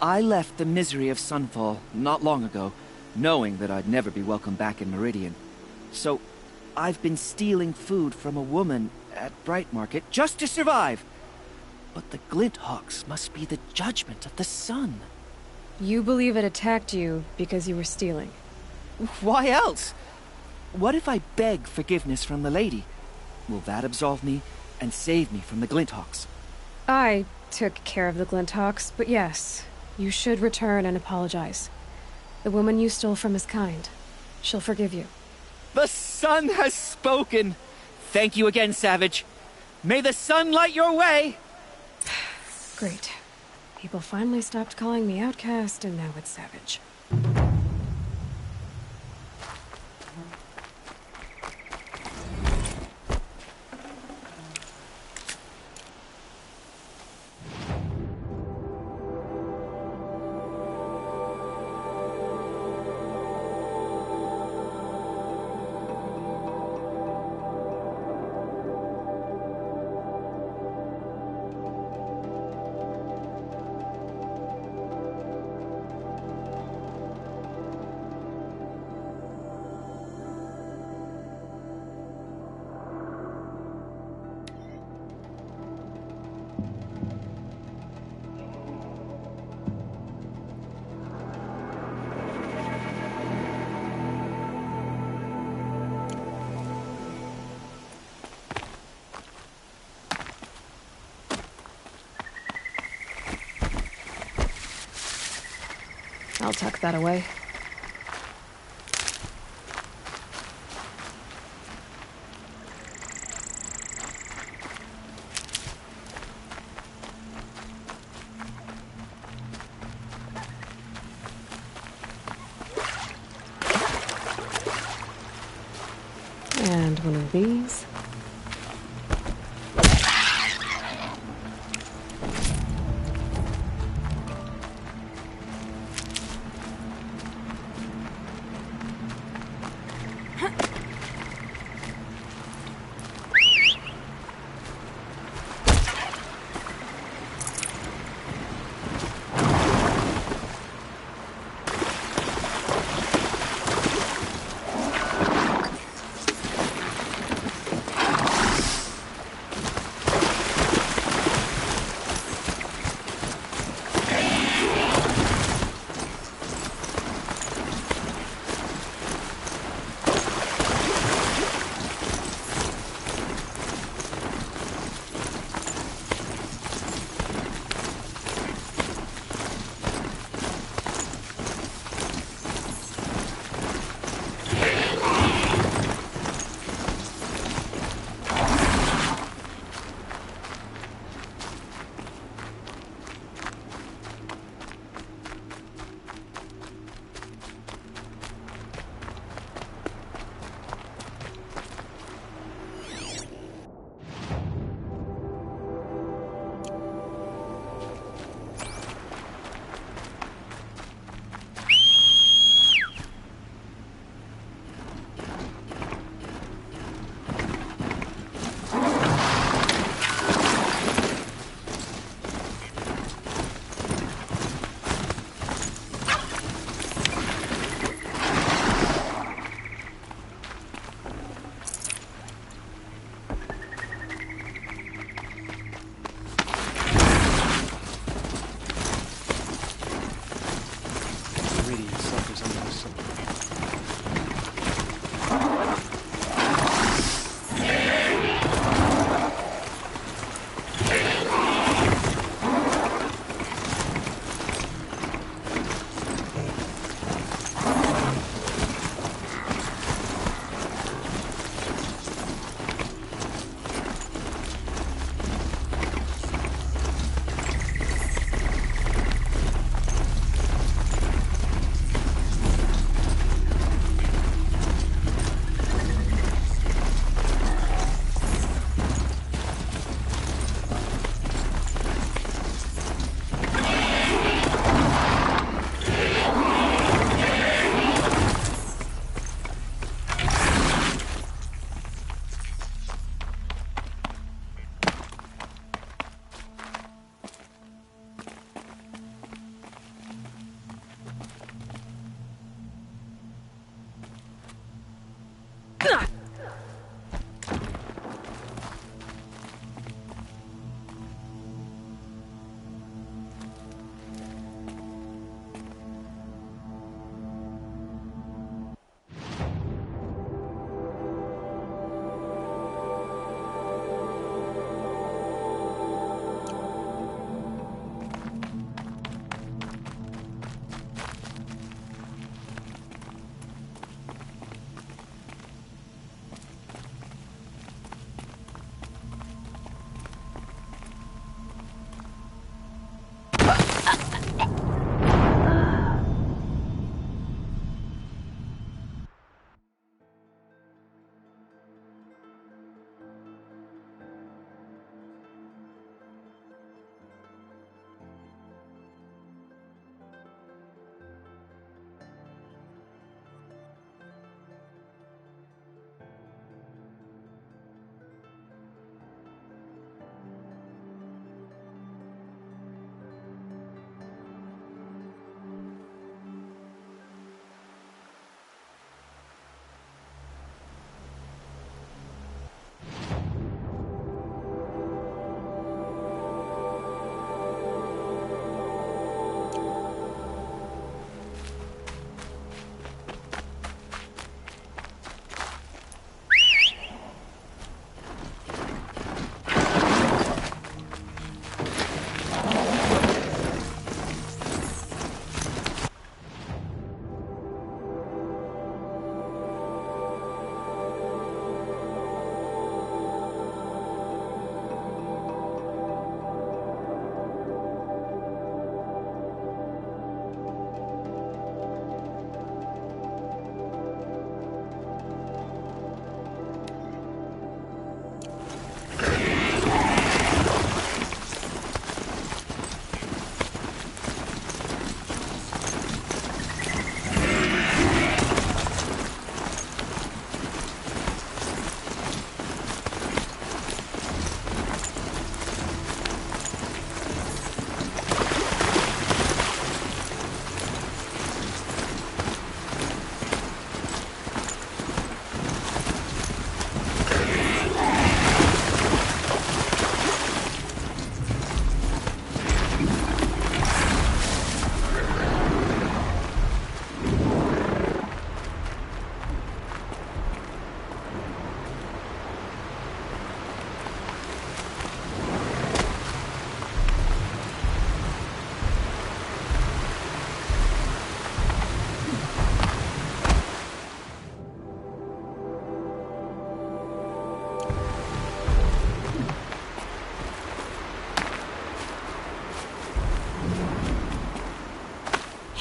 I left the misery of Sunfall not long ago, knowing that I'd never be welcome back in Meridian. So, I've been stealing food from a woman at Bright Market just to survive. But the Glinthawks must be the judgment of the sun. You believe it attacked you because you were stealing? Why else? What if I beg forgiveness from the lady? Will that absolve me and save me from the Glinthawks? I took care of the Glinthawks, but yes, you should return and apologize. The woman you stole from is kind. She'll forgive you. The sun has spoken! Thank you again, Savage. May the sun light your way! Great. People finally stopped calling me outcast, and now it's Savage. I'll tuck that away. And one of these.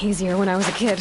Easier when I was a kid.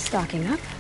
Stocking up.